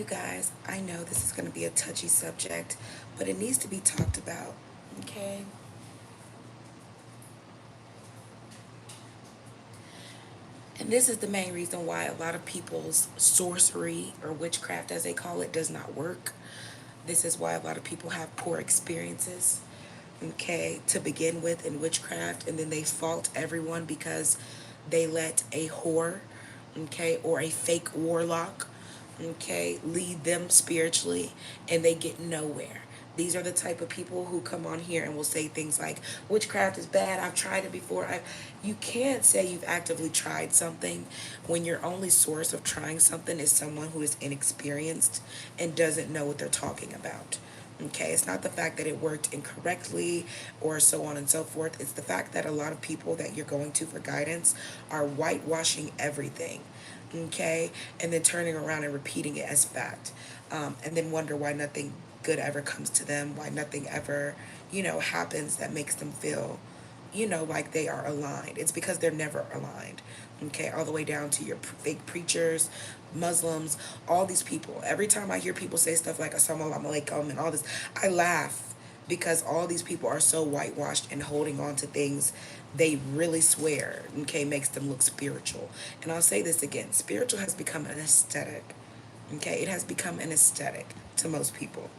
You guys, I know this is going to be a touchy subject, but it needs to be talked about, okay? And this is the main reason why a lot of people's sorcery or witchcraft, as they call it, does not work. This is why a lot of people have poor experiences, okay, to begin with in witchcraft, and then they fault everyone because they let a whore, okay, or a fake warlock, okay, lead them spiritually, and they get nowhere. These are the type of people who come on here and will say things like, witchcraft is bad, I've tried it before. You can't say you've actively tried something when your only source of trying something is someone who is inexperienced and doesn't know what they're talking about. Okay, it's not the fact that it worked incorrectly or so on and so forth. It's the fact that a lot of people that you're going to for guidance are whitewashing everything, okay, and then turning around and repeating it as fact, and then wonder why nothing good ever comes to them, why nothing ever, happens that makes them feel, like they are aligned. It's because they're never aligned. Okay, all the way down to your fake preachers, Muslims, all these people. Every time I hear people say stuff like Assalamu alaikum and all this, I laugh because all these people are so whitewashed and holding on to things they really swear, okay, makes them look spiritual. And I'll say this again, spiritual has become an aesthetic. Okay, it has become an aesthetic to most people.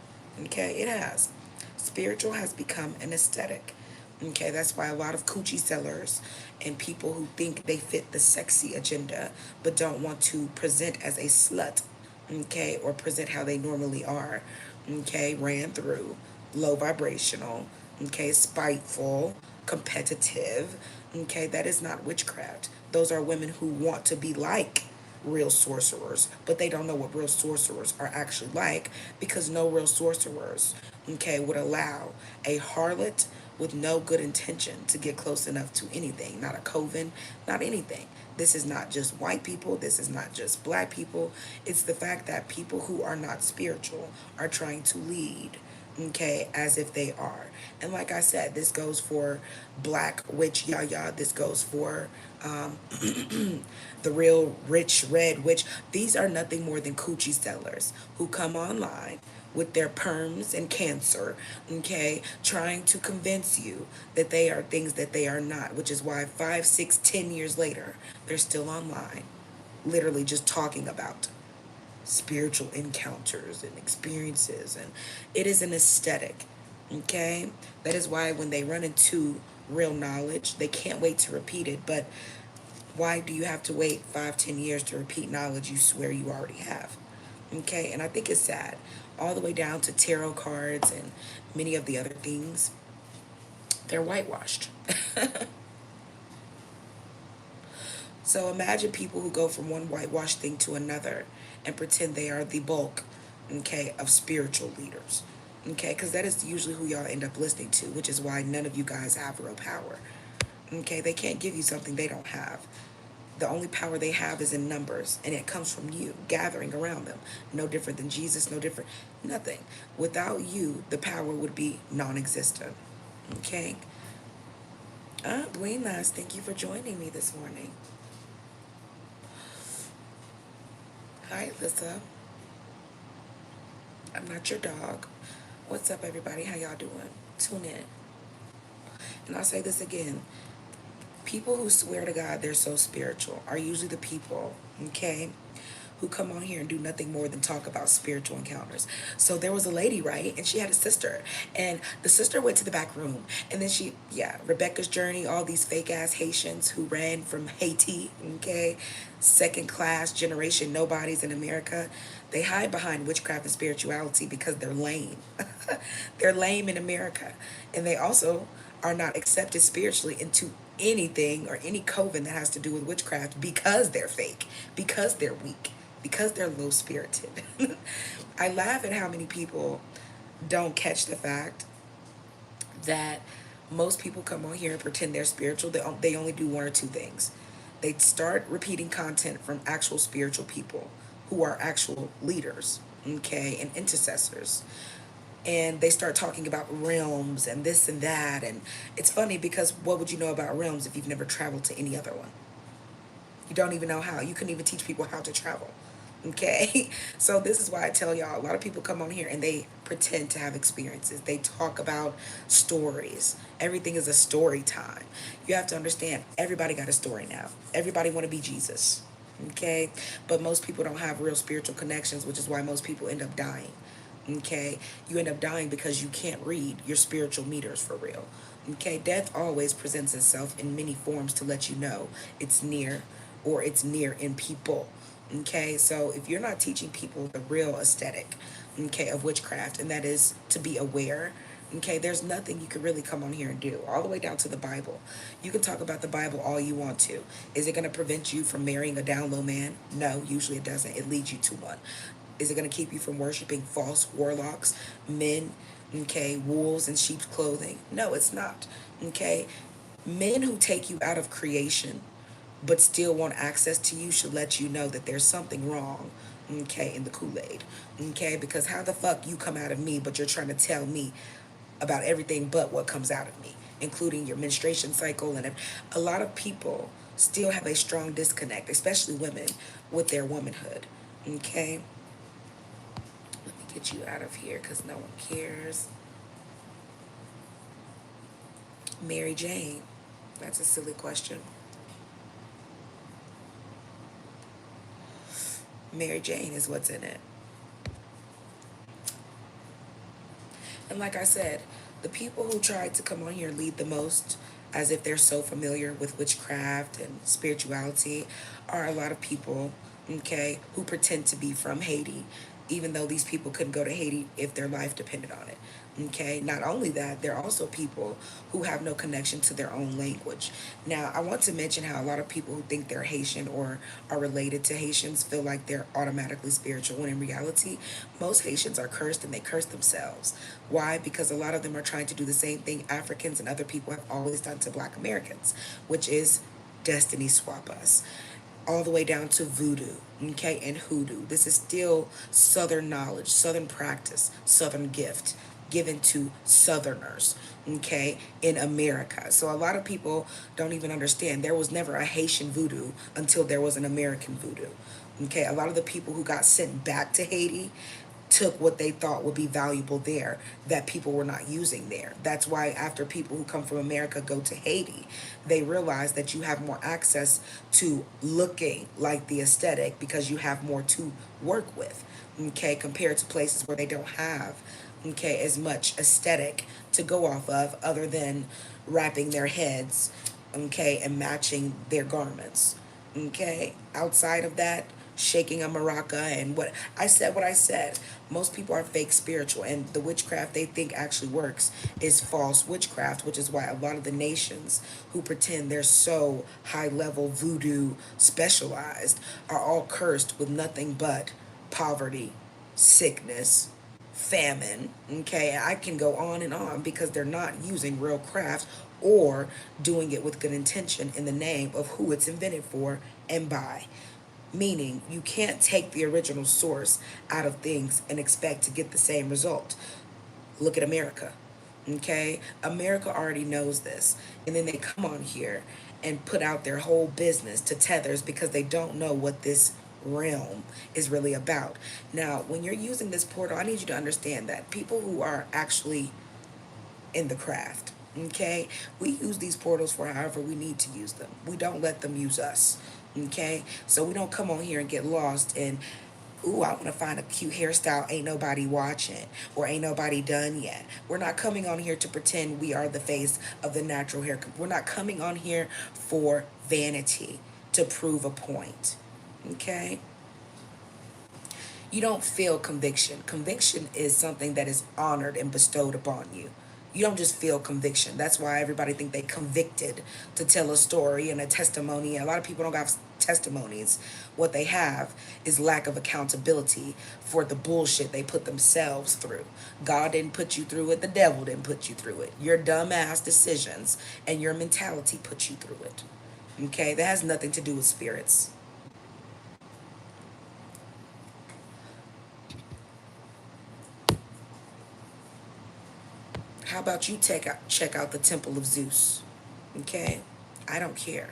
Okay, it has. Spiritual has become an aesthetic. Okay, that's why a lot of coochie sellers and people who think they fit the sexy agenda but don't want to present as a slut, okay, or present how they normally are, okay, ran through, low vibrational, okay, spiteful, competitive, okay, that is not witchcraft. Those are women who want to be like real sorcerers, but they don't know what real sorcerers are actually like because no real sorcerers, okay, would allow a harlot with no good intention to get close enough to anything, not a coven, not anything. This is not just white people, this is not just black people. It's the fact that people who are not spiritual are trying to lead, okay, as if they are. And like I said, this goes for black witch yaya, this goes for the real rich red witch. These are nothing more than coochie sellers who come online with their perms and cancer, okay, trying to convince you that they are things that they are not, which is why 5, 6, 10 years later, they're still online, literally just talking about spiritual encounters and experiences. And it is an aesthetic, okay? That is why when they run into real knowledge, they can't wait to repeat it. But why do you have to wait 5, 10 years to repeat knowledge you swear you already have? Okay, and I think it's sad. All the way down to tarot cards and many of the other things, they're whitewashed. So imagine people who go from one whitewashed thing to another and pretend they are the bulk, okay, of spiritual leaders. Okay, because that is usually who y'all end up listening to, which is why none of you guys have real power. Okay, they can't give you something they don't have. The only power they have is in numbers, and it comes from you gathering around them. No different than Jesus, no different, nothing. Without you, the power would be non existent. Okay? Buenas, thank you for joining me this morning. Hi, Alyssa. I'm not your dog. What's up, everybody? How y'all doing? Tune in. And I'll say this again. People who swear to God they're so spiritual are usually the people, okay, who come on here and do nothing more than talk about spiritual encounters. So there was a lady, right? And she had a sister. And the sister went to the back room. And then Rebecca's Journey, all these fake ass Haitians who ran from Haiti, okay? Second class generation nobodies in America. They hide behind witchcraft and spirituality because they're lame. They're lame in America. And they also are not accepted spiritually into anything or any coven that has to do with witchcraft because they're fake, because they're weak, because they're low spirited. I laugh at how many people don't catch the fact that most people come on here and pretend they're spiritual. They only do one or two things. They start repeating content from actual spiritual people who are actual leaders, okay, and intercessors. And they start talking about realms and this and that. And it's funny because what would you know about realms if you've never traveled to any other one? You don't even know how. You couldn't even teach people how to travel. Okay, so this is why I tell y'all, a lot of people come on here and they pretend to have experiences. They talk about stories. Everything is a story time. You have to understand, everybody got a story now. Everybody want to be Jesus. Okay, but most people don't have real spiritual connections, which is why most people end up dying. Okay, you end up dying because you can't read your spiritual meters for real. Okay, death always presents itself in many forms to let you know it's near, or it's near in people. Okay, so if you're not teaching people the real aesthetic, okay, of witchcraft, and that is to be aware, okay, there's nothing you can really come on here and do, all the way down to the Bible. You can talk about the Bible all you want to. Is it going to prevent you from marrying a down low man? No, usually it doesn't. It leads you to one. Is it going to keep you from worshiping false warlocks, men, okay, wolves in sheep's clothing? No, it's not. Okay, men who take you out of creation but still want access to you should let you know that there's something wrong, okay, in the Kool-Aid. Okay, because how the fuck you come out of me but you're trying to tell me about everything but what comes out of me, including your menstruation cycle. And a lot of people still have a strong disconnect, especially women, with their womanhood. Okay, let me get you out of here because no one cares. Mary Jane, that's a silly question. Mary Jane is what's in it. And like I said, the people who try to come on here and lead the most, as if they're so familiar with witchcraft and spirituality, are a lot of people, okay, who pretend to be from Haiti, even though these people couldn't go to Haiti if their life depended on it. Okay, not only that, there are also people who have no connection to their own language. Now, I want to mention how a lot of people who think they're Haitian or are related to Haitians feel like they're automatically spiritual, when in reality, most Haitians are cursed and they curse themselves. Why? Because a lot of them are trying to do the same thing Africans and other people have always done to Black Americans, which is destiny swap us, all the way down to voodoo, okay, and hoodoo. This is still Southern knowledge, Southern practice, Southern gift given to Southerners, okay, in America. So a lot of people don't even understand there was never a Haitian voodoo until there was an American voodoo. Okay, a lot of the people who got sent back to Haiti took what they thought would be valuable there that people were not using there. That's why after people who come from America go to Haiti, they realize that you have more access to looking like the aesthetic because you have more to work with, okay, compared to places where they don't have, okay, as much aesthetic to go off of other than wrapping their heads, okay, and matching their garments. Okay, outside of that, shaking a maraca and what I said. Most people are fake spiritual, and the witchcraft they think actually works is false witchcraft, which is why a lot of the nations who pretend they're so high level voodoo specialized are all cursed with nothing but poverty, sickness, famine. Okay, I can go on and on because they're not using real craft or doing it with good intention in the name of who it's invented for and by. Meaning, you can't take the original source out of things and expect to get the same result. Look at America. Okay? America already knows this. And then they come on here and put out their whole business to tethers because they don't know what this realm is really about. Now, when you're using this portal, I need you to understand that people who are actually in the craft, okay, we use these portals for however we need to use them. We don't let them use us. Okay, so we don't come on here and get lost in, ooh, I want to find a cute hairstyle ain't nobody watching or ain't nobody done yet. We're not coming on here to pretend we are the face of the natural hair. We're not coming on here for vanity, to prove a point. Okay, you don't feel conviction. Conviction is something that is honored and bestowed upon you. You don't just feel conviction. That's why everybody think they convicted to tell a story and a testimony. A lot of people don't have testimonies. What they have is lack of accountability for the bullshit they put themselves through. God didn't put you through it. The devil didn't put you through it. Your dumbass decisions and your mentality put you through it. Okay, that has nothing to do with spirits. How about you check out the Temple of Zeus? Okay? I don't care.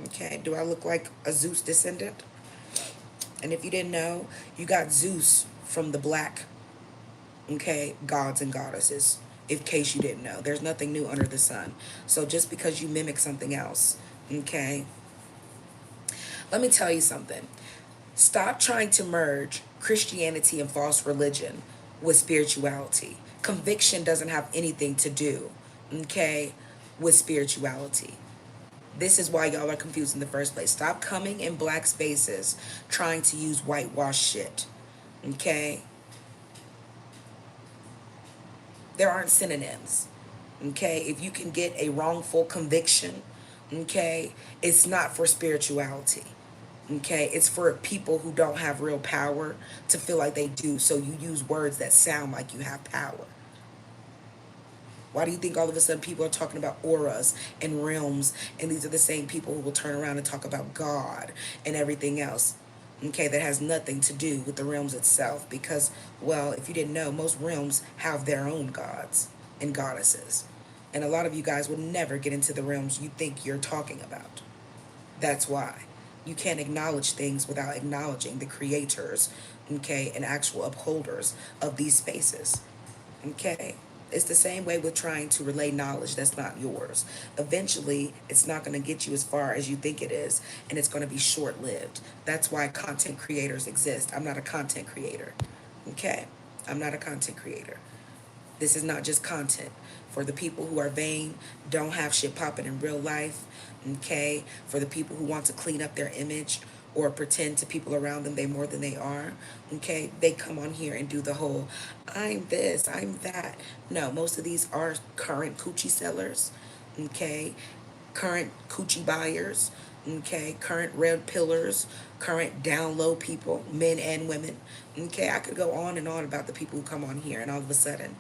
Okay? Do I look like a Zeus descendant? And if you didn't know, you got Zeus from the black, okay, gods and goddesses. In case you didn't know, there's nothing new under the sun. So just because you mimic something else, okay, let me tell you something. Stop trying to merge Christianity and false religion with spirituality. Conviction doesn't have anything to do, okay, with spirituality. This is why y'all are confused in the first place. Stop coming in black spaces trying to use whitewash shit, okay? There aren't synonyms, okay? If you can get a wrongful conviction, okay, it's not for spirituality. Okay, it's for people who don't have real power to feel like they do. So you use words that sound like you have power. Why do you think all of a sudden people are talking about auras and realms, and these are the same people who will turn around and talk about God and everything else? Okay, that has nothing to do with the realms itself because, well, if you didn't know, most realms have their own gods and goddesses. And a lot of you guys will never get into the realms you think you're talking about. That's why. You can't acknowledge things without acknowledging the creators, okay, and actual upholders of these spaces. Okay? It's the same way with trying to relay knowledge that's not yours. Eventually, it's not going to get you as far as you think it is, and it's going to be short lived. That's why content creators exist. I'm not a content creator. Okay? I'm not a content creator. This is not just content. For the people who are vain, don't have shit popping in real life, okay? For the people who want to clean up their image or pretend to people around them they more than they are, okay? They come on here and do the whole, I'm this, I'm that. No, most of these are current coochie sellers, okay? Current coochie buyers, okay? Current red pillars, current down low people, men and women, okay? I could go on and on about the people who come on here and all of a sudden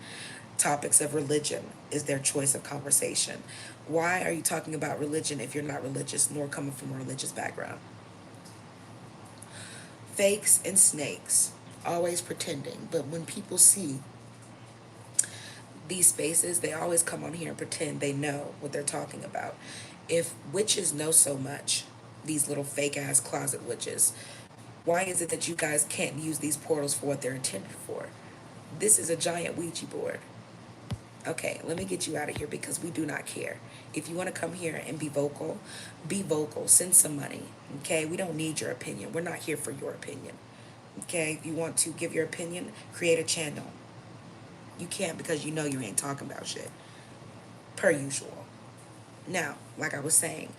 topics of religion is their choice of conversation. Why are you talking about religion if you're not religious nor coming from a religious background? Fakes and snakes, always pretending. But when people see these spaces, they always come on here and pretend they know what they're talking about. If witches know so much, these little fake ass closet witches, why is it that you guys can't use these portals for what they're intended for? This is a giant Ouija board. Okay, let me get you out of here because we do not care. If you want to come here and be vocal, be vocal. Send some money. Okay, we don't need your opinion. We're not here for your opinion. Okay, if you want to give your opinion, create a channel. You can't because you know you ain't talking about shit. Per usual. Now, like I was saying,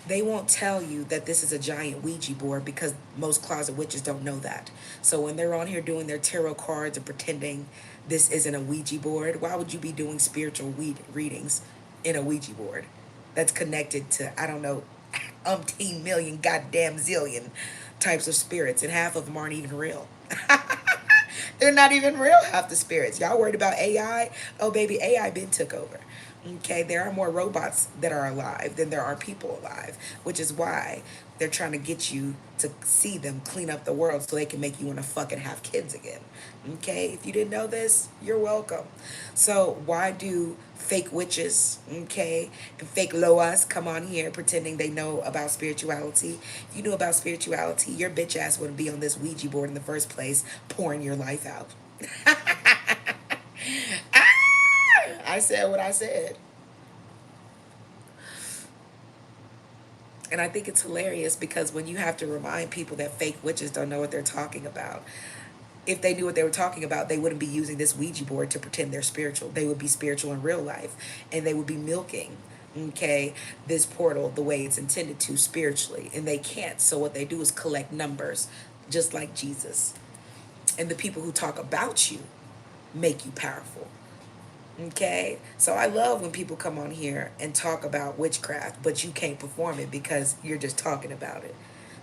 they won't tell you that this is a giant Ouija board because most closet witches don't know that. So when they're on here doing their tarot cards and pretending this isn't a Ouija board, why would you be doing spiritual readings in a Ouija board that's connected to, I don't know, umpteen million goddamn zillion types of spirits, and half of them aren't even real. They're not even real, half the spirits. Y'all worried about AI? Oh, baby, AI been took over. Okay, there are more robots that are alive than there are people alive, which is why they're trying to get you to see them clean up the world so they can make you want to fucking have kids again. Okay, if you didn't know this, you're welcome. So why do fake witches, okay, and fake loas come on here pretending they know about spirituality? If you knew about spirituality, your bitch ass wouldn't be on this Ouija board in the first place, pouring your life out. I said what I said. And I think it's hilarious because when you have to remind people that fake witches don't know what they're talking about, if they knew what they were talking about, they wouldn't be using this Ouija board to pretend they're spiritual. They would be spiritual in real life, and they would be milking, okay, this portal the way it's intended to spiritually. And they can't. So what they do is collect numbers, just like Jesus. And the people who talk about you make you powerful. Okay, so I love when people come on here and talk about witchcraft, but you can't perform it because you're just talking about it.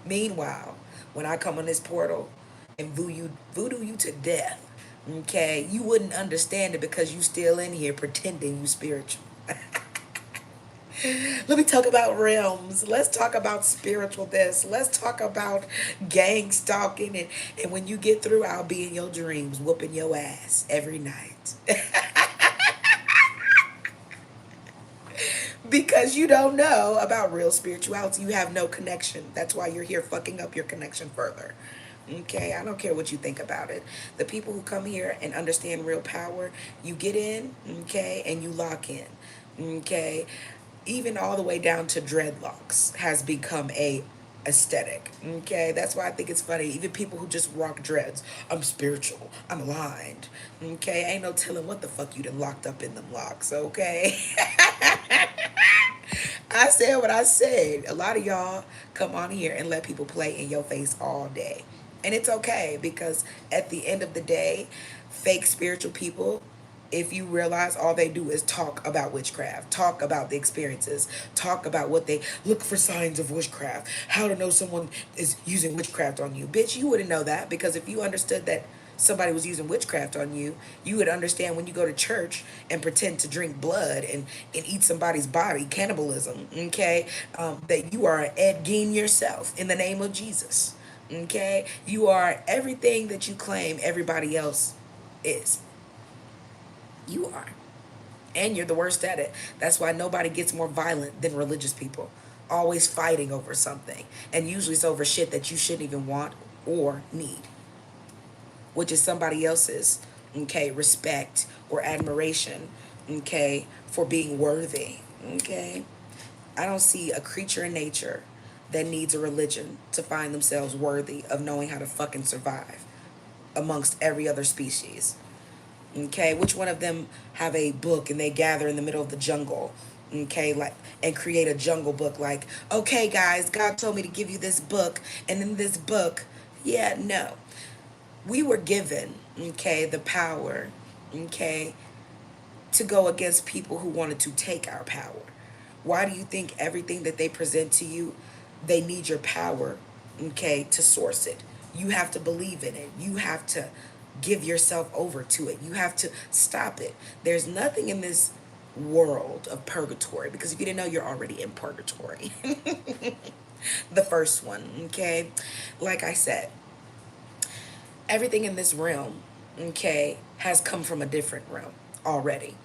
Meanwhile, when I come on this portal and voodoo you to death, okay, you wouldn't understand it because you still in here pretending you spiritual. Let me talk about realms. Let's talk about spiritual this. Let's talk about gang stalking. And when you get through, I'll be in your dreams whooping your ass every night. because you don't know about real spirituality. You have no connection. That's why you're here fucking up your connection further. Okay, I don't care what you think about it. The people who come here and understand real power, you get in, okay, and you lock in. Okay, even all the way down to dreadlocks has become a aesthetic. Okay, that's why I think it's funny. Even people who just rock dreads, I'm spiritual, I'm aligned. Okay, ain't no telling what the fuck you done locked up in them locks. Okay. I said what I said. A lot of y'all come on here and let people play in your face all day. And it's okay, because at the end of the day, fake spiritual people, if you realize all they do is talk about witchcraft, talk about the experiences, talk about what they look for signs of witchcraft, how to know someone is using witchcraft on you. Bitch, you wouldn't know that, because if you understood that somebody was using witchcraft on you, you would understand when you go to church and pretend to drink blood and eat somebody's body, cannibalism, okay, that you are Ed Gein yourself in the name of Jesus. Okay, you are everything that you claim everybody else is. You are. And you're the worst at it. That's why nobody gets more violent than religious people. Always fighting over something. And usually it's over shit that you shouldn't even want or need, which is somebody else's, okay, respect or admiration, okay, for being worthy. Okay. I don't see a creature in nature that needs a religion to find themselves worthy of knowing how to fucking survive amongst every other species. Okay, which one of them have a book and they gather in the middle of the jungle, okay, like, and create a jungle book like, okay guys, God told me to give you this book, and in this book, yeah, no. We were given, okay, the power, okay, to go against people who wanted to take our power. Why do you think everything that they present to you, they need your power, okay, to source it? You have to believe in it. You have to give yourself over to it. You have to stop it. There's nothing in this world of purgatory, because if you didn't know, you're already in purgatory. The first one, okay? Like I said, everything in this realm, okay, has come from a different realm already.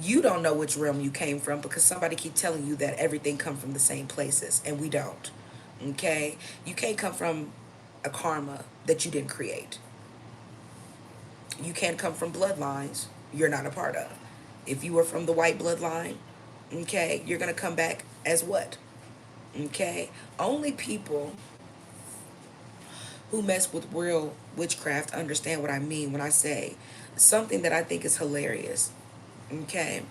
You don't know which realm you came from, because somebody keep telling you that everything come from the same places, and we don't. Okay, you can't come from a karma that you didn't create. You can't come from bloodlines you're not a part of. If you were from the white bloodline, okay, you're gonna come back as what? Okay, only people who mess with real witchcraft understand what I mean when I say something that I think is hilarious. Okay,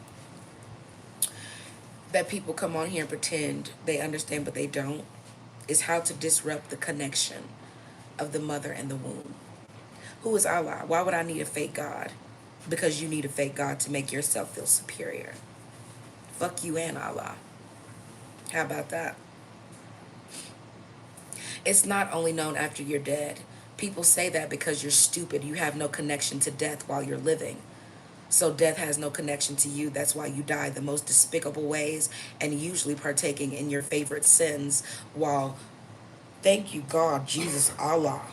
that people come on here and pretend they understand, but they don't, is how to disrupt the connection of the mother and the womb. Who is Allah? Why would I need a fake God? Because you need a fake God to make yourself feel superior. Fuck you and Allah. How about that? It's not only known after you're dead. People say that because you're stupid. You have no connection to death while you're living. So death has no connection to you. That's why you die the most despicable ways, and usually partaking in your favorite sins while, thank you God, Jesus, Allah.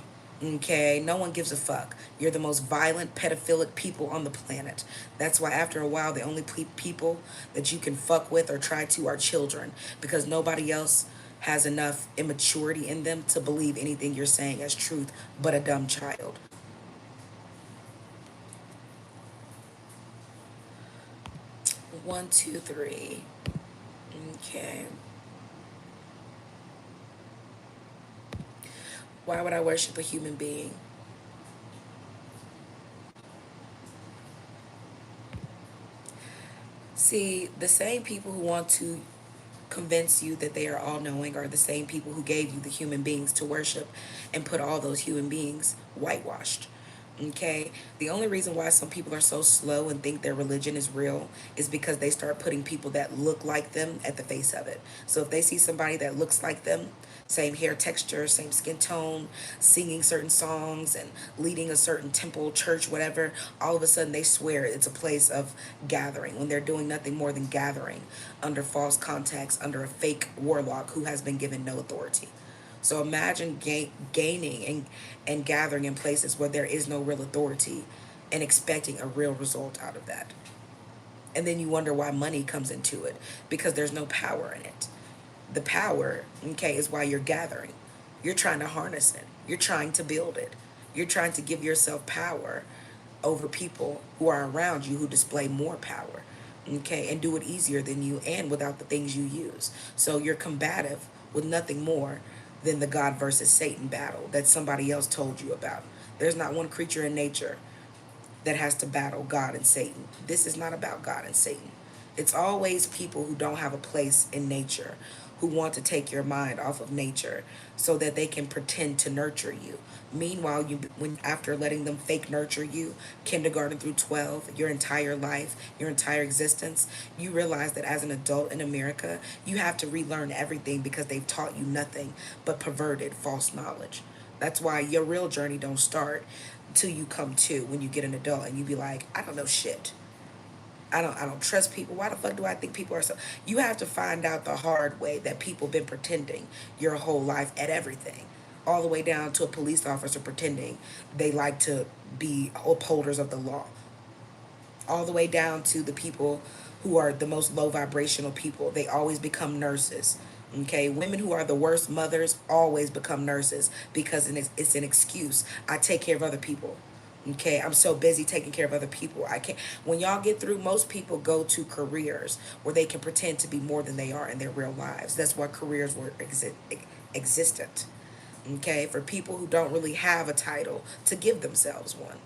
Okay, no one gives a fuck. You're the most violent, pedophilic people on the planet. That's why after a while, the only people that you can fuck with or try to are children, because nobody else has enough immaturity in them to believe anything you're saying as truth but a dumb child. 1, 2, 3. Okay. Why would I worship a human being? See, the same people who want to convince you that they are all knowing are the same people who gave you the human beings to worship and put all those human beings whitewashed. Okay? The only reason why some people are so slow and think their religion is real is because they start putting people that look like them at the face of it. So if they see somebody that looks like them, same hair texture, same skin tone, singing certain songs and leading a certain temple, church, whatever, all of a sudden they swear it's a place of gathering when they're doing nothing more than gathering under false contacts, under a fake warlock who has been given no authority. So imagine gaining and gathering in places where there is no real authority and expecting a real result out of that. And then you wonder why money comes into it, because there's no power in it. The power, okay, is why you're gathering. You're trying to harness it. You're trying to build it. You're trying to give yourself power over people who are around you who display more power, okay, and do it easier than you and without the things you use. So you're combative with nothing more than the God versus Satan battle that somebody else told you about. There's not one creature in nature that has to battle God and Satan. This is not about God and Satan. It's always people who don't have a place in nature, who want to take your mind off of nature so that they can pretend to nurture you. Meanwhile, when after letting them fake nurture you, kindergarten through 12, your entire life, your entire existence, you realize that as an adult in America, you have to relearn everything because they've taught you nothing but perverted false knowledge. That's why your real journey don't start till you come to when you get an adult and you be like, I don't know shit. I don't trust people. Why the fuck do I think people are so? You have to find out the hard way that people been pretending your whole life at everything. All the way down to a police officer pretending they like to be upholders of the law. All the way down to the people who are the most low vibrational people. They always become nurses. Okay, women who are the worst mothers always become nurses because it's an excuse. I take care of other people. Okay, I'm so busy taking care of other people. I can't. When y'all get through, most people go to careers where they can pretend to be more than they are in their real lives. That's why careers were existent. Okay, for people who don't really have a title to give themselves one.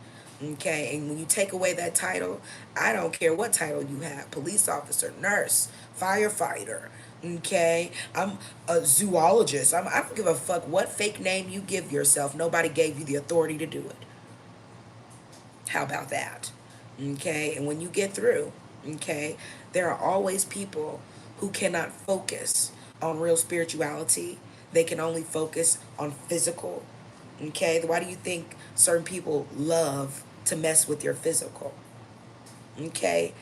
Okay, and when you take away that title, I don't care what title you have, police officer, nurse, firefighter, okay, I'm a zoologist. I don't give a fuck what fake name you give yourself. Nobody gave you the authority to do it. How about that? Okay, and when you get through, okay, there are always people who cannot focus on real spirituality. They can only focus on physical. Okay, why do you think certain people love to mess with your physical? Okay,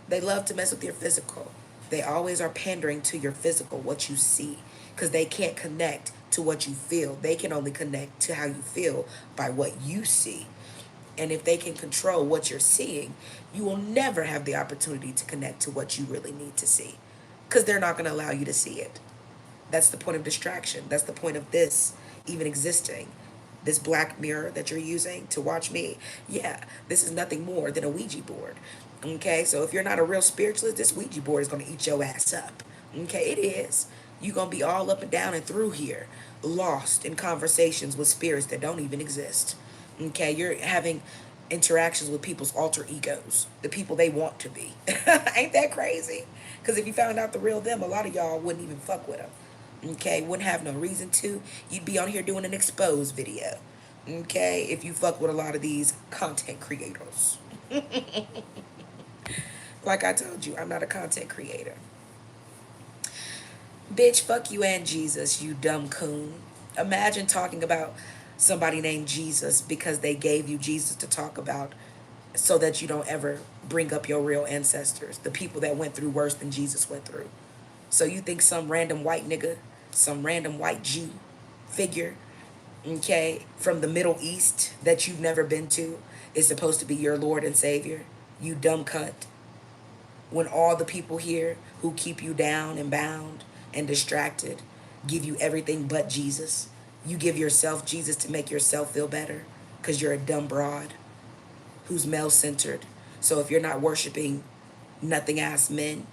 they love to mess with your physical. They always are pandering to your physical, what you see, because they can't connect to what you feel. They can only connect to how you feel by what you see. And if they can control what you're seeing, you will never have the opportunity to connect to what you really need to see, because they're not going to allow you to see it. That's the point of distraction. That's the point of this even existing. This black mirror that you're using to watch me, yeah, this is nothing more than a Ouija board. Okay, so if you're not a real spiritualist, this Ouija board is going to eat your ass up. Okay, it is. You're going to be all up and down and through here, lost in conversations with spirits that don't even exist. Okay, you're having interactions with people's alter egos, the people they want to be. Ain't that crazy? Because if you found out the real them, a lot of y'all wouldn't even fuck with them. Okay, wouldn't have no reason to. You'd be on here doing an exposed video. Okay, if you fuck with a lot of these content creators. Like I told you, I'm not a content creator. Bitch, fuck you and Jesus, you dumb coon. Imagine talking about somebody named Jesus because they gave you Jesus to talk about so that you don't ever bring up your real ancestors, the people that went through worse than Jesus went through. So you think some random white nigga, some random white Jew figure, okay, from the Middle East that you've never been to is supposed to be your Lord and Savior? You dumb cunt. When all the people here who keep you down and bound and distracted give you everything but Jesus. You give yourself Jesus to make yourself feel better because you're a dumb broad who's male-centered. So if you're not worshiping nothing-ass men,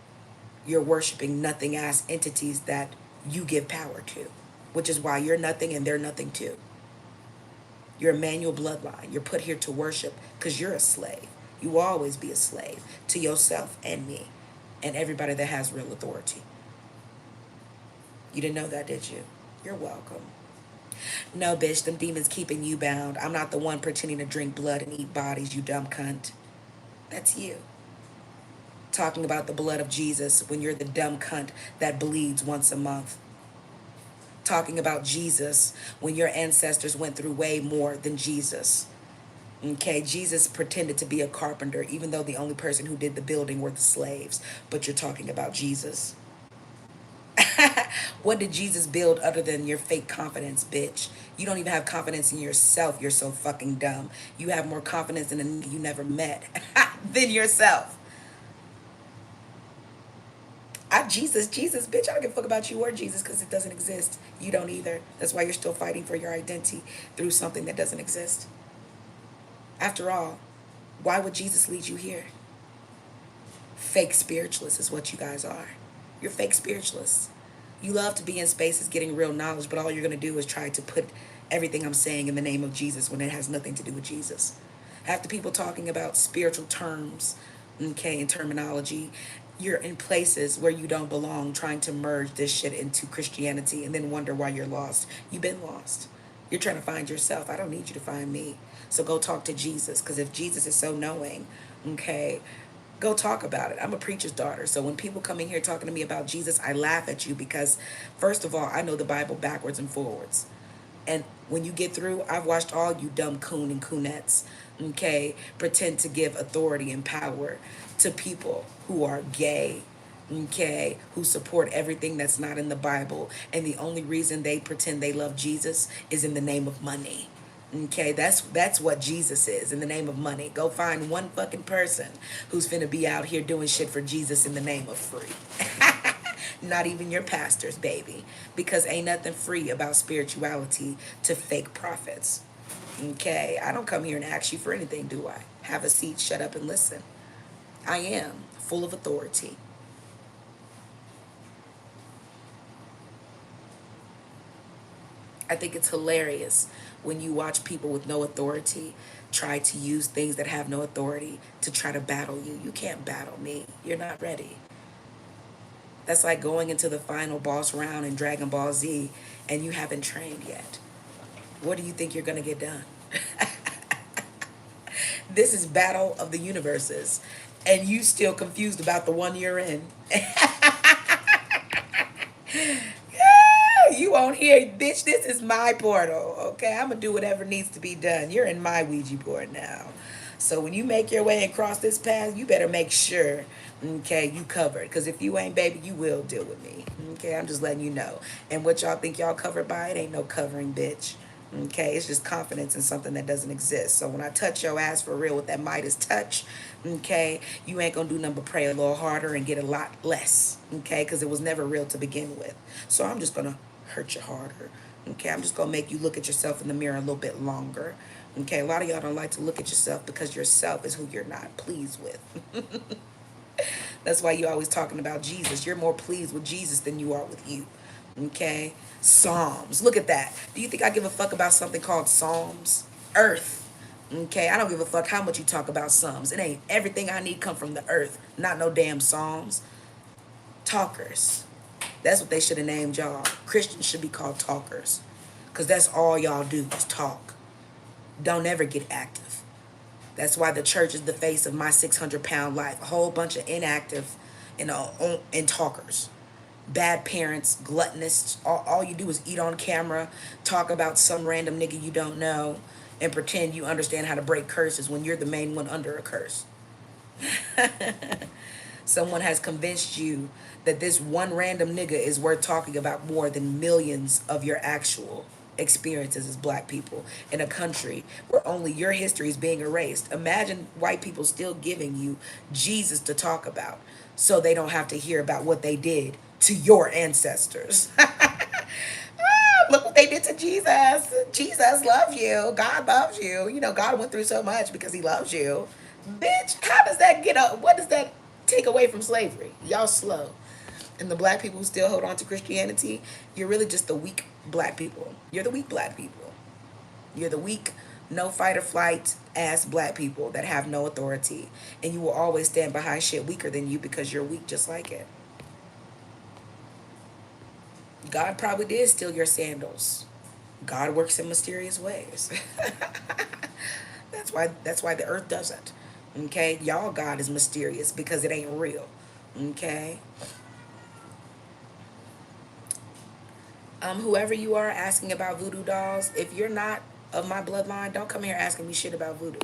you're worshiping nothing-ass entities that you give power to, which is why you're nothing and they're nothing too. You're a manual bloodline. You're put here to worship because you're a slave. You will always be a slave to yourself and me and everybody that has real authority. You didn't know that, did you? You're welcome. No, bitch, them demons keeping you bound. I'm not the one pretending to drink blood and eat bodies, you dumb cunt. That's you. Talking about the blood of Jesus when you're the dumb cunt that bleeds once a month. Talking about Jesus when your ancestors went through way more than Jesus. Okay, Jesus pretended to be a carpenter, even though the only person who did the building were the slaves. But you're talking about Jesus. What did Jesus build other than your fake confidence, bitch? You don't even have confidence in yourself. You're so fucking dumb. You have more confidence in a nigga you never met than yourself. Jesus, bitch, I don't give a fuck about you or Jesus because it doesn't exist. You don't either. That's why you're still fighting for your identity through something that doesn't exist. After all, why would Jesus lead you here? Fake spiritualists is what you guys are. You're fake spiritualists. You love to be in spaces getting real knowledge, but all you're going to do is try to put everything I'm saying in the name of Jesus when it has nothing to do with Jesus. Half the people talking about spiritual terms, okay, and terminology, you're in places where you don't belong trying to merge this shit into Christianity and then wonder why you're lost. You've been lost. You're trying to find yourself. I don't need you to find me. So go talk to Jesus, because if Jesus is so knowing, okay, go talk about it. I'm a preacher's daughter. So when people come in here talking to me about Jesus, I laugh at you because, first of all, I know the Bible backwards and forwards. And when you get through, I've watched all you dumb coon and coonettes, okay, pretend to give authority and power to people who are gay, okay, who support everything that's not in the Bible. And the only reason they pretend they love Jesus is in the name of money. Okay, that's what Jesus is, in the name of money. Go find one fucking person who's finna be out here doing shit for Jesus in the name of free. Not even your pastors, baby. Because ain't nothing free about spirituality to fake prophets. Okay, I don't come here and ask you for anything, do I? Have a seat, shut up, and listen. I am full of authority. I think it's hilarious when you watch people with no authority try to use things that have no authority to try to battle you. You can't battle me. You're not ready. That's like going into the final boss round in Dragon Ball Z and you haven't trained yet. What do you think you're going to get done? This is Battle of the Universes, and you still confused about the one you're in. You won't hear, bitch, this is my portal, okay? I'm going to do whatever needs to be done. You're in my Ouija board now. So when you make your way and cross this path, you better make sure, okay, you covered. Because if you ain't, baby, you will deal with me, okay? I'm just letting you know. And what y'all think y'all covered by, it ain't no covering, bitch. Okay, it's just confidence in something that doesn't exist. So when I touch your ass for real with that Midas touch, okay, you ain't gonna do nothing but pray a little harder and get a lot less, okay, because it was never real to begin with. So I'm just gonna hurt you harder, okay? I'm just gonna make you look at yourself in the mirror a little bit longer, okay? A lot of y'all don't like to look at yourself because yourself is who you're not pleased with. That's why you always talking about Jesus. You're more pleased with Jesus than you are with you. Okay? Psalms. Look at that. Do you think I give a fuck about something called Psalms? Earth. Okay? I don't give a fuck how much you talk about Psalms. It ain't everything I need come from the earth. Not no damn Psalms. Talkers. That's what they should have named y'all. Christians should be called talkers. Because that's all y'all do is talk. Don't ever get active. That's why the church is the face of my 600-pound life. A whole bunch of inactive and talkers. Bad parents, gluttonists. All you do is eat on camera, talk about some random nigga you don't know, and pretend you understand how to break curses when you're the main one under a curse. Someone has convinced you that this one random nigga is worth talking about more than millions of your actual experiences as black people in a country where only your history is being erased. Imagine white people still giving you Jesus to talk about so they don't have to hear about what they did to your ancestors. Look what they did to Jesus. Jesus loves you. God loves you. You know, God went through so much because he loves you. Bitch, how does that get up? What does that take away from slavery? Y'all slow. And the black people who still hold on to Christianity, you're really just the weak black people. You're the weak black people. You're the weak, no fight or flight ass black people that have no authority. And you will always stand behind shit weaker than you because you're weak just like it. God probably did steal your sandals. God works in mysterious ways. That's why the earth doesn't. Okay? Y'all God is mysterious because it ain't real. Okay? Whoever you are asking about voodoo dolls, if you're not of my bloodline, don't come here asking me shit about voodoo.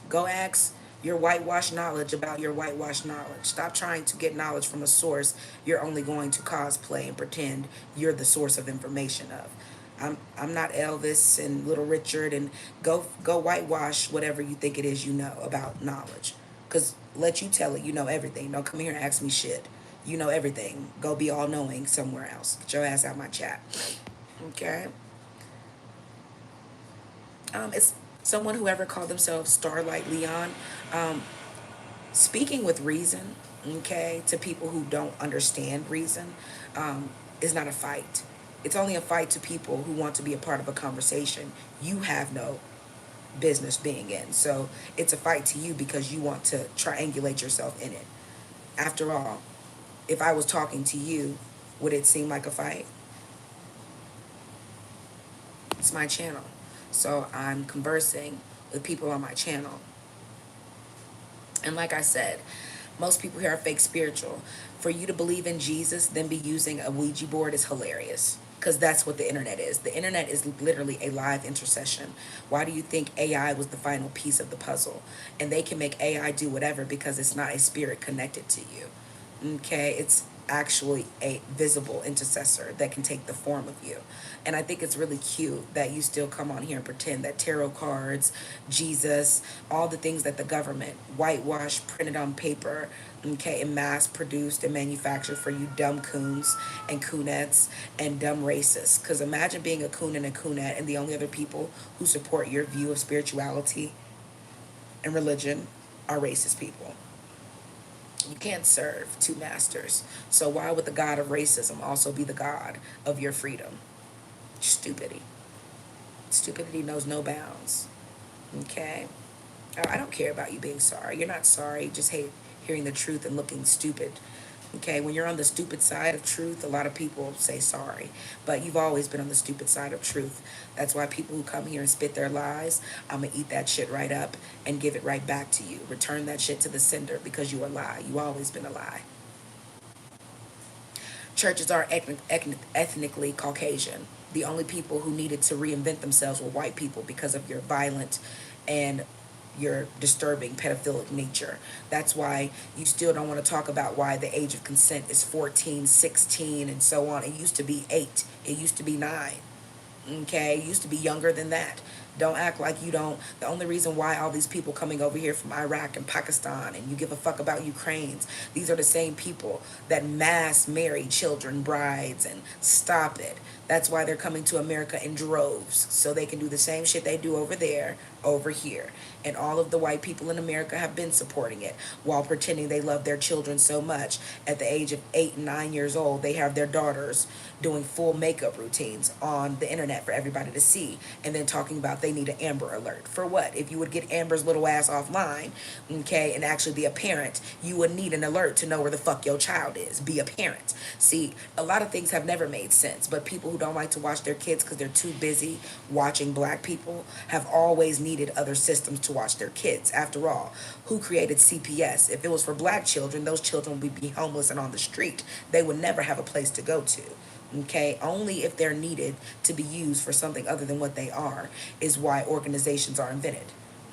Go ask your whitewash knowledge about your whitewash knowledge. Stop trying to get knowledge from a source you're only going to cosplay and pretend you're the source of information of. I'm not Elvis and Little Richard, and go whitewash whatever you think it is you know about knowledge. Cause let you tell it you know everything. Don't come here and ask me shit. You know everything. Go be all knowing somewhere else. Get your ass out my chat. Okay. It's someone who ever called themselves Starlight Leon. Um, Speaking with reason, okay, to people who don't understand reason, is not a fight. It's only a fight to people who want to be a part of a conversation you have no business being in. So it's a fight to you because you want to triangulate yourself in it. After all, if I was talking to you, would it seem like a fight? It's my channel. So I'm conversing with people on my channel. And like I said, most people here are fake spiritual. For you to believe in Jesus, then be using a Ouija board is hilarious. Because that's what the internet is. The internet is literally a live intercession. Why do you think AI was the final piece of the puzzle? And they can make AI do whatever because it's not a spirit connected to you. Okay? It's actually a visible intercessor that can take the form of you. And I think it's really cute that you still come on here and pretend that tarot cards, Jesus, all the things that the government whitewash, printed on paper, okay, and mass produced and manufactured for you dumb coons and coonettes and dumb racists. Because imagine being a coon and a coonette and the only other people who support your view of spirituality and religion are racist people. You can't serve two masters. So why would the God of racism also be the God of your freedom? Stupidity. Stupidity knows no bounds. Okay? I don't care about you being sorry. You're not sorry. You just hate hearing the truth and looking stupid. Okay? When you're on the stupid side of truth, a lot of people say sorry. But you've always been on the stupid side of truth. That's why people who come here and spit their lies, I'm going to eat that shit right up and give it right back to you. Return that shit to the sender because you a lie. You always been a lie. Churches are ethnically Caucasian. The only people who needed to reinvent themselves were white people because of your violent and your disturbing pedophilic nature. That's why you still don't want to talk about why the age of consent is 14, 16, and so on. It used to be 8. It used to be 9. Okay, it used to be younger than that. Don't act like you don't. The only reason why all these people coming over here from Iraq and Pakistan and you give a fuck about Ukrainians, these are the same people that mass marry children, brides, and stop it. That's why they're coming to America in droves, so they can do the same shit they do over there, over here. And all of the white people in America have been supporting it while pretending they love their children so much. At the age of 8 and 9 years old, they have their daughters doing full makeup routines on the internet for everybody to see, and then talking about they need an Amber Alert. For what? If you would get Amber's little ass offline, okay, and actually be a parent, you would need an alert to know where the fuck your child is. Be a parent. See, a lot of things have never made sense, but people who don't like to watch their kids because they're too busy watching black people have always needed other systems to watch their kids. After all, who created CPS? If it was for black children, those children would be homeless and on the street. They would never have a place to go to. Okay, only if they're needed to be used for something other than what they are is why organizations are invented.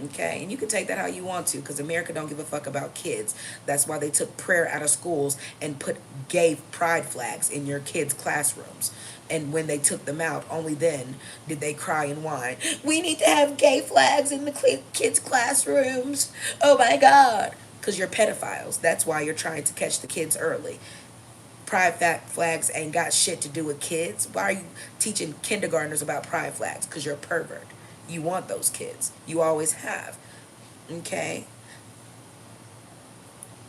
Okay, and you can take that how you want to, because America don't give a fuck about kids. That's why they took prayer out of schools and put gay pride flags in your kids' classrooms. And when they took them out, only then did they cry and whine, we need to have gay flags in the kids' classrooms. Oh my God. Because you're pedophiles. That's why you're trying to catch the kids early. Pride flags ain't got shit to do with kids. Why are you teaching kindergartners about pride flags? Because you're a pervert. You want those kids. You always have. Okay?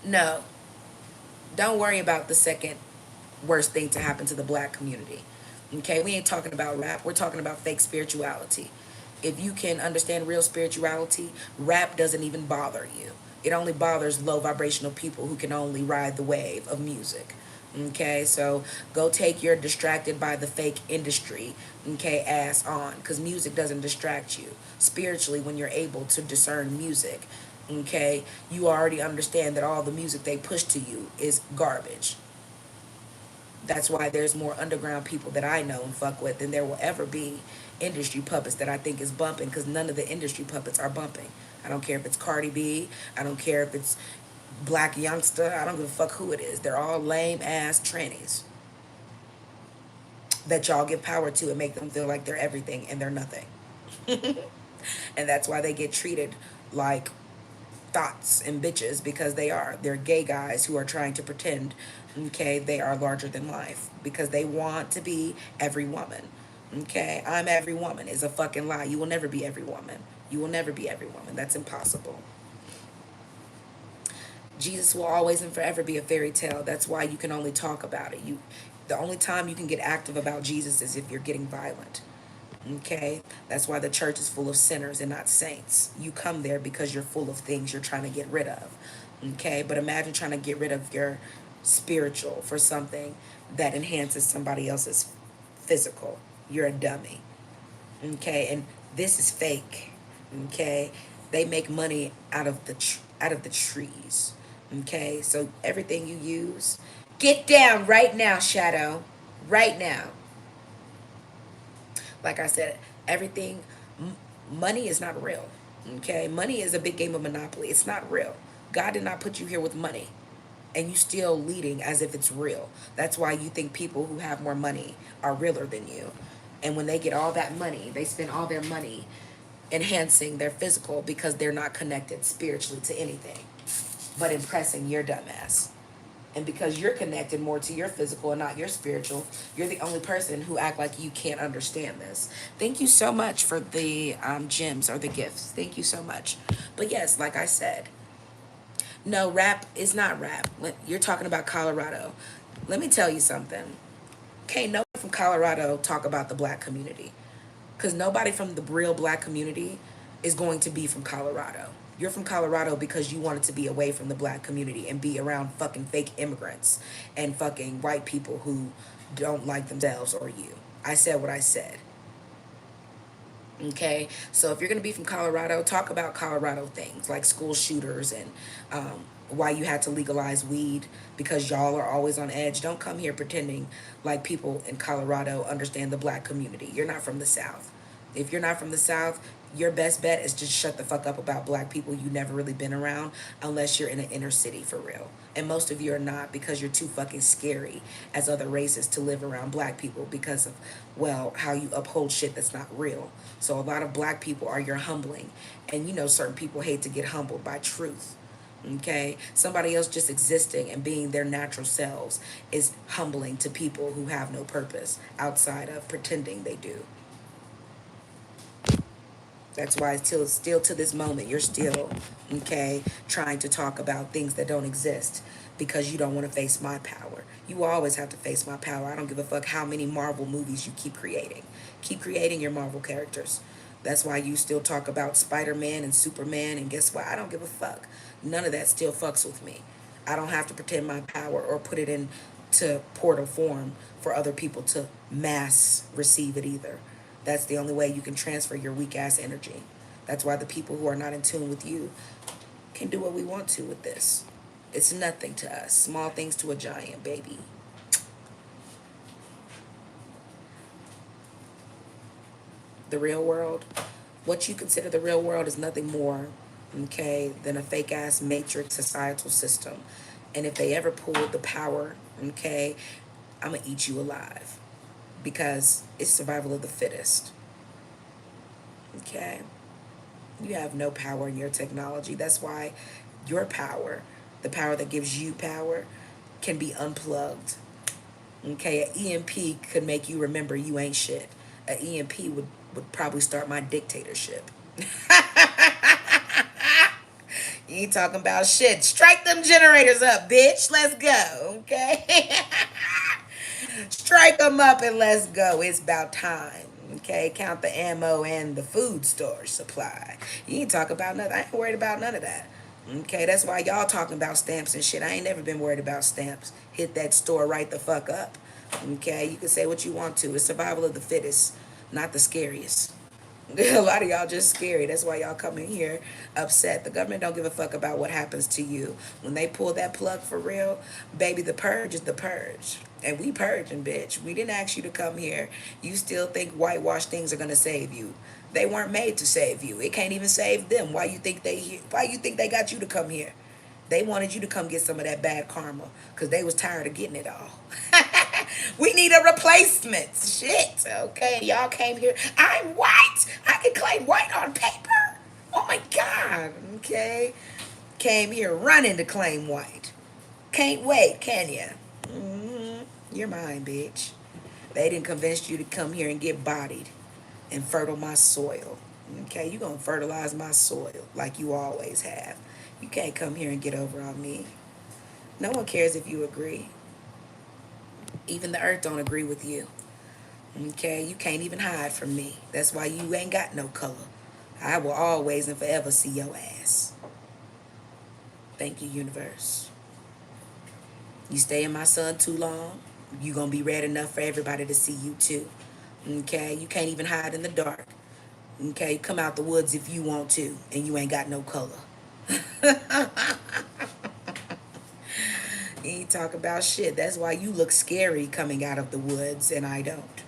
No. Don't worry about the second worst thing to happen to the black community. Okay? We ain't talking about rap. We're talking about fake spirituality. If you can understand real spirituality, rap doesn't even bother you. It only bothers low vibrational people who can only ride the wave of music. Okay, so go take your distracted by the fake industry, okay, ass on, because music doesn't distract you. Spiritually, when you're able to discern music, okay, you already understand that all the music they push to you is garbage. That's why there's more underground people that I know and fuck with than there will ever be industry puppets that I think is bumping, because none of the industry puppets are bumping. I don't care if it's Cardi B. I don't care if it's Black Youngster. I don't give a fuck who it is. They're all lame ass trannies that y'all give power to and make them feel like they're everything and they're nothing. And that's why they get treated like thoughts and bitches, because they are. They're gay guys who are trying to pretend, okay, they are larger than life because they want to be every woman. Okay, I'm every woman is a fucking lie. You will never be every woman. You will never be every woman. That's impossible. Jesus will always and forever be a fairy tale. That's why you can only talk about it. The only time you can get active about Jesus is if you're getting violent. Okay? That's why the church is full of sinners and not saints. You come there because you're full of things you're trying to get rid of. Okay? But imagine trying to get rid of your spiritual for something that enhances somebody else's physical. You're a dummy. Okay? And this is fake. Okay? They make money out of the trees. Okay? So everything you use, get down right now, Shadow. Right now. Like I said, everything, money is not real. Okay? Money is a big game of Monopoly. It's not real. God did not put you here with money. And you still leading as if it's real. That's why you think people who have more money are realer than you. And when they get all that money, they spend all their money enhancing their physical because they're not connected spiritually to anything but impressing your dumbass. And because you're connected more to your physical and not your spiritual, you're the only person who act like you can't understand this. Thank you so much for the gems or the gifts. Thank you so much. But yes, like I said, no, rap is not rap. You're talking about Colorado. Let me tell you something. Can't nobody from Colorado talk about the black community. Because nobody from the real black community is going to be from Colorado. You're from Colorado because you wanted to be away from the black community and be around fucking fake immigrants and fucking white people who don't like themselves or you. I said what I said. Okay, so if you're gonna be from Colorado, talk about Colorado things like school shooters and why you had to legalize weed because y'all are always on edge. Don't come here pretending like people in Colorado understand the black community. You're not from the South. If you're not from the South, your best bet is just shut the fuck up about black people you never really been around unless you're in an inner city for real. And most of you are not because you're too fucking scary as other races to live around black people because of, well, how you uphold shit that's not real. So a lot of black people are your humbling. And you know certain people hate to get humbled by truth. Okay, somebody else just existing and being their natural selves is humbling to people who have no purpose outside of pretending they do. That's why still to this moment, you're still, okay, trying to talk about things that don't exist because you don't want to face my power. You always have to face my power. I don't give a fuck how many Marvel movies you keep creating. Keep creating your Marvel characters. That's why you still talk about Spider-Man and Superman, and guess what? I don't give a fuck. None of that still fucks with me. I don't have to pretend my power or put it into portal form for other people to mass receive it either. That's the only way you can transfer your weak ass energy. That's why the people who are not in tune with you can do what we want to with this. It's nothing to us. Small things to a giant, baby. The real world, what you consider the real world is nothing more, okay, than a fake ass matrix societal system. And if they ever pull the power, okay, I'm gonna eat you alive because it's survival of the fittest. Okay? You have no power in your technology. That's why your power, the power that gives you power, can be unplugged. Okay? An EMP could make you remember you ain't shit. An EMP would probably start my dictatorship. You ain't talking about shit. Strike them generators up, bitch. Let's go. Okay? Strike them up and let's go. It's about time. Okay, count the ammo and the food store supply. You ain't talking about nothing. I ain't worried about none of that. Okay, that's why y'all talking about stamps and shit. I ain't never been worried about stamps. Hit that store right the fuck up. Okay, you can say what you want to. It's survival of the fittest, not the scariest. A lot of y'all just scary. That's why y'all come in here upset. The government don't give a fuck about what happens to you. When they pull that plug for real, baby, the purge is the purge. And we purging, bitch. We didn't ask you to come here. You still think whitewash things are gonna save you. They weren't made to save you. It can't even save them. Why you think they got you to come here? They wanted you to come get some of that bad karma because they was tired of getting it all. We need a replacement. Shit, okay? Y'all came here. I'm white. I can claim white on paper. Oh, my God, okay? Came here running to claim white. Can't wait, can ya? You're mine, bitch. They didn't convince you to come here and get bodied and fertile my soil. Okay, you gonna fertilize my soil like you always have. You can't come here and get over on me. No one cares if you agree. Even the earth don't agree with you. Okay, you can't even hide from me. That's why you ain't got no color. I will always and forever see your ass. Thank you, universe. You stay in my sun too long, you gonna be red enough for everybody to see you too. Okay, you can't even hide in the dark. Okay, come out the woods if you want to, and you ain't got no color. You ain't talk about shit. That's why you look scary coming out of the woods, and I don't.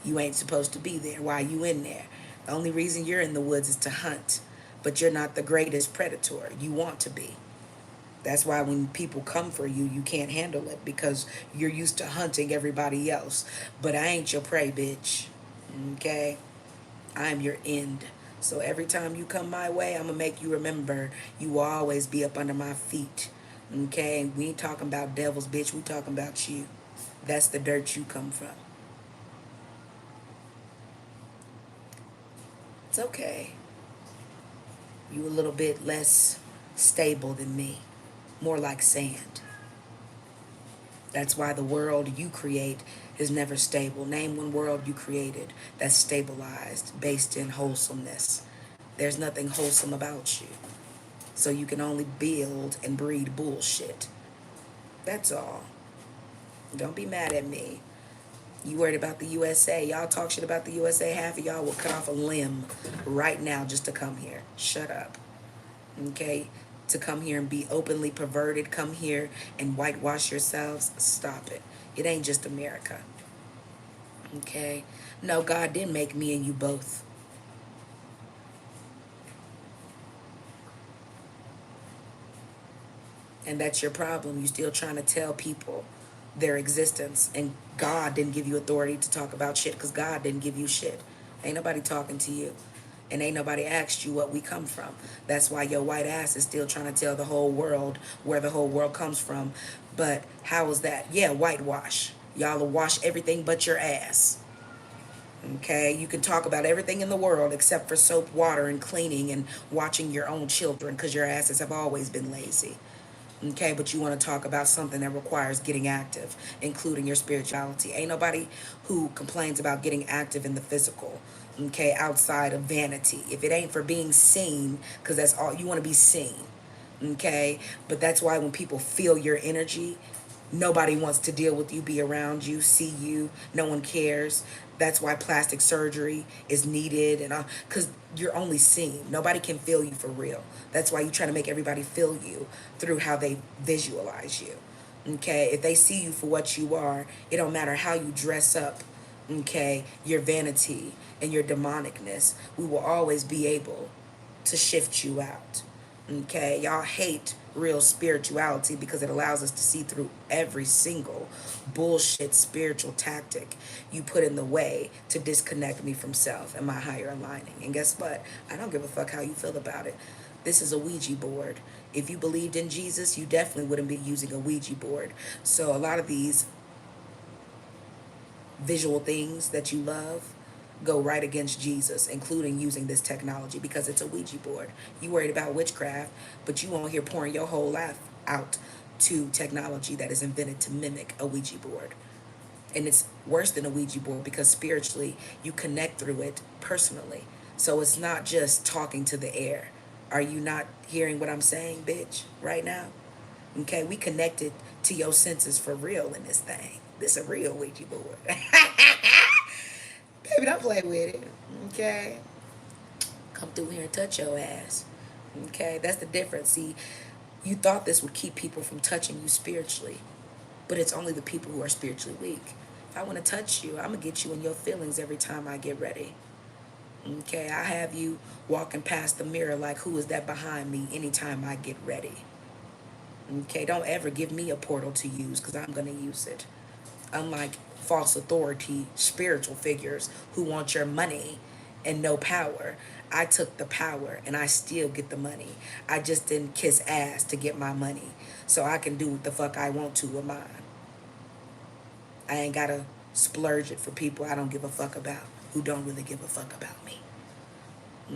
You ain't supposed to be there. Why you in there? The only reason you're in the woods is to hunt, but you're not the greatest predator. You want to be. That's why when people come for you, you can't handle it because you're used to hunting everybody else. But I ain't your prey, bitch. Okay? I'm your end. So every time you come my way, I'm going to make you remember you will always be up under my feet. Okay? We ain't talking about devils, bitch. We talking about you. That's the dirt you come from. It's okay. You a little bit less stable than me. More like sand. That's why the world you create is never stable. Name one world you created that's stabilized, based in wholesomeness. There's nothing wholesome about you. So you can only build and breed bullshit. That's all. Don't be mad at me. You worried about the USA. Y'all talk shit about the USA. Half of y'all will cut off a limb right now just to come here. Shut up. Okay? To come here and be openly perverted, come here and whitewash yourselves. Stop it. It ain't just America. Okay? No, God didn't make me and you both. And that's your problem. You still trying to tell people their existence. And God didn't give you authority to talk about shit because God didn't give you shit. Ain't nobody talking to you. And ain't nobody asked you what we come from. That's why your white ass is still trying to tell the whole world where the whole world comes from. But how is that? Yeah, whitewash. Y'all will wash everything but your ass. Okay, you can talk about everything in the world except for soap, water, and cleaning and watching your own children because your asses have always been lazy. Okay, but you want to talk about something that requires getting active, including your spirituality. Ain't nobody who complains about getting active in the physical, okay, outside of vanity. If it ain't for being seen, because that's all you want to be seen, okay? But that's why when people feel your energy, nobody wants to deal with you, be around you, see you. No one cares. That's why plastic surgery is needed, and because you're only seen. Nobody can feel you for real. That's why you try to make everybody feel you through how they visualize you. Okay, if they see you for what you are, it don't matter how you dress up. Okay, your vanity and your demonicness, we will always be able to shift you out. Okay, y'all hate real spirituality because it allows us to see through every single bullshit spiritual tactic you put in the way to disconnect me from self and my higher aligning. And guess what? I don't give a fuck how you feel about it. This is a Ouija board. If you believed in Jesus, you definitely wouldn't be using a Ouija board. So a lot of these visual things that you love go right against Jesus, including using this technology because it's a Ouija board. You worried about witchcraft, but you won't hear pouring your whole life out to technology that is invented to mimic a Ouija board. And it's worse than a Ouija board because spiritually you connect through it personally. So it's not just talking to the air. Are you not hearing what I'm saying, bitch, right now? Okay, we connected to your senses for real in this thing. This is a real Ouija board. Baby, don't play with it. Okay? Come through here and touch your ass. Okay? That's the difference. See, you thought this would keep people from touching you spiritually, but it's only the people who are spiritually weak. If I want to touch you, I'm going to get you in your feelings every time I get ready. Okay? I have you walking past the mirror like, who is that behind me anytime I get ready. Okay? Don't ever give me a portal to use because I'm going to use it. Unlike false authority spiritual figures who want your money and no power. I took the power and I still get the money. I just didn't kiss ass to get my money. So I can do what the fuck I want to with mine. I ain't gotta splurge it for people I don't give a fuck about, who don't really give a fuck about me.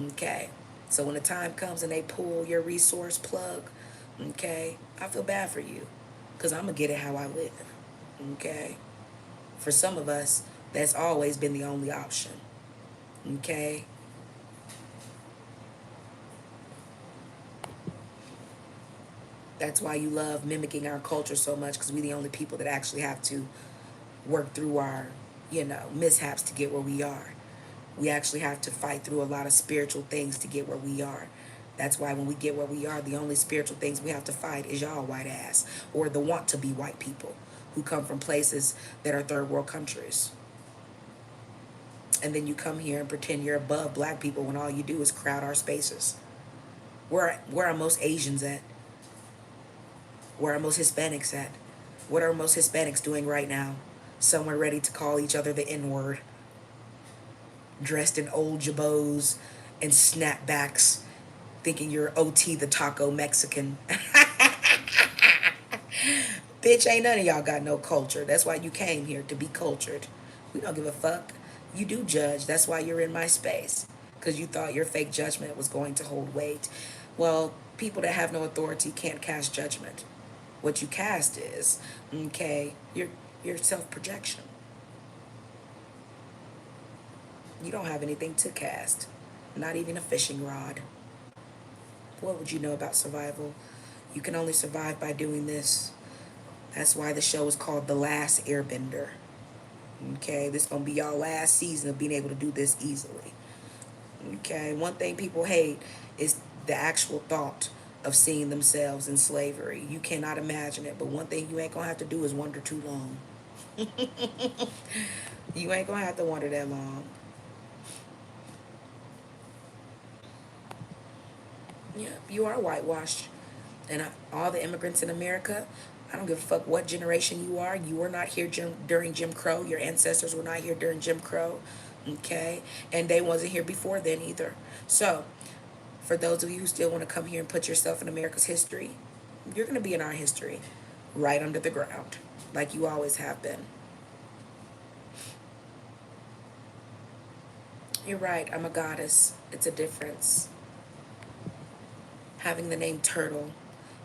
Okay? So when the time comes and they pull your resource plug, okay, I feel bad for you. Because I'm gonna get it how I live. Okay? For some of us, that's always been the only option. Okay? That's why you love mimicking our culture so much, because we're the only people that actually have to work through our, mishaps to get where we are. We actually have to fight through a lot of spiritual things to get where we are. That's why when we get where we are, the only spiritual things we have to fight is y'all white ass, or the want to be white people who come from places that are third world countries. And then you come here and pretend you're above black people when all you do is crowd our spaces. Where are most Asians at? Where are most Hispanics at? What are most Hispanics doing right now? Somewhere ready to call each other the N-word, dressed in old jabots and snapbacks, thinking you're OT the taco Mexican. Bitch, ain't none of y'all got no culture. That's why you came here, to be cultured. We don't give a fuck. You do judge. That's why you're in my space. Because you thought your fake judgment was going to hold weight. Well, people that have no authority can't cast judgment. What you cast is, okay, your self-projection. You don't have anything to cast. Not even a fishing rod. What would you know about survival? You can only survive by doing this. That's why the show is called The Last Airbender. Okay, this is going to be y'all last season of being able to do this easily. Okay, one thing people hate is the actual thought of seeing themselves in slavery. You cannot imagine it, but one thing you ain't going to have to do is wonder too long. You ain't going to have to wonder that long. Yeah, you are whitewashed. And all the immigrants in America, I don't give a fuck what generation you are. You were not here during Jim Crow. Your ancestors were not here during Jim Crow. Okay? And they wasn't here before then either. So, for those of you who still want to come here and put yourself in America's history, you're going to be in our history. Right under the ground. Like you always have been. You're right. I'm a goddess. It's a difference. Having the name Turtle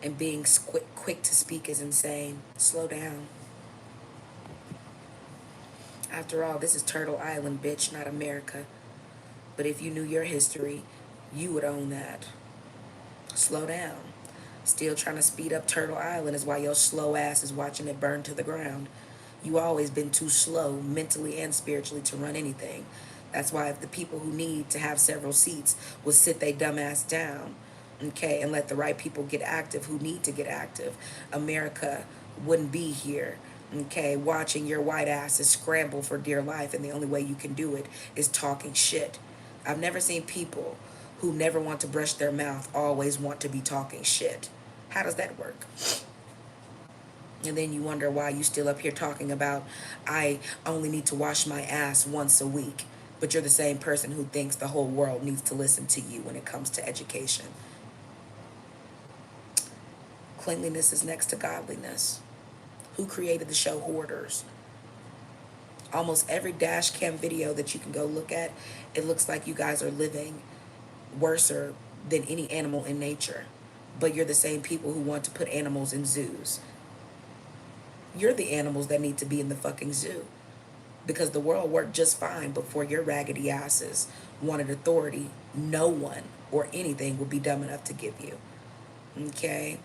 and being quick to speak is insane. Slow down. After all, this is Turtle Island, bitch, not America. But if you knew your history, you would own that. Slow down. Still trying to speed up Turtle Island is why your slow ass is watching it burn to the ground. You always been too slow, mentally and spiritually, to run anything. That's why if the people who need to have several seats would sit they dumb ass down, okay, and let the right people get active who need to get active, America wouldn't be here, okay, watching your white asses scramble for dear life, and the only way you can do it is talking shit. I've never seen people who never want to brush their mouth always want to be talking shit. How does that work? And then you wonder why you still up here talking about, I only need to wash my ass once a week. But you're the same person who thinks the whole world needs to listen to you when it comes to education. Cleanliness is next to godliness. Who created the show Hoarders? Almost every dash cam video that you can go look at, it looks like you guys are living worser than any animal in nature. But you're the same people who want to put animals in zoos. You're the animals that need to be in the fucking zoo. Because the world worked just fine before your raggedy asses wanted authority no one or anything would be dumb enough to give you. Okay?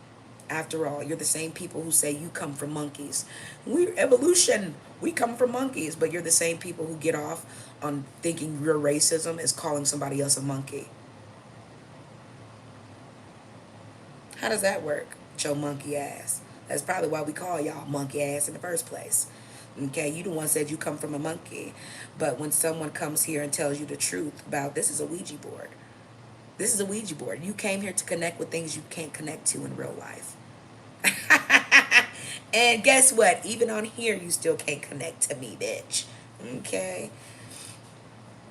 After all, you're the same people who say you come from monkeys. We're evolution. We come from monkeys. But you're the same people who get off on thinking your racism is calling somebody else a monkey. How does that work? Your monkey ass. That's probably why we call y'all monkey ass in the first place. Okay, you the one said you come from a monkey. But when someone comes here and tells you the truth about this is a Ouija board. This is a Ouija board. You came here to connect with things you can't connect to in real life. And guess what? Even on here, you still can't connect to me, bitch. Okay?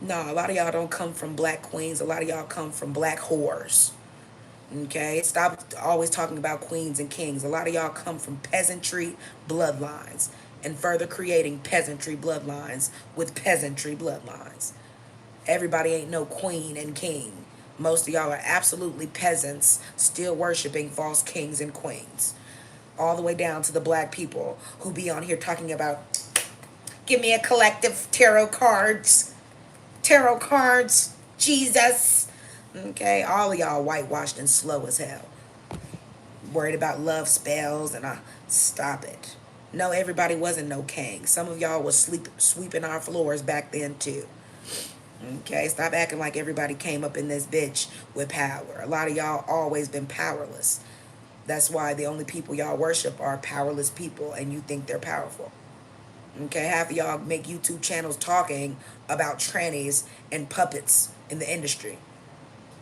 No, a lot of y'all don't come from black queens. A lot of y'all come from black whores. Okay? Stop always talking about queens and kings. A lot of y'all come from peasantry bloodlines and further creating peasantry bloodlines with peasantry bloodlines. Everybody ain't no queen and king. Most of y'all are absolutely peasants still worshiping false kings and queens. All the way down to the black people who be on here talking about, give me a collective tarot cards. Tarot cards. Jesus. Okay, all of y'all whitewashed and slow as hell. Worried about love spells and stop it. No, everybody wasn't no king. Some of y'all was sweeping our floors back then too. Okay, stop acting like everybody came up in this bitch with power. A lot of y'all always been powerless. That's why the only people y'all worship are powerless people and you think they're powerful. Okay, half of y'all make YouTube channels talking about trannies and puppets in the industry.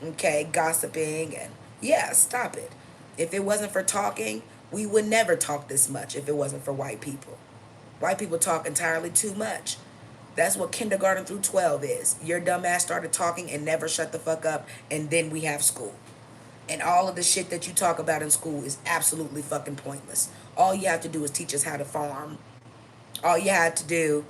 Okay, gossiping and yeah, stop it. If it wasn't for talking, we would never talk this much if it wasn't for white people. White people talk entirely too much. That's what kindergarten through 12 is. Your dumb ass started talking and never shut the fuck up, and then we have school. And all of the shit that you talk about in school is absolutely fucking pointless. All you have to do is teach us how to farm. All you had to do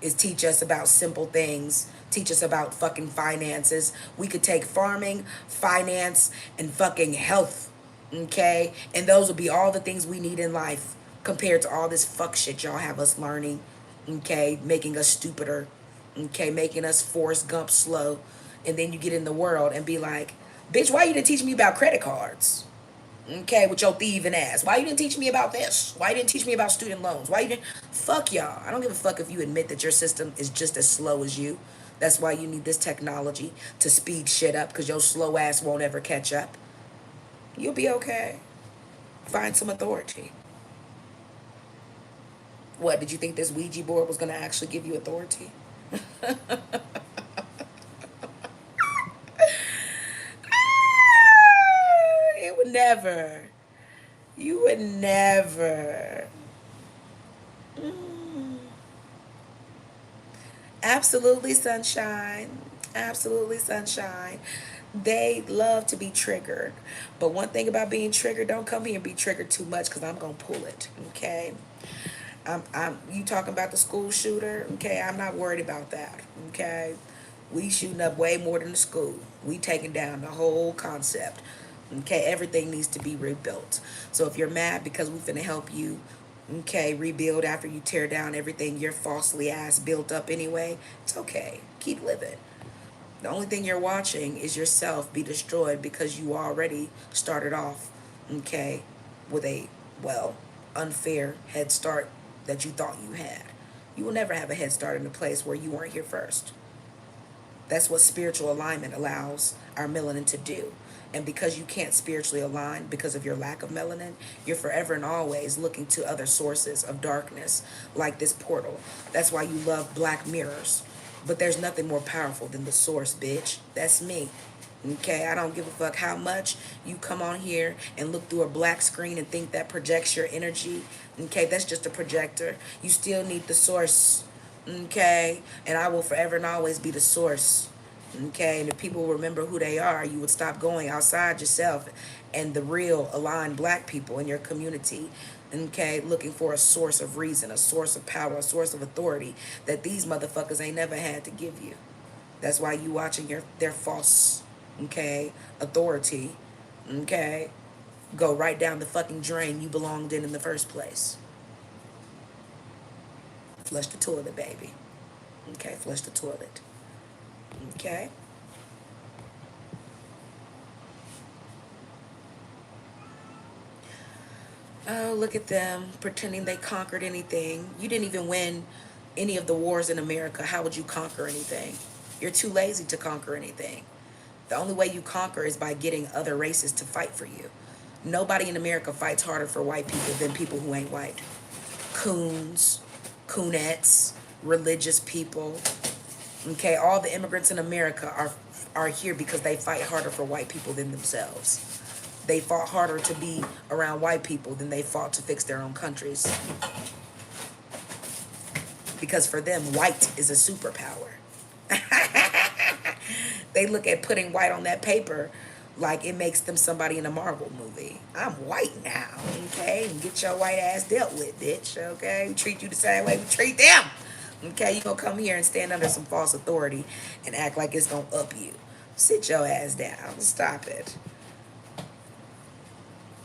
is teach us about simple things, teach us about fucking finances. We could take farming, finance, and fucking health, okay? And those would be all the things we need in life compared to all this fuck shit y'all have us learning, okay? Making us stupider, okay? Making us Forrest Gump slow. And then you get in the world and be like, bitch, why you didn't teach me about credit cards? Okay, with your thieving ass. Why you didn't teach me about this? Why you didn't teach me about student loans? Why you didn't? Fuck y'all. I don't give a fuck if you admit that your system is just as slow as you. That's why you need this technology to speed shit up because your slow ass won't ever catch up. You'll be okay. Find some authority. What, did you think this Ouija board was going to actually give you authority? It would never. You would never. Absolutely, sunshine. Absolutely, sunshine. They love to be triggered. But one thing about being triggered, don't come here and be triggered too much because I'm going to pull it. Okay? You talking about the school shooter? Okay, I'm not worried about that. Okay? We shooting up way more than the school. We taking down the whole concept. Okay, everything needs to be rebuilt. So if you're mad because we finna help you, okay, rebuild after you tear down everything you're falsely ass built up anyway, it's okay. Keep living. The only thing you're watching is yourself be destroyed because you already started off, okay, with a, well, unfair head start that you thought you had. You will never have a head start in a place where you weren't here first. That's what spiritual alignment allows our melanin to do. And because you can't spiritually align because of your lack of melanin, you're forever and always looking to other sources of darkness, like this portal. That's why you love black mirrors. But there's nothing more powerful than the source, bitch. That's me. Okay, I don't give a fuck how much you come on here and look through a black screen and think that projects your energy. Okay, that's just a projector. You still need the source. Okay, and I will forever and always be the source. Okay, and if people remember who they are, you would stop going outside yourself and the real aligned black people in your community. Okay, looking for a source of reason, a source of power, a source of authority that these motherfuckers ain't never had to give you. That's why you watching their false, okay, authority, okay, go right down the fucking drain you belonged in the first place. Flush the toilet, baby. Okay, flush the toilet. Okay. Oh, look at them pretending they conquered anything. You didn't even win any of the wars in America. How would you conquer anything? You're too lazy to conquer anything. The only way you conquer is by getting other races to fight for you. Nobody in America fights harder for white people than people who ain't white. Coons, coonettes, religious people. Okay, all the immigrants in America are here because they fight harder for white people than themselves. They fought harder to be around white people than they fought to fix their own countries. Because for them, white is a superpower. They look at putting white on that paper like it makes them somebody in a Marvel movie. I'm white now, okay? And get your white ass dealt with, bitch, okay? We treat you the same way we treat them. Okay, you gonna come here and stand under some false authority and act like it's gonna up you. Sit your ass down. Stop it.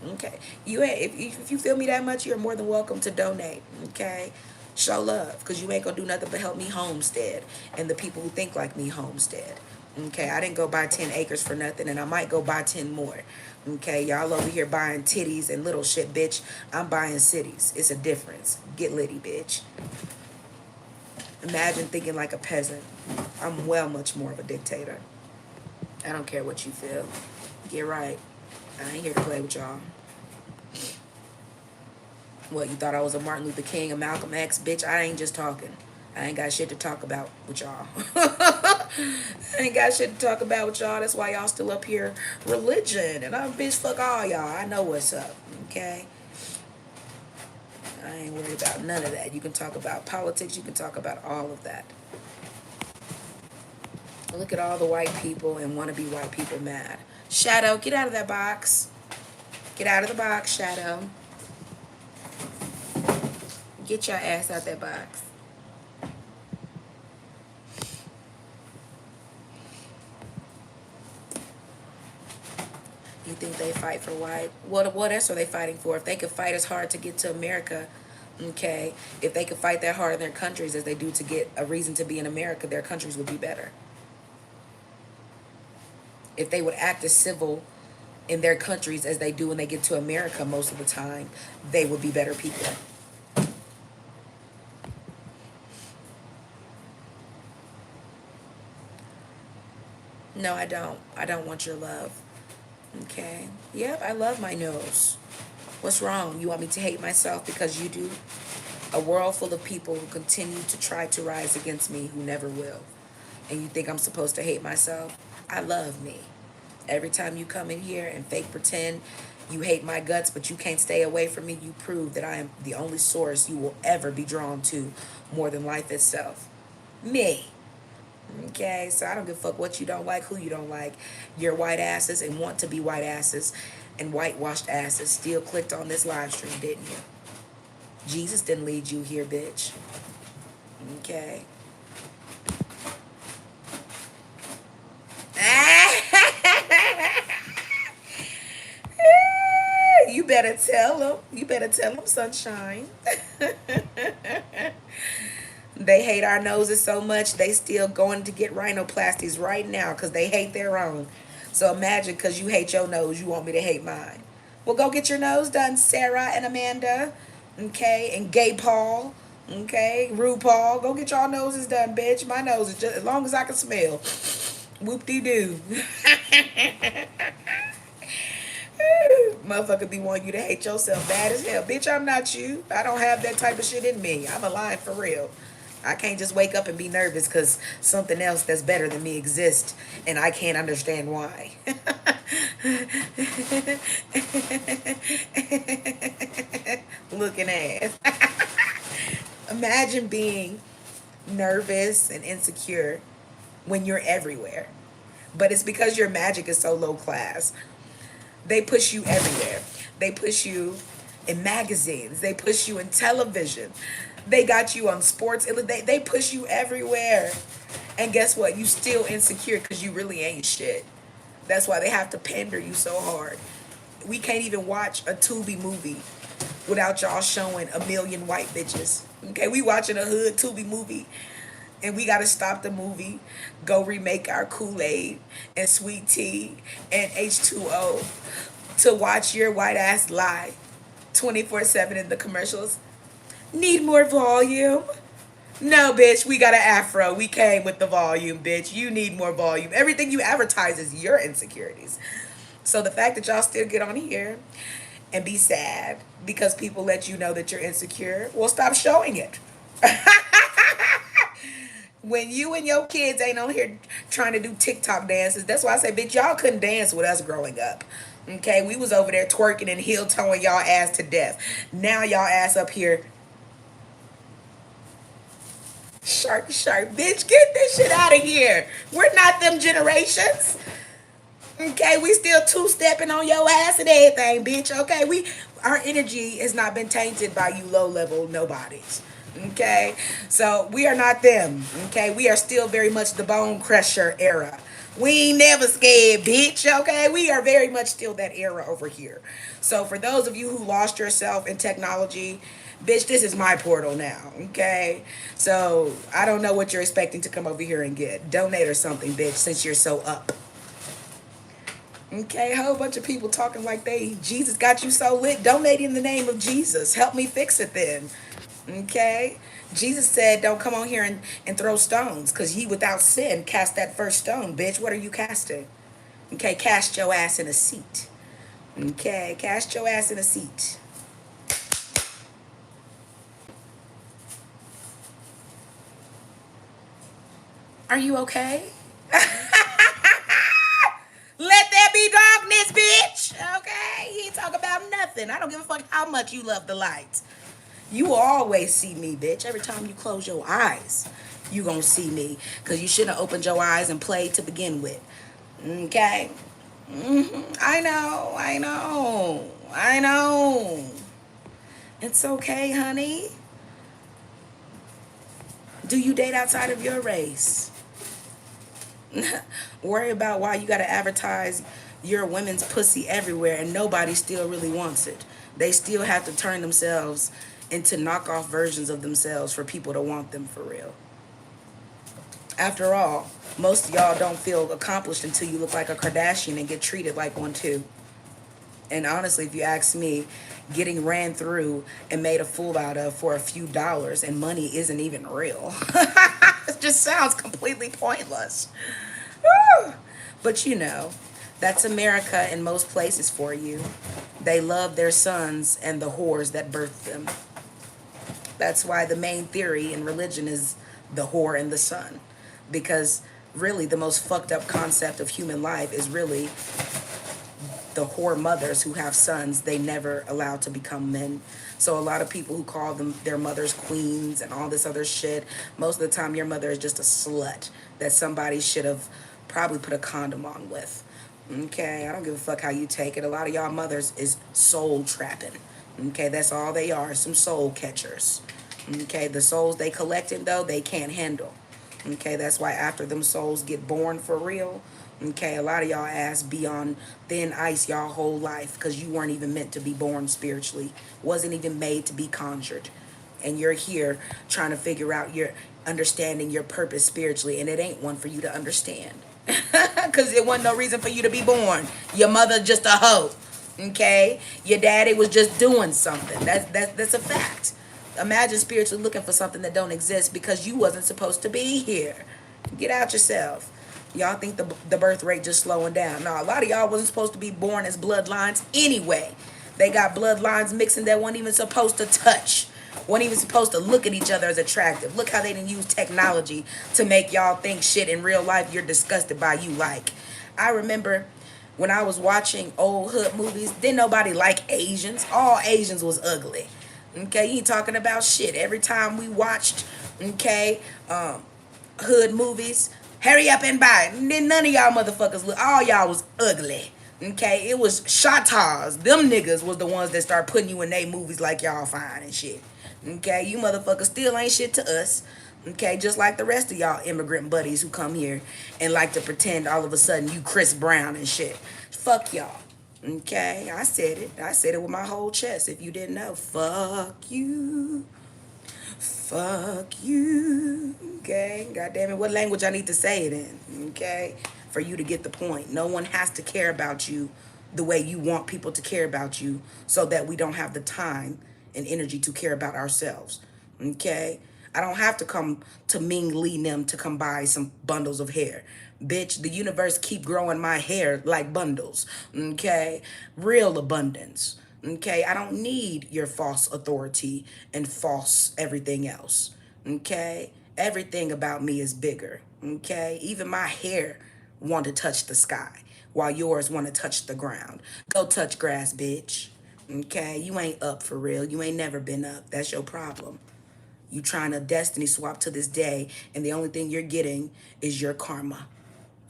Okay. If you feel me that much, you're more than welcome to donate. Okay. Show love, because you ain't gonna do nothing but help me homestead and the people who think like me homestead. Okay, I didn't go buy 10 acres for nothing, and I might go buy 10 more. Okay, y'all over here buying titties and little shit, bitch. I'm buying cities. It's a difference. Get litty, bitch. Imagine thinking like a peasant. I'm well much more of a dictator. I don't care what you feel. Get right. I ain't here to play with y'all. What, you thought I was a Martin Luther King, a Malcolm X? Bitch, I ain't just talking. I ain't got shit to talk about with y'all. I ain't got shit to talk about with y'all. That's why y'all still up here. Religion. And I'm bitch, fuck all y'all. I know what's up. Okay? I ain't worried about none of that. You can talk about politics. You can talk about all of that. Look at all the white people and want to be white people mad. Shadow, get out of that box. Get out of the box, Shadow. Get your ass out that box. You think they fight for white? What else are they fighting for? If they could fight as hard to get to America, okay, if they could fight that hard in their countries as they do to get a reason to be in America, their countries would be better. If they would act as civil in their countries as they do when they get to America most of the time, they would be better people. No, I don't. I don't want your love. Okay. Yep, I love my nose. What's wrong? You want me to hate myself because you do? A world full of people who continue to try to rise against me who never will. And you think I'm supposed to hate myself? I love me. Every time you come in here and fake pretend you hate my guts, but you can't stay away from me, you prove that I am the only source you will ever be drawn to more than life itself. Me. Okay, so I don't give a fuck what you don't like, who you don't like. You're white asses and want to be white asses and whitewashed asses still clicked on this live stream, didn't you? Jesus didn't lead you here, bitch. Okay. You better tell them. You better tell them, sunshine. They hate our noses so much, they still going to get rhinoplasties right now because they hate their own. So imagine, because you hate your nose, you want me to hate mine. Well, go get your nose done, Sarah and Amanda. Okay, and Gay Paul. Okay, RuPaul. Go get y'all noses done, bitch. My nose is just as long as I can smell. Whoop-de-doo. Motherfucker be wanting you to hate yourself bad as hell. Bitch, I'm not you. I don't have that type of shit in me. I'm a lion for real. I can't just wake up and be nervous because something else that's better than me exists and I can't understand why. Looking ass. Imagine being nervous and insecure when you're everywhere. But it's because your magic is so low class. They push you everywhere. They push you in magazines. They push you in television. They got you on sports. They push you everywhere. And guess what? You still insecure because you really ain't shit. That's why they have to pander you so hard. We can't even watch a Tubi movie without y'all showing a million white bitches. Okay, we watching a hood Tubi movie and we got to stop the movie, go remake our Kool-Aid and sweet tea and H2O to watch your white ass lie 24/7 in the commercials. Need more volume? No, bitch, we got an afro. We came with the volume, bitch. You need more volume. Everything you advertise is your insecurities. So the fact that y'all still get on here and be sad because people let you know that you're insecure, well, stop showing it. When you and your kids ain't on here trying to do TikTok dances, that's why I say, bitch, y'all couldn't dance with us growing up. Okay, we was over there twerking and heel toeing y'all ass to death. Now y'all ass up here Shark, bitch, get this shit out of here. We're not them generations. Okay, we still two-stepping on your ass and everything, bitch. Okay, our energy has not been tainted by you low-level nobodies. Okay, so we are not them. Okay, we are still very much the bone crusher era. We ain't never scared, bitch. Okay, we are very much still that era over here. So for those of you who lost yourself in technology, bitch, this is my portal now. Okay, so I don't know what you're expecting to come over here and get. Donate or something, bitch, since you're so up. Okay, a whole bunch of people talking like Jesus got you so lit. Donate in the name of Jesus. Help me fix it then. Okay? Jesus said, don't come on here and throw stones, because ye without sin cast that first stone, bitch. What are you casting? Okay, cast your ass in a seat. Okay, cast your ass in a seat. Are you okay? Let there be darkness, bitch. Okay? He ain't talk about nothing. I don't give a fuck how much you love the light. You will always see me, bitch. Every time you close your eyes, you gonna see me. Because you shouldn't have opened your eyes and played to begin with. Okay? I know. It's okay, honey. Do you date outside of your race? Worry about why you gotta advertise your women's pussy everywhere and nobody still really wants it. They still have to turn themselves into knockoff versions of themselves for people to want them for real. After all, most of y'all don't feel accomplished until you look like a Kardashian and get treated like one too. And honestly, if you ask me, getting ran through and made a fool out of for a few dollars and money isn't even real. It just sounds completely pointless. But you know, that's America in most places for you. They love their sons and the whores that birthed them. That's why the main theory in religion is the whore and the son. Because really, the most fucked up concept of human life is really the whore mothers who have sons they never allowed to become men. So a lot of people who call them their mothers queens and all this other shit, most of the time your mother is just a slut that somebody should have probably put a condom on with. Okay, I don't give a fuck how you take it. A lot of y'all mothers is soul trapping. Okay, that's all they are, some soul catchers. Okay, the souls they collecting though, they can't handle. Okay, that's why after them souls get born for real, okay, a lot of y'all ass be on thin ice y'all whole life because you weren't even meant to be born spiritually. Wasn't even made to be conjured. And you're here trying to figure out your understanding your purpose spiritually, and it ain't one for you to understand. Because it wasn't no reason for you to be born. Your mother just a hoe. Okay? Your daddy was just doing something. That's a fact. Imagine spiritually looking for something that don't exist because you wasn't supposed to be here. Get out yourself. Y'all think the birth rate just slowing down. No, a lot of y'all wasn't supposed to be born as bloodlines anyway. They got bloodlines mixing that weren't even supposed to touch. Weren't even supposed to look at each other as attractive. Look how they didn't use technology to make y'all think shit in real life you're disgusted by you like. I remember when I was watching old hood movies, didn't nobody like Asians. All Asians was ugly. Okay, you ain't talking about shit. Every time we watched, okay, hood movies, hurry up and buy it. Then none of y'all motherfuckers look. All y'all was ugly. Okay, it was shatas. Them niggas was the ones that start putting you in they movies like y'all fine and shit. Okay, you motherfuckers still ain't shit to us. Okay, just like the rest of y'all immigrant buddies who come here and like to pretend all of a sudden you Chris Brown and shit. Fuck y'all. Okay, I said it. I said it with my whole chest. If you didn't know, fuck you. Fuck you. Okay, God damn it. What language I need to say it in? Okay, for you to get the point. No one has to care about you the way you want people to care about you so that we don't have the time and energy to care about ourselves. Okay? I don't have to come to Ming Lee Nim to come buy some bundles of hair. Bitch, the universe keep growing my hair like bundles. Okay? Real abundance. Okay? I don't need your false authority and false everything else. Okay? Everything about me is bigger. Okay? Even my hair want to touch the sky while yours want to touch the ground. Go touch grass, bitch. Okay? You ain't up for real. You ain't never been up. That's your problem. You trying to destiny swap to this day, and the only thing you're getting is your karma.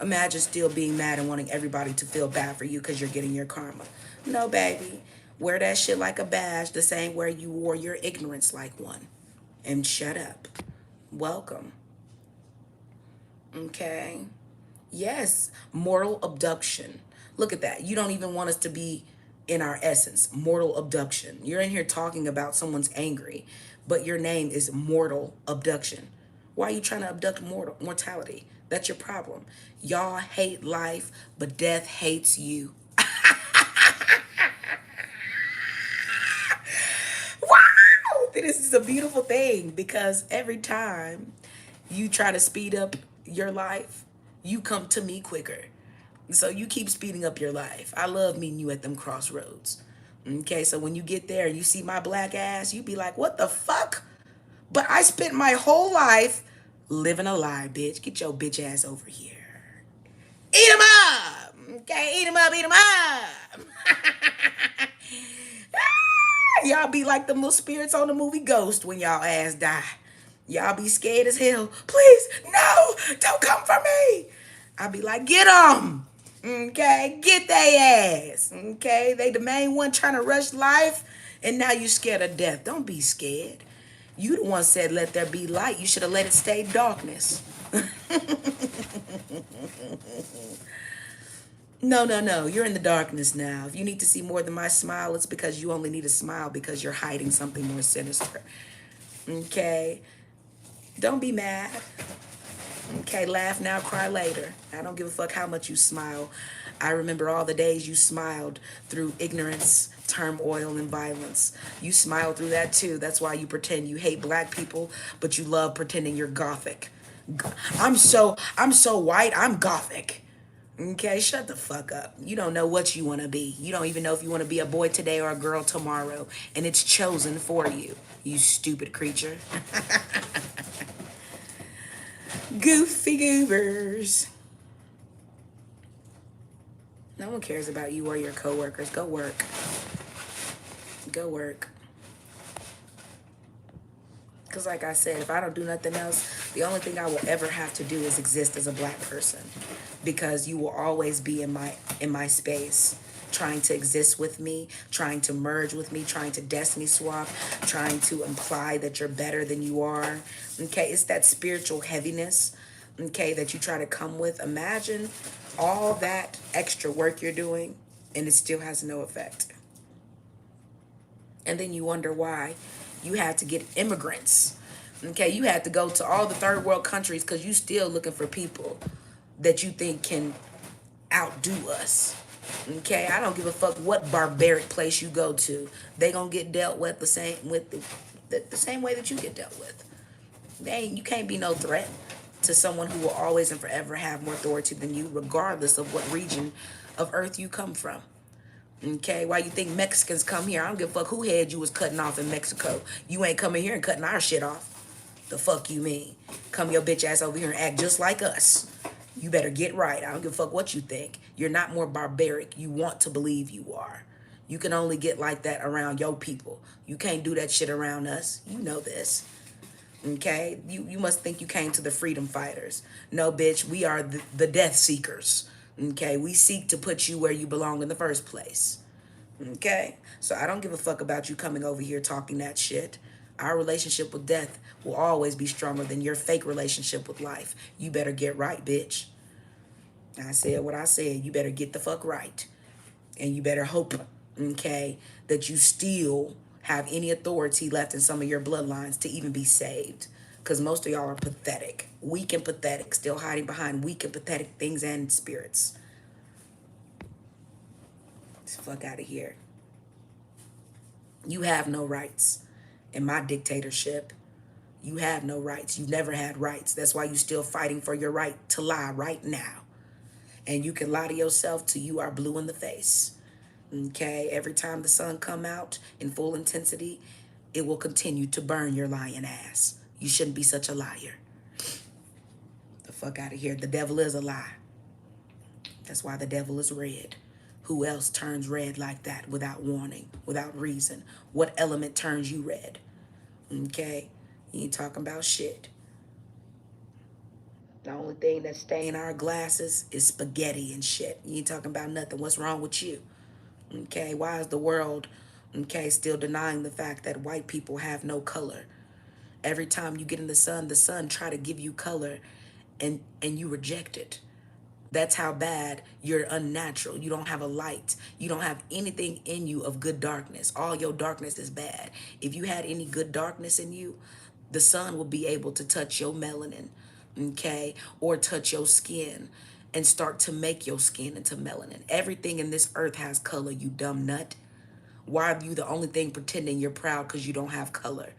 Imagine still being mad and wanting everybody to feel bad for you because you're getting your karma. No, baby. Wear that shit like a badge, the same way you wore your ignorance like one. And shut up. Welcome. Okay. Yes, mortal abduction. Look at that. You don't even want us to be in our essence. Mortal abduction. You're in here talking about someone's angry, but your name is mortal abduction. Why are you trying to abduct mortality? That's your problem. Y'all hate life, but death hates you. Wow! This is a beautiful thing because every time you try to speed up your life, you come to me quicker. So you keep speeding up your life. I love meeting you at them crossroads. Okay, so when you get there and you see my black ass, you be like, what the fuck? But I spent my whole life living a lie, bitch. Get your bitch ass over here. Eat 'em up! Okay, eat 'em up, eat 'em up! Y'all be like the little spirits on the movie Ghost when y'all ass die. Y'all be scared as hell. Please, no, don't come for me. I be like, get them. Okay, get they ass. Okay, they the main one trying to rush life, and now you scared of death. Don't be scared. You the one said let there be light. You should have let it stay darkness. No, no, no. You're in the darkness now. If you need to see more than my smile, it's because you only need a smile because you're hiding something more sinister. Okay? Don't be mad. Okay, laugh now, cry later. I don't give a fuck how much you smile. I remember all the days you smiled through ignorance, turmoil, and violence. You smiled through that too. That's why you pretend you hate black people, but you love pretending you're gothic. I'm so white, I'm gothic. Okay, shut the fuck up. You don't know what you want to be. You don't even know if you want to be a boy today or a girl tomorrow, and it's chosen for you. You stupid creature. Goofy goobers. No one cares about you or your coworkers. Go work. Go work. Because like I said, if I don't do nothing else, the only thing I will ever have to do is exist as a black person. Because you will always be in my space, trying to exist with me, trying to merge with me, trying to destiny swap, trying to imply that you're better than you are. Okay, it's that spiritual heaviness, okay, that you try to come with. Imagine all that extra work you're doing and it still has no effect. And then you wonder why you had to get immigrants. Okay, you had to go to all the third world countries because you still looking for people that you think can outdo us. Okay, I don't give a fuck what barbaric place you go to. They gonna get dealt with the same way that you get dealt with. You can't be no threat to someone who will always and forever have more authority than you, regardless of what region of earth you come from. Okay, why you think Mexicans come here? I don't give a fuck who head you was cutting off in Mexico. You ain't coming here and cutting our shit off. The fuck you mean? Come your bitch ass over here and act just like us. You better get right. I don't give a fuck what you think. You're not more barbaric. You want to believe you are. You can only get like that around your people. You can't do that shit around us. You know this. Okay? You must think you came to the freedom fighters. No, bitch, we are the death seekers. Okay? We seek to put you where you belong in the first place. Okay? So I don't give a fuck about you coming over here talking that shit. Our relationship with death will always be stronger than your fake relationship with life. You better get right, bitch. I said what I said. You better get the fuck right. And you better hope, okay, that you still have any authority left in some of your bloodlines to even be saved. Because most of y'all are pathetic. Weak and pathetic. Still hiding behind weak and pathetic things and spirits. Get the fuck out of here. You have no rights. In my dictatorship, you have no rights. You've never had rights. That's why you're still fighting for your right to lie right now. And you can lie to yourself till you are blue in the face. Okay? Every time the sun come out in full intensity, it will continue to burn your lying ass. You shouldn't be such a liar. The fuck out of here. The devil is a lie. That's why the devil is red. Who else turns red like that without warning, without reason? What element turns you red? Okay? You ain't talking about shit. The only thing that's staying in our glasses is spaghetti and shit. You ain't talking about nothing. What's wrong with you? Okay, why is the world, okay, still denying the fact that white people have no color? Every time you get in the sun try to give you color and you reject it. That's how bad you're unnatural. You don't have a light. You don't have anything in you of good darkness. All your darkness is bad. If you had any good darkness in you, the sun will be able to touch your melanin, okay, or touch your skin and start to make your skin into melanin. Everything in this earth has color, you dumb nut. Why are you the only thing pretending you're proud because you don't have color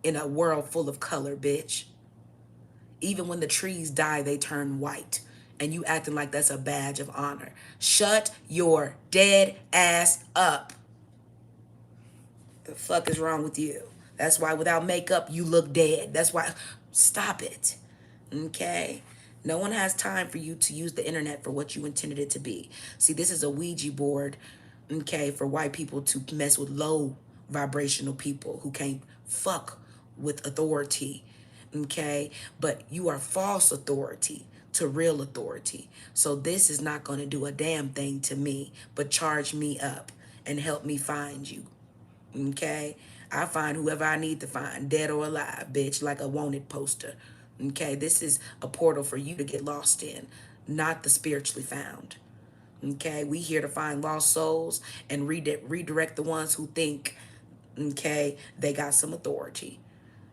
in a world full of color, bitch? Even when the trees die, they turn white. And you acting like that's a badge of honor. Shut your dead ass up. The fuck is wrong with you? That's why without makeup, you look dead. That's why. Stop it. Okay? No one has time for you to use the internet for what you intended it to be. See, this is a Ouija board, okay, for white people to mess with low vibrational people who can't fuck with authority, okay? But you are false authority to real authority. So this is not going to do a damn thing to me, but charge me up and help me find you. Okay? I find whoever I need to find, dead or alive, bitch, like a wanted poster. Okay? This is a portal for you to get lost in, not the spiritually found. Okay? We here to find lost souls and redirect the ones who think, okay, they got some authority.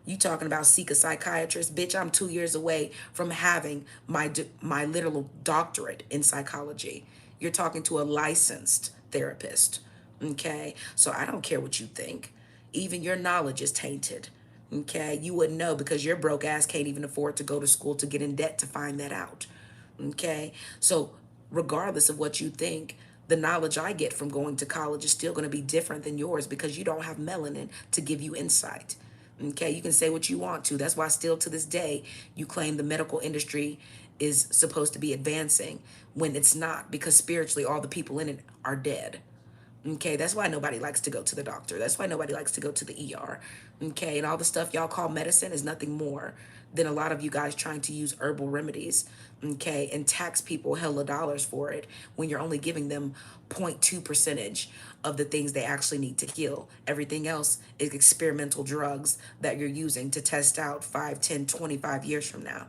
You talking about seek a psychiatrist? Bitch, I'm 2 years away from having my literal doctorate in psychology. You're talking to a licensed therapist. Okay? So I don't care what you think. Even your knowledge is tainted. Okay? You wouldn't know because your broke ass can't even afford to go to school to get in debt to find that out. Okay? So regardless of what you think, the knowledge I get from going to college is still going to be different than yours because you don't have melanin to give you insight. Okay, you can say what you want to. That's why still to this day, you claim the medical industry is supposed to be advancing when it's not, because spiritually all the people in it are dead. Okay, that's why nobody likes to go to the doctor. That's why nobody likes to go to the ER. Okay, and all the stuff y'all call medicine is nothing more than a lot of you guys trying to use herbal remedies, okay, and tax people hella dollars for it when you're only giving them 0.2 percentage of the things they actually need to heal. Everything else is experimental drugs that you're using to test out 5, 10, 25 years from now.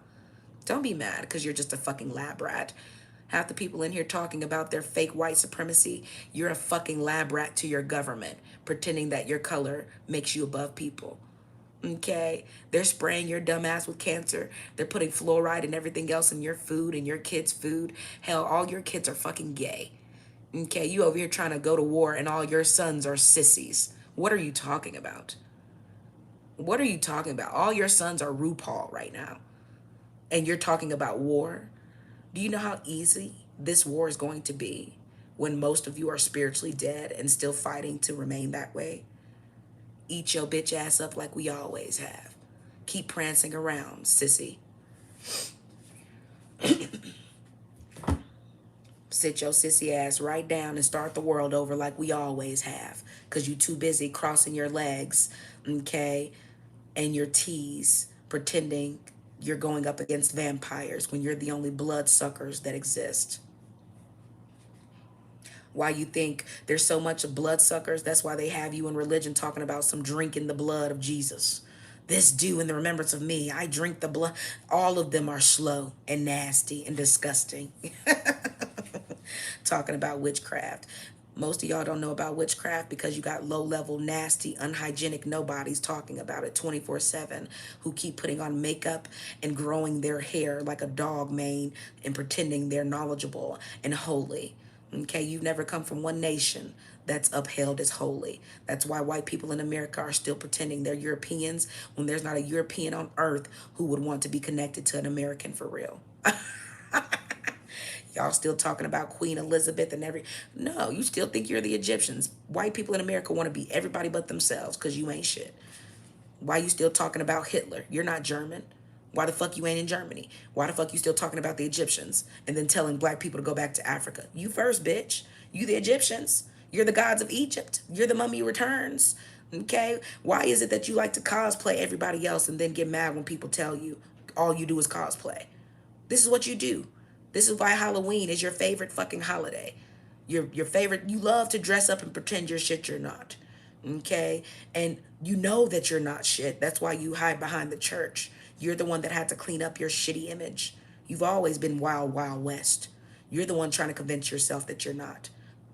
Don't be mad because you're just a fucking lab rat. Half the people in here talking about their fake white supremacy, you're a fucking lab rat to your government, pretending that your color makes you above people. Okay? They're spraying your dumb ass with cancer. They're putting fluoride and everything else in your food and your kids' food. Hell, all your kids are fucking gay. Okay? You over here trying to go to war and all your sons are sissies. What are you talking about? What are you talking about? All your sons are RuPaul right now. And you're talking about war? Do you know how easy this war is going to be when most of you are spiritually dead and still fighting to remain that way? Eat your bitch ass up like we always have. Keep prancing around, sissy. Sit your sissy ass right down and start the world over like we always have. Because you too busy crossing your legs, okay, and your T's, pretending you're going up against vampires when you're the only bloodsuckers that exist. Why you think there's so much of bloodsuckers? That's why they have you in religion talking about some drinking the blood of Jesus. This do in the remembrance of me. I drink the blood. All of them are slow and nasty and disgusting. Talking about witchcraft. Most of y'all don't know about witchcraft because you got low-level, nasty, unhygienic nobodies talking about it 24/7 who keep putting on makeup and growing their hair like a dog mane and pretending they're knowledgeable and holy. Okay, you've never come from one nation that's upheld as holy. That's why white people in America are still pretending they're Europeans when there's not a European on earth who would want to be connected to an American for real. Y'all still talking about Queen Elizabeth and No, you still think you're the Egyptians. White people in America want to be everybody but themselves because you ain't shit. Why you still talking about Hitler? You're not German. Why the fuck you ain't in Germany? Why the fuck you still talking about the Egyptians and then telling black people to go back to Africa? You first, bitch. You the Egyptians. You're the gods of Egypt. You're the mummy returns. Okay? Why is it that you like to cosplay everybody else and then get mad when people tell you all you do is cosplay? This is what you do. This is why Halloween is your favorite fucking holiday. Your favorite, you love to dress up and pretend you're shit you're not. Okay? And you know that you're not shit. That's why you hide behind the church. You're the one that had to clean up your shitty image. You've always been wild, wild west. You're the one trying to convince yourself that you're not.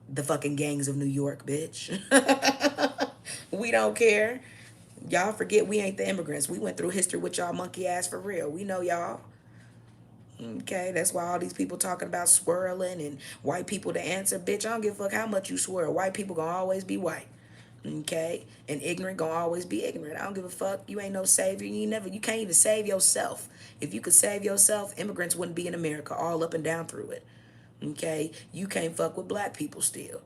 The fucking gangs of New York, bitch. We don't care. Y'all forget we ain't the immigrants. We went through history with y'all monkey ass for real. We know y'all. Okay, that's why all these people talking about swirling and white people to answer. Bitch, I don't give a fuck how much you swirl. White people gonna always be white. Okay? And ignorant gonna always be ignorant. I don't give a fuck. You ain't no savior. You can't even save yourself. If you could save yourself, immigrants wouldn't be in America all up and down through it. Okay? You can't fuck with black people still.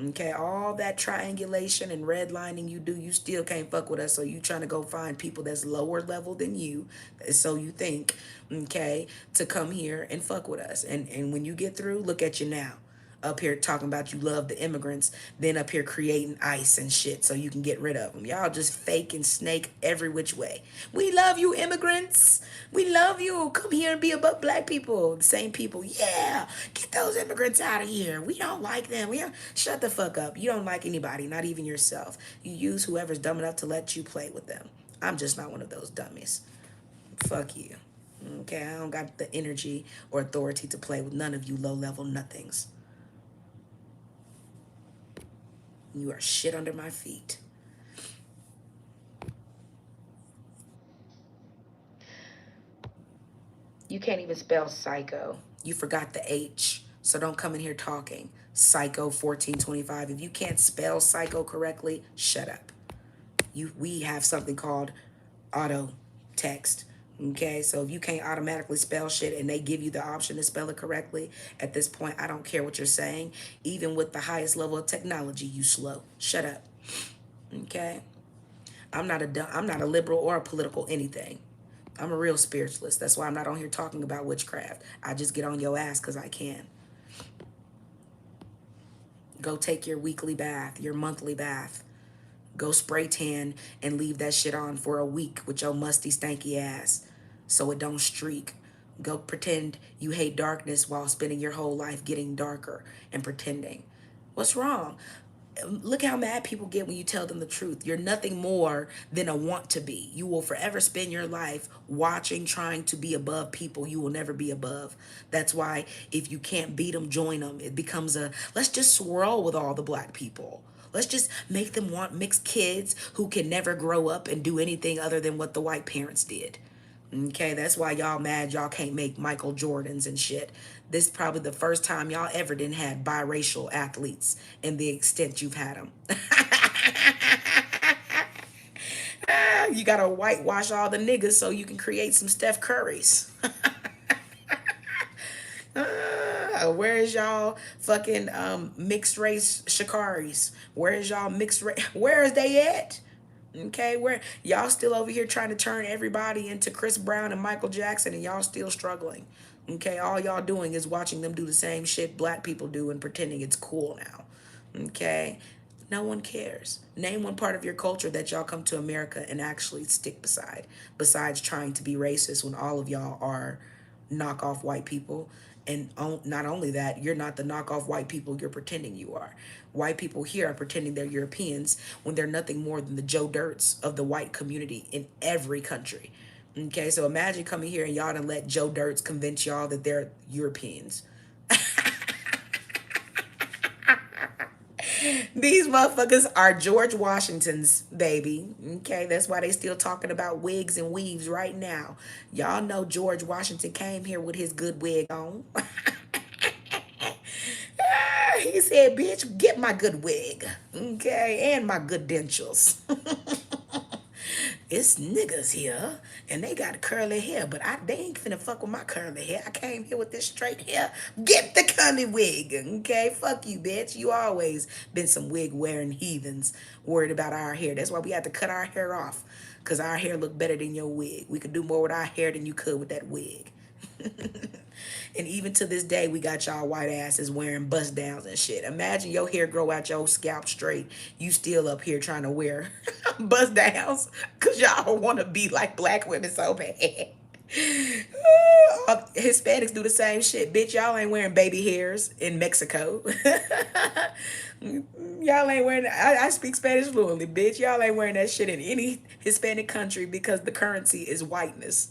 Okay, all that triangulation and redlining you do, you still can't fuck with us. So you trying to go find people that's lower level than you, so you think, okay, to come here and fuck with us. And when you get through, look at you now. Up here talking about you love the immigrants, then up here creating ice and shit so you can get rid of them. Y'all just fake and snake every which way. We love you, immigrants. We love you. Come here and be above black people. The same people. Yeah, get those immigrants out of here. We don't like them. We don't. Shut the fuck up. You don't like anybody, not even yourself. You use whoever's dumb enough to let you play with them. I'm just not one of those dummies. Fuck you. Okay, I don't got the energy or authority to play with none of you low-level nothings. You are shit under my feet. You can't even spell psycho. You forgot the H. So don't come in here talking. Psycho 1425. If you can't spell psycho correctly, shut up. We have something called auto text. Okay, so if you can't automatically spell shit and they give you the option to spell it correctly, at this point, I don't care what you're saying. Even with the highest level of technology, you slow. Shut up. Okay? I'm not a liberal or a political anything. I'm a real spiritualist. That's why I'm not on here talking about witchcraft. I just get on your ass because I can. Go take your weekly bath, your monthly bath. Go spray tan and leave that shit on for a week with your musty, stanky ass so it don't streak. Go pretend you hate darkness while spending your whole life getting darker and pretending. What's wrong? Look how mad people get when you tell them the truth. You're nothing more than a want to be. You will forever spend your life watching, trying to be above people. You will never be above. That's why if you can't beat them, join them. It becomes a let's just swirl with all the black people. Let's just make them want mixed kids who can never grow up and do anything other than what the white parents did. Okay, that's why y'all mad y'all can't make Michael Jordans and shit. This is probably the first time y'all ever didn't had biracial athletes in the extent you've had them. You gotta whitewash all the niggas so you can create some Steph Currys. Where is y'all fucking mixed race Shikaris? Where is y'all mixed race? Where is they at? Okay, where y'all still over here trying to turn everybody into Chris Brown and Michael Jackson and y'all still struggling. Okay, all y'all doing is watching them do the same shit black people do and pretending it's cool now. Okay, no one cares. Name one part of your culture that y'all come to America and actually stick beside, besides trying to be racist when all of y'all are knockoff white people. And not only that, you're not the knockoff white people you're pretending you are. White people here are pretending they're Europeans when they're nothing more than the Joe Dirts of the white community in every country. Okay, so imagine coming here and y'all done let Joe Dirts convince y'all that they're Europeans. These motherfuckers are George Washington's, baby. Okay, that's why they still talking about wigs and weaves right now. Y'all know George Washington came here with his good wig on. He said, bitch, get my good wig. Okay, and my good dentures. It's niggas here and they got curly hair, but they ain't finna fuck with my curly hair. I came here with this straight hair. Get the curly wig, okay? Fuck you, bitch. You always been some wig wearing heathens worried about our hair. That's why we had to cut our hair off, because our hair look better than your wig. We could do more with our hair than you could with that wig. And even to this day, we got y'all white asses wearing bust downs and shit. Imagine your hair grow out your scalp straight. You still up here trying to wear bust downs because y'all want to be like black women so bad. Hispanics do the same shit. Bitch, y'all ain't wearing baby hairs in Mexico. Y'all ain't wearing, I speak Spanish fluently, bitch. Y'all ain't wearing that shit in any Hispanic country because the currency is whiteness.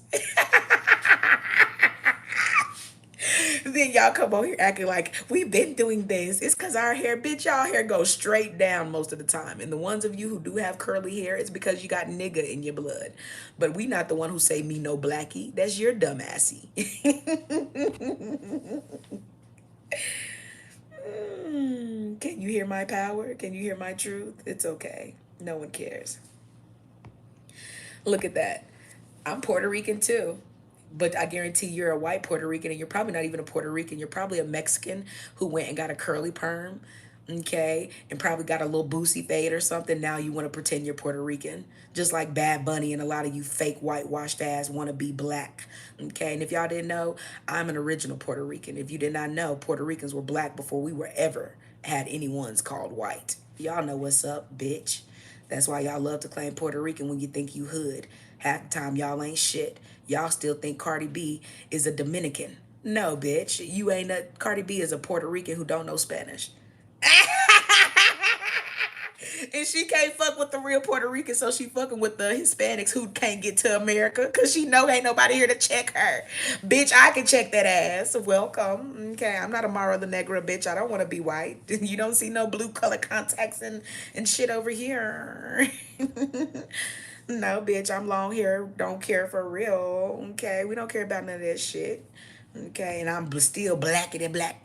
Then y'all come on here acting like we've been doing this. It's because our hair, bitch, y'all hair goes straight down most of the time. And the ones of you who do have curly hair, it's because you got nigga in your blood. But we not the one who say me no blackie. That's your dumbassy. Can you hear my power? Can you hear my truth? It's okay. No one cares. Look at that. I'm Puerto Rican too. But I guarantee you're a white Puerto Rican and you're probably not even a Puerto Rican. You're probably a Mexican who went and got a curly perm, okay, and probably got a little boosie fade or something. Now you want to pretend you're Puerto Rican. Just like Bad Bunny and a lot of you fake whitewashed ass want to be black, okay? And if y'all didn't know, I'm an original Puerto Rican. If you did not know, Puerto Ricans were black before we were ever had anyone's called white. Y'all know what's up, bitch. That's why y'all love to claim Puerto Rican when you think you hood. Half the time y'all ain't shit. Y'all still think Cardi B is a Dominican. No, bitch. You ain't a Cardi B is a Puerto Rican who don't know Spanish. And she can't fuck with the real Puerto Ricans, so she fucking with the Hispanics who can't get to America because she know ain't nobody here to check her. Bitch, I can check that ass. Welcome. Okay, I'm not a Mara the Negra, bitch. I don't want to be white. You don't see no blue color contacts and shit over here. No, bitch, I'm long hair. Don't care for real. Okay, we don't care about none of that shit. Okay, and I'm still blacker than blacker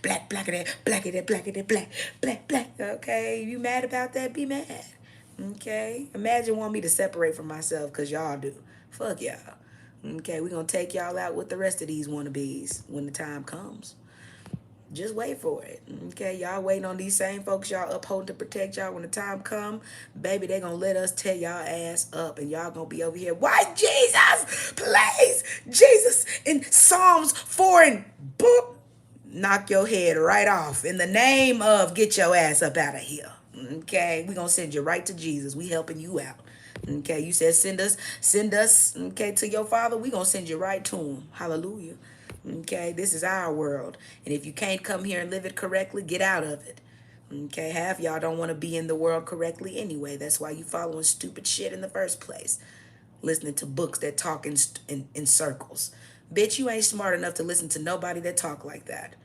than blacker than black. Okay, you mad about that? Be mad. Okay, imagine wanting me to separate from myself because y'all do. Fuck y'all. Okay, we gonna take y'all out with the rest of these wannabes when the time comes. Just wait for it. Okay, y'all waiting on these same folks y'all upholding to protect y'all when the time come. Baby, they gonna let us tear y'all ass up and y'all gonna be over here. Why Jesus? Please, Jesus in Psalms 4 and boop. Knock your head right off. In the name of get your ass up out of here. Okay, we gonna send you right to Jesus. We helping you out. Okay, you said send us, okay, to your father. We gonna send you right to him. Hallelujah. Okay, this is our world. And if you can't come here and live it correctly, get out of it. Okay, half y'all don't want to be in the world correctly anyway. That's why you following stupid shit in the first place. Listening to books that talk in circles. Bitch, you ain't smart enough to listen to nobody that talk like that.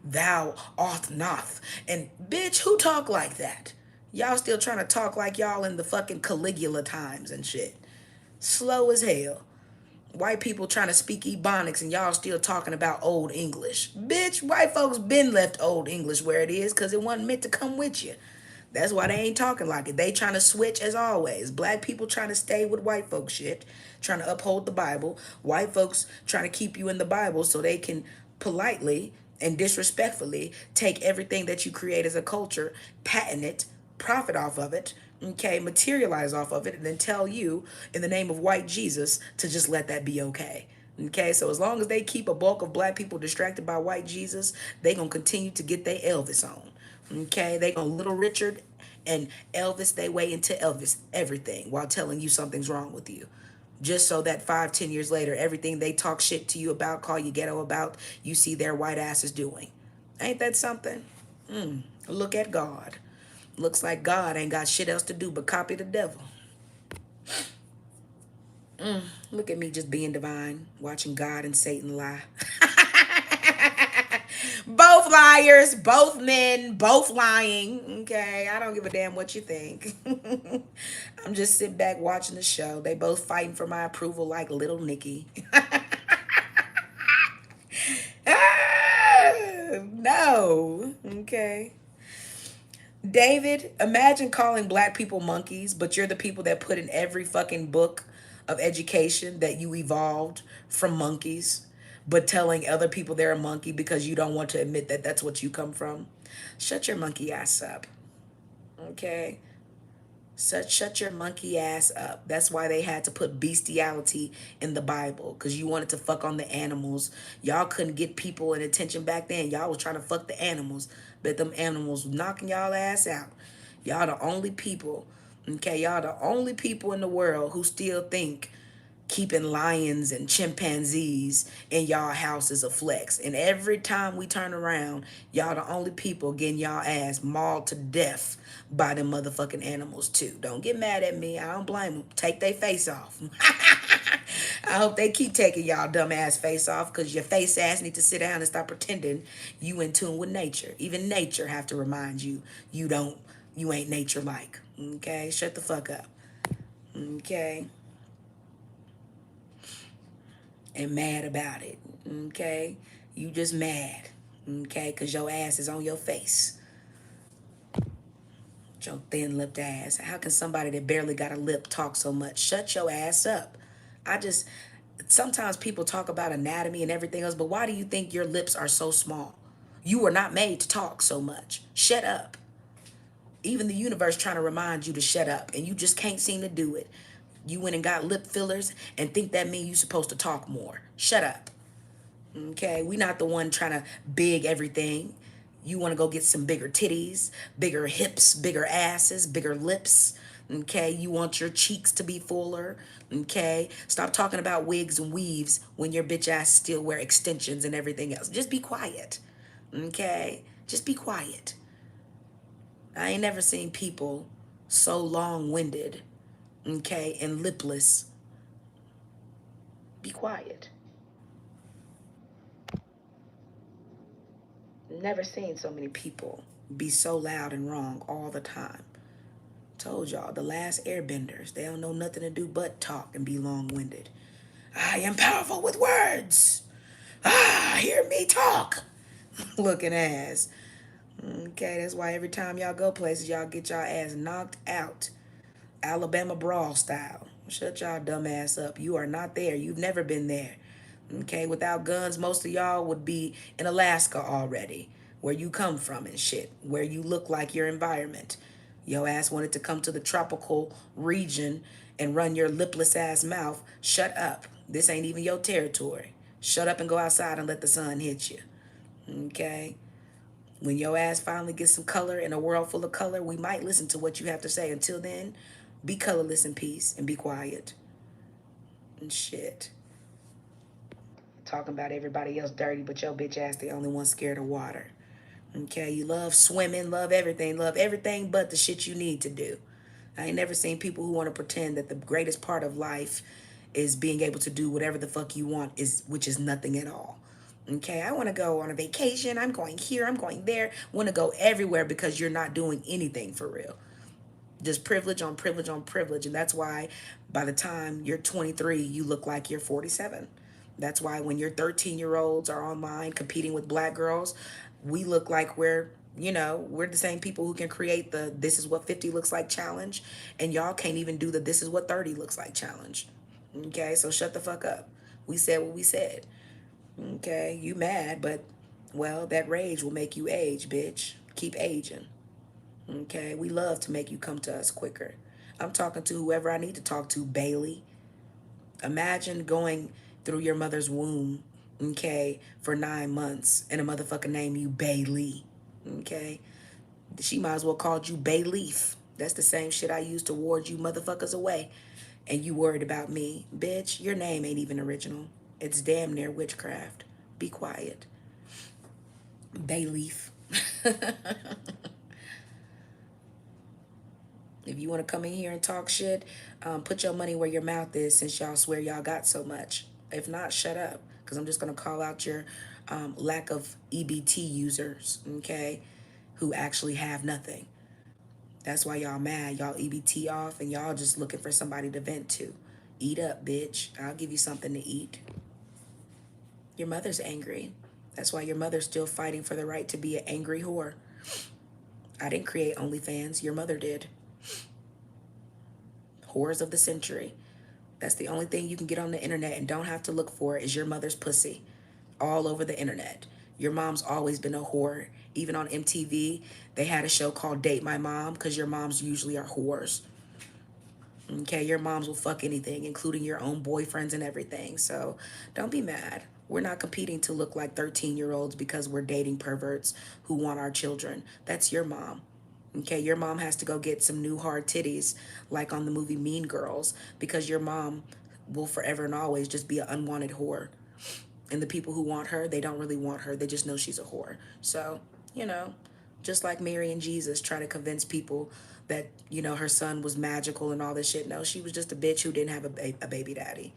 Thou art not. And bitch, who talk like that? Y'all still trying to talk like y'all in the fucking Caligula times and shit. Slow as hell. White people trying to speak Ebonics and y'all still talking about old English. Bitch, white folks been left old English where it is because it wasn't meant to come with you. That's why they ain't talking like it. They trying to switch as always. Black people trying to stay with white folks shit, trying to uphold the Bible. White folks trying to keep you in the Bible so they can politely and disrespectfully take everything that you create as a culture, patent it, profit off of it, okay, materialize off of it, and then tell you in the name of white Jesus to just let that be okay. Okay, so as long as they keep a bulk of black people distracted by white Jesus, they gonna continue to get their Elvis on. Okay, they gonna Little Richard and Elvis they way into Elvis everything while telling you something's wrong with you. Just so that 5, 10 years later, everything they talk shit to you about, call you ghetto about, you see their white asses doing. Ain't that something? Look at God. Looks like God ain't got shit else to do but copy the devil. Look at me just being divine, watching God and Satan lie. Both liars, both men, both lying. Okay, I don't give a damn what you think. I'm just sitting back watching the show. They both fighting for my approval like little Nicky. No. Okay. David, imagine calling black people monkeys, but you're the people that put in every fucking book of education that you evolved from monkeys, but telling other people they're a monkey because you don't want to admit that that's what you come from. Shut your monkey ass up. Okay? Shut your monkey ass up. That's why they had to put bestiality in the Bible, because you wanted to fuck on the animals. Y'all couldn't get people and attention back then. Y'all was trying to fuck the animals, but them animals was knocking y'all ass out. Y'all the only people, okay? Y'all the only people in the world who still think keeping lions and chimpanzees in y'all house is a flex. And every time we turn around, y'all the only people getting y'all ass mauled to death by them motherfucking animals too. Don't get mad at me. I don't blame them. Take their face off. I hope they keep taking y'all dumb ass face off, because your face ass need to sit down and stop pretending you in tune with nature. Even nature have to remind you you ain't nature like. Okay? Shut the fuck up. Okay? And mad about it. Okay? You just mad. Okay? Because your ass is on your face. Your thin lipped ass. How can somebody that barely got a lip talk so much? Shut your ass up. I just, sometimes people talk about anatomy and everything else, but why do you think your lips are so small? You were not made to talk so much. Shut up. Even the universe trying to remind you to shut up, and you just can't seem to do it. You went and got lip fillers and think that means you're supposed to talk more. Shut up. Okay, we not the one trying to big everything. You want to go get some bigger titties, bigger hips, bigger asses, bigger lips. Okay, you want your cheeks to be fuller. Okay, stop talking about wigs and weaves when your bitch ass still wear extensions and everything else. Just be quiet. Okay, just be quiet. I ain't never seen people so long-winded, okay, and lipless. Be quiet. Never seen so many people be so loud and wrong all the time. Told y'all, the last airbenders, they don't know nothing to do but talk and be long-winded. I am powerful with words. Hear me talk. Looking ass. Okay, that's why every time y'all go places, y'all get y'all ass knocked out. Alabama brawl style. Shut y'all dumb ass up. You are not there. You've never been there. Okay, without guns, most of y'all would be in Alaska already, where you come from and shit, where you look like your environment. Yo ass wanted to come to the tropical region and run your lipless ass mouth. Shut up. This ain't even your territory. Shut up and go outside and let the sun hit you. Okay? When your ass finally gets some color in a world full of color, we might listen to what you have to say. Until then, be colorless in peace and be quiet. And shit. Talking about everybody else dirty, but your bitch ass the only one scared of water. Okay, you love swimming, love everything but the shit you need to do. I ain't never seen people who want to pretend that the greatest part of life is being able to do whatever the fuck you want, which is nothing at all. Okay, I want to go on a vacation. I'm going here, I'm going there. Want to go everywhere because you're not doing anything for real. Just privilege on privilege on privilege. And that's why by the time you're 23, you look like you're 47. That's why when your 13-year-olds are online competing with black girls, we look like we're the same people who can create the "this is what 50 looks like" challenge, and y'all can't even do the "this is what 30 looks like" challenge. Okay, so shut the fuck up. We said what we said. Okay, you mad, but well, that rage will make you age, bitch. Keep aging. Okay, we love to make you come to us quicker. I'm talking to whoever I need to talk to, Bailey. Imagine going through your mother's womb, okay, for 9 months and a motherfucker name you Bailey. Okay? She might as well called you Bayleaf. That's the same shit I used to ward you motherfuckers away. And you worried about me. Bitch, your name ain't even original. It's damn near witchcraft. Be quiet. Bayleaf. If you want to come in here and talk shit, put your money where your mouth is, since y'all swear y'all got so much. If not, shut up. Because I'm just going to call out your lack of EBT users, okay, who actually have nothing. That's why y'all mad. Y'all EBT off and y'all just looking for somebody to vent to. Eat up, bitch. I'll give you something to eat. Your mother's angry. That's why your mother's still fighting for the right to be an angry whore. I didn't create OnlyFans. Your mother did. Whores of the century. That's the only thing you can get on the internet and don't have to look for is your mother's pussy. All over the internet. Your mom's always been a whore. Even on MTV, they had a show called Date My Mom, because your moms usually are whores. Okay, your moms will fuck anything, including your own boyfriends and everything. So don't be mad. We're not competing to look like 13-year-olds because we're dating perverts who want our children. That's your mom. Okay, your mom has to go get some new hard titties, like on the movie Mean Girls, because your mom will forever and always just be an unwanted whore. And the people who want her, they don't really want her. They just know she's a whore. So, you know, just like Mary and Jesus trying to convince people that, her son was magical and all this shit. No, she was just a bitch who didn't have a baby daddy.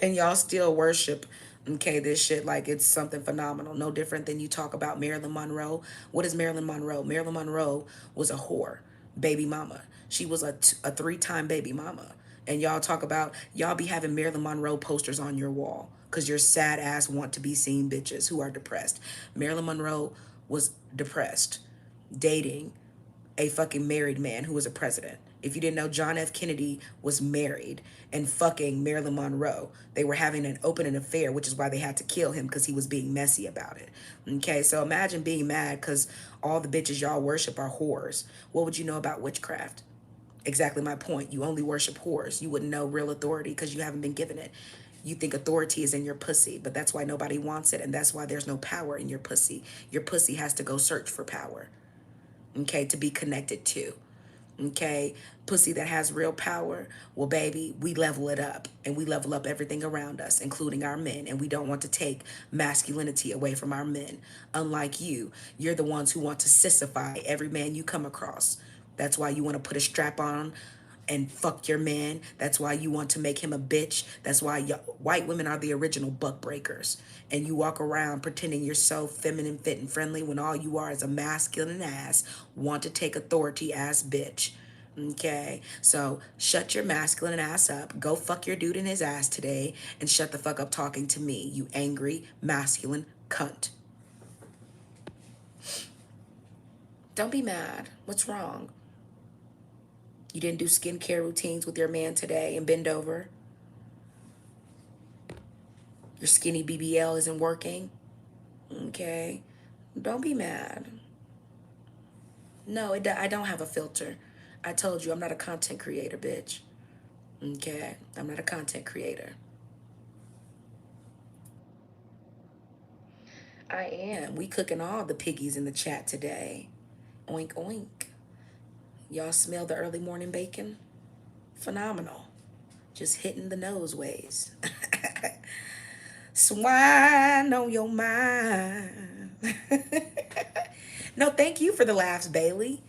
And y'all still worship, okay, this shit like it's something phenomenal. No different than you talk about Marilyn Monroe. What is Marilyn Monroe? Marilyn Monroe was a whore, baby mama. She was a three-time baby mama. And y'all talk about, y'all be having Marilyn Monroe posters on your wall because your sad ass want to be seen bitches who are depressed. Marilyn Monroe was depressed, dating a fucking married man who was a president. If you didn't know, John F. Kennedy was married and fucking Marilyn Monroe. They were having an open affair, which is why they had to kill him because he was being messy about it. Okay, so imagine being mad because all the bitches y'all worship are whores. What would you know about witchcraft? Exactly my point. You only worship whores. You wouldn't know real authority because you haven't been given it. You think authority is in your pussy, but that's why nobody wants it, and that's why there's no power in your pussy. Your pussy has to go search for power, okay, to be connected to. Okay, pussy that has real power, well, baby, we level it up and we level up everything around us, including our men. And we don't want to take masculinity away from our men. Unlike you, you're the ones who want to sissify every man you come across. That's why you want to put a strap on and fuck your man. That's why you want to make him a bitch. That's why white women are the original buck breakers. And you walk around pretending you're so feminine, fit, and friendly when all you are is a masculine ass, want to take authority ass bitch. Okay, so shut your masculine ass up. Go fuck your dude in his ass today and shut the fuck up talking to me, you angry, masculine cunt. Don't be mad. What's wrong? You didn't do skincare routines with your man today and bend over. Your skinny BBL isn't working. Okay. Don't be mad. No, I don't have a filter. I told you I'm not a content creator, bitch. Okay. I'm not a content creator. I am. We cooking all the piggies in the chat today. Oink, oink. Y'all smell the early morning bacon? Phenomenal. Just hitting the nose ways. Swine on your mind. No, thank you for the laughs, Bailey.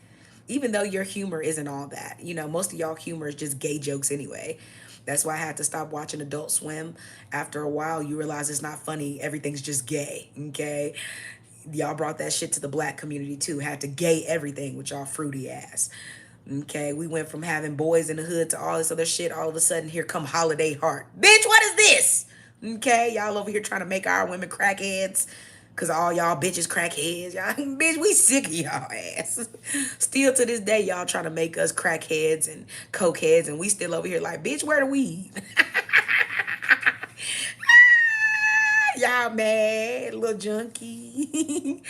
Even though your humor isn't all that. Most of y'all humor is just gay jokes anyway. That's why I had to stop watching Adult Swim. After a while, you realize it's not funny. Everything's just gay, okay? Y'all brought that shit to the black community too. Had to gay everything with y'all fruity ass. Okay, we went from having boys in the hood to all this other shit. All of a sudden, here come Holiday Heart. Bitch, what is this? Okay, y'all over here trying to make our women crackheads. Cause all y'all bitches crackheads. Y'all, bitch, we sick of y'all ass. Still to this day, y'all trying to make us crackheads and cokeheads. And we still over here like, bitch, where the weed? Y'all mad, little junkie.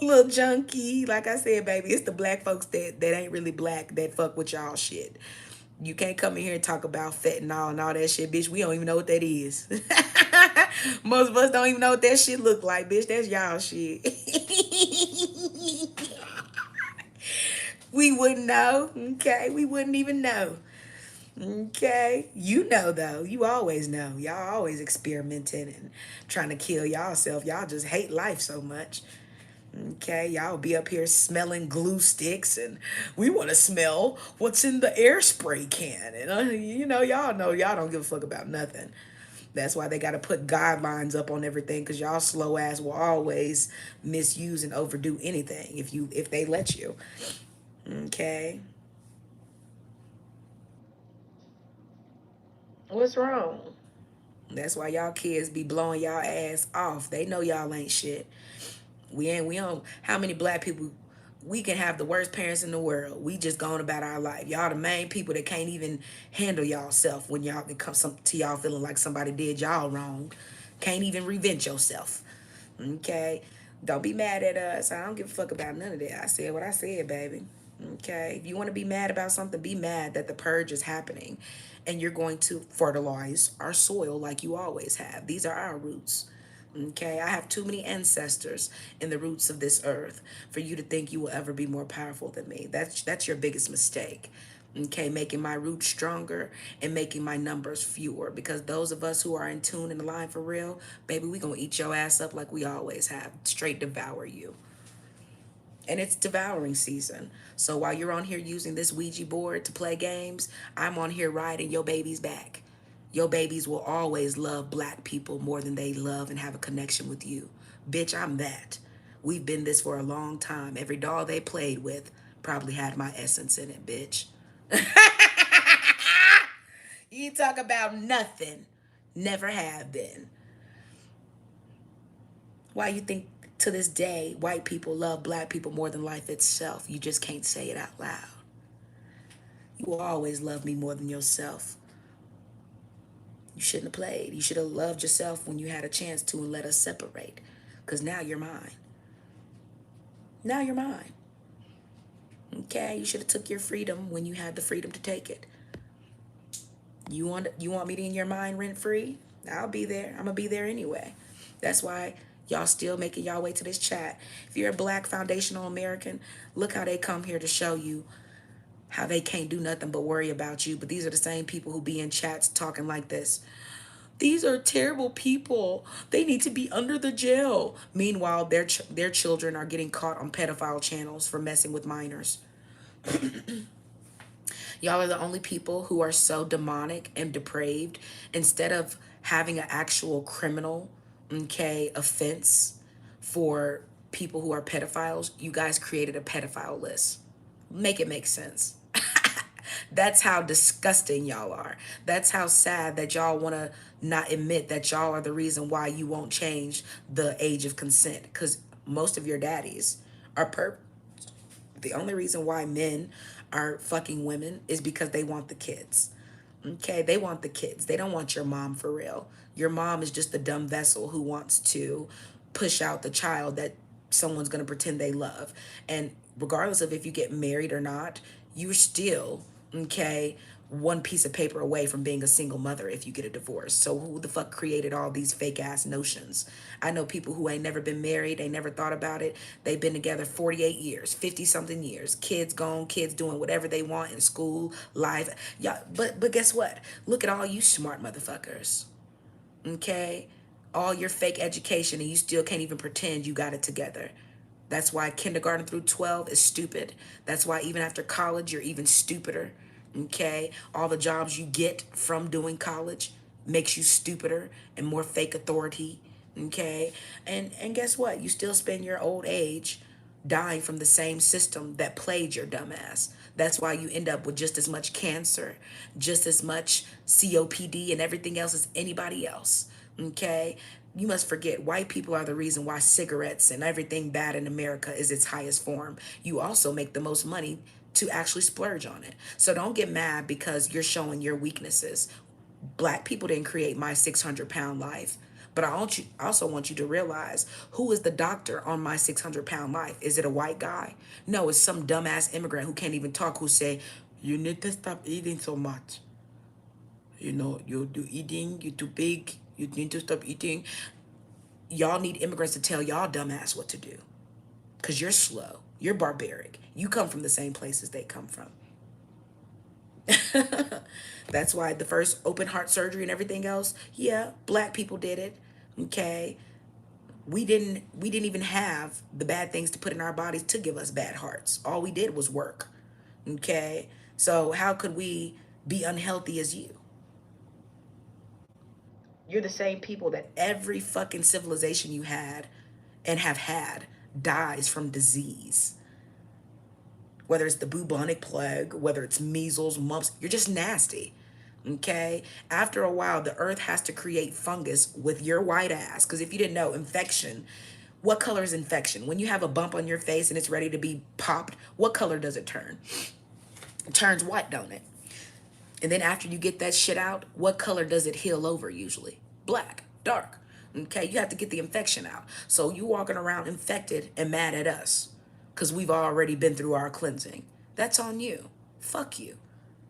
Little junkie. Like I said, baby, it's the black folks that ain't really black that fuck with y'all shit. You can't come in here and talk about fentanyl and all that shit, bitch. We don't even know what that is. Most of us don't even know what that shit look like, bitch. That's y'all shit. We wouldn't know, okay? We wouldn't even know. Okay, you know though. You always know. Y'all always experimenting and trying to kill y'all self. Y'all just hate life so much. Okay, y'all be up here smelling glue sticks, and we want to smell what's in the air spray can. And y'all know y'all don't give a fuck about nothing. That's why they got to put guidelines up on everything, because y'all slow ass will always misuse and overdo anything if they let you. Okay, what's wrong? That's why y'all kids be blowing y'all ass off. They know y'all ain't shit. We don't, how many black people, we can have the worst parents in the world. We just going about our life. Y'all the main people that can't even handle y'all self when y'all it comes to y'all feeling like somebody did y'all wrong. Can't even revenge yourself. Okay? Don't be mad at us. I don't give a fuck about none of that. I said what I said, baby. Okay, if you want to be mad about something, be mad that the purge is happening and you're going to fertilize our soil like you always have. These are our roots. Okay, I have too many ancestors in the roots of this earth for you to think you will ever be more powerful than me. That's your biggest mistake. Okay, making my roots stronger and making my numbers fewer, because those of us who are in tune and aligned for real, baby, we gonna eat your ass up like we always have, straight devour you. And it's devouring season. So while you're on here using this Ouija board to play games, I'm on here riding your baby's back. Your babies will always love black people more than they love and have a connection with you. Bitch, I'm that. We've been this for a long time. Every doll they played with probably had my essence in it, bitch. You talk about nothing. Never have been. Why you think to this day white people love black people more than life itself? You just can't say it out loud. You will always love me more than yourself. You shouldn't have played. You should have loved yourself when you had a chance to and let us separate. Because now you're mine. Now you're mine. Okay? You should have took your freedom when you had the freedom to take it. You want me to in your mind rent free? I'll be there. I'm gonna be there anyway. That's why y'all still making y'all way to this chat. If you're a black foundational American, look how they come here to show you how they can't do nothing but worry about you. But these are the same people who be in chats talking like this. These are terrible people. They need to be under the jail. Meanwhile, their children are getting caught on pedophile channels for messing with minors. Y'all are the only people who are so demonic and depraved. Instead of having an actual criminal, okay, offense for people who are pedophiles, you guys created a pedophile list. Make it make sense. That's how disgusting y'all are. That's how sad that y'all want to not admit that y'all are the reason why you won't change the age of consent. Because most of your daddies are the only reason why men are fucking women is because they want the kids. Okay, they want the kids. They don't want your mom for real. Your mom is just the dumb vessel who wants to push out the child that someone's going to pretend they love. And regardless of if you get married or not, you're still, okay, one piece of paper away from being a single mother if you get a divorce. So who the fuck created all these fake ass notions? I know people who ain't never been married, they never thought about it. They've been together 48 years, 50 something years. Kids gone, kids doing whatever they want in school, life. Yeah, but guess what? Look at all you smart motherfuckers. Okay? All your fake education and you still can't even pretend you got it together. That's why kindergarten through 12 is stupid. That's why even after college, you're even stupider. Okay? All the jobs you get from doing college makes you stupider and more fake authority. Okay? And guess what? You still spend your old age dying from the same system that played your dumbass. That's why you end up with just as much cancer, just as much COPD and everything else as anybody else. Okay? You must forget white people are the reason why cigarettes and everything bad in America is its highest form. You also make the most money to actually splurge on it. So don't get mad because you're showing your weaknesses. Black people didn't create my 600-pound life. But also want you to realize, who is the doctor on my 600-pound life? Is it a white guy? No, it's some dumbass immigrant who can't even talk, who say, you need to stop eating so much. You know, you're eating, you're too big, you need to stop eating. Y'all need immigrants to tell y'all dumbass what to do. Because you're slow. You're barbaric. You come from the same places they come from. That's why the first open heart surgery and everything else, yeah, black people did it. Okay. We didn't even have the bad things to put in our bodies to give us bad hearts. All we did was work. Okay. So how could we be unhealthy as you? You're the same people that every fucking civilization you had and have had dies from disease. Whether it's the bubonic plague, whether it's measles, mumps, you're just nasty. Okay? After a while, the earth has to create fungus with your white ass. Because if you didn't know, infection, what color is infection? When you have a bump on your face and it's ready to be popped, what color does it turn? It turns white, don't it? And then after you get that shit out, what color does it heal over usually? Black, dark. Okay, you have to get the infection out. So you walking around infected and mad at us because we've already been through our cleansing. That's on you. Fuck you.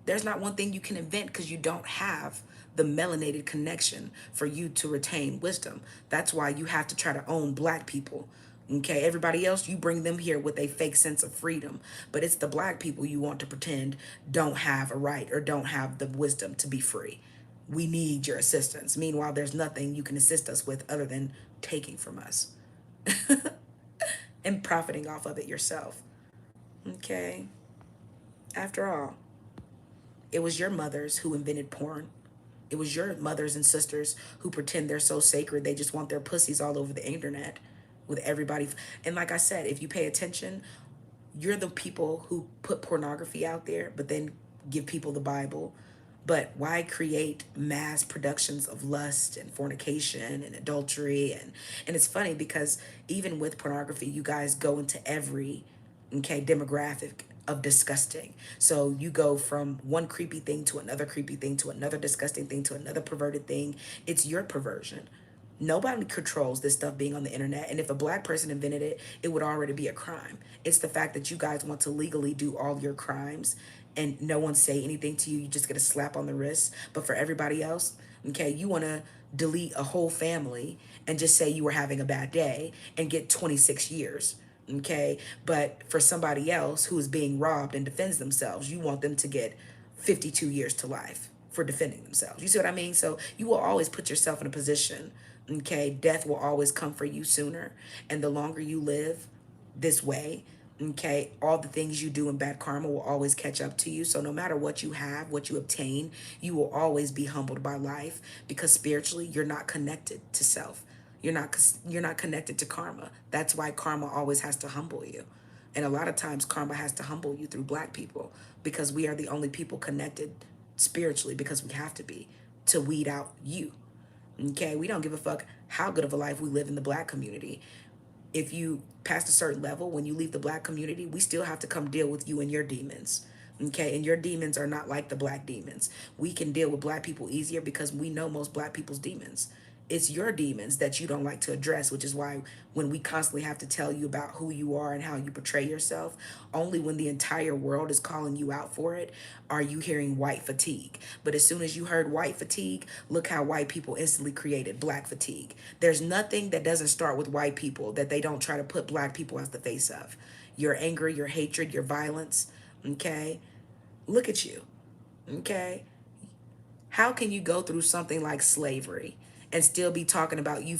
There's not one thing you can invent because you don't have the melanated connection for you to retain wisdom. That's why you have to try to own black people. Okay, everybody else, you bring them here with a fake sense of freedom. But it's the black people you want to pretend don't have a right or don't have the wisdom to be free. We need your assistance. Meanwhile, there's nothing you can assist us with other than taking from us and profiting off of it yourself. Okay, after all, it was your mothers who invented porn. It was your mothers and sisters who pretend they're so sacred they just want their pussies all over the internet with everybody. And like I said, if you pay attention, you're the people who put pornography out there, but then give people the Bible. But why create mass productions of lust and fornication and adultery? And it's funny because even with pornography, you guys go into every demographic of disgusting. So you go from one creepy thing to another creepy thing to another disgusting thing to another perverted thing. It's your perversion. Nobody controls this stuff being on the internet. And if a black person invented it, it would already be a crime. It's the fact that you guys want to legally do all your crimes and no one say anything to you. You just get a slap on the wrist. But for everybody else, okay, you want to delete a whole family and just say you were having a bad day and get 26 years. Okay. But for somebody else who is being robbed and defends themselves, you want them to get 52 years to life for defending themselves. You see what I mean? So you will always put yourself in a position, okay? Death will always come for you sooner. And the longer you live this way, okay, all the things you do in bad karma will always catch up to you. So no matter what you have, what you obtain, you will always be humbled by life because spiritually you're not connected to self. You're not connected to karma. That's why karma always has to humble you. And a lot of times karma has to humble you through black people because we are the only people connected spiritually because we have to be to weed out you. Okay, we don't give a fuck how good of a life we live in the black community. If you pass a certain level, when you leave the black community, we still have to come deal with you and your demons. Okay, and your demons are not like the black demons. We can deal with black people easier because we know most black people's demons. It's your demons that you don't like to address, which is why when we constantly have to tell you about who you are and how you portray yourself, only when the entire world is calling you out for it are you hearing white fatigue. But as soon as you heard white fatigue, look how white people instantly created black fatigue. There's nothing that doesn't start with white people that they don't try to put black people as the face of. Your anger, your hatred, your violence, okay? Look at you, okay? How can you go through something like slavery and still be talking about you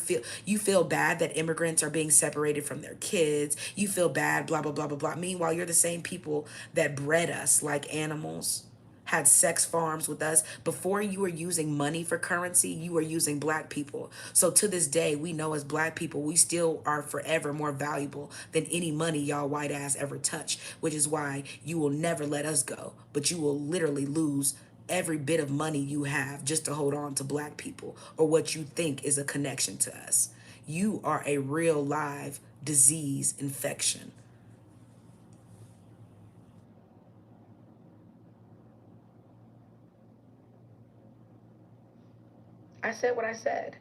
feel bad that immigrants are being separated from their kids? You feel bad, blah blah blah blah blah. Meanwhile, you're the same people that bred us like animals, had sex farms with us. Before you were using money for currency, you were using black people. So to this day, we know as black people, we still are forever more valuable than any money y'all white ass ever touch, which is why you will never let us go, but you will literally lose every bit of money you have just to hold on to black people or what you think is a connection to us. You are a real live disease infection. I said what I said.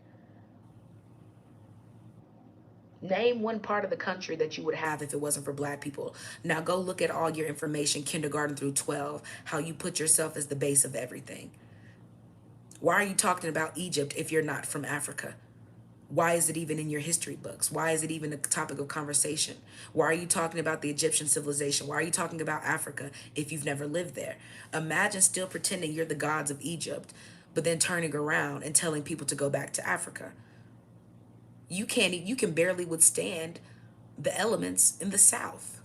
Name one part of the country that you would have if it wasn't for black people. Now go look at all your information, kindergarten through 12, how you put yourself as the base of everything. Why are you talking about Egypt if you're not from Africa? Why is it even in your history books? Why is it even a topic of conversation? Why are you talking about the Egyptian civilization? Why are you talking about Africa if you've never lived there? Imagine still pretending you're the gods of Egypt, but then turning around and telling people to go back to Africa. You can barely withstand the elements in the South.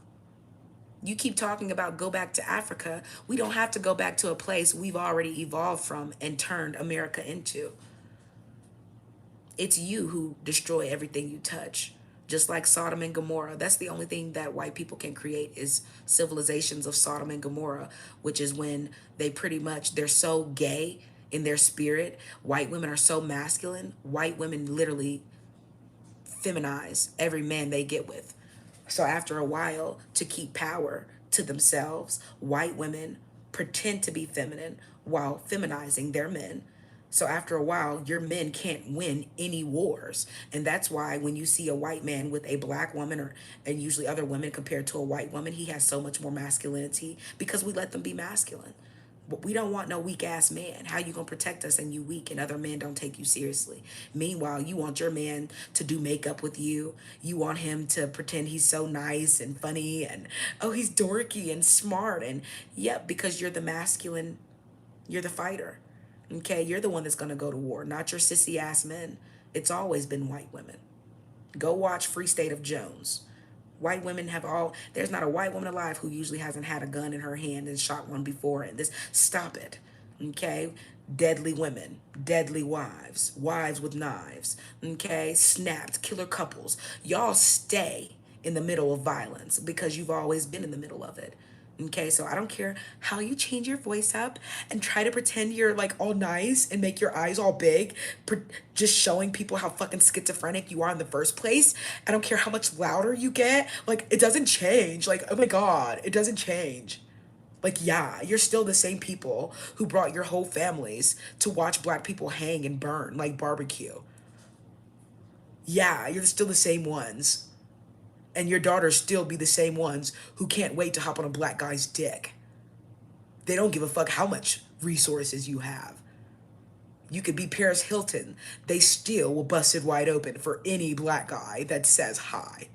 You keep talking about go back to Africa. We don't have to go back to a place we've already evolved from and turned America into. It's you who destroy everything you touch. Just like Sodom and Gomorrah. That's the only thing that white people can create is civilizations of Sodom and Gomorrah, which is when they're so gay in their spirit. White women are so masculine. White women literally feminize every man they get with. So after a while, to keep power to themselves, white women pretend to be feminine while feminizing their men. So after a while, your men can't win any wars. And that's why when you see a white man with a black woman, or and usually other women compared to a white woman, he has so much more masculinity because we let them be masculine. But we don't want no weak ass man. How you gonna protect us and you weak and other men don't take you seriously? Meanwhile, you want your man to do makeup with you. You want him to pretend he's so nice and funny and oh he's dorky and smart and yep, because you're the masculine, you're the fighter. Okay, you're the one that's gonna go to war, not your sissy ass men. It's always been white women. Go watch Free State of Jones. White women have all, there's not a white woman alive who usually hasn't had a gun in her hand and shot one before. And this, stop it. Okay? Deadly women, deadly wives, wives with knives. Okay? Snapped, killer couples. Y'all stay in the middle of violence because you've always been in the middle of it. Okay, so I don't care how you change your voice up and try to pretend you're like all nice and make your eyes all big, just showing people how fucking schizophrenic you are in the first place. I don't care how much louder you get. Like, it doesn't change. Like, oh my God, it doesn't change. Like, yeah, you're still the same people who brought your whole families to watch black people hang and burn like barbecue. Yeah, you're still the same ones. And your daughters still be the same ones who can't wait to hop on a black guy's dick. They don't give a fuck how much resources you have. You could be Paris Hilton. They still will bust it wide open for any black guy that says hi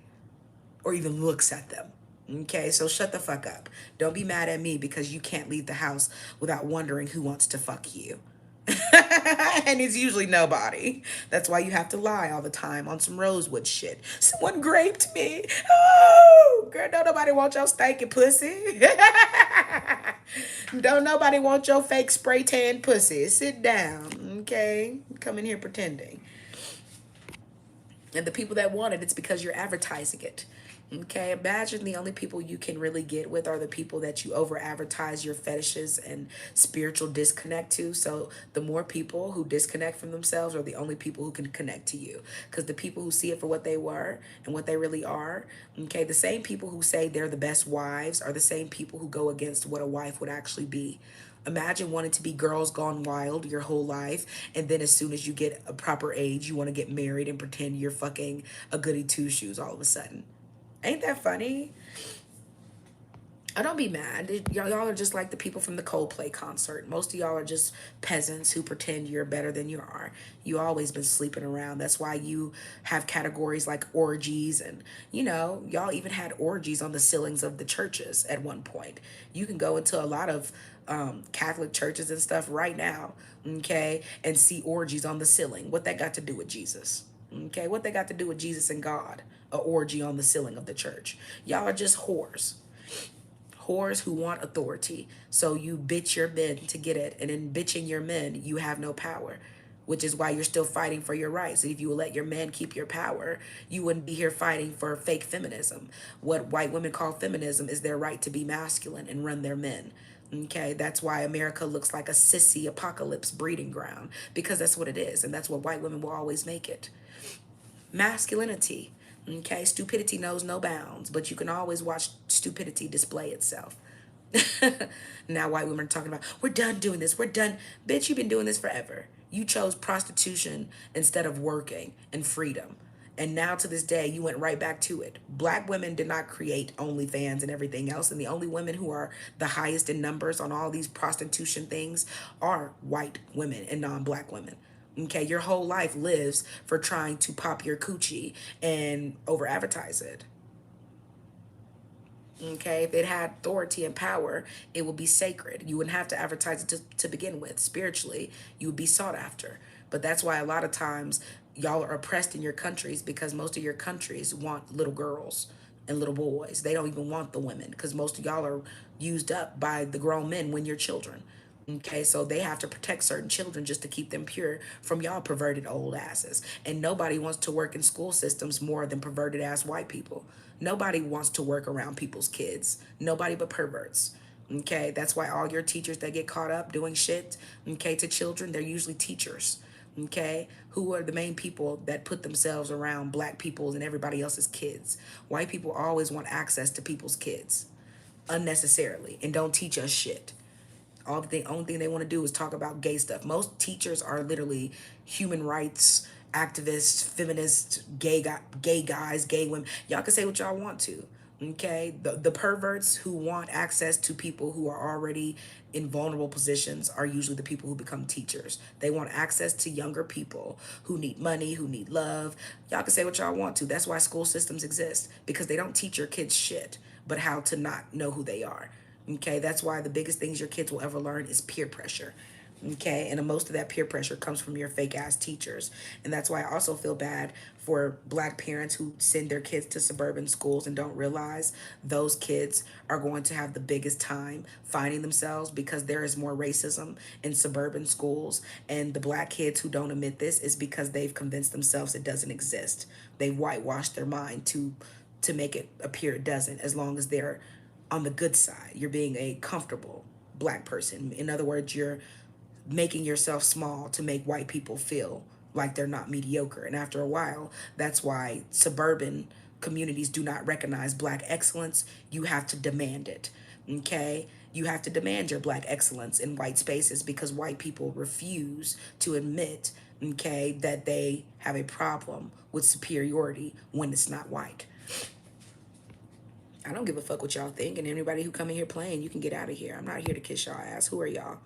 or even looks at them. Okay, so shut the fuck up. Don't be mad at me because you can't leave the house without wondering who wants to fuck you. And it's usually nobody. That's why you have to lie all the time on some Rosewood shit. Someone raped me. Oh, girl, don't nobody want your stinking pussy. Don't nobody want your fake spray tan pussy. Sit down, okay? Come in here pretending. And the people that want it, it's because you're advertising it. Okay, imagine the only people you can really get with are the people that you over advertise your fetishes and spiritual disconnect to. So the more people who disconnect from themselves are the only people who can connect to you. Because the people who see it for what they were and what they really are, okay, the same people who say they're the best wives are the same people who go against what a wife would actually be. Imagine wanting to be girls gone wild your whole life, and then as soon as you get a proper age, you want to get married and pretend you're fucking a goody two shoes all of a sudden. Ain't that funny? I don't be mad. Y'all are just like the people from the Coldplay concert. Most of y'all are just peasants who pretend you're better than you are. You always been sleeping around. That's why you have categories like orgies and, y'all even had orgies on the ceilings of the churches at one point. You can go into a lot of Catholic churches and stuff right now, okay, and see orgies on the ceiling. What that got to do with Jesus? Okay, what they got to do with Jesus and God? A orgy on the ceiling of the church. Y'all are just whores. Whores who want authority. So you bitch your men to get it. And in bitching your men, you have no power. Which is why you're still fighting for your rights. If you would let your men keep your power, you wouldn't be here fighting for fake feminism. What white women call feminism is their right to be masculine and run their men. Okay, that's why America looks like a sissy apocalypse breeding ground. Because that's what it is. And that's what white women will always make it. Masculinity. Okay, stupidity knows no bounds, but you can always watch stupidity display itself. Now white women are talking about, we're done doing this, we're done. Bitch, you've been doing this forever. You chose prostitution instead of working and freedom. And now to this day, you went right back to it. Black women did not create OnlyFans and everything else. And the only women who are the highest in numbers on all these prostitution things are white women and non-black women. Okay, your whole life lives for trying to pop your coochie and over advertise it. Okay, if it had authority and power, it would be sacred. You wouldn't have to advertise it to begin with. Spiritually, you would be sought after. But that's why a lot of times y'all are oppressed in your countries because most of your countries want little girls and little boys. They don't even want the women because most of y'all are used up by the grown men when you're children. Okay, so they have to protect certain children just to keep them pure from y'all perverted old asses. And nobody wants to work in school systems more than perverted ass white people. Nobody wants to work around people's kids. Nobody but perverts. Okay, that's why all your teachers that get caught up doing shit, okay, to children, they're usually teachers. Okay, who are the main people that put themselves around black people and everybody else's kids? White people always want access to people's kids unnecessarily and don't teach us shit. Only thing they want to do is talk about gay stuff. Most teachers are literally human rights activists, feminists, gay guys, gay women. Y'all can say what y'all want to. Okay, the perverts who want access to people who are already in vulnerable positions are usually the people who become teachers. They want access to younger people who need money, who need love. Y'all can say what y'all want to. That's why school systems exist, because they don't teach your kids shit but how to not know who they are. Okay, that's why the biggest things your kids will ever learn is peer pressure. Okay, and most of that peer pressure comes from your fake ass teachers. And that's why I also feel bad for black parents who send their kids to suburban schools and don't realize those kids are going to have the biggest time finding themselves, because there is more racism in suburban schools. And the black kids who don't admit this is because they've convinced themselves it doesn't exist. They've whitewashed their mind to make it appear it doesn't, as long as they're on the good side. You're being a comfortable black person. In other words, you're making yourself small to make white people feel like they're not mediocre. And after a while, that's why suburban communities do not recognize black excellence. You have to demand it. Okay? You have to demand your black excellence in white spaces, because white people refuse to admit, okay, that they have a problem with superiority when it's not white. I don't give a fuck what y'all think, and anybody who come in here playing, you can get out of here. I'm not here to kiss y'all ass. Who are y'all?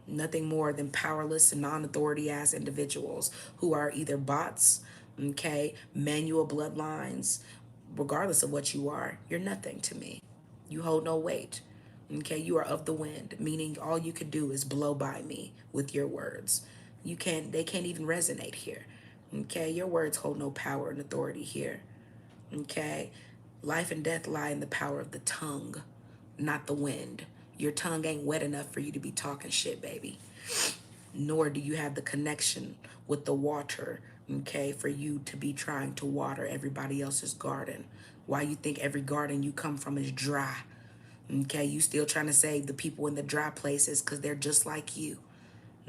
Nothing more than powerless and non-authority ass individuals who are either bots, okay, manual bloodlines. Regardless of what you are, you're nothing to me. You hold no weight. Okay, you are of the wind, meaning all you could do is blow by me with your words. They can't even resonate here. Okay, your words hold no power and authority here. Okay, life and death lie in the power of the tongue, not the wind. Your tongue ain't wet enough for you to be talking shit, baby. Nor do you have the connection with the water, okay, for you to be trying to water everybody else's garden. Why you think every garden you come from is dry? Okay, you still trying to save the people in the dry places because they're just like you.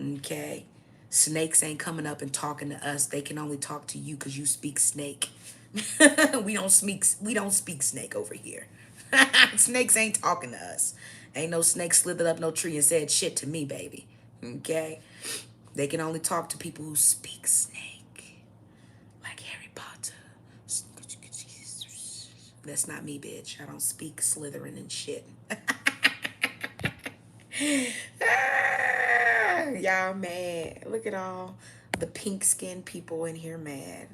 Okay, snakes ain't coming up and talking to us. They can only talk to you because you speak snake. We don't speak snake over here. Snakes ain't talking to us. Ain't no snake slithered up no tree and said shit to me, baby. Okay? They can only talk to people who speak snake. Like Harry Potter. That's not me, bitch. I don't speak Slytherin and shit. Y'all mad. Look at all the pink skinned people in here mad.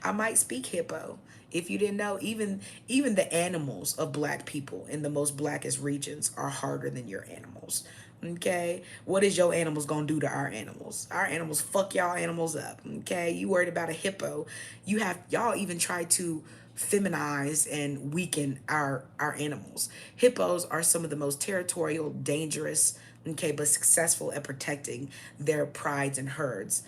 I might speak hippo. If you didn't know, even the animals of black people in the most blackest regions are harder than your animals. Okay? What is your animals gonna do to our animals? Our animals fuck y'all animals up. Okay? You worried about a hippo. Y'all even try to feminize and weaken our animals. Hippos are some of the most territorial, dangerous, okay, but successful at protecting their prides and herds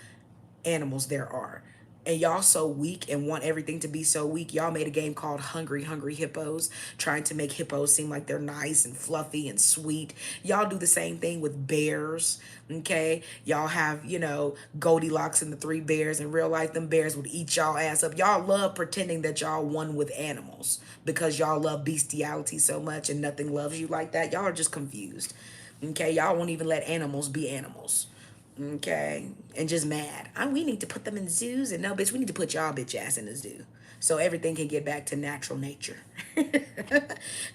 animals there are. And y'all so weak and want everything to be so weak. Y'all made a game called Hungry Hungry Hippos, trying to make hippos seem like they're nice and fluffy and sweet. Y'all do the same thing with bears, okay? Y'all have, Goldilocks and the three bears. In real life, them bears would eat y'all ass up. Y'all love pretending that y'all one with animals because y'all love bestiality so much and nothing loves you like that. Y'all are just confused, okay? Y'all won't even let animals be animals. Okay, and just mad. We need to put them in zoos, and no, bitch, we need to put y'all bitch ass in the zoo so everything can get back to natural nature.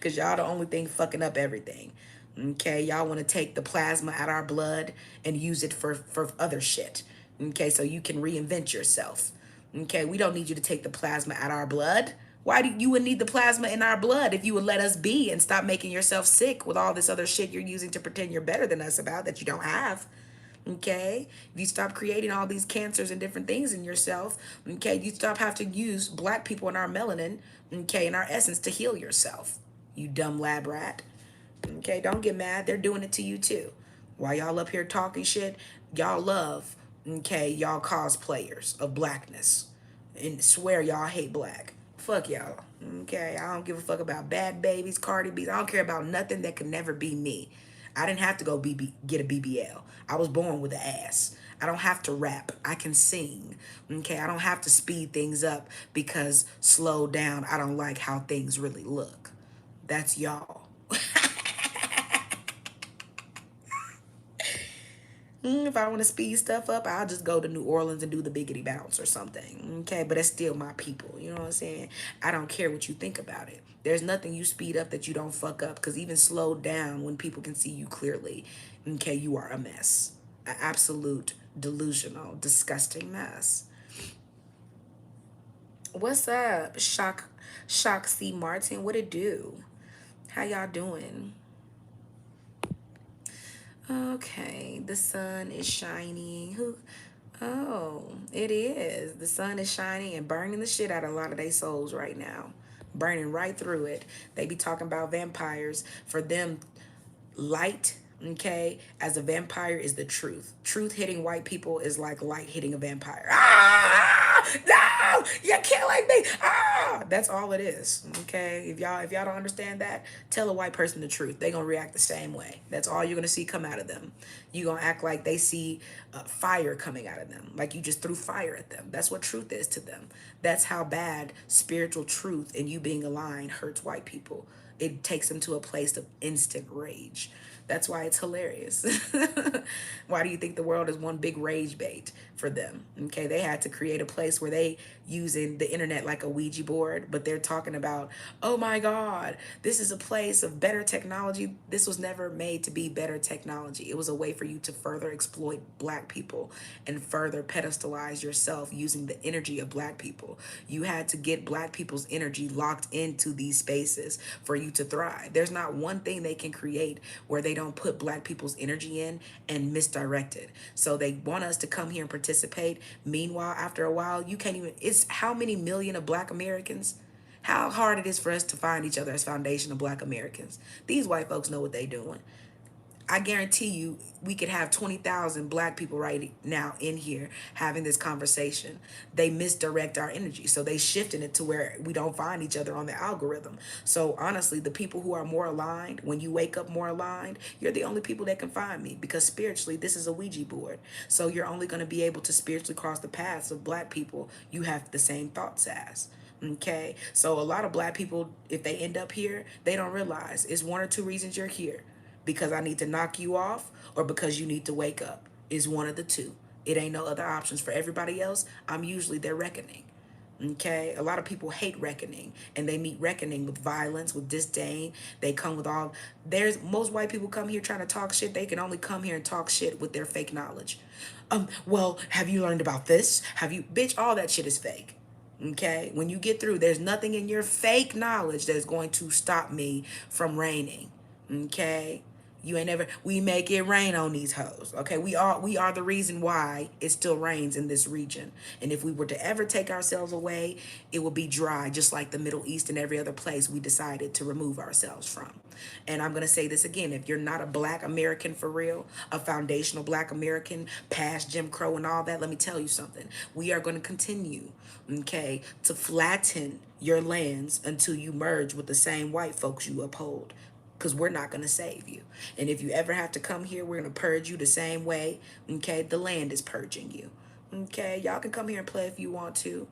Cause y'all the only thing fucking up everything. Okay, y'all want to take the plasma out our blood and use it for other shit. Okay, so you can reinvent yourself. Okay, we don't need you to take the plasma out our blood. Why do you would need the plasma in our blood if you would let us be and stop making yourself sick with all this other shit you're using to pretend you're better than us about that you don't have? Okay, if you stop creating all these cancers and different things in yourself, okay, you stop having to use black people and our melanin, okay, and our essence to heal yourself. You dumb lab rat. Okay, don't get mad. They're doing it to you too. While y'all up here talking shit, y'all love, okay, y'all cosplayers of blackness and swear y'all hate black. Fuck y'all. Okay, I don't give a fuck about bad babies, Cardi B's. I don't care about nothing that could never be me. I didn't have to go get a BBL. I was born with an ass. I don't have to rap. I can sing. Okay, I don't have to speed things up because slow down. I don't like how things really look. That's y'all. If I want to speed stuff up, I'll just go to New Orleans and do the biggity bounce or something. Okay, but that's still my people. You know what I'm saying? I don't care what you think about it. There's nothing you speed up that you don't fuck up. Because even slow down when people can see you clearly, okay, you are a mess. An absolute delusional, disgusting mess. What's up, Shock C Martin? What it do? How y'all doing? Okay, the sun is shining. Who? Oh, it is. The sun is shining and burning the shit out of a lot of their souls right now. Burning right through it. They be talking about vampires. For them, light, okay, as a vampire is the truth. Truth hitting white people is like light hitting a vampire. Ah, no, you're killing me. Ah, that's all it is. Okay, if y'all don't understand that, tell a white person the truth. They gonna react the same way. That's all you're gonna see come out of them. You gonna act like they see fire coming out of them, like you just threw fire at them. That's what truth is to them. That's how bad spiritual truth and you being aligned hurts white people. It takes them to a place of instant rage. That's why it's hilarious. Why do you think the world is one big rage bait for them? Okay, they had to create a place where they using the internet like a Ouija board, but they're talking about, oh my God, this is a place of better technology. This was never made to be better technology. It was a way for you to further exploit black people and further pedestalize yourself using the energy of black people. You had to get black people's energy locked into these spaces for you to thrive. There's not one thing they can create where they don't put black people's energy in and misdirect it. So they want us to come here and participate. Meanwhile, after a while, you can't even, it's how many million of black Americans? How hard it is for us to find each other as foundational black Americans. These white folks know what they doing. I guarantee you we could have 20,000 black people right now in here having this conversation. They misdirect our energy. So they shifting it to where we don't find each other on the algorithm. So honestly, the people who are more aligned, when you wake up more aligned, you're the only people that can find me, because spiritually, this is a Ouija board. So you're only going to be able to spiritually cross the paths of black people you have the same thoughts as. Okay, so a lot of black people, if they end up here, they don't realize it's one or two reasons you're here: because I need to knock you off or because you need to wake up. Is one of the two. It ain't no other options. For everybody else, I'm usually their reckoning. Okay, a lot of people hate reckoning, and they meet reckoning with violence, with disdain. They come with all, there's most white people come here trying to talk shit. They can only come here and talk shit with their fake knowledge. Well, have you learned about this? Have you, bitch, all that shit is fake. Okay, when you get through, there's nothing in your fake knowledge that's going to stop me from reigning. Okay, you ain't never, we make it rain on these hoes. Okay, we are the reason why it still rains in this region. And if we were to ever take ourselves away, it would be dry, just like the Middle East and every other place we decided to remove ourselves from. And I'm gonna say this again: if you're not a black American for real, a foundational black American past Jim Crow and all that, let me tell you something. We are gonna continue, okay, to flatten your lands until you merge with the same white folks you uphold, because we're not going to save you. And if you ever have to come here, we're going to purge you the same way. Okay, the land is purging you. Okay, y'all can come here and play if you want to.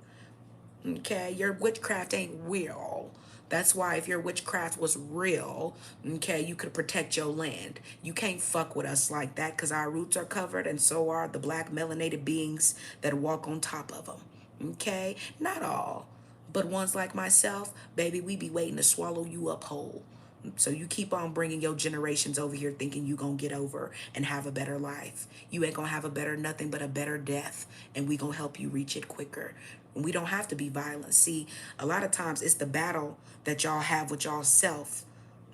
Okay, your witchcraft ain't real. That's why if your witchcraft was real, okay, you could protect your land. You can't fuck with us like that, because our roots are covered, and so are the black melanated beings that walk on top of them. Okay, not all, but ones like myself, baby, we be waiting to swallow you up whole. So you keep on bringing your generations over here thinking you gonna get over and have a better life. You ain't gonna have a better nothing but a better death, and we gonna help you reach it quicker. And we don't have to be violent. See, a lot of times it's the battle that y'all have with y'all self,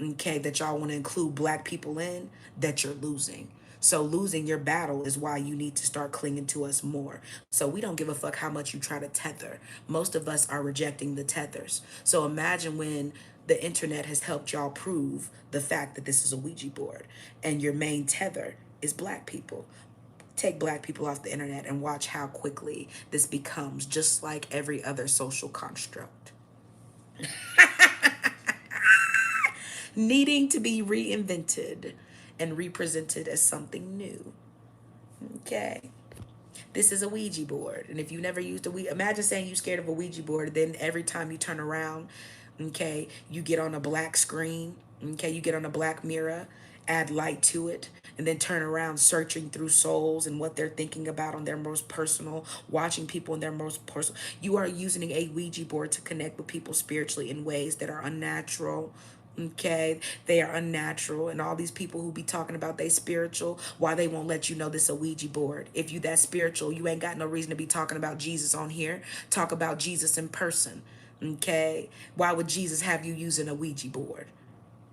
okay, that y'all want to include black people in, that you're losing. So losing your battle is why you need to start clinging to us more. So we don't give a fuck how much you try to tether. Most of us are rejecting the tethers. So imagine when the internet has helped y'all prove the fact that this is a Ouija board and your main tether is black people. Take black people off the internet and watch how quickly this becomes just like every other social construct, needing to be reinvented and represented as something new. Okay. This is a Ouija board. And if you never used a Ouija, imagine saying you're scared of a Ouija board, then every time you turn around, okay, you get on a black screen, okay, you get on a black mirror, add light to it, and then turn around searching through souls and what they're thinking about on their most personal, watching people in their most personal. You are using a Ouija board to connect with people spiritually in ways that are unnatural. Okay, they are unnatural, and all these people who be talking about they spiritual, why they won't let you know this a Ouija board. If you that spiritual, you ain't got no reason to be talking about Jesus on here. Talk about Jesus in person. Okay, why would Jesus have you using a Ouija board?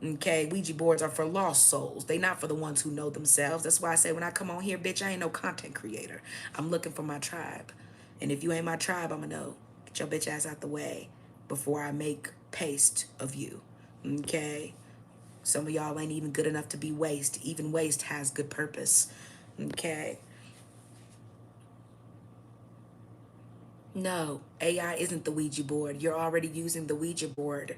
Okay, Ouija boards are for lost souls. They not for the ones who know themselves. That's why I say when I come on here, bitch, I ain't no content creator. I'm looking for my tribe. And if you ain't my tribe, I'ma know. Get your bitch ass out the way before I make paste of you. Okay? Some of y'all ain't even good enough to be waste. Even waste has good purpose. Okay? No, AI isn't the Ouija board. You're already using the Ouija board.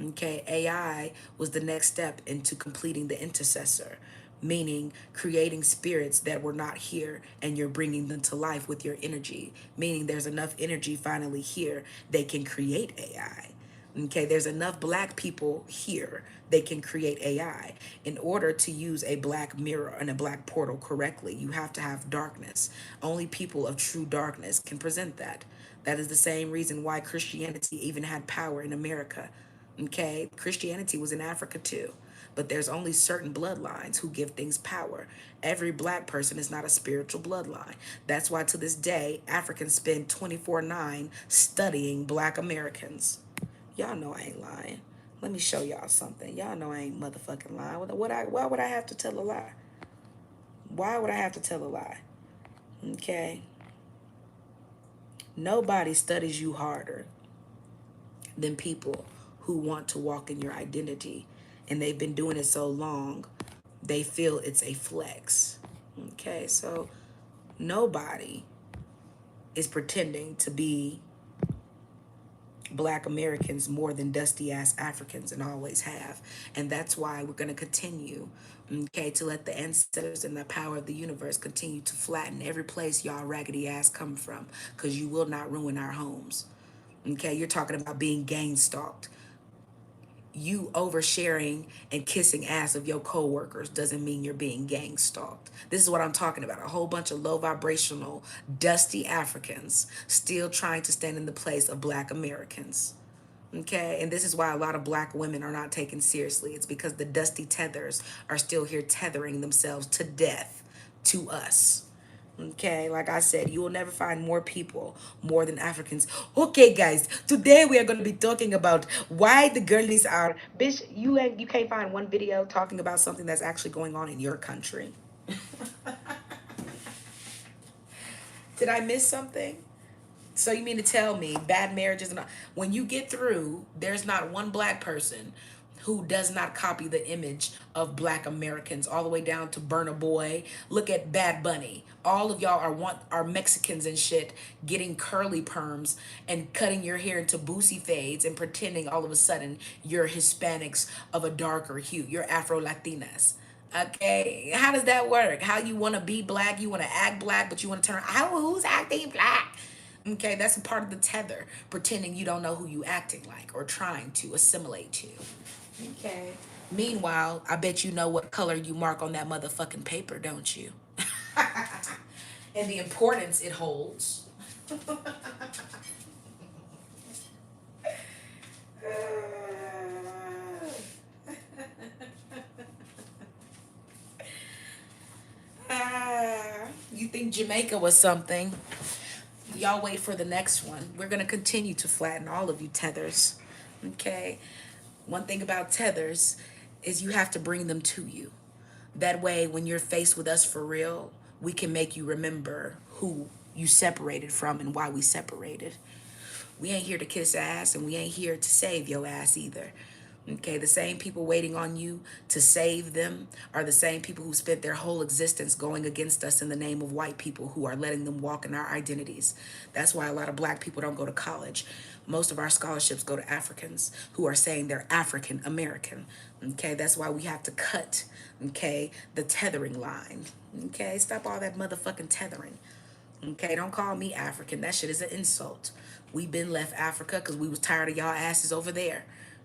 Okay, AI was the next step into completing the intercessor, meaning creating spirits that were not here and you're bringing them to life with your energy, meaning there's enough energy finally here they can create AI. Okay, there's enough black people here they can create AI. In order to use a black mirror and a black portal correctly, you have to have darkness. Only people of true darkness can present that. That is the same reason why Christianity even had power in America. Okay, Christianity was in Africa too. But there's only certain bloodlines who give things power. Every black person is not a spiritual bloodline. That's why to this day, Africans spend 24/9 studying black Americans. Y'all know I ain't lying. Let me show y'all something. Y'all know I ain't motherfucking lying. Why would I have to tell a lie? Why would I have to tell a lie? Okay. Nobody studies you harder than people who want to walk in your identity. And they've been doing it so long, they feel it's a flex. Okay, so nobody is pretending to be black Americans more than dusty ass Africans and always have. And that's why we're going to continue, okay, to let the ancestors and the power of the universe continue to flatten every place y'all raggedy ass come from, because you will not ruin our homes. Okay, you're talking about being gang stalked. You oversharing and kissing ass of your coworkers doesn't mean you're being gang stalked. This is what I'm talking about. A whole bunch of low vibrational, dusty Africans still trying to stand in the place of black Americans. Okay, and this is why a lot of black women are not taken seriously. It's because the dusty tethers are still here tethering themselves to death to us. Okay, like I said, you will never find more people more than Africans. Okay, guys, today we are going to be talking about why the girlies are. Bitch, you can't find one video talking about something that's actually going on in your country. Did I miss something? So you mean to tell me bad marriages? Not, when you get through, there's not one black person who does not copy the image of black Americans, all the way down to Burna Boy. Look at Bad Bunny. All of y'all are Mexicans and shit, getting curly perms and cutting your hair into boosie fades and pretending all of a sudden you're Hispanics of a darker hue. You're Afro Latinas. Okay, how does that work? How you want to be black, you want to act black, but you want to turn. How who's acting black? Okay, that's a part of the tether, pretending you don't know who you acting like or trying to assimilate to. Okay. Meanwhile, I bet you know what color you mark on that motherfucking paper, don't you? And the importance it holds. You think Jamaica was something? Y'all wait for the next one. We're going to continue to flatten all of you tethers. Okay? One thing about tethers is you have to bring them to you. That way, when you're faced with us for real, we can make you remember who you separated from and why we separated. We ain't here to kiss ass, and we ain't here to save your ass either. Okay, the same people waiting on you to save them are the same people who spent their whole existence going against us in the name of white people who are letting them walk in our identities. That's why a lot of black people don't go to college. Most of our scholarships go to Africans who are saying they're African American. Okay, that's why we have to cut, okay, the tethering line. Okay, stop all that motherfucking tethering. Okay, don't call me African. That shit is an insult. We been left Africa because we was tired of y'all asses over there.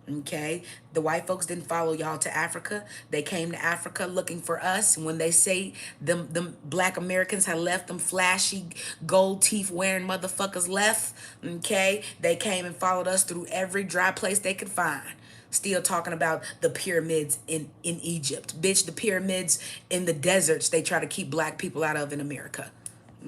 Okay, the white folks didn't follow y'all to Africa. They came to Africa looking for us. And when they say them black Americans had left, them flashy gold teeth wearing motherfuckers left, okay, they came and followed us through every dry place they could find. Still talking about the pyramids in Egypt. Bitch, the pyramids in the deserts they try to keep black people out of in America.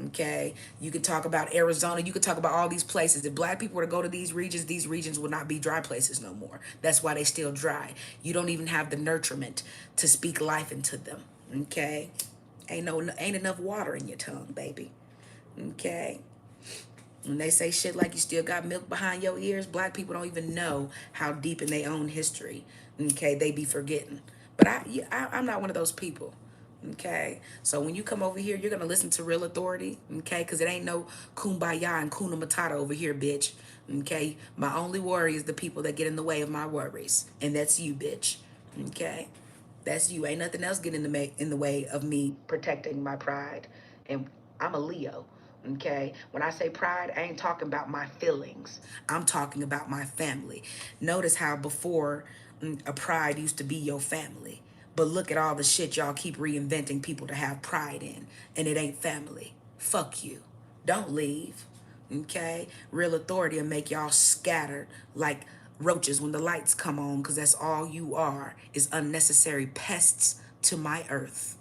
Okay, you could talk about Arizona. You could talk about all these places. If black people were to go to these regions would not be dry places no more. That's why they still dry. You don't even have the nurturement to speak life into them. Okay, ain't enough water in your tongue, baby. Okay, when they say shit like you still got milk behind your ears, black people don't even know how deep in their own history. Okay, they be forgetting. But I'm not one of those people. Okay, so when you come over here, you're gonna listen to real authority. Okay, because it ain't no kumbaya and kuna matata over here, bitch. Okay, my only worry is the people that get in the way of my worries, and that's you, bitch. Okay, that's you. Ain't nothing else getting in the way of me protecting my pride, and I'm a Leo. Okay, when I say pride, I ain't talking about my feelings. I'm talking about my family. Notice how before a pride used to be your family. But look at all the shit y'all keep reinventing people to have pride in, and it ain't family. Fuck you. Don't leave. Okay? Real authority will make y'all scattered like roaches when the lights come on, because that's all you are, is unnecessary pests to my earth.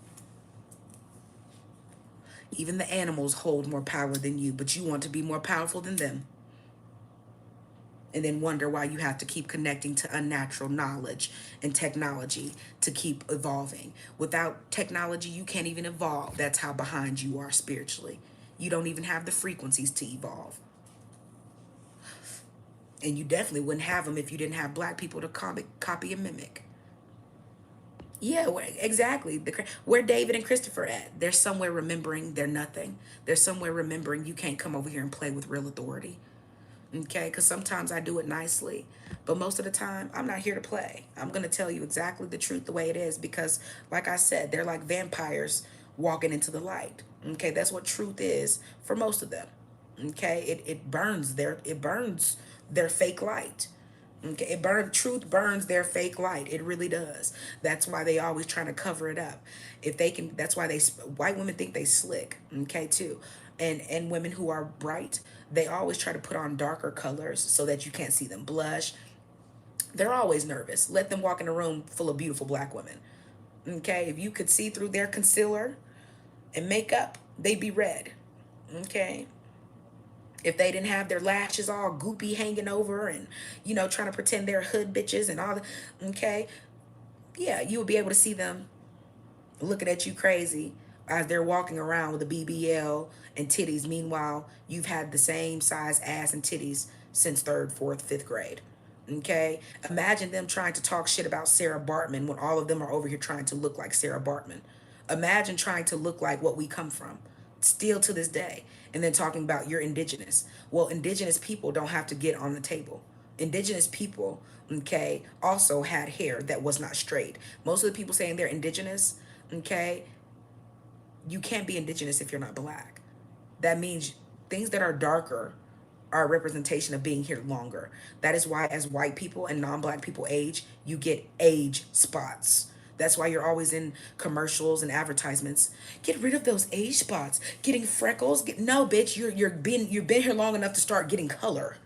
Even the animals hold more power than you, but you want to be more powerful than them. And then wonder why you have to keep connecting to unnatural knowledge and technology to keep evolving. Without technology, you can't even evolve. That's how behind you are spiritually. You don't even have the frequencies to evolve. And you definitely wouldn't have them if you didn't have black people to copy and mimic. Yeah, exactly. Where David and Christopher at? They're somewhere remembering they're nothing. They're somewhere remembering you can't come over here and play with real authority. Okay, because sometimes I do it nicely, but most of the time I'm not here to play. I'm going to tell you exactly the truth the way it is because, like I said, they're like vampires walking into the light. Okay, that's what truth is for most of them. Okay, it burns their fake light. Okay, truth burns their fake light. It really does. That's why they always trying to cover it up. If they can, that's why white women think they slick. Okay, too, and women who are bright, they always try to put on darker colors so that you can't see them blush. They're always nervous. Let them walk in a room full of beautiful black women. Okay, if you could see through their concealer and makeup, they'd be red. Okay, if they didn't have their lashes all goopy hanging over and trying to pretend they're hood bitches and all the, okay, yeah, you would be able to see them looking at you crazy as they're walking around with a BBL and titties. Meanwhile, you've had the same size ass and titties since third, fourth, fifth grade. Okay, imagine them trying to talk shit about Sarah Bartman when all of them are over here trying to look like Sarah Bartman. Imagine trying to look like what we come from, still to this day, and then talking about you're indigenous. Well, indigenous people don't have to get on the table. Indigenous people, okay, also had hair that was not straight. Most of the people saying they're indigenous, okay, you can't be indigenous if you're not black. That means things that are darker are a representation of being here longer. That is why, as white people and non-black people age, you get age spots. That's why you're always in commercials and advertisements. Get rid of those age spots. Getting freckles. No, bitch, you've been here long enough to start getting color.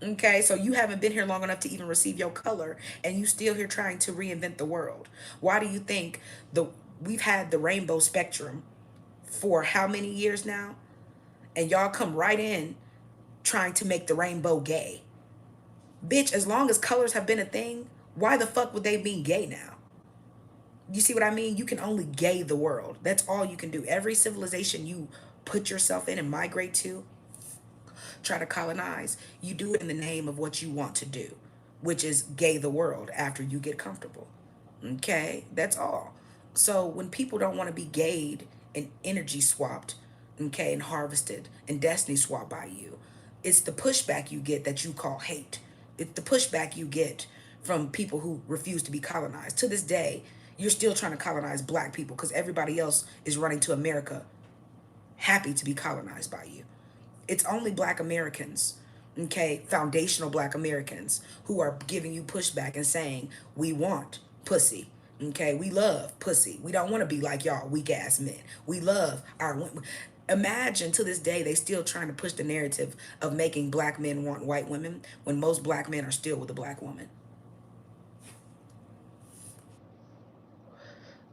Okay, so you haven't been here long enough to even receive your color, and you still here trying to reinvent the world. Why do you think we've had the rainbow spectrum for how many years now? And y'all come right in trying to make the rainbow gay. Bitch, as long as colors have been a thing, why the fuck would they be gay now? You see what I mean? You can only gay the world. That's all you can do. Every civilization you put yourself in and migrate to, try to colonize, you do it in the name of what you want to do, which is gay the world after you get comfortable. Okay? That's all. So when people don't want to be gayed and energy swapped, okay, and harvested and destiny swapped by you, it's the pushback you get that you call hate. It's the pushback you get from people who refuse to be colonized. To this day, you're still trying to colonize black people because everybody else is running to America happy to be colonized by you. It's only black Americans, Okay, foundational black Americans who are giving you pushback and saying, we want pussy. Okay, we love pussy. We don't want to be like y'all weak ass men. We love our women. Imagine to this day they still trying to push the narrative of making black men want white women when most black men are still with a black woman.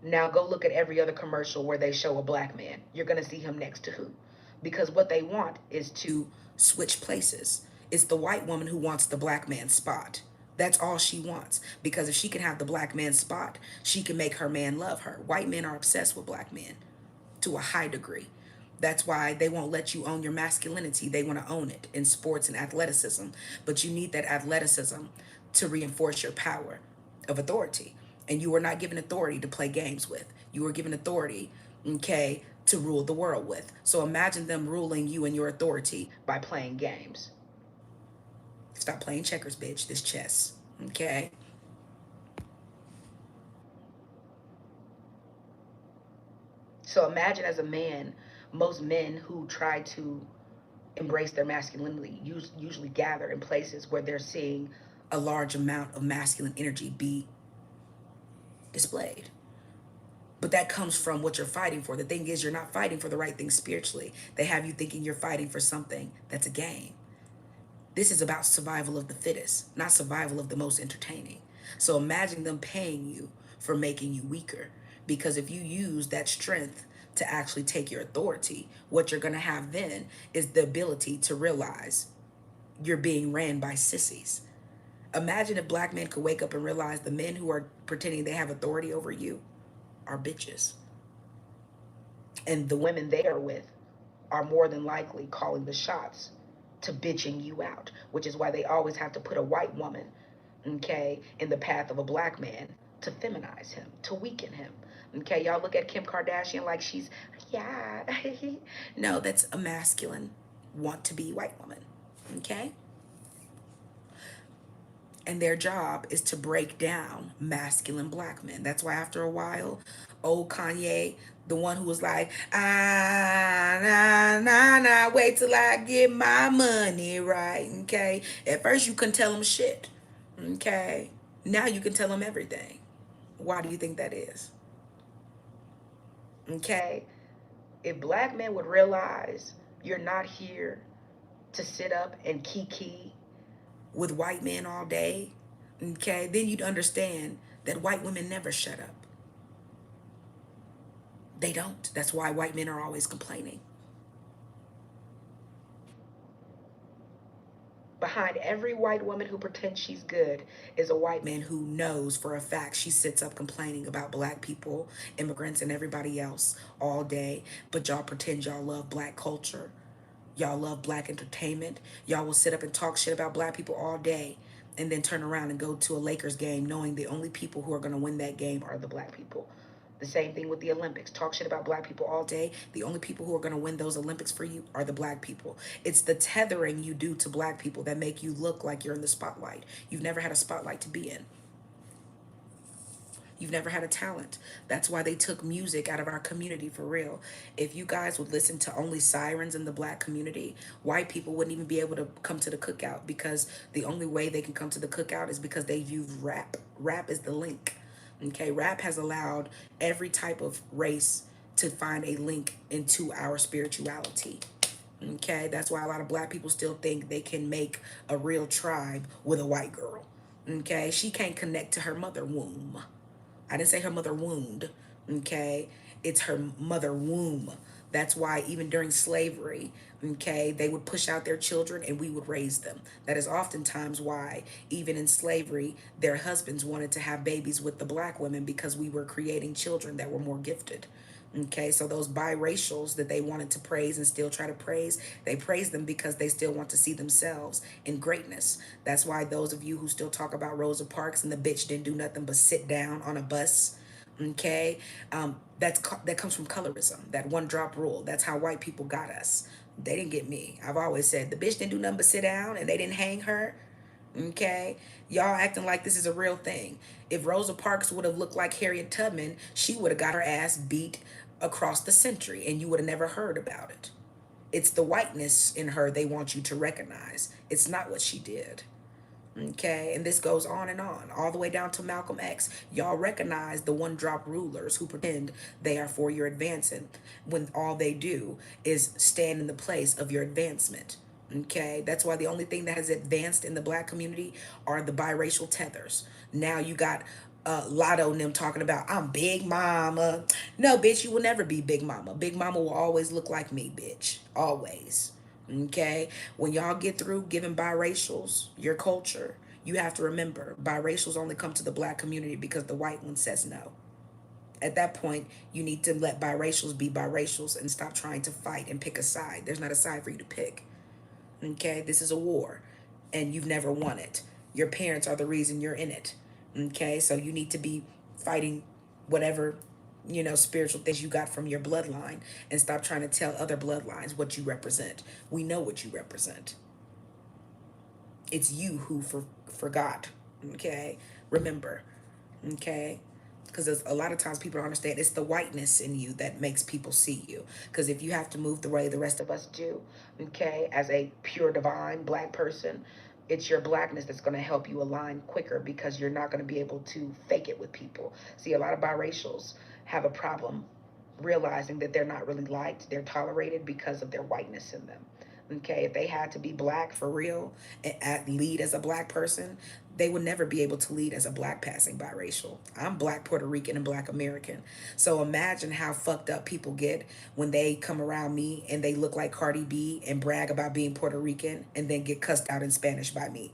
Now go look at every other commercial where they show a black man. You're going to see him next to who? Because what they want is to switch places. It's the white woman who wants the black man's spot. That's all she wants. Because if she can have the black man's spot, she can make her man love her. White men are obsessed with black men to a high degree. That's why they won't let you own your masculinity. They want to own it in sports and athleticism. But you need that athleticism to reinforce your power of authority. And you are not given authority to play games with. You are given authority, okay, to rule the world with. So imagine them ruling you and your authority by playing games. Stop playing checkers, bitch. This chess, okay? So imagine as a man, most men who try to embrace their masculinity usually gather in places where they're seeing a large amount of masculine energy be displayed. But that comes from what you're fighting for. The thing is, you're not fighting for the right thing spiritually. They have you thinking you're fighting for something that's a game. This is about survival of the fittest, not survival of the most entertaining. So imagine them paying you for making you weaker. Because if you use that strength to actually take your authority, what you're going to have then is the ability to realize you're being ran by sissies. Imagine if black men could wake up and realize the men who are pretending they have authority over you are bitches. And the women they are with are more than likely calling the shots to bitching you out, which is why they always have to put a white woman, okay, in the path of a black man to feminize him, to weaken him. Okay, y'all look at Kim Kardashian like she's, yeah. No, that's a masculine, want to be white woman. Okay? And their job is to break down masculine black men. That's why after a while, old Kanye, the one who was like, nah, nah, nah, wait till I get my money right, okay? At first you couldn't tell him shit, okay? Now you can tell him everything. Why do you think that is? Okay? If black men would realize you're not here to sit up and kiki with white men all day, okay, then you'd understand that white women never shut up. They don't. That's why white men are always complaining. Behind every white woman who pretends she's good is a white man who knows for a fact she sits up complaining about black people, immigrants, and everybody else all day. But y'all pretend y'all love black culture. Y'all love black entertainment. Y'all will sit up and talk shit about black people all day and then turn around and go to a Lakers game knowing the only people who are going to win that game are the black people. The same thing with the Olympics. Talk shit about black people all day. The only people who are going to win those Olympics for you are the black people. It's the tethering you do to black people that make you look like you're in the spotlight. You've never had a spotlight to be in. You've never had a talent. That's why they took music out of our community for real. If you guys would listen to only sirens in the black community, white people wouldn't even be able to come to the cookout because the only way they can come to the cookout is because they use rap. Rap is the link. Okay, rap has allowed every type of race to find a link into our spirituality. Okay, that's why a lot of black people still think they can make a real tribe with a white girl. Okay, she can't connect to her mother womb. I didn't say her mother wound, okay? It's her mother womb. That's why even during slavery, okay, they would push out their children and we would raise them. That is oftentimes why, even in slavery, their husbands wanted to have babies with the black women because we were creating children that were more gifted. Okay, so those biracials that they wanted to praise and still try to praise, they praise them because they still want to see themselves in greatness. That's why those of you who still talk about Rosa Parks and the bitch didn't do nothing but sit down on a bus, okay, that comes from colorism, that one drop rule. That's how white people got us. They didn't get me. I've always said the bitch didn't do nothing but sit down and they didn't hang her. Okay, y'all acting like this is a real thing. If Rosa Parks would have looked like Harriet Tubman, she would have got her ass beat across the century and you would have never heard about it. It's the whiteness in her they want you to recognize. It's not what she did. Okay, and this goes on and on, all the way down to Malcolm X. Y'all recognize the one drop rulers who pretend they are for your advancement when all they do is stand in the place of your advancement. Okay, that's why the only thing that has advanced in the black community are the biracial tethers. Now you got Lotto and them talking about I'm Big Mama. No, bitch, you will never be Big Mama. Big Mama will always look like me, bitch. Always. Okay? When y'all get through giving biracials your culture, you have to remember biracials only come to the black community because the white one says no. At that point, you need to let biracials be biracials and stop trying to fight and pick a side. There's not a side for you to pick. Okay? This is a war and you've never won it. Your parents are the reason you're in it. Okay? So you need to be fighting whatever spiritual things you got from your bloodline and stop trying to tell other bloodlines what you represent. We know what you represent. It's you who forgot. Okay? Remember. Okay? Because a lot of times people don't understand it's the whiteness in you that makes people see you. Because if you have to move the way the rest of us do, okay, as a pure divine black person, it's your blackness that's going to help you align quicker because you're not going to be able to fake it with people. See, a lot of biracials have a problem realizing that they're not really liked, they're tolerated because of their whiteness in them. Okay, if they had to be black for real and lead as a black person, they would never be able to lead as a black passing biracial. I'm black Puerto Rican and black American. So imagine how fucked up people get when they come around me and they look like Cardi B and brag about being Puerto Rican and then get cussed out in Spanish by me.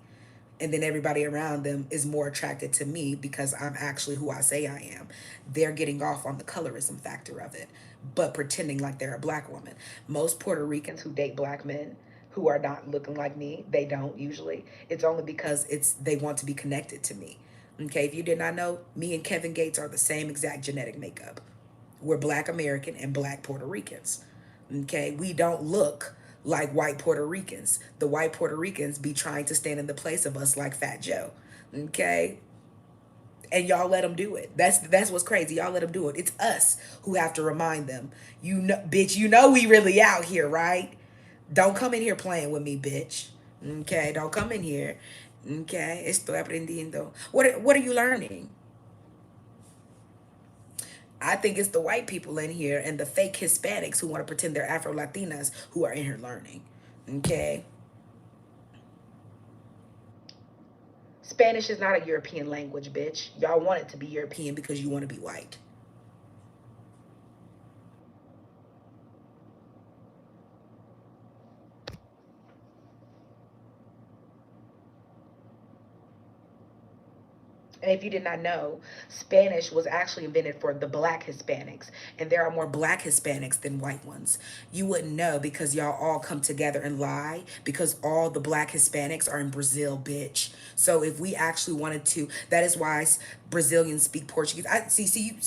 And then everybody around them is more attracted to me because I'm actually who I say I am. They're getting off on the colorism factor of it, but pretending like they're a black woman. Most Puerto Ricans who date black men who are not looking like me, they don't usually. It's only because they want to be connected to me. Okay, if you did not know, me and Kevin Gates are the same exact genetic makeup. We're black American and black Puerto Ricans. Okay, we don't look like white Puerto Ricans. The white Puerto Ricans be trying to stand in the place of us like Fat Joe. Okay, and y'all let them do it. That's what's crazy. Y'all let them do it. It's us who have to remind them. You know, bitch. You know we really out here, right? Don't come in here playing with me, bitch. Okay, don't come in here. Okay, estoy aprendiendo. What are you learning? I think it's the white people in here and the fake Hispanics who want to pretend they're Afro Latinas who are in here learning. Okay? Spanish is not a European language, bitch. Y'all want it to be European because you want to be white. And if you did not know, Spanish was actually invented for the black Hispanics. And there are more black Hispanics than white ones. You wouldn't know because y'all all come together and lie because all the black Hispanics are in Brazil, bitch. So if we actually wanted to, that is why Brazilians speak Portuguese.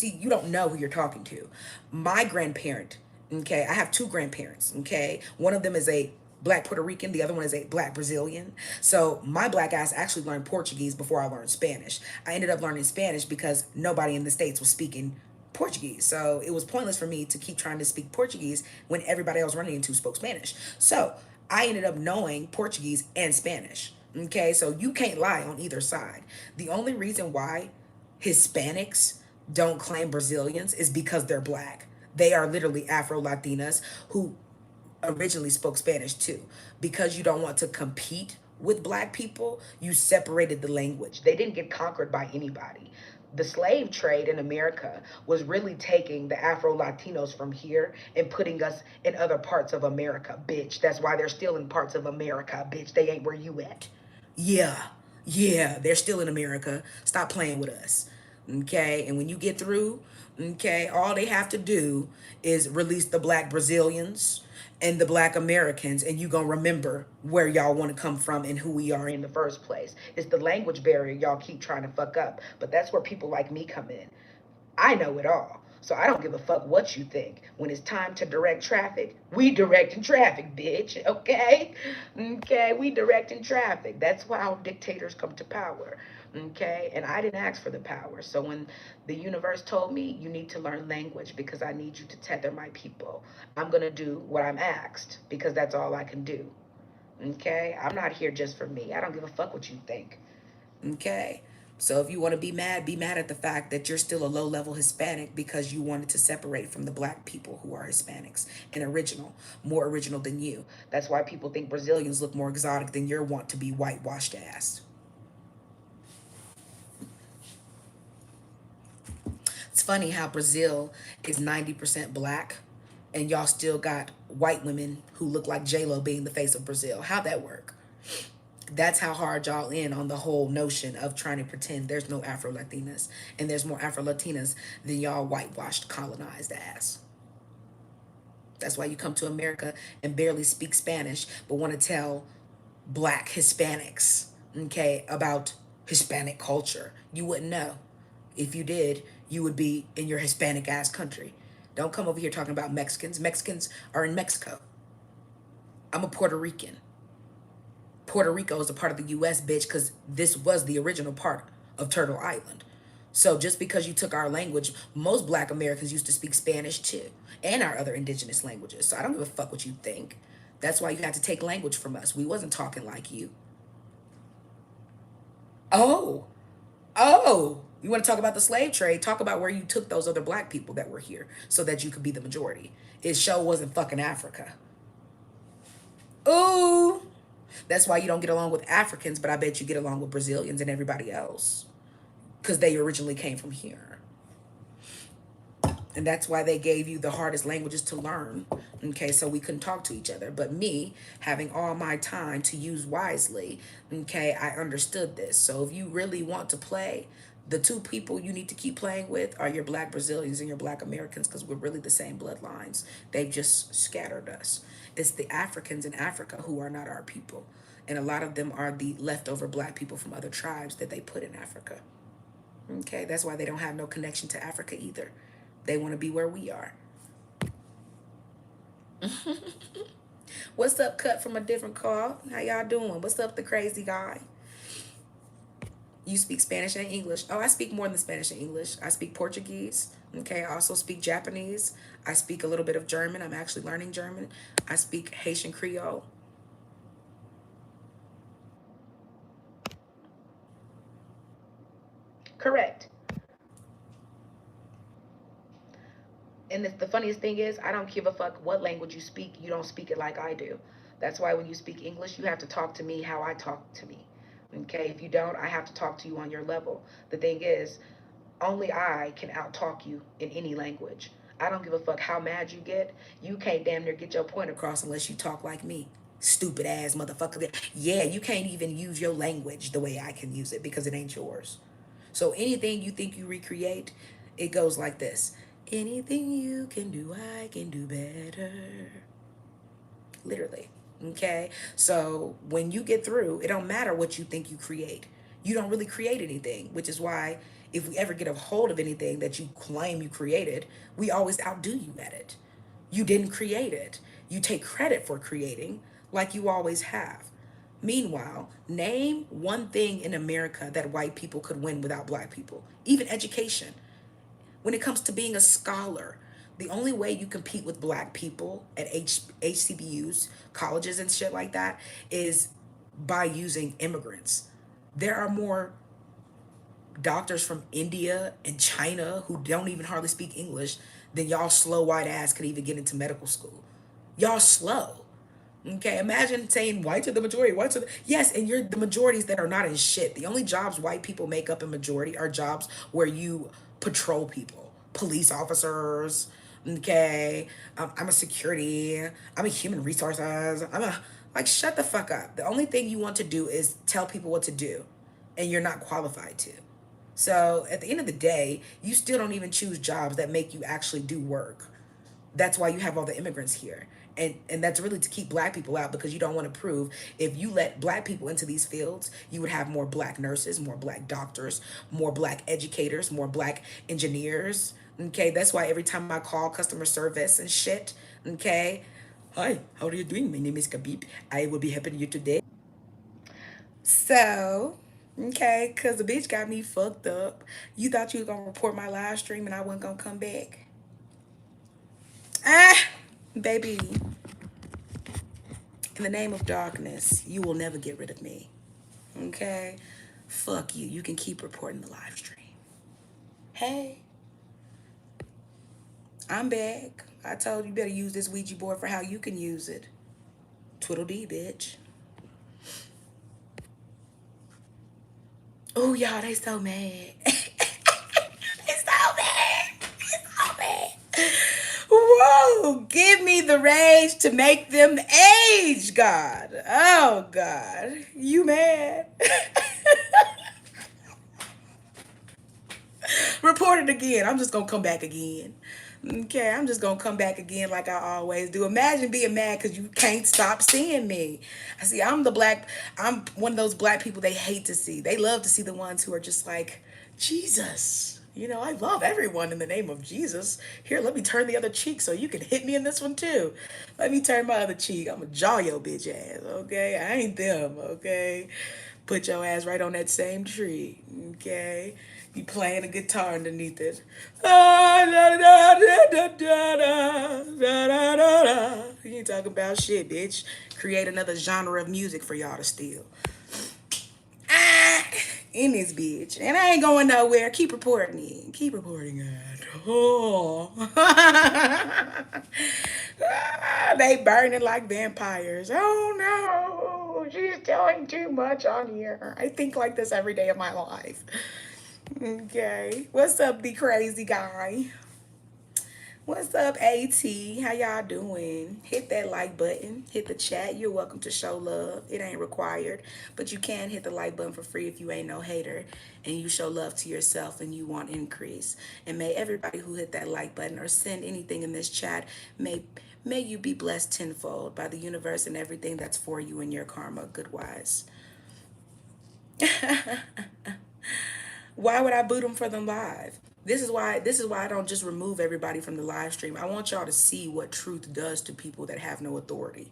You don't know who you're talking to. My grandparent, okay, I have two grandparents, okay? One of them is a black Puerto Rican. The other one is a black Brazilian. So my black ass actually learned Portuguese before I learned Spanish. I ended up learning Spanish because nobody in the States was speaking Portuguese. So it was pointless for me to keep trying to speak Portuguese when everybody I was running into spoke Spanish. So I ended up knowing Portuguese and Spanish. Okay, so you can't lie on either side. The only reason why Hispanics don't claim Brazilians is because they're black. They are literally Afro Latinas who originally spoke Spanish too. Because you don't want to compete with black people, you separated the language. They didn't get conquered by anybody. The slave trade in America was really taking the Afro Latinos from here and putting us in other parts of America, bitch. That's why they're still in parts of America, bitch. They ain't where you at. Yeah, yeah, they're still in America. Stop playing with us. Okay, and when you get through, okay, all they have to do is release the black Brazilians and the black Americans, and you gonna remember where y'all want to come from and who we are in the first place. It's the language barrier y'all keep trying to fuck up, but that's where people like me come in. I know it all. So I don't give a fuck what you think. When it's time to direct traffic, we directing traffic, bitch. Okay? Okay, we directing traffic. That's how dictators come to power. Okay, and I didn't ask for the power. So when the universe told me you need to learn language because I need you to tether my people, I'm gonna do what I'm asked because that's all I can do. Okay, I'm not here just for me. I don't give a fuck what you think. Okay. So if you want to be mad at the fact that you're still a low level Hispanic because you wanted to separate from the black people who are Hispanics and original, more original than you. That's why people think Brazilians look more exotic than your want to be whitewashed ass. It's funny how Brazil is 90% black and y'all still got white women who look like J-Lo being the face of Brazil. How'd that work? That's how hard y'all in on the whole notion of trying to pretend there's no Afro Latinas and there's more Afro Latinas than y'all whitewashed colonized ass. That's why you come to America and barely speak Spanish, but want to tell black Hispanics, okay, about Hispanic culture. You wouldn't know. If you did, you would be in your Hispanic ass country. Don't come over here talking about Mexicans. Mexicans are in Mexico. I'm a Puerto Rican. Puerto Rico is a part of the US, bitch, because this was the original part of Turtle Island. So just because you took our language, most black Americans used to speak Spanish too, and our other indigenous languages. So I don't give a fuck what you think. That's why you had to take language from us. We wasn't talking like you. Oh, oh, you want to talk about the slave trade? Talk about where you took those other black people that were here so that you could be the majority. His show wasn't fucking Africa. Ooh. That's why you don't get along with Africans, but I bet you get along with Brazilians and everybody else because they originally came from here. And that's why they gave you the hardest languages to learn. Okay, so we couldn't talk to each other. But me, having all my time to use wisely, okay, I understood this. So if you really want to play, the two people you need to keep playing with are your black Brazilians and your black Americans because we're really the same bloodlines. They've just scattered us. It's the Africans in Africa who are not our people. And a lot of them are the leftover black people from other tribes that they put in Africa. Okay, that's why they don't have no connection to Africa either. They want to be where we are. What's up, cut from a different call? How y'all doing? What's up, the crazy guy? You speak Spanish and English. Oh, I speak more than Spanish and English. I speak Portuguese. Okay, I also speak Japanese. I speak a little bit of German. I'm actually learning German. I speak Haitian Creole. Correct. And the funniest thing is, I don't give a fuck what language you speak. You don't speak it like I do. That's why when you speak English, you have to talk to me how I talk to me. Okay, if you don't, I have to talk to you on your level. The thing is, only I can outtalk you in any language. I don't give a fuck how mad you get. You can't damn near get your point across unless you talk like me. Stupid ass motherfucker. Yeah, you can't even use your language the way I can use it because it ain't yours. So anything you think you recreate, it goes like this. Anything you can do, I can do better. Literally. Okay? So when you get through, it don't matter what you think you create. You don't really create anything, which is why if we ever get a hold of anything that you claim you created, we always outdo you at it. You didn't create it. You take credit for creating like you always have. Meanwhile, name one thing in America that white people could win without black people, even education. When it comes to being a scholar, the only way you compete with black people at HCBUs, colleges, and shit like that is by using immigrants. There are more doctors from India and China who don't even hardly speak English than y'all slow white ass could even get into medical school. Y'all slow. Okay, imagine saying whites are the majority. Whites are the, yes, and you're the majorities that are not in shit. The only jobs white people make up in majority are jobs where you patrol people, police officers. Okay, I'm a security. I'm a human resources. I'm a like shut the fuck up. The only thing you want to do is tell people what to do, and you're not qualified to. So at the end of the day, you still don't even choose jobs that make you actually do work. That's why you have all the immigrants here. And that's really to keep black people out because you don't want to prove if you let black people into these fields, you would have more black nurses, more black doctors, more black educators, more black engineers. Okay, that's why every time I call customer service and shit, okay, hi, how are you doing? My name is Khabib. I will be helping you today. So, Okay, cause the bitch got me fucked up. You thought you was gonna report my live stream and I wasn't gonna come back? Ah, baby. In the name of darkness, you will never get rid of me. Okay? Fuck you. You can keep reporting the live stream. Hey, I'm back. I told you better use this Ouija board for how you can use it. Twiddle dee, bitch. Oh, y'all, they so mad. They so mad. They so mad. Whoa, give me the rage to make them age, God. Oh, God. You mad? Report it again. I'm just gonna come back again. Okay, I'm just gonna come back again like I always do. Imagine being mad because you can't stop seeing me. I see. I'm one of those black people they hate to see. They love to see the ones who are just like Jesus. You know, I love everyone in the name of Jesus. Here, let me turn the other cheek so you can hit me in this one too. Let me turn my other cheek. I'm going to jaw your bitch ass. Okay, I ain't them. Okay, put your ass right on that same tree. Okay. You playing a guitar underneath it. Ah, da, da, da, da, da, da, da, da, da. You ain't talking about shit, bitch. Create another genre of music for y'all to steal. Ah, in this bitch. And I ain't going nowhere. Keep reporting it. Keep reporting it. Oh. Ah, they burning like vampires. Oh no. She's doing too much on here. I think like this every day of my life. Okay. What's up, the crazy guy? What's up, AT? How y'all doing? Hit that like button. Hit the chat. You're welcome to show love. It ain't required, but you can hit the like button for free if you ain't no hater and you show love to yourself and you want increase. And may everybody who hit that like button or send anything in this chat, may you be blessed tenfold by the universe and everything that's for you in your karma. Good wise. Why would I boot them for them live? This is why I don't just remove everybody from the live stream. I want y'all to see what truth does to people that have no authority.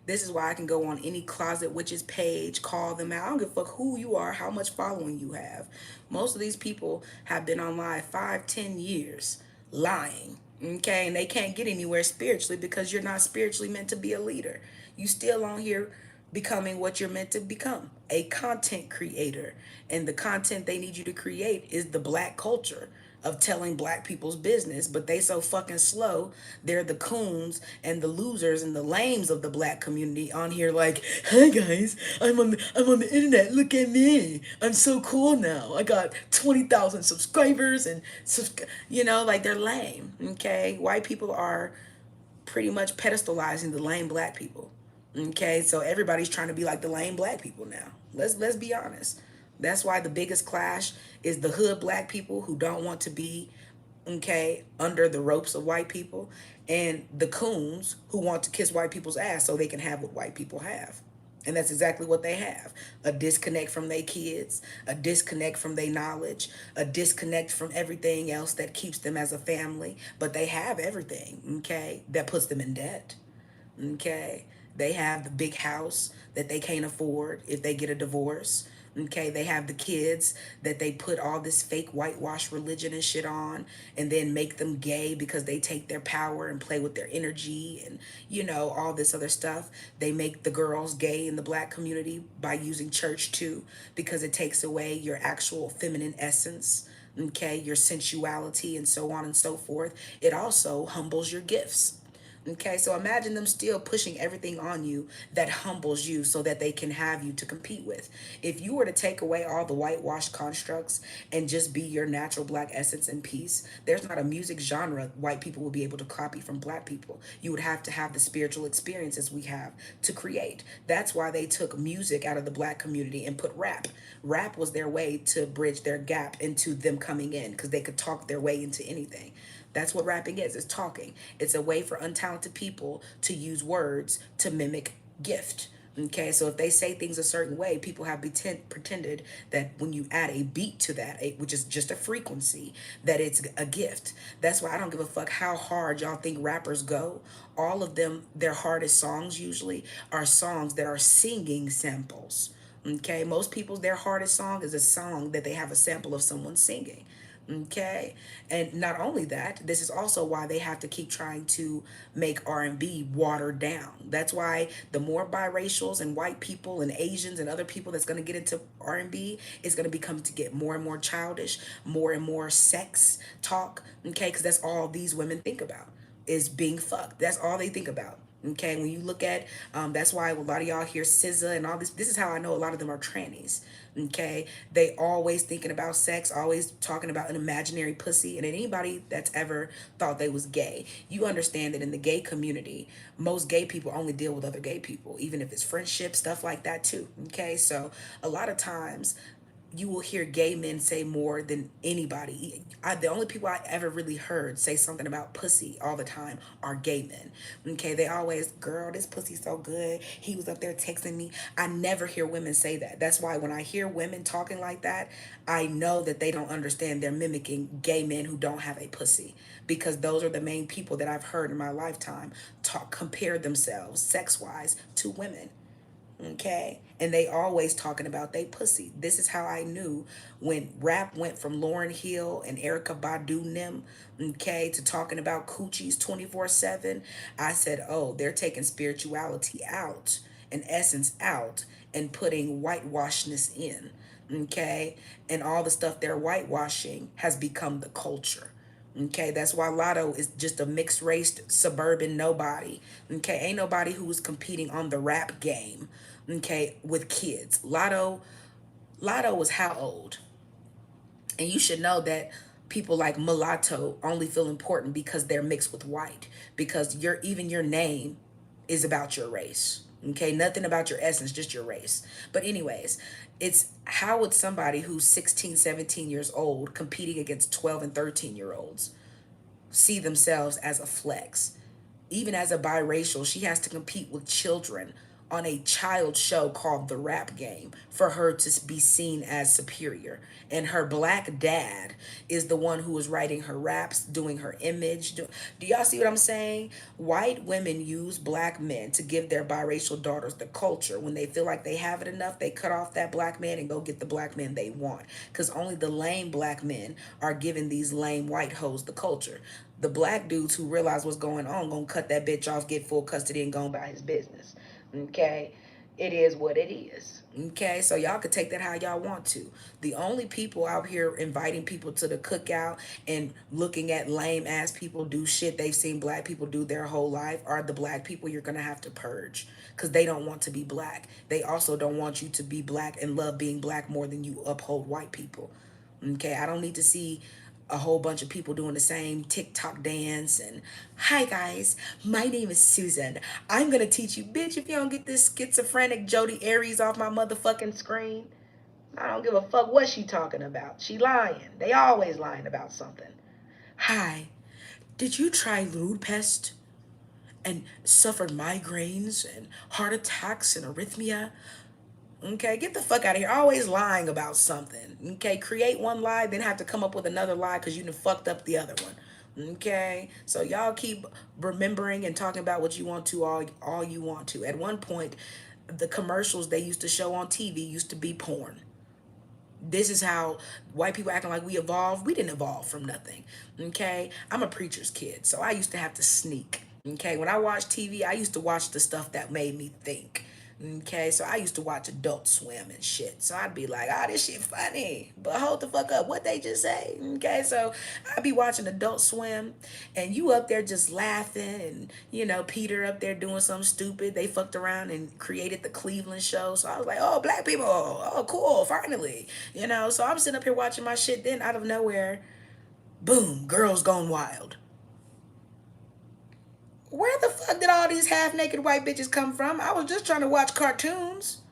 This is why I can go on any closet witches page, call them out. I don't give a fuck who you are, how much following you have. Most of these people have been on live 5, 10 years lying. Okay, and they can't get anywhere spiritually because you're not spiritually meant to be a leader. You still on here becoming what you're meant to become, a content creator. And the content they need you to create is the black culture of telling black people's business, but they so fucking slow. They're the coons and the losers and the lames of the black community on here like, hi guys, I'm on the internet. Look at me. I'm so cool now. I got 20,000 subscribers and like they're lame. Okay, white people are pretty much pedestalizing the lame black people. Okay, so everybody's trying to be like the lame black people now. Let's be honest. That's why the biggest clash is the hood black people who don't want to be under the ropes of white people, and the coons who want to kiss white people's ass so they can have what white people have. And that's exactly what they have. A disconnect from their kids, a disconnect from their knowledge, a disconnect from everything else that keeps them as a family. But they have everything, that puts them in debt. Okay. They have the big house that they can't afford if they get a divorce. Okay. They have the kids that they put all this fake whitewash religion and shit on and then make them gay because they take their power and play with their energy and, all this other stuff. They make the girls gay in the black community by using church too because it takes away your actual feminine essence. Okay. Your sensuality and so on and so forth. It also humbles your gifts. Okay, so imagine them still pushing everything on you that humbles you so that they can have you to compete with. If you were to take away all the whitewash constructs and just be your natural black essence and peace, there's not a music genre white people will be able to copy from black people. You would have to have the spiritual experiences we have to create. That's why they took music out of the black community and put rap. Rap was their way to bridge their gap into them coming in because they could talk their way into anything. That's what rapping is. It's talking. It's a way for untalented people to use words to mimic gift. Okay, so if they say things a certain way, people have pretended that when you add a beat to that, which is just a frequency, that it's a gift. That's why I don't give a fuck how hard y'all think rappers go. All of them, their hardest songs usually are songs that are singing samples. Okay, most people's their hardest song is a song that they have a sample of someone singing. Okay, and not only that, this is also why they have to keep trying to make R&B watered down. That's why the more biracials and white people and Asians and other people that's going to get into R&B is going to become to get more and more childish, more and more sex talk. Okay, because that's all these women think about is being fucked. That's all they think about. Okay, when you look at, that's why a lot of y'all hear SZA and all this. This is how I know a lot of them are trannies. Okay, they always thinking about sex, always talking about an imaginary pussy. And anybody that's ever thought they was gay, you understand that in the gay community, most gay people only deal with other gay people, even if it's friendship stuff like that too. Okay, so a lot of times you will hear gay men say more than anybody. The only people I ever really heard say something about pussy all the time are gay men. Okay, they always, girl, this pussy's so good. He was up there texting me. I never hear women say that. That's why when I hear women talking like that, I know that they don't understand they're mimicking gay men who don't have a pussy. Because those are the main people that I've heard in my lifetime talk, compare themselves sex wise to women. Okay, and they always talking about they pussy. This is how I knew when rap went from Lauryn Hill and Erica Badu and them, okay, to talking about coochies 24/7. I said, oh, they're taking spirituality out and essence out and putting whitewashness in. Okay, and all the stuff they're whitewashing has become the culture. Okay, that's why Lotto is just a mixed race suburban nobody. Okay, ain't nobody who's competing on the rap game. Okay, with kids. Lotto was how old? And you should know that people like mulatto only feel important because they're mixed with white. Because even your name is about your race. Okay, nothing about your essence, just your race. But anyways, it's how would somebody who's 16, 17 years old competing against 12 and 13-year olds see themselves as a flex? Even as a biracial, she has to compete with children on a child show called The Rap Game for her to be seen as superior. And her black dad is the one who is writing her raps, doing her image. Do y'all see what I'm saying? White women use black men to give their biracial daughters the culture. When they feel like they have it enough, they cut off that black man and go get the black men they want. Because only the lame black men are giving these lame white hoes the culture. The black dudes who realize what's going on gonna cut that bitch off, get full custody, and go about his business. Okay, it is what it is. Okay, so y'all could take that how y'all want to. The only people out here inviting people to the cookout and looking at lame ass people do shit they've seen black people do their whole life are the black people you're gonna have to purge because they don't want to be black. They also don't want you to be black and love being black more than you uphold white people. Okay, I don't need to see a whole bunch of people doing the same TikTok dance and hi guys, my name is Susan. I'm gonna teach you, bitch, if you don't get this schizophrenic Jodi Aries off my motherfucking screen. I don't give a fuck what she talking about. She lying. They always lying about something. Hi, did you try Lewdpest and suffered migraines and heart attacks and arrhythmia? Okay, get the fuck out of here. Always lying about something. Okay, create one lie, then have to come up with another lie because you done fucked up the other one. Okay, so y'all keep remembering and talking about what you want to all you want to. At one point, the commercials they used to show on TV used to be porn. This is how white people acting like we evolved. We didn't evolve from nothing. Okay, I'm a preacher's kid, so I used to have to sneak. Okay, when I watched TV, I used to watch the stuff that made me think. Okay, so I used to watch Adult Swim and shit. So I'd be like, ah, this shit funny. But hold the fuck up. What they just say? Okay, so I'd be watching Adult Swim and you up there just laughing and, Peter up there doing something stupid. They fucked around and created the Cleveland show. So I was like, oh, black people. Oh, cool. Finally. So I'm sitting up here watching my shit. Then out of nowhere, boom, Girls Gone Wild. Where the fuck did all these half naked white bitches come from? I was just trying to watch cartoons.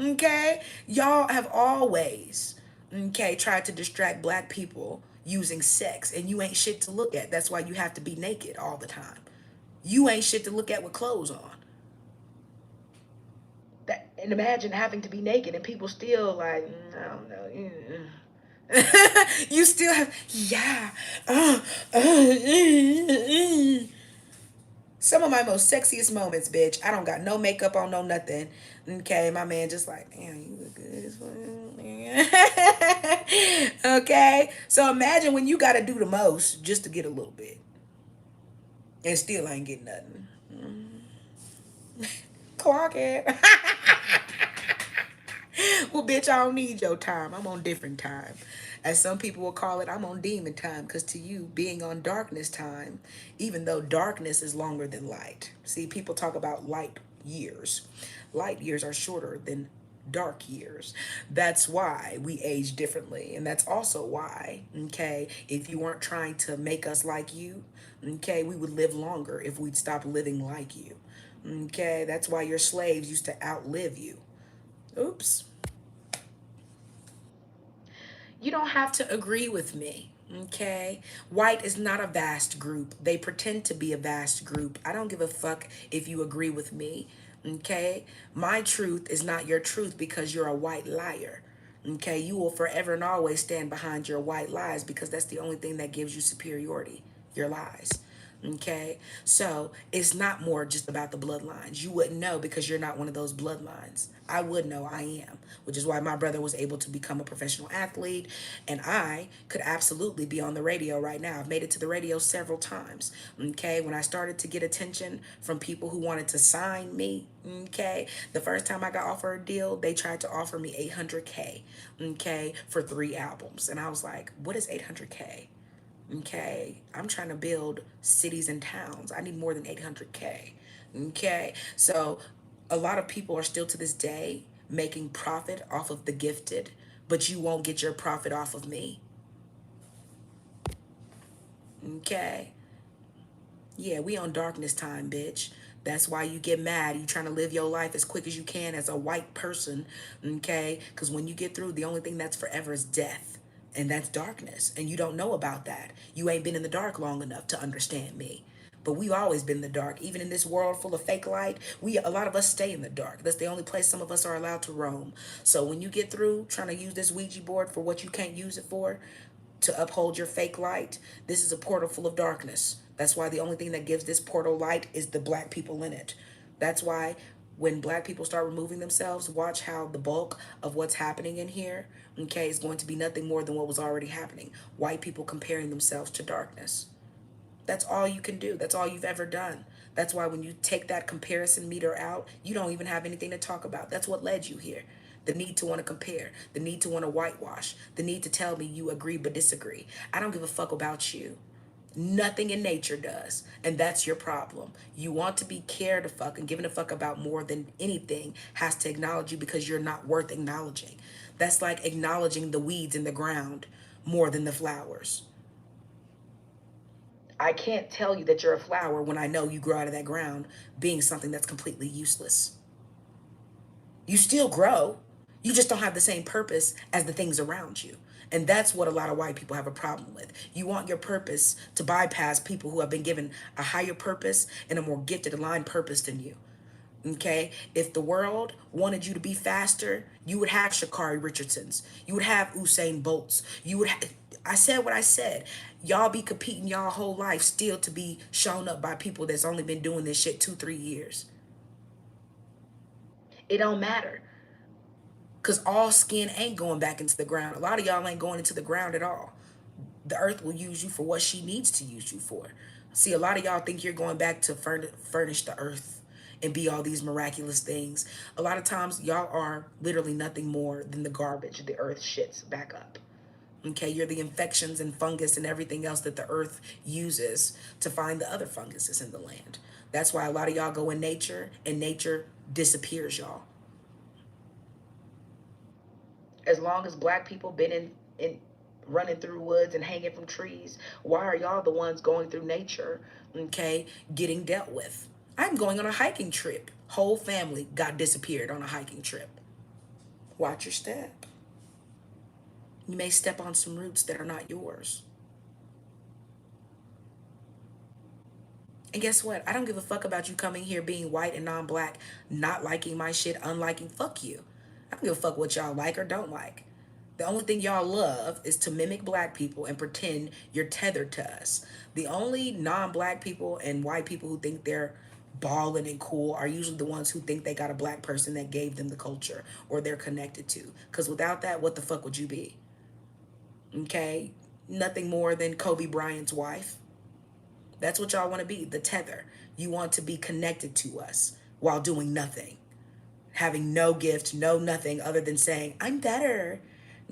Okay? Y'all have always, okay, tried to distract black people using sex, and you ain't shit to look at. That's why you have to be naked all the time. You ain't shit to look at with clothes on. And imagine having to be naked and people still like, I don't know. You still have, yeah. Some of my most sexiest moments, bitch. I don't got no makeup on, no nothing. Okay, my man just like, damn, you look good as fuck. Okay, so imagine when you got to do the most just to get a little bit, and still ain't get nothing. Clock it. Well, bitch, I don't need your time. I'm on different time. As some people will call it, I'm on demon time. Because to you, being on darkness time, even though darkness is longer than light. See, people talk about light years. Light years are shorter than dark years. That's why we age differently. And that's also why, okay, if you weren't trying to make us like you, okay, we would live longer if we'd stop living like you. Okay, that's why your slaves used to outlive you. Oops. You don't have to agree with me. Okay? White is not a vast group. They pretend to be a vast group. I don't give a fuck if you agree with me. Okay? My truth is not your truth because you're a white liar. Okay? You will forever and always stand behind your white lies because that's the only thing that gives you superiority, your lies. Okay, so it's not more just about the bloodlines. You wouldn't know because you're not one of those bloodlines. I would know I am, which is why my brother was able to become a professional athlete, and I could absolutely be on the radio right now. I've made it to the radio several times. Okay, when I started to get attention from people who wanted to sign me, okay, the first time I got offered a deal, they tried to offer me 800K, okay, for 3 albums, and I was like, what is 800K? Okay, I'm trying to build cities and towns. I need more than 800K. Okay, so a lot of people are still to this day making profit off of the gifted, but you won't get your profit off of me. Okay, yeah, we on darkness time, bitch. That's why you get mad. You trying to live your life as quick as you can as a white person, okay? Because when you get through, the only thing that's forever is death. And that's darkness. And you don't know about that. You ain't been in the dark long enough to understand me. But we've always been in the dark. Even in this world full of fake light, a lot of us stay in the dark. That's the only place some of us are allowed to roam. So when you get through trying to use this Ouija board for what you can't use it for, to uphold your fake light, this is a portal full of darkness. That's why the only thing that gives this portal light is the black people in it. That's why when black people start removing themselves, watch how the bulk of what's happening in here, okay, is going to be nothing more than what was already happening. White people comparing themselves to darkness. That's all you can do. That's all you've ever done. That's why when you take that comparison meter out, you don't even have anything to talk about. That's what led you here. The need to want to compare, the need to want to whitewash, the need to tell me you agree but disagree. I don't give a fuck about you. Nothing in nature does. And that's your problem. You want to be cared a fuck and given a fuck about more than anything has to acknowledge you because you're not worth acknowledging. That's like acknowledging the weeds in the ground more than the flowers. I can't tell you that you're a flower when I know you grow out of that ground being something that's completely useless. You still grow. You just don't have the same purpose as the things around you. And that's what a lot of white people have a problem with. You want your purpose to bypass people who have been given a higher purpose and a more gifted, aligned purpose than you. Okay? If the world wanted you to be faster, you would have Shakari Richardsons. You would have Usain Bolts. You would have. I said what I said. Y'all be competing y'all whole life still to be shown up by people that's only been doing this shit 2, 3 years. It don't matter. Because all skin ain't going back into the ground. A lot of y'all ain't going into the ground at all. The earth will use you for what she needs to use you for. See, a lot of y'all think you're going back to furnish the earth and be all these miraculous things. A lot of times, y'all are literally nothing more than the garbage the earth shits back up. Okay, you're the infections and fungus and everything else that the earth uses to find the other funguses in the land. That's why a lot of y'all go in nature and nature disappears y'all. As long as black people been in running through woods and hanging from trees, why are y'all the ones going through nature, okay, getting dealt with? I'm going on a hiking trip. Whole family got disappeared on a hiking trip. Watch your step. You may step on some roots that are not yours. And guess what? I don't give a fuck about you coming here being white and non-black, not liking my shit, unliking. Fuck you. I don't give a fuck what y'all like or don't like. The only thing y'all love is to mimic black people and pretend you're tethered to us. The only non-black people and white people who think they're balling and cool are usually the ones who think they got a black person that gave them the culture or they're connected to. Because without that, what the fuck would you be? Okay? Nothing more than Kobe Bryant's wife. That's what y'all want to be, the tether. You want to be connected to us while doing nothing, having no gift, no nothing other than saying, I'm better.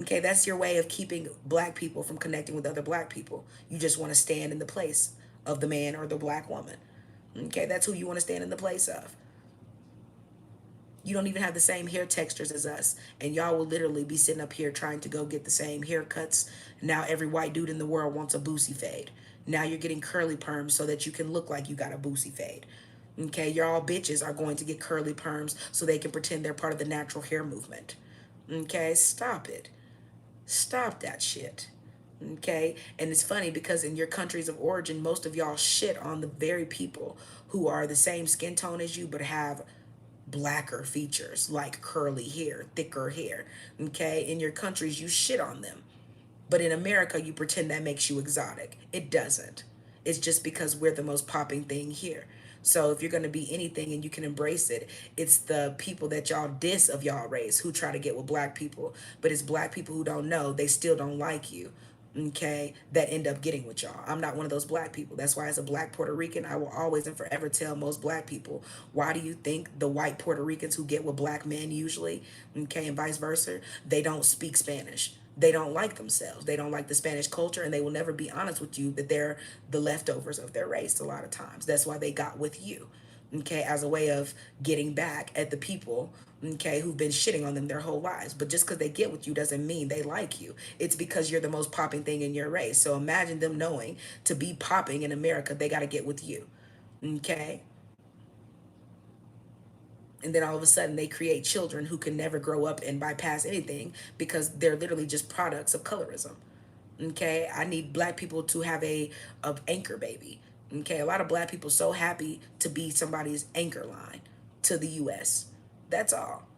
Okay, that's your way of keeping black people from connecting with other black people. You just want to stand in the place of the man or the black woman. Okay, that's who you want to stand in the place of. You don't even have the same hair textures as us. And y'all will literally be sitting up here trying to go get the same haircuts. Now every white dude in the world wants a boosie fade. Now you're getting curly perms so that you can look like you got a boosie fade. Okay, y'all bitches are going to get curly perms so they can pretend they're part of the natural hair movement. Okay, stop it. Stop that shit. Okay, and it's funny because in your countries of origin, most of y'all shit on the very people who are the same skin tone as you but have blacker features like curly hair, thicker hair. Okay, in your countries, you shit on them. But in America, you pretend that makes you exotic. It doesn't. It's just because we're the most popping thing here. So if you're going to be anything and you can embrace it, it's the people that y'all diss of y'all race who try to get with black people. But it's black people who don't know, they still don't like you. Okay, that end up getting with y'all. I'm not one of those black people. That's why as a black Puerto Rican, I will always and forever tell most black people, why do you think the white Puerto Ricans who get with black men usually, okay, and vice versa, they don't speak Spanish? They don't like themselves. They don't like the Spanish culture, and they will never be honest with you that they're the leftovers of their race a lot of times. That's why they got with you, okay, as a way of getting back at the people, okay, who've been shitting on them their whole lives. But just because they get with you doesn't mean they like you. It's because you're the most popping thing in your race. So imagine them knowing to be popping in America, they got to get with you, okay? And then all of a sudden they create children who can never grow up and bypass anything because they're literally just products of colorism. Okay, I need black people to have a anchor baby. Okay, a lot of black people so happy to be somebody's anchor line to the US. That's all.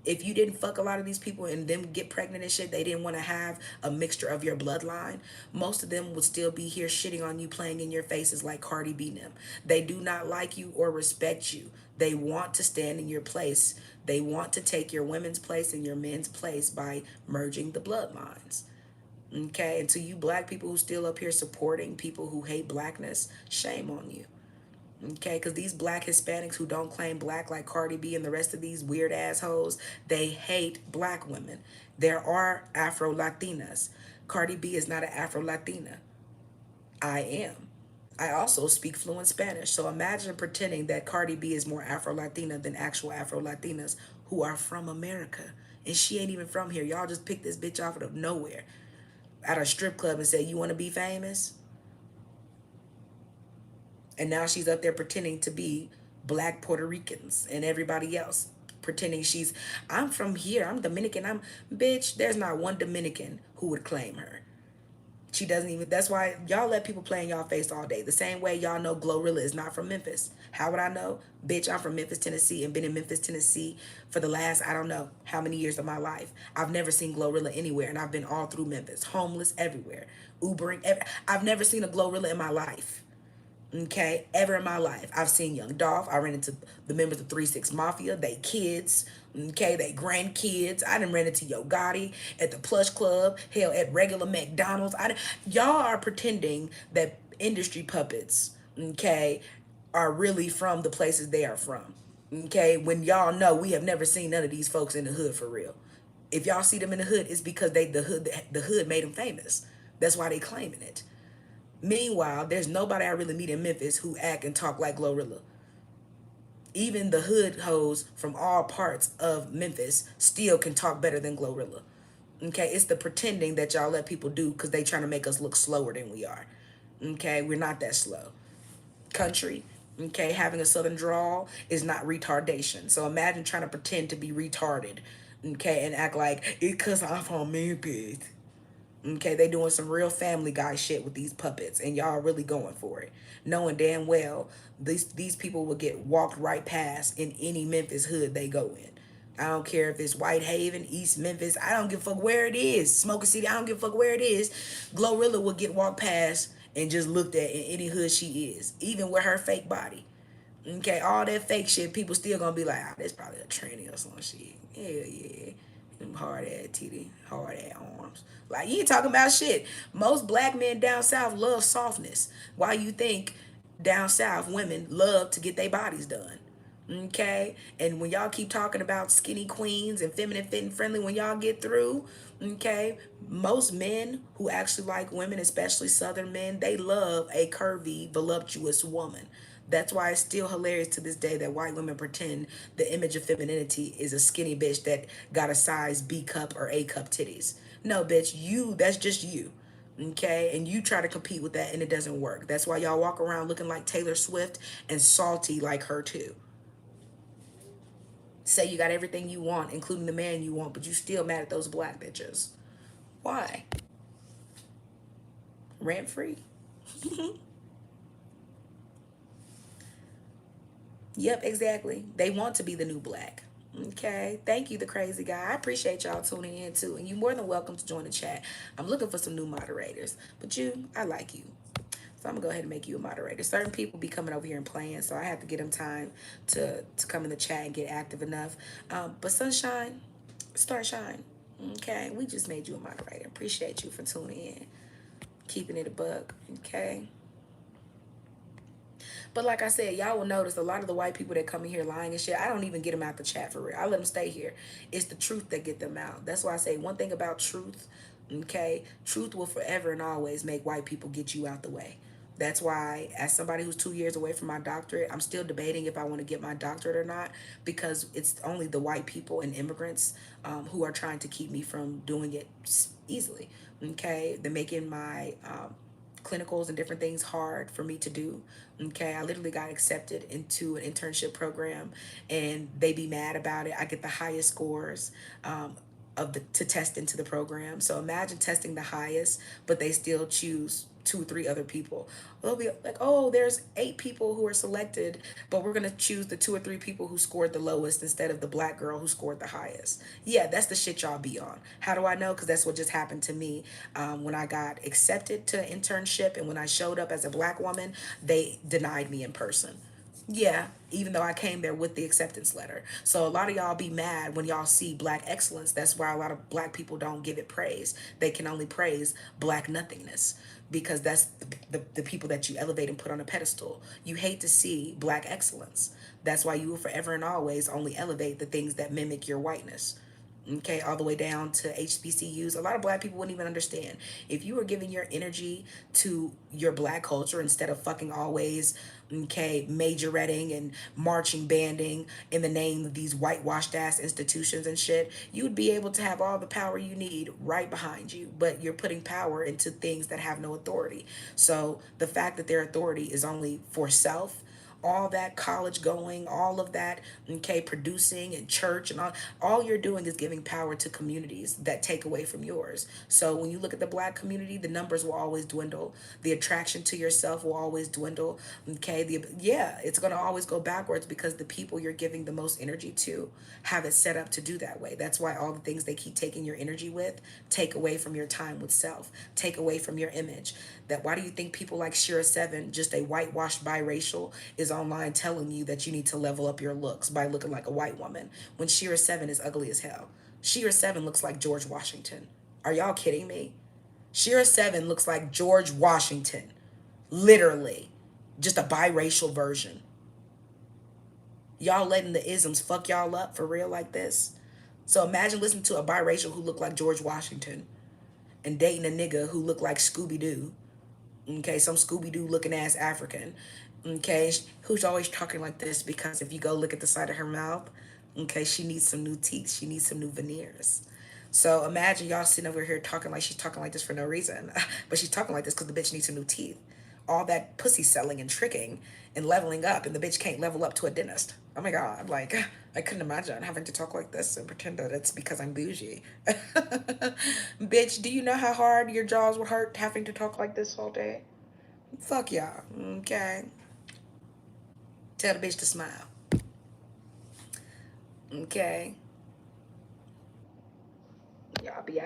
If you didn't fuck a lot of these people and them get pregnant and shit, they didn't want to have a mixture of your bloodline. Most of them would still be here shitting on you, playing in your faces like Cardi B and them. They do not like you or respect you. They want to stand in your place. They want to take your women's place and your men's place by merging the bloodlines. Okay, and to you black people who still up here supporting people who hate blackness, shame on you. Okay, because these black Hispanics who don't claim black like Cardi B and the rest of these weird assholes, they hate black women. There are Afro Latinas. Cardi B is not an Afro Latina. I am. I also speak fluent Spanish. So imagine pretending that Cardi B is more Afro Latina than actual Afro Latinas who are from America. And she ain't even from here. Y'all just picked this bitch off of nowhere at a strip club and said, you want to be famous? And now she's up there pretending to be black Puerto Ricans and everybody else. Pretending I'm from here, I'm Dominican, bitch, there's not one Dominican who would claim her. She doesn't even, that's why y'all let people play in y'all face all day. The same way y'all know Glorilla is not from Memphis. How would I know? Bitch, I'm from Memphis, Tennessee, and been in Memphis, Tennessee for the last, I don't know how many years of my life. I've never seen Glorilla anywhere, and I've been all through Memphis, homeless everywhere, Ubering, I've never seen a Glorilla in my life. Okay, ever in my life. I've seen Young Dolph. I ran into the members of 3-6 Mafia, they kids, okay, they grandkids. I done ran into Yo Gotti at the Plush Club, hell, at regular McDonald's. Y'all are pretending that industry puppets, okay, are really from the places they are from. Okay, when y'all know we have never seen none of these folks in the hood for real. If y'all see them in the hood, it's because the hood made them famous. That's why they claiming it. Meanwhile, there's nobody I really meet in Memphis who act and talk like Glorilla. Even the hood hoes from all parts of Memphis still can talk better than Glorilla. Okay, it's the pretending that y'all let people do because they trying to make us look slower than we are. Okay, we're not that slow. Country, okay, having a southern drawl is not retardation. So imagine trying to pretend to be retarded, okay, and act like it's because I'm from Memphis. Okay, they doing some real Family Guy shit with these puppets, and y'all really going for it, knowing damn well these people will get walked right past in any Memphis hood they go in. I don't care if it's Whitehaven, East Memphis. I don't give a fuck where it is. Smoker City, I don't give a fuck where it is. Glorilla will get walked past and just looked at in any hood she is, even with her fake body. Okay, all that fake shit, people still gonna be like, ah, that's probably a tranny or some shit. Hell yeah. Them hard ass titty, hard ass arms. Like, you ain't talking about shit. Most black men down south love softness. Why you think down south women love to get their bodies done? Okay, and when y'all keep talking about skinny queens and feminine fit and friendly, when y'all get through, okay, most men who actually like women, especially southern men, they love a curvy voluptuous woman. That's why it's still hilarious to this day that white women pretend the image of femininity is a skinny bitch that got a size B cup or A cup titties. No, bitch, that's just you. Okay, and you try to compete with that and it doesn't work. That's why y'all walk around looking like Taylor Swift and salty like her too. Say you got everything you want, including the man you want, but you still mad at those black bitches. Why? Rent free? Yep, exactly. They want to be the new black. Okay. Thank you, the crazy guy. I appreciate y'all tuning in too. And you're more than welcome to join the chat. I'm looking for some new moderators. But I like you. So I'm gonna go ahead and make you a moderator. Certain people be coming over here and playing, so I have to get them time to come in the chat and get active enough. But Sunshine, start shine. Okay, we just made you a moderator. Appreciate you for tuning in, keeping it a buck. Okay. But like I said, y'all will notice a lot of the white people that come in here lying and shit, I don't even get them out the chat for real. I let them stay here. It's the truth that get them out. That's why I say one thing about truth, okay? Truth will forever and always make white people get you out the way. That's why, as somebody who's 2 years away from my doctorate, I'm still debating if I want to get my doctorate or not, because it's only the white people and immigrants who are trying to keep me from doing it easily. Okay, they're making my clinicals and different things hard for me to do. Okay, I literally got accepted into an internship program, and they be mad about it. I get the highest scores. Of the to test into the program. So imagine testing the highest, but they still choose 2 or 3 other people. They'll be like, oh, there's 8 people who are selected, but we're gonna choose the 2 or 3 people who scored the lowest instead of the black girl who scored the highest. Yeah, that's the shit y'all be on. How do I know? Because that's what just happened to me when I got accepted to an internship, and when I showed up as a black woman, they denied me in person. Yeah, even though I came there with the acceptance letter. So a lot of y'all be mad when y'all see black excellence. That's why a lot of black people don't give it praise. They can only praise black nothingness because that's the people that you elevate and put on a pedestal. You hate to see black excellence. That's why you will forever and always only elevate the things that mimic your whiteness. Okay, all the way down to HBCUs. A lot of black people wouldn't even understand. If you were giving your energy to your black culture instead of fucking always, okay, majoretting and marching banding in the name of these whitewashed ass institutions and shit, you would be able to have all the power you need right behind you. But you're putting power into things that have no authority. So the fact that their authority is only for self, all that college going, all of that, okay, producing and church and all you're doing is giving power to communities that take away from yours. So when you look at the black community, the numbers will always dwindle. The attraction to yourself will always dwindle. Okay, yeah, it's gonna always go backwards because the people you're giving the most energy to have it set up to do that way. That's why all the things they keep taking your energy with take away from your time with self, take away from your image. That why do you think people like Shira 7, just a whitewashed biracial, is online telling you that you need to level up your looks by looking like a white woman when Shira 7 is ugly as hell? Shira 7 looks like George Washington. Are y'all kidding me? Shira 7 looks like George Washington. Literally. Just a biracial version. Y'all letting the isms fuck y'all up for real like this? So imagine listening to a biracial who looked like George Washington and dating a nigga who looked like Scooby Doo. Okay, some Scooby Doo looking ass African. Okay, who's always talking like this because if you go look at the side of her mouth, okay, she needs some new teeth. She needs some new veneers. So imagine y'all sitting over here talking like she's talking like this for no reason, but she's talking like this because the bitch needs some new teeth. All that pussy selling and tricking and leveling up, and the bitch can't level up to a dentist. Oh my god, like I couldn't imagine having to talk like this and pretend that it's because I'm bougie. Bitch, do you know how hard your jaws would hurt having to talk like this all day? Fuck y'all, okay? Tell the bitch to smile, okay? Y'all be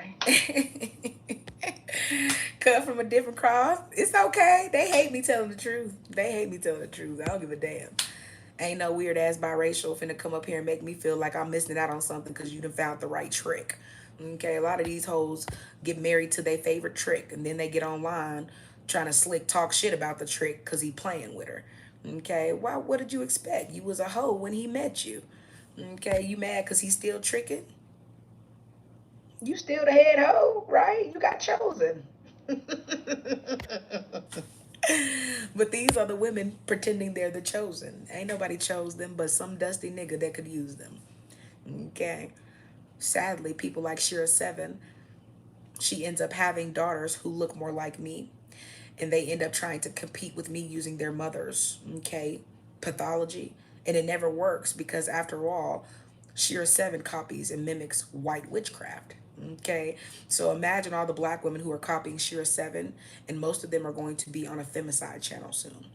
cut from a different cloth. It's okay. They hate me telling the truth. They hate me telling the truth. I don't give a damn. Ain't no weird ass biracial finna come up here and make me feel like I'm missing out on something because you done found the right trick. Okay, a lot of these hoes get married to their favorite trick and then they get online trying to slick talk shit about the trick because he playing with her. Okay, why? What did you expect? You was a hoe when he met you. Okay, you mad because he's still tricking? You still the head hoe, right? You got chosen. But these are the women pretending they're the chosen. Ain't nobody chose them but some dusty nigga that could use them. Okay. Sadly, people like Shira 7, she ends up having daughters who look more like me. And they end up trying to compete with me using their mothers. Okay. Pathology. And it never works because after all, Shira 7 copies and mimics white witchcraft. Okay, so imagine all the black women who are copying Shira 7, and most of them are going to be on a femicide channel soon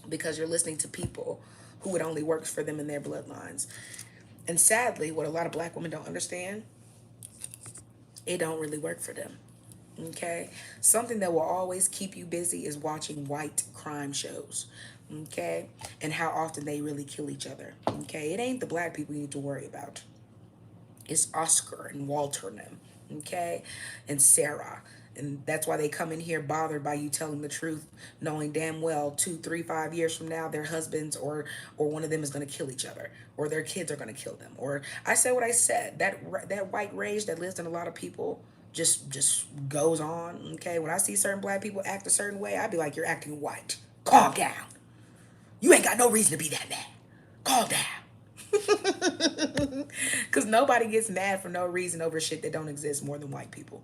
because you're listening to people who it only works for them in their bloodlines. And sadly, what a lot of black women don't understand, it don't really work for them. Okay, something that will always keep you busy is watching white crime shows. Okay, and how often they really kill each other. Okay, it ain't the black people you need to worry about. It's Oscar and Walter and them, okay, and Sarah. And that's why they come in here bothered by you telling the truth, knowing damn well 2, 3, 5 years from now their husbands or one of them is going to kill each other, or their kids are going to kill them. Or I said what I said. That white rage that lives in a lot of people just goes on. Okay, when I see certain black people act a certain way, I be like, you're acting white. Calm down. You ain't got no reason to be that mad. Calm down. Because nobody gets mad for no reason over shit that don't exist more than white people.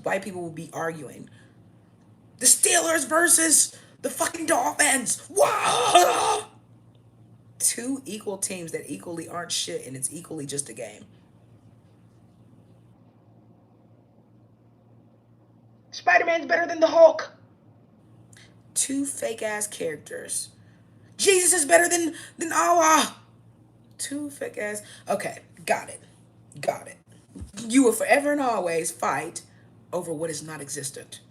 White people will be arguing. The Steelers versus the fucking Dolphins. Whoa! Two equal teams that equally aren't shit, and it's equally just a game. Spider-Man's better than the Hulk. Two fake ass characters. Jesus is better than Allah. Two fake ass. Okay, got it. Got it. You will forever and always fight over what is not existent.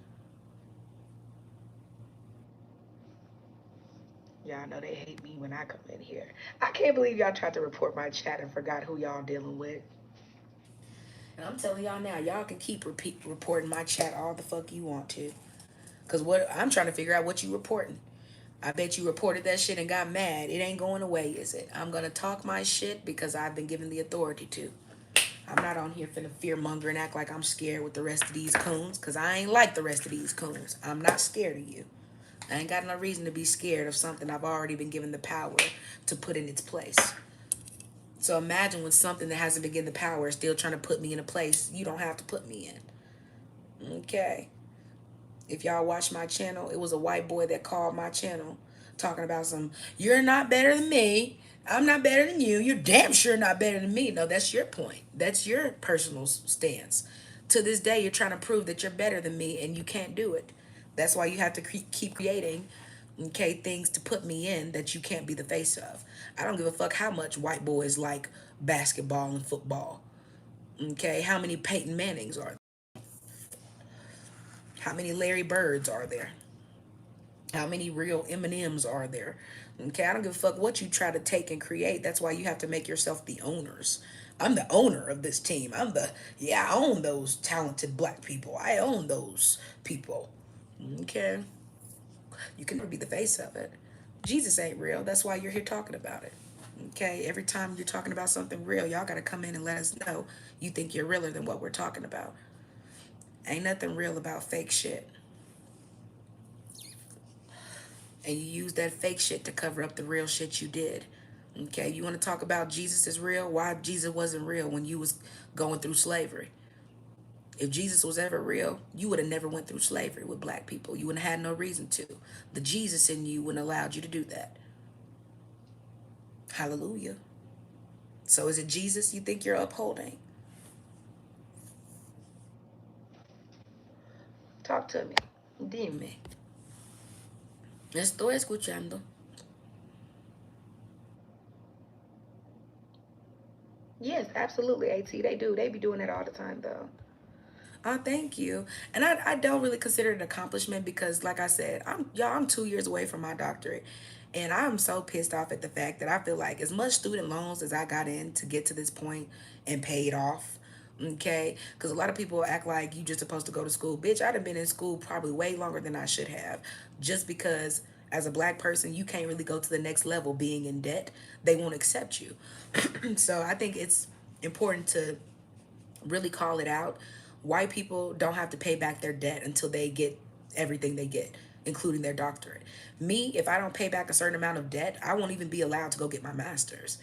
Y'all know they hate me when I come in here. I can't believe y'all tried to report my chat and forgot who y'all dealing with. And I'm telling y'all now, y'all can keep reporting my chat all the fuck you want to. Cause what I'm trying to figure out what you reporting. I bet you reported that shit and got mad. It ain't going away, is it? I'm gonna talk my shit because I've been given the authority to. I'm not on here finna fear monger and act like I'm scared with the rest of these coons. Cause I ain't like the rest of these coons. I'm not scared of you. I ain't got no reason to be scared of something I've already been given the power to put in its place. So imagine when something that hasn't been given the power is still trying to put me in a place you don't have to put me in. Okay. If y'all watch my channel, it was a white boy that called my channel talking about some, you're not better than me. I'm not better than you. You're damn sure not better than me. No, that's your point. That's your personal stance. To this day, you're trying to prove that you're better than me and you can't do it. That's why you have to keep creating, okay, things to put me in that you can't be the face of. I don't give a fuck how much white boys like basketball and football. Okay, how many Peyton Mannings are there? How many Larry Birds are there? How many real M&Ms are there? Okay, I don't give a fuck what you try to take and create. That's why you have to make yourself the owners. I'm the owner of this team. I own those talented black people. I own those people. Okay, you can never be the face of it. Jesus ain't real. That's why you're here talking about it. Okay, every time you're talking about something real, y'all got to come in and let us know you think you're realer than what we're talking about. Ain't nothing real about fake shit. And you use that fake shit to cover up the real shit you did. Okay, you want to talk about Jesus is real? Why Jesus wasn't real when you was going through slavery? If Jesus was ever real, you would have never went through slavery with black people. You wouldn't have had no reason to. The Jesus in you wouldn't have allowed you to do that. Hallelujah. So is it Jesus you think you're upholding? Talk to me. Dime. Estoy escuchando. Yes, absolutely, AT. They do. They be doing that all the time, though. Thank you. And I don't really consider it an accomplishment because, like I said, I'm 2 years away from my doctorate. And I'm so pissed off at the fact that I feel like as much student loans as I got in to get to this point and paid off, okay? Because a lot of people act like you just supposed to go to school. Bitch, I'd have been in school probably way longer than I should have. Just because as a black person, you can't really go to the next level being in debt. They won't accept you. So I think it's important to really call it out. White people don't have to pay back their debt until they get everything they get, including their doctorate. Me, if I don't pay back a certain amount of debt, I won't even be allowed to go get my master's.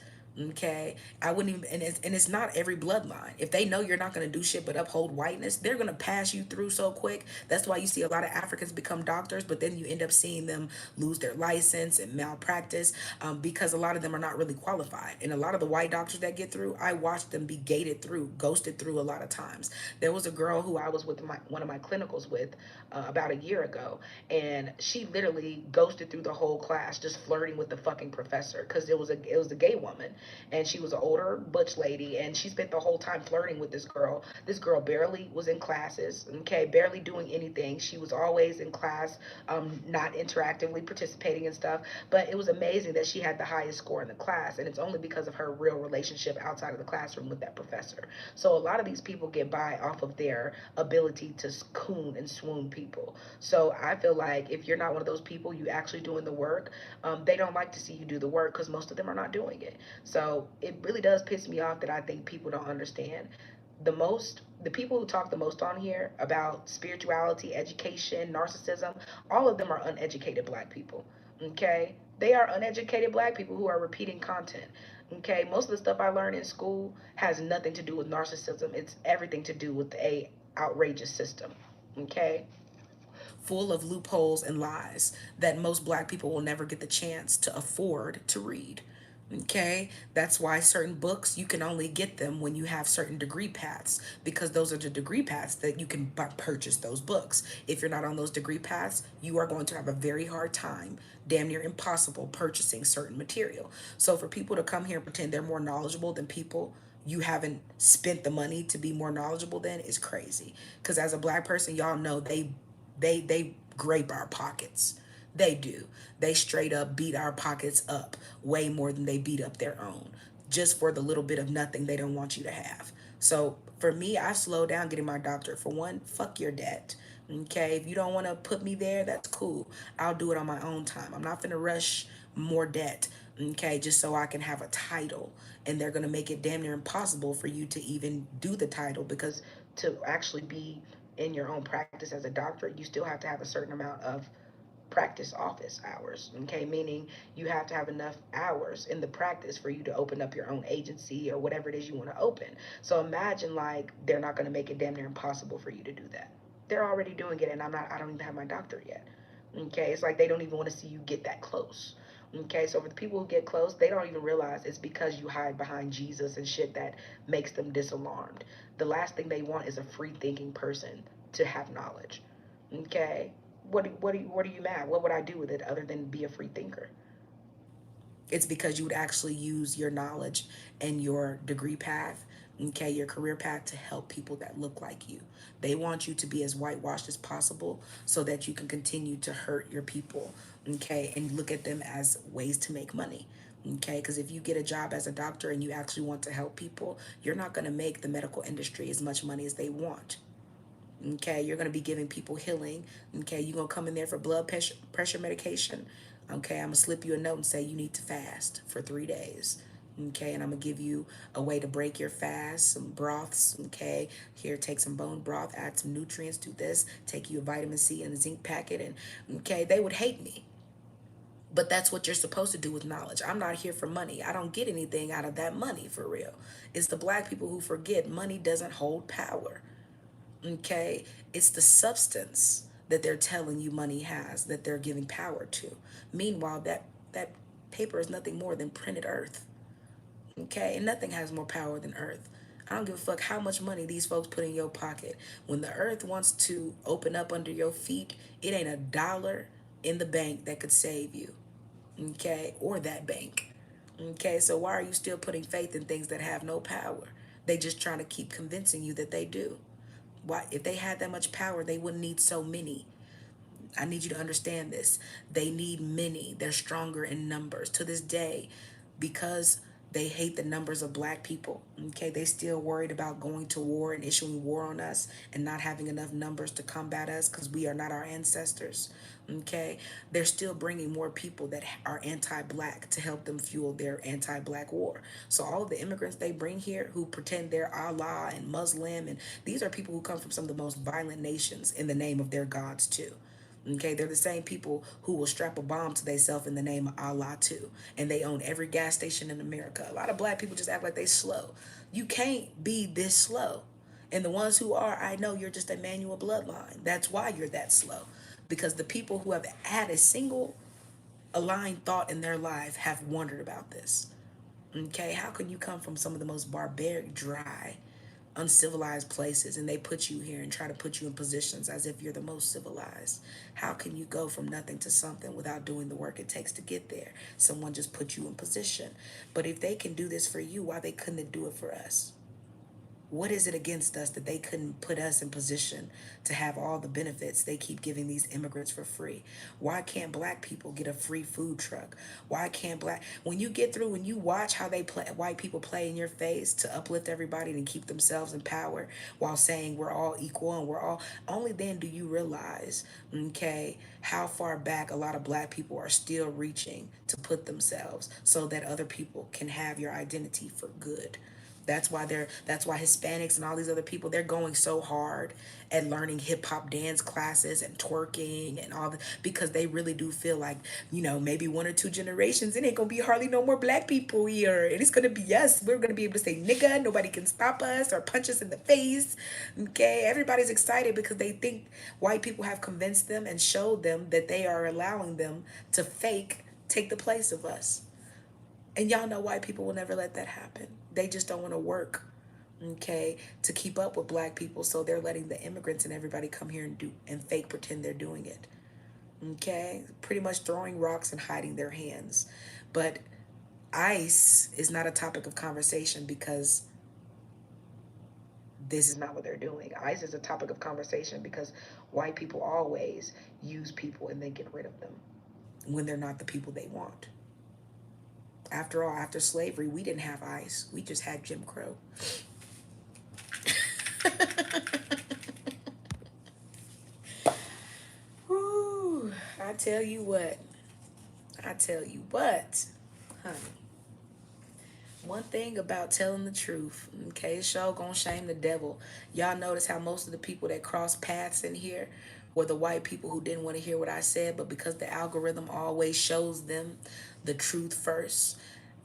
Okay, I wouldn't even, and it's not every bloodline. If they know you're not going to do shit but uphold whiteness, they're going to pass you through so quick. That's why you see a lot of Africans become doctors, but then you end up seeing them lose their license and malpractice, because a lot of them are not really qualified. And a lot of the white doctors that get through, I watched them be gated through, ghosted through a lot of times. There was a girl who I was with one of my clinicals with about a year ago, and she literally ghosted through the whole class, just flirting with the fucking professor because it was a gay woman, and she was an older butch lady, and she spent the whole time flirting with this girl. This girl barely was in classes, okay, barely doing anything. She was always in class, not interactively participating and stuff. But it was amazing that she had the highest score in the class, and it's only because of her real relationship outside of the classroom with that professor. So a lot of these people get by off of their ability to coon and swoon people. So I feel like if you're not one of those people, you actually doing the work, they don't like to see you do the work because most of them are not doing it. So it really does piss me off that I think people don't understand. The people who talk the most on here about spirituality, education, narcissism, all of them are uneducated black people. Okay, they are uneducated black people who are repeating content. Okay, most of the stuff I learned in school has nothing to do with narcissism. It's everything to do with a outrageous system. Okay, full of loopholes and lies that most black people will never get the chance to afford to read. Okay, that's why certain books you can only get them when you have certain degree paths, because those are the degree paths that you can purchase those books. If you're not on those degree paths, you are going to have a very hard time, damn near impossible, purchasing certain material. So for people to come here and pretend they're more knowledgeable than people you haven't spent the money to be more knowledgeable than is crazy. Because as a black person, y'all know they grape our pockets. They do. They straight up beat our pockets up way more than they beat up their own, just for the little bit of nothing they don't want you to have. So for me, I slow down getting my doctorate. For one, fuck your debt. Okay, if you don't want to put me there, that's cool. I'll do it on my own time. I'm not gonna rush more debt, okay, just so I can have a title. And they're gonna make it damn near impossible for you to even do the title, because to actually be in your own practice as a doctor, you still have to have a certain amount of practice office hours. Okay, meaning you have to have enough hours in the practice for you to open up your own agency or whatever it is you want to open. So imagine, like, they're not going to make it damn near impossible for you to do that. They're already doing it, and I don't even have my doctorate yet. Okay, it's like they don't even want to see you get that close. Okay, so for the people who get close, they don't even realize it's because you hide behind Jesus and shit that makes them disalarmed. The last thing they want is a free thinking person to have knowledge. Okay, what are you mad? What would I do with it other than be a free thinker? It's because you would actually use your knowledge and your degree path, okay, your career path, to help people that look like you. They want you to be as whitewashed as possible so that you can continue to hurt your people, okay, and look at them as ways to make money. Okay, because if you get a job as a doctor and you actually want to help people, you're not going to make the medical industry as much money as they want. Okay, you're going to be giving people healing. Okay, you're going to come in there for blood pressure medication. Okay, I'm going to slip you a note and say you need to fast for 3 days. Okay, and I'm going to give you a way to break your fast, some broths. Okay, here, take some bone broth, add some nutrients to this, take you a vitamin C and a zinc packet. And okay, they would hate me. But that's what you're supposed to do with knowledge. I'm not here for money. I don't get anything out of that money, for real. It's the black people who forget money doesn't hold power. Okay, it's the substance that they're telling you money has that they're giving power to. Meanwhile, that paper is nothing more than printed earth. Okay, and nothing has more power than earth. I don't give a fuck how much money these folks put in your pocket. When the earth wants to open up under your feet, it ain't a dollar in the bank that could save you. Okay, or that bank. Okay, so why are you still putting faith in things that have no power? They just trying to keep convincing you that they do. Why, if they had that much power, they wouldn't need so many. I need you to understand this. They need many. They're stronger in numbers. To this day, because they hate the numbers of black people, okay, they still worried about going to war and issuing war on us and not having enough numbers to combat us because we are not our ancestors, okay. They're still bringing more people that are anti-black to help them fuel their anti-black war. So all of the immigrants they bring here who pretend they're Allah and Muslim, and these are people who come from some of the most violent nations in the name of their gods too. Okay, they're the same people who will strap a bomb to themselves in the name of Allah too. And they own every gas station in America. A lot of black people just act like they slow. You can't be this slow. And the ones who are, I know you're just a manual bloodline. That's why you're that slow. Because the people who have had a single aligned thought in their life have wondered about this. Okay, how can you come from some of the most barbaric, dry, uncivilized places and they put you here and try to put you in positions as if you're the most civilized? How can you go from nothing to something without doing the work it takes to get there? Someone just put you in position. But if they can do this for you, why they couldn't do it for us? What is it against us that they couldn't put us in position to have all the benefits they keep giving these immigrants for free? Why can't black people get a free food truck? Why can't black, when you get through, when you watch how they play, white people play in your face to uplift everybody and keep themselves in power while saying we're all equal and we're all, only then do you realize, okay, how far back a lot of black people are still reaching to put themselves so that other people can have your identity for good. That's why Hispanics and all these other people, they're going so hard at learning hip hop dance classes and twerking and all the, because they really do feel like, maybe one or two generations it ain't gonna be hardly no more black people here. And it's gonna be us. We're gonna be able to say nigga, nobody can stop us or punch us in the face. Okay. Everybody's excited because they think white people have convinced them and showed them that they are allowing them to fake take the place of us. And y'all know white people will never let that happen. They just don't want to work, okay, to keep up with black people. So they're letting the immigrants and everybody come here and do and fake pretend they're doing it. Okay, pretty much throwing rocks and hiding their hands. But ICE is not a topic of conversation because this is not what they're doing. ICE is a topic of conversation because white people always use people and then get rid of them when they're not the people they want. After all, after slavery, we didn't have ICE. We just had Jim Crow. Whew, I tell you what. I tell you what, honey. One thing about telling the truth, okay, it's sure gonna shame the devil. Y'all notice how most of the people that cross paths in here were the white people who didn't want to hear what I said, but because the algorithm always shows them the truth first,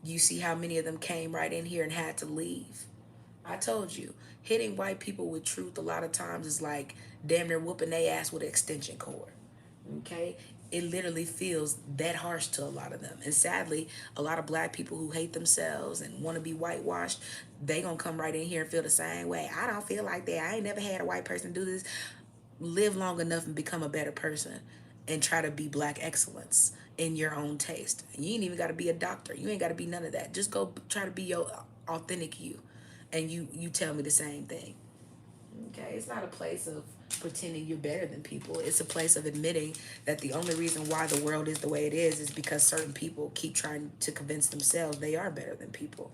you see how many of them came right in here and had to leave. I told you, hitting white people with truth a lot of times is like damn near whooping their ass with an extension cord. Okay? It literally feels that harsh to a lot of them. And sadly, a lot of black people who hate themselves and want to be whitewashed, they gonna come right in here and feel the same way. I don't feel like that. I ain't never had a white person do this. Live long enough and become a better person and try to be black excellence in your own taste. You ain't even got to be a doctor. You ain't got to be none of that. Just go try to be your authentic you, and you tell me the same thing. Okay, it's not a place of pretending you're better than people. It's a place of admitting that the only reason why the world is the way it is because certain people keep trying to convince themselves they are better than people.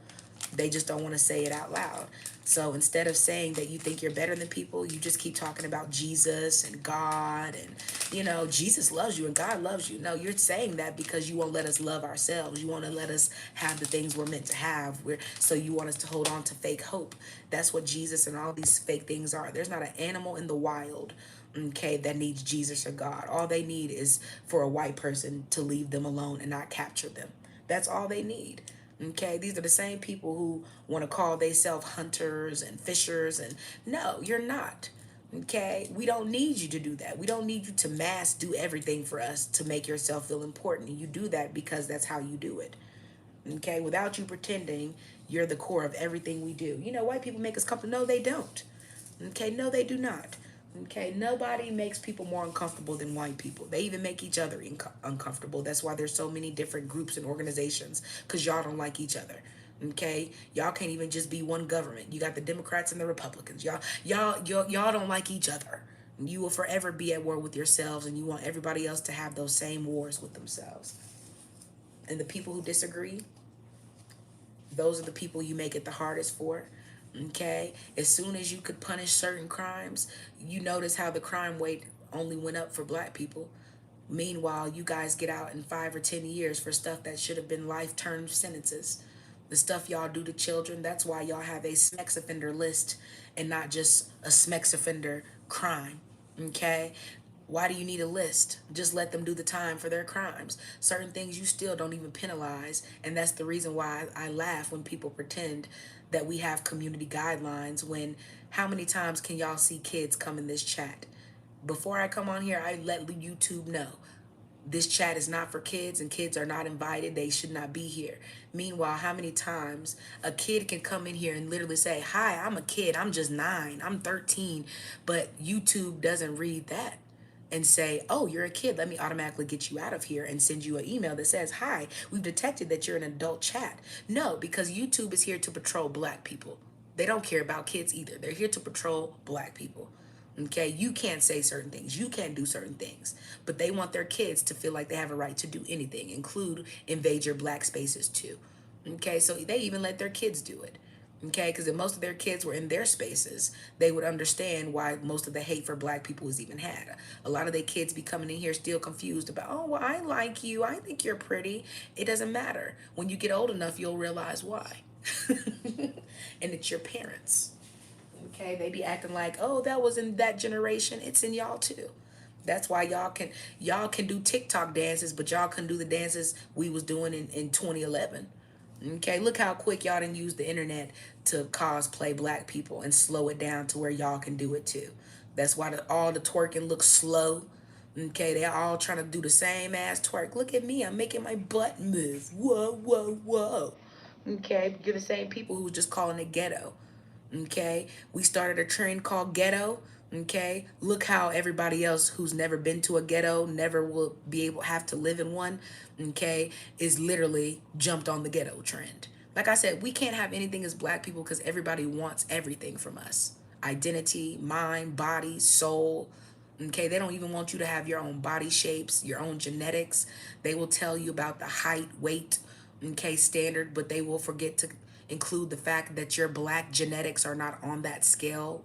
They just don't want to say it out loud. So instead of saying that you think you're better than people, you just keep talking about Jesus and God and, Jesus loves you and God loves you. No, you're saying that because you won't let us love ourselves. You want to let us have the things we're meant to have. So you want us to hold on to fake hope. That's what Jesus and all these fake things are. There's not an animal in the wild, okay, that needs Jesus or God. All they need is for a white person to leave them alone and not capture them. That's all they need. Okay, these are the same people who want to call themselves hunters and fishers, and no, you're not. Okay, we don't need you to do that. We don't need you to mass do everything for us to make yourself feel important. You do that because that's how you do it. Okay, without you pretending you're the core of everything we do. White people make us comfortable. No, they don't. Okay, no, they do not. Okay, nobody makes people more uncomfortable than white people. They even make each other uncomfortable. That's why there's so many different groups and organizations, because y'all don't like each other. Okay, y'all can't even just be one government. You got the Democrats and the Republicans. Y'all don't like each other. You will forever be at war with yourselves, and you want everybody else to have those same wars with themselves. And the people who disagree, those are the people you make it the hardest for. Okay, as soon as you could punish certain crimes, you notice how the crime rate only went up for black people. Meanwhile, you guys get out in 5 or 10 years for stuff that should have been life term sentences. The stuff y'all do to children, that's why y'all have a sex offender list and not just a sex offender crime. Okay, why do you need a list? Just let them do the time for their crimes. Certain things you still don't even penalize. And that's the reason why I laugh when people pretend that we have community guidelines, when how many times can y'all see kids come in this chat? Before I come on here, I let YouTube know this chat is not for kids and kids are not invited. They should not be here. Meanwhile, how many times a kid can come in here and literally say, "Hi, I'm a kid. I'm just 9. I'm 13." But YouTube doesn't read that and say, "Oh, you're a kid. Let me automatically get you out of here and send you an email that says, 'Hi, we've detected that you're an adult chat.'" No, because YouTube is here to patrol black people. They don't care about kids either. They're here to patrol black people. Okay, you can't say certain things, you can't do certain things, but they want their kids to feel like they have a right to do anything, include invade your black spaces too. Okay, so they even let their kids do it. Okay, because if most of their kids were in their spaces, they would understand why most of the hate for black people was even had. A lot of their kids be coming in here still confused about, "Oh, well, I like you. I think you're pretty." It doesn't matter. When you get old enough, you'll realize why. And it's your parents. Okay, they be acting like, "Oh, that was in that generation." It's in y'all too. That's why y'all can do TikTok dances, but y'all couldn't do the dances we was doing in 2011. Okay, look how quick y'all didn't use the internet to cosplay black people and slow it down to where y'all can do it too. That's why all the twerking looks slow. Okay, they're all trying to do the same ass twerk. Look at me, I'm making my butt move. Whoa, whoa, whoa. Okay, you're the same people who's just calling it ghetto. Okay, we started a trend called ghetto. Okay, look how everybody else who's never been to a ghetto, never will be able have to live in one, okay, is literally jumped on the ghetto trend. Like I said, we can't have anything as black people because everybody wants everything from us: identity, mind, body, soul. Okay, they don't even want you to have your own body shapes, your own genetics. They will tell you about the height, weight, okay, standard, but they will forget to include the fact that your black genetics are not on that scale.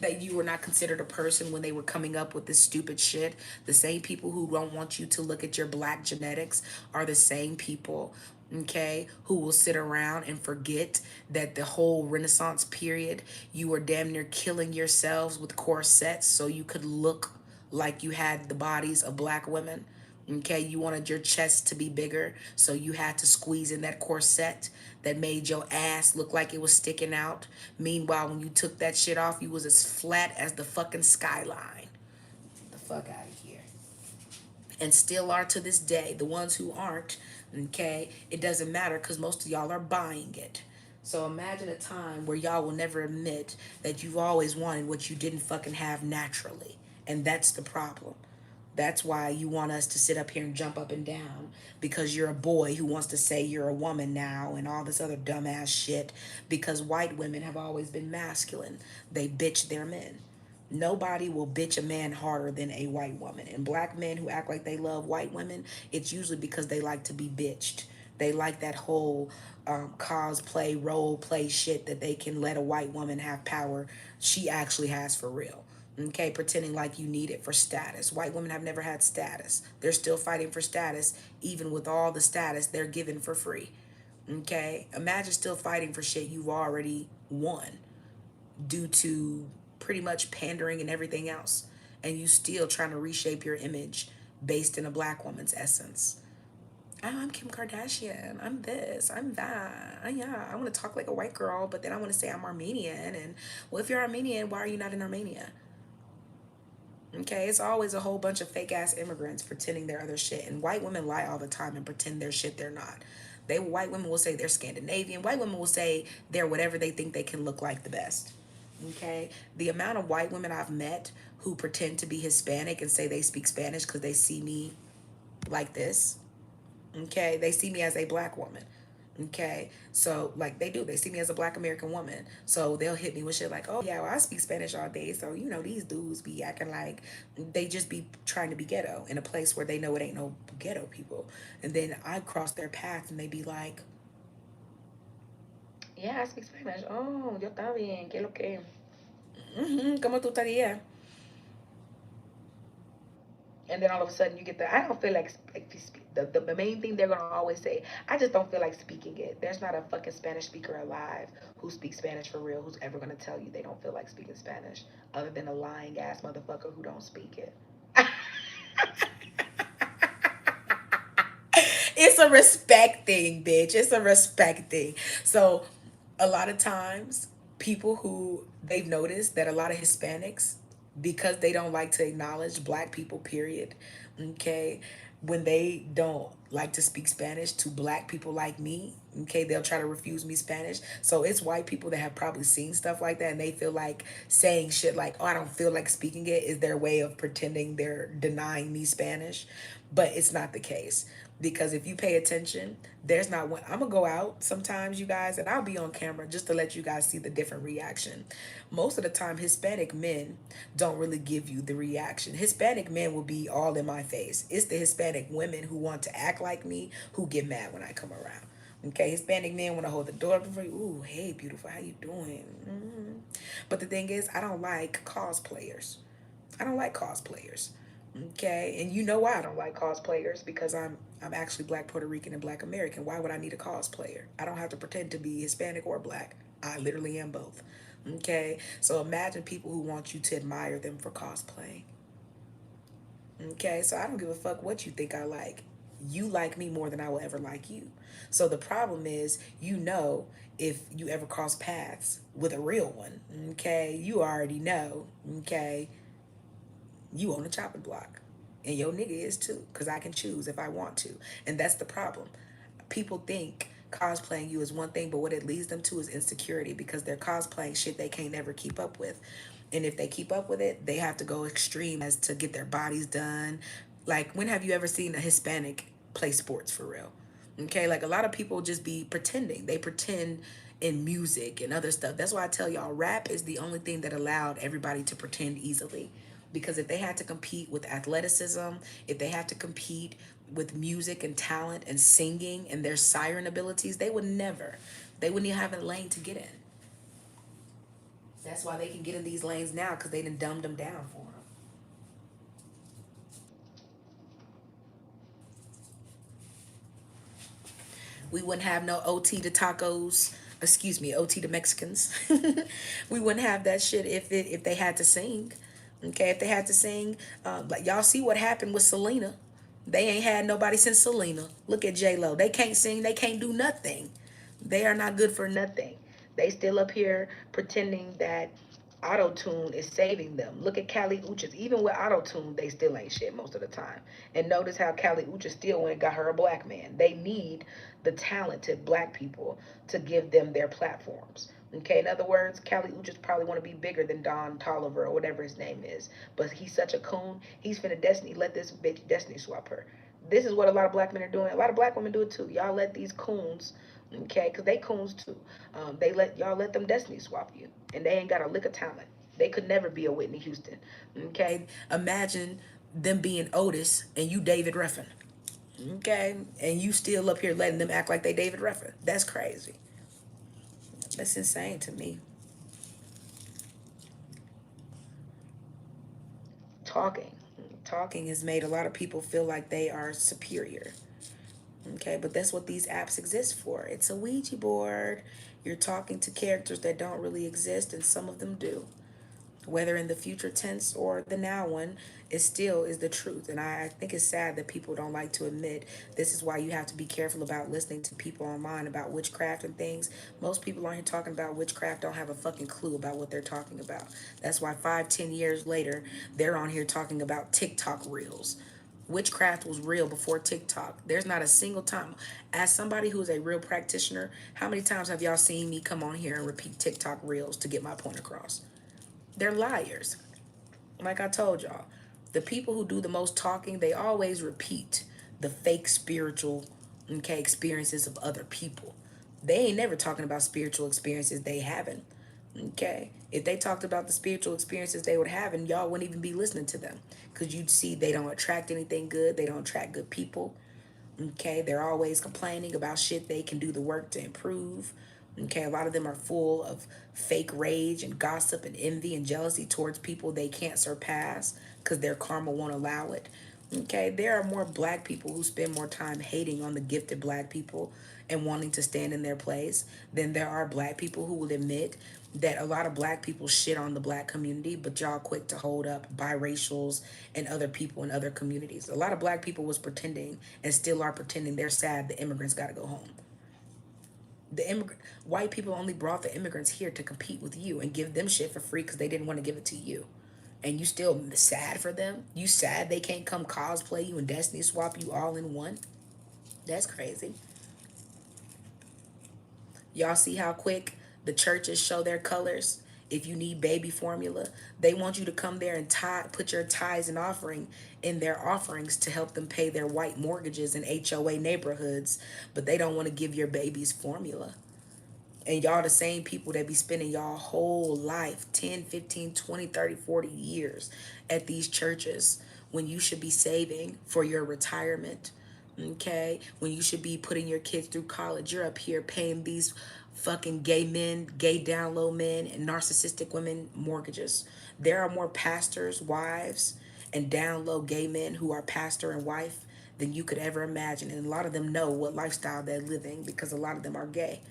That you were not considered a person when they were coming up with this stupid shit. The same people who don't want you to look at your black genetics are the same people, okay, who will sit around and forget that the whole Renaissance period, you were damn near killing yourselves with corsets so you could look like you had the bodies of black women. Okay, you wanted your chest to be bigger, so you had to squeeze in that corset that made your ass look like it was sticking out. Meanwhile, when you took that shit off, you was as flat as the fucking skyline. Get the fuck out of here. And still are to this day. The ones who aren't, okay, it doesn't matter because most of y'all are buying it. So imagine a time where y'all will never admit that you've always wanted what you didn't fucking have naturally. And that's the problem. That's why you want us to sit up here and jump up and down because you're a boy who wants to say you're a woman now and all this other dumbass shit, because white women have always been masculine. They bitch their men. Nobody will bitch a man harder than a white woman. And black men who act like they love white women, it's usually because they like to be bitched. They like that whole cosplay, role play shit that they can let a white woman have power she actually has for real. Okay, pretending like you need it for status. White women have never had status. They're still fighting for status, even with all the status they're given for free. Okay, imagine still fighting for shit you've already won due to pretty much pandering and everything else. And you still trying to reshape your image based in a black woman's essence. "Oh, I'm Kim Kardashian. I'm this. I'm that. Yeah, I want to talk like a white girl, but then I want to say I'm Armenian. And well, if you're Armenian, why are you not in Armenia?" Okay, it's always a whole bunch of fake ass immigrants pretending they're other shit. And white women lie all the time and pretend they're shit they're not. White women will say they're Scandinavian. White women will say they're whatever they think they can look like the best. Okay, the amount of white women I've met who pretend to be Hispanic and say they speak Spanish because they see me like this. Okay, they see me as a black woman. Okay, so like they do, they see me as a black American woman. So they'll hit me with shit like, oh yeah, well, I speak Spanish all day. So, you know, these dudes be acting like they just be trying to be ghetto in a place where they know it ain't no ghetto people. And then I cross their path and they be like, yeah, I speak Spanish. Oh, yo está bien, ¿qué lo que? ¿Cómo tú estarías? And then all of a sudden you get the, I don't feel like if you speak, the main thing they're going to always say, I just don't feel like speaking it. There's not a fucking Spanish speaker alive who speaks Spanish for real who's ever going to tell you they don't feel like speaking Spanish, other than a lying ass motherfucker who don't speak it. It's a respect thing, bitch. It's a respect thing. So a lot of times people who they've noticed that a lot of Hispanics, because they don't like to acknowledge black people, period. Okay. When they don't like to speak Spanish to black people like me, okay, they'll try to refuse me Spanish. So it's white people that have probably seen stuff like that and they feel like saying shit like, oh, I don't feel like speaking it is their way of pretending they're denying me Spanish. But it's not the case, because if you pay attention, there's not one. I'm gonna go out sometimes, you guys, and I'll be on camera just to let you guys see the different reaction. Most of the time Hispanic men don't really give you the reaction. Hispanic men will be all in my face. It's the Hispanic women who want to act like me who get mad when I come around. Okay, Hispanic men want to hold the door open for you. Ooh, hey, beautiful, how you doing? But the thing is, I don't like cosplayers. I don't like cosplayers. Okay, and you know why I don't like cosplayers? Because I'm actually black Puerto Rican and black American. Why would I need a cosplayer? I don't have to pretend to be Hispanic or black. I literally am both. Okay, so imagine people who want you to admire them for cosplay. Okay, so I don't give a fuck what you think I like. You like me more than I will ever like you. So the problem is, you know, if you ever cross paths with a real one, okay, you already know, okay, you on the chopping block. And your nigga is too, because I can choose if I want to. And that's the problem. People think cosplaying you is one thing, but what it leads them to is insecurity, because they're cosplaying shit they can't never keep up with. And if they keep up with it, they have to go extreme as to get their bodies done. Like, when have you ever seen a Hispanic play sports for real? Okay, like a lot of people just be pretending. They pretend in music and other stuff. That's why I tell y'all, rap is the only thing that allowed everybody to pretend easily. Because if they had to compete with athleticism, if they had to compete with music and talent and singing and their siren abilities, they would never. They wouldn't even have a lane to get in. That's why they can get in these lanes now, because they done dumbed them down for them. We wouldn't have no OT to tacos. Excuse me, OT to Mexicans. We wouldn't have that shit if they had to sing. Okay, if they had to sing, like y'all see what happened with Selena. They ain't had nobody since Selena. Look at J Lo. They can't sing. They can't do nothing. They are not good for nothing. They still up here pretending that auto tune is saving them. Look at Kali Uchis. Even with auto tune, they still ain't shit most of the time. And notice how Kali Uchis still went and got her a black man. They need the talented black people to give them their platforms. Okay, in other words, Kali Uchis probably want to be bigger than Don Tolliver or whatever his name is. But he's such a coon. He's finna Destiny. Let this bitch Destiny swap her. This is what a lot of black men are doing. A lot of black women do it too. Y'all let these coons, okay, because they coons too. They let y'all let them Destiny swap you, and they ain't got a lick of talent. They could never be a Whitney Houston. Okay, imagine them being Otis and you David Ruffin. Okay, and you still up here letting them act like they David Ruffin. That's crazy. That's insane to me. Talking, talking has made a lot of people feel like they are superior. Okay, but that's what these apps exist for. It's a Ouija board. You're talking to characters that don't really exist, and some of them do. Whether in the future tense or the now one, it still is the truth. And I think it's sad that people don't like to admit this is why you have to be careful about listening to people online about witchcraft and things. Most people on here talking about witchcraft don't have a fucking clue about what they're talking about. That's why 5, 10 years later, they're on here talking about TikTok reels. Witchcraft was real before TikTok. There's not a single time. As somebody who's a real practitioner, how many times have y'all seen me come on here and repeat TikTok reels to get my point across? They're liars. Like I told y'all, the people who do the most talking, they always repeat the fake spiritual, okay, experiences of other people. They ain't never talking about spiritual experiences they haven't. Okay. If they talked about the spiritual experiences they would have, and y'all wouldn't even be listening to them. Because you'd see they don't attract anything good. They don't attract good people. Okay, they're always complaining about shit they can do the work to improve. Okay, a lot of them are full of fake rage and gossip and envy and jealousy towards people they can't surpass because their karma won't allow it. Okay, there are more black people who spend more time hating on the gifted black people and wanting to stand in their place than there are black people who will admit that a lot of black people shit on the black community, but y'all quick to hold up biracials and other people in other communities. A lot of black people was pretending and still are pretending they're sad the immigrants got to go home. The immigrant white people only brought the immigrants here to compete with you and give them shit for free because they didn't want to give it to you. And you still sad for them? You sad they can't come cosplay you and destiny swap you all in one? That's crazy. Y'all see how quick the churches show their colors? If you need baby formula, they want you to come there and put your tithes and offering in their offerings to help them pay their white mortgages in HOA neighborhoods, but they don't want to give your babies formula. And y'all the same people that be spending y'all whole life 10, 15, 20, 30, 40 years at these churches when you should be saving for your retirement. Okay? When you should be putting your kids through college, you're up here paying these fucking gay men, gay down low men, and narcissistic women mortgages. There are more pastors, wives, and down low gay men who are pastor and wife than you could ever imagine. And a lot of them know what lifestyle they're living because a lot of them are gay.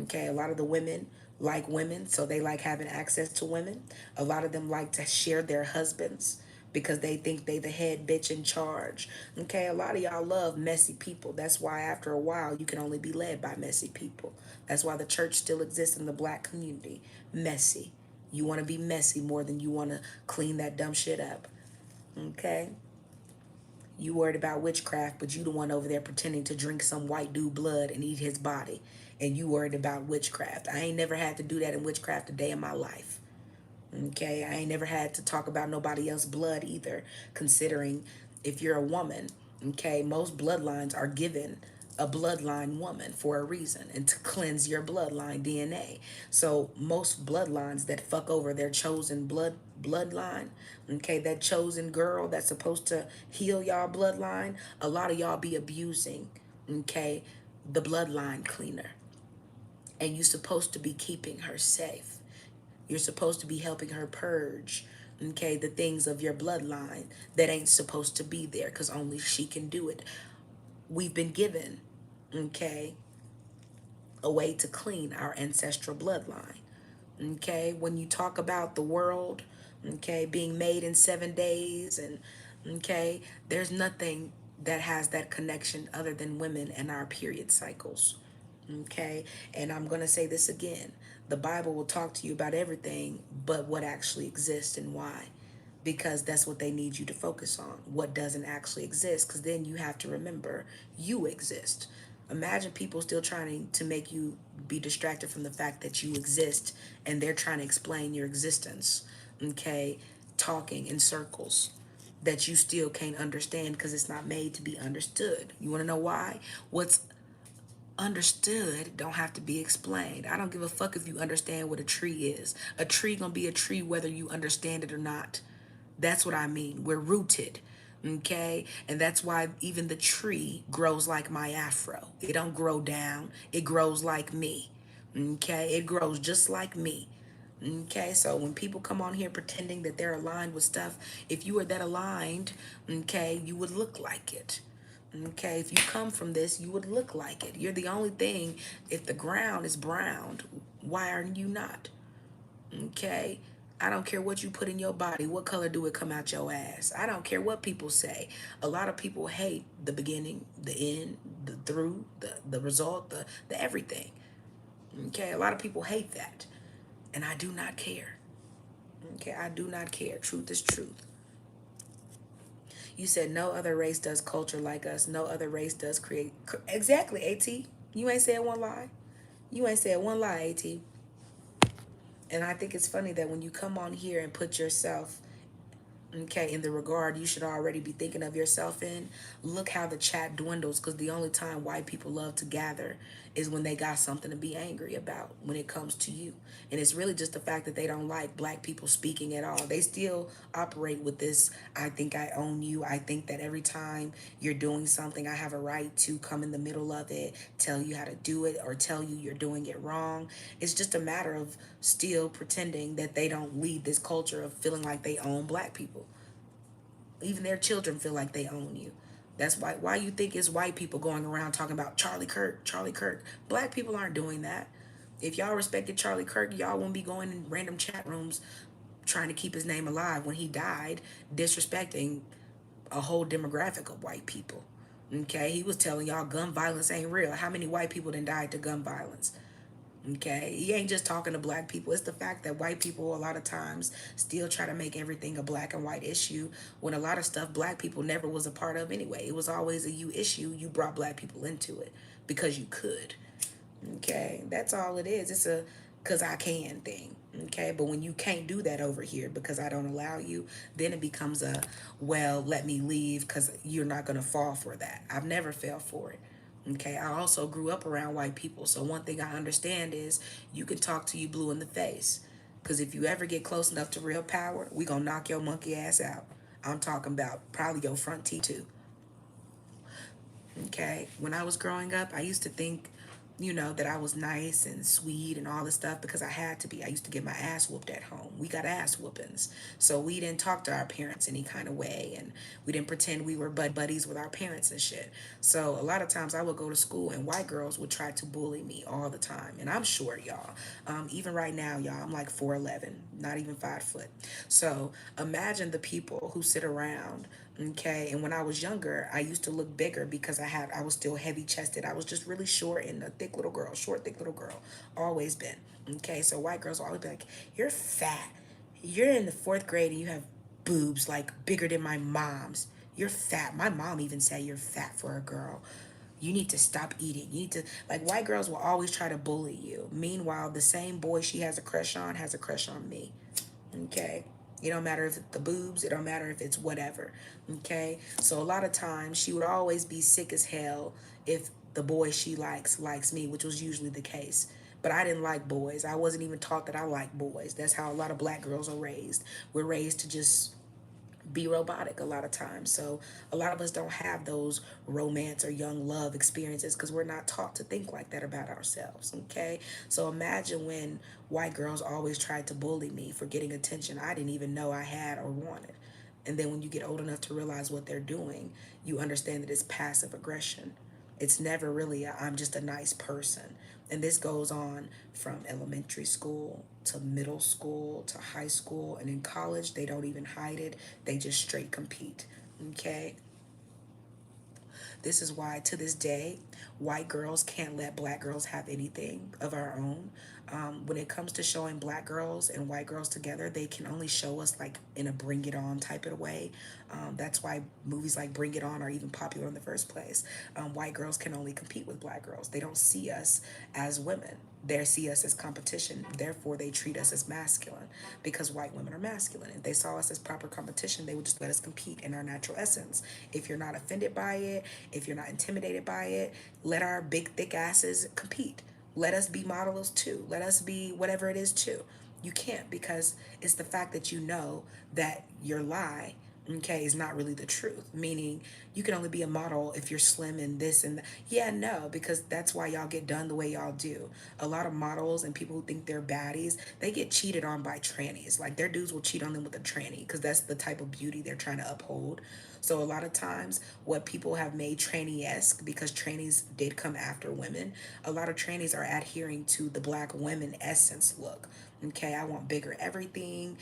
Okay, a lot of the women like women, so they like having access to women. A lot of them like to share their husbands because they think they the head bitch in charge. Okay, a lot of y'all love messy people. That's why after a while you can only be led by messy people. That's why the church still exists in the black community. Messy. You want to be messy more than you want to clean that dumb shit up. Okay? You worried about witchcraft, but you the one over there pretending to drink some white dude blood and eat his body. And you worried about witchcraft. I ain't never had to do that in witchcraft a day in my life. Okay, I ain't never had to talk about nobody else's blood either, considering if you're a woman, okay, most bloodlines are given a bloodline woman for a reason and to cleanse your bloodline DNA. So most bloodlines that fuck over their chosen bloodline, okay, that chosen girl that's supposed to heal y'all bloodline, a lot of y'all be abusing, okay, the bloodline cleaner. And you're supposed to be keeping her safe. You're supposed to be helping her purge, okay, the things of your bloodline that ain't supposed to be there because only she can do it. We've been given, okay, a way to clean our ancestral bloodline. Okay, when you talk about the world, okay, being made in 7 days, and okay, there's nothing that has that connection other than women and our period cycles. Okay, and I'm going to say this again, the Bible will talk to you about everything but what actually exists and why, because that's what they need you to focus on, what doesn't actually exist, because then you have to remember you exist. Imagine people still trying to make you be distracted from the fact that you exist and they're trying to explain your existence, okay, talking in circles that you still can't understand because it's not made to be understood. You want to know why? What's understood don't have to be explained. I don't give a fuck if you understand what a tree is. A tree gonna be a tree whether you understand it or not. That's what I mean. We're rooted. Okay? And that's why even the tree grows like my afro. It don't grow down. It grows like me. Okay? It grows just like me. Okay, so when people come on here pretending that they're aligned with stuff, if you were that aligned, okay, you would look like it. Okay, if you come from this, you would look like it. You're the only thing, if the ground is browned, why are you not? Okay, I don't care what you put in your body. What color do it come out your ass? I don't care what people say. A lot of people hate the beginning, the end, the through, the result, the everything. Okay, a lot of people hate that. And I do not care. Okay, I do not care. Truth is truth. You said no other race does culture like us. No other race does create. Exactly, AT. You ain't said one lie. You ain't said one lie, AT. And I think it's funny that when you come on here and put yourself, okay, in the regard you should already be thinking of yourself in, look how the chat dwindles, because the only time white people love to gather is when they got something to be angry about when it comes to you. And it's really just the fact that they don't like black people speaking at all. They still operate with this, I think I own you. I think that every time you're doing something, I have a right to come in the middle of it, tell you how to do it, or tell you you're doing it wrong. It's just a matter of still pretending that they don't lead this culture of feeling like they own black people. Even their children feel like they own you. That's why you think it's white people going around talking about Charlie Kirk, Charlie Kirk. Black people aren't doing that. If y'all respected Charlie Kirk, y'all wouldn't be going in random chat rooms trying to keep his name alive when he died, disrespecting a whole demographic of white people. Okay, he was telling y'all gun violence ain't real. How many white people then died to gun violence? Okay, he ain't just talking to black people. It's the fact that white people a lot of times still try to make everything a black and white issue when a lot of stuff black people never was a part of anyway. It was always a you issue. You brought black people into it because you could. Okay, that's all it is. It's a cause I can thing. Okay, but when you can't do that over here because I don't allow you, then it becomes a, well, let me leave because you're not gonna fall for that. I've never fell for it. Okay, I also grew up around white people, so one thing I understand is you can talk to you blue in the face. Because if you ever get close enough to real power, we gonna knock your monkey ass out. I'm talking about probably your front teeth too. Okay, when I was growing up, I used to think, that I was nice and sweet and all this stuff because I had to be. I used to get my ass whooped at home. We got ass whoopings. So we didn't talk to our parents any kind of way, and we didn't pretend we were buddies with our parents and shit. So a lot of times I would go to school and white girls would try to bully me all the time. And I'm short, y'all. Even right now, y'all, I'm like 4'11", not even 5 foot. So imagine the people who sit around. Okay, and when I was younger, I used to look bigger because I was still heavy chested. I was just really short and a thick little girl, short, thick little girl, always been. Okay, so white girls will always be like, "You're fat. You're in the fourth grade and you have boobs like bigger than my mom's. You're fat." My mom even said you're fat for a girl. You need to stop eating. You need to, like, white girls will always try to bully you. Meanwhile, the same boy she has a crush on me. Okay, it don't matter if it's the boobs, it don't matter if it's whatever. Okay, so a lot of times she would always be sick as hell if the boy she likes me, which was usually the case. But I didn't like boys. I wasn't even taught that I like boys. That's how a lot of black girls are raised. We're raised to just be robotic a lot of times. So a lot of us don't have those romance or young love experiences because we're not taught to think like that about ourselves. Okay, so imagine when white girls always tried to bully me for getting attention I didn't even know I had or wanted. And then when you get old enough to realize what they're doing, you understand that it's passive aggression. It's never really I'm just a nice person. And this goes on from elementary school to middle school to high school. And in college, they don't even hide it. They just straight compete. Okay? This is why, to this day, white girls can't let black girls have anything of our own. When it comes to showing black girls and white girls together, they can only show us like in a bring it on type of way. That's why movies like Bring It On are even popular in the first place. White girls can only compete with black girls. They don't see us as women. They see us as competition. Therefore, they treat us as masculine because white women are masculine. If they saw us as proper competition, they would just let us compete in our natural essence. If you're not offended by it, if you're not intimidated by it, let our big, thick asses compete. Let us be models too. Let us be whatever it is too. You can't because it's the fact that you know that your lie, okay, is not really the truth. Meaning you can only be a model if you're slim and this and that. Yeah, no, because that's why y'all get done the way y'all do. A lot of models and people who think they're baddies, they get cheated on by trannies. Like their dudes will cheat on them with a tranny because that's the type of beauty they're trying to uphold. So a lot of times what people have made tranny-esque, because trannies did come after women, a lot of trannies are adhering to the black women essence look. Okay, I want bigger everything,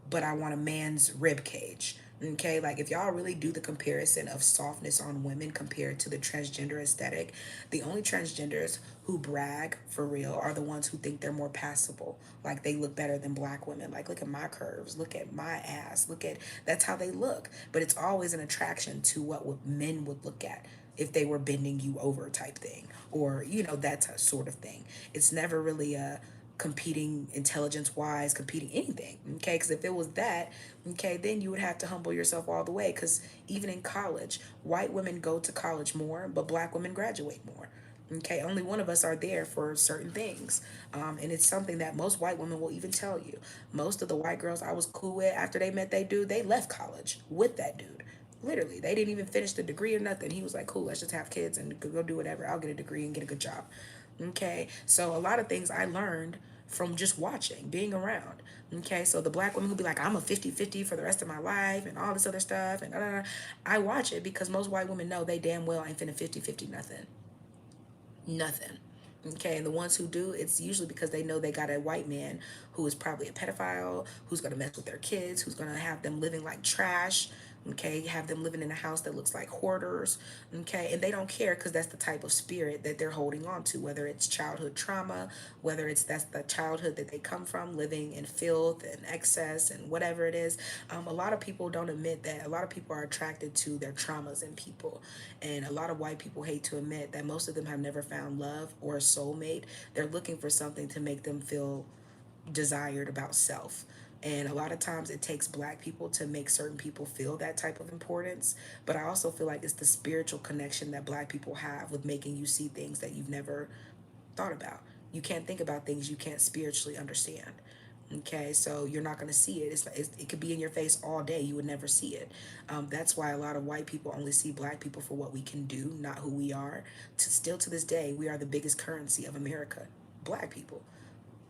but I want a man's rib cage. Okay, like if y'all really do the comparison of softness on women compared to the transgender aesthetic, the only transgenders who brag for real are the ones who think they're more passable. Like they look better than black women. Like look at my curves, look at my ass, look at that's how they look. But it's always an attraction to what men would look at if they were bending you over type thing, or that sort of thing. It's never really a competing intelligence wise, competing anything. Okay, because if it was that, okay, then you would have to humble yourself all the way. Because even in college, white women go to college more, but black women graduate more. Okay, only one of us are there for certain things. And it's something that most white women will even tell you. Most of the white girls I was cool with after they met they dude, they left college with that dude. Literally, they didn't even finish the degree or nothing. He was like, cool, let's just have kids and go do whatever. I'll get a degree and get a good job. Okay, so a lot of things I learned from just watching, being around. Okay, so the black woman who be like, I'm a 50-50 for the rest of my life and all this other stuff. And I watch it because most white women know they damn well ain't finna 50-50 nothing. Nothing. Okay, and the ones who do, it's usually because they know they got a white man who is probably a pedophile, who's gonna mess with their kids, who's gonna have them living like trash. Okay, have them living in a house that looks like hoarders. Okay, and they don't care because that's the type of spirit that they're holding on to, whether it's childhood trauma, whether it's that's the childhood that they come from, living in filth and excess and whatever it is. A lot of people don't admit that. A lot of people are attracted to their traumas in people, and a lot of white people hate to admit that most of them have never found love or a soulmate. They're looking for something to make them feel desired about self. And a lot of times it takes black people to make certain people feel that type of importance. But I also feel like it's the spiritual connection that black people have with making you see things that you've never thought about. You can't think about things you can't spiritually understand. Okay, so you're not going to see it. It could be in your face all day. You would never see it. That's why a lot of white people only see black people for what we can do, not who we are. Still to this day, we are the biggest currency of America. Black people.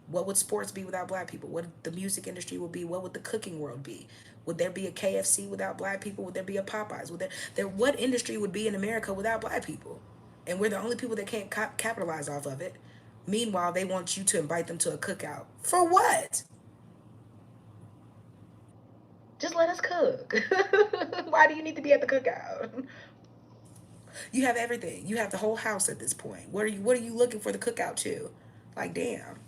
What would sports be without black people? What the music industry would be? What would the cooking world be? Would there be a KFC without black people? Would there be a Popeyes? Would there what industry would be in America without black people? And we're the only people that can't capitalize off of it. Meanwhile, they want you to invite them to a cookout. For what? Just let us cook. Why do you need to be at the cookout? You have everything. You have the whole house at this point. What are you looking for the cookout to? Like damn.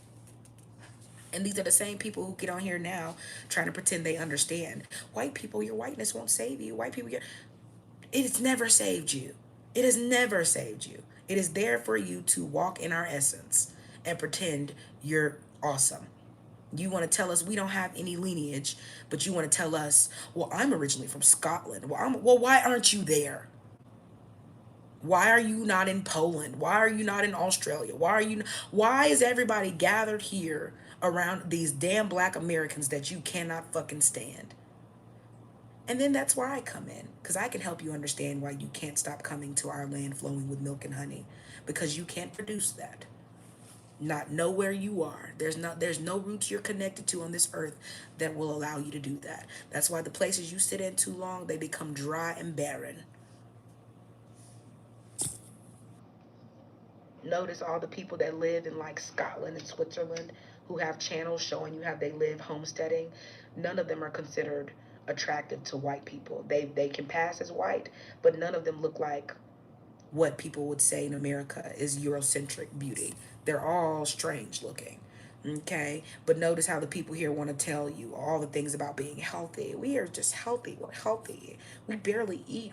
And these are the same people who get on here now trying to pretend they understand. White people, your whiteness won't save you. White people, it has never saved you. It has never saved you. It is there for you to walk in our essence and pretend you're awesome. You want to tell us we don't have any lineage, but you want to tell us, well, I'm originally from Scotland. Well, why aren't you there? Why are you not in Poland? Why are you not in Australia? Why is everybody gathered here around these damn black Americans that you cannot fucking stand? And then that's where I come in, because I can help you understand why you can't stop coming to our land flowing with milk and honey, because you can't produce that. Not know where you are. There's no roots you're connected to on this earth that will allow you to do that. That's why the places you sit in too long, they become dry and barren. Notice all the people that live in like Scotland and Switzerland who have channels showing you how they live homesteading. None of them are considered attractive to white people. They can pass as white, but none of them look like what people would say in America is Eurocentric beauty. They're all strange looking. Okay, but notice how the people here want to tell you all the things about being healthy. We are just healthy. We're healthy. We barely eat.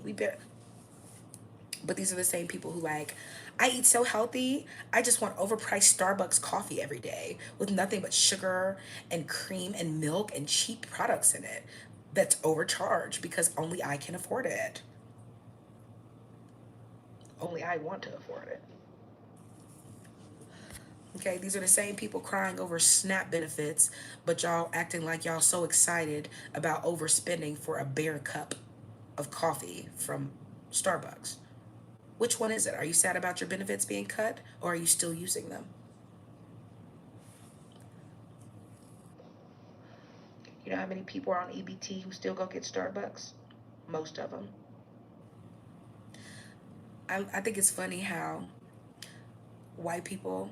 But these are the same people who like, I eat so healthy. I just want overpriced Starbucks coffee every day with nothing but sugar and cream and milk and cheap products in it. That's overcharged because only I can afford it. Only I want to afford it. Okay, these are the same people crying over SNAP benefits, but y'all acting like y'all so excited about overspending for a bare cup of coffee from Starbucks. Which one is it? Are you sad about your benefits being cut, or are you still using them? You know how many people are on EBT who still go get Starbucks? Most of them. I think it's funny how white people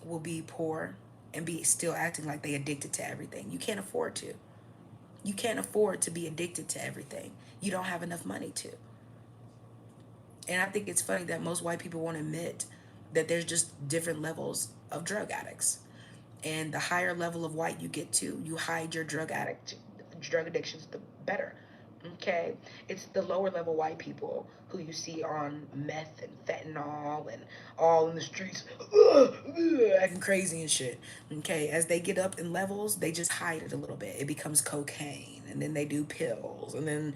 will be poor and be still acting like they addicted to everything. You can't afford to. You can't afford to be addicted to everything. You don't have enough money to. And I think it's funny that most white people won't admit that there's just different levels of drug addicts. And the higher level of white you get to, you hide your drug addictions, the better. Okay, it's the lower level white people who you see on meth and fentanyl and all in the streets, acting crazy and shit. Okay, as they get up in levels, they just hide it a little bit. It becomes cocaine, and then they do pills, and then,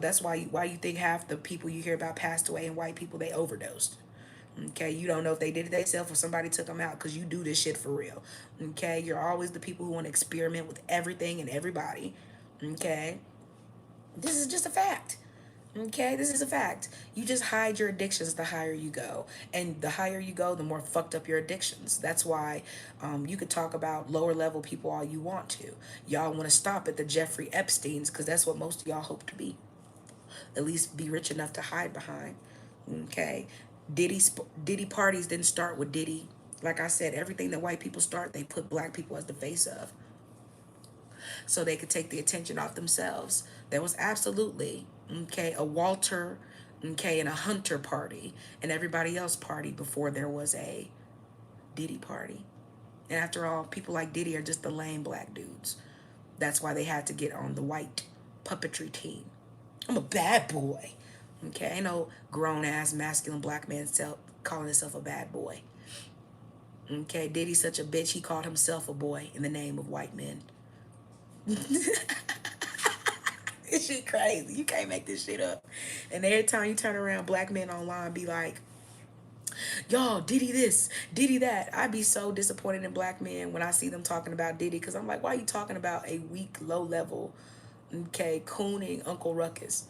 that's why you think half the people you hear about passed away, and white people, they overdosed. Okay, you don't know if they did it themselves or somebody took them out, because you do this shit for real. Okay, you're always the people who want to experiment with everything and everybody. Okay, this is just a fact. Okay, this is a fact. You just hide your addictions the higher you go. And the higher you go, the more fucked up your addictions. That's why you could talk about lower level people all you want to. Y'all want to stop at the Jeffrey Epsteins because that's what most of y'all hope to be. At least be rich enough to hide behind. Okay? Diddy parties didn't start with Diddy. Like I said, everything that white people start, they put black people as the face of, so they could take the attention off themselves. There was absolutely, okay, a Walter, okay, and a Hunter party and everybody else party before there was a Diddy party. And after all, people like Diddy are just the lame black dudes. That's why they had to get on the white puppetry team. I'm a bad boy. Okay, ain't no grown ass masculine black man calling himself a bad boy. Okay, Diddy's such a bitch, he called himself a boy in the name of white men. This shit crazy. You can't make this shit up. And every time you turn around, black men online be like, y'all, Diddy this, Diddy that. I be so disappointed in black men when I see them talking about Diddy, because I'm like, why are you talking about a weak, low level, okay, cooning Uncle Ruckus?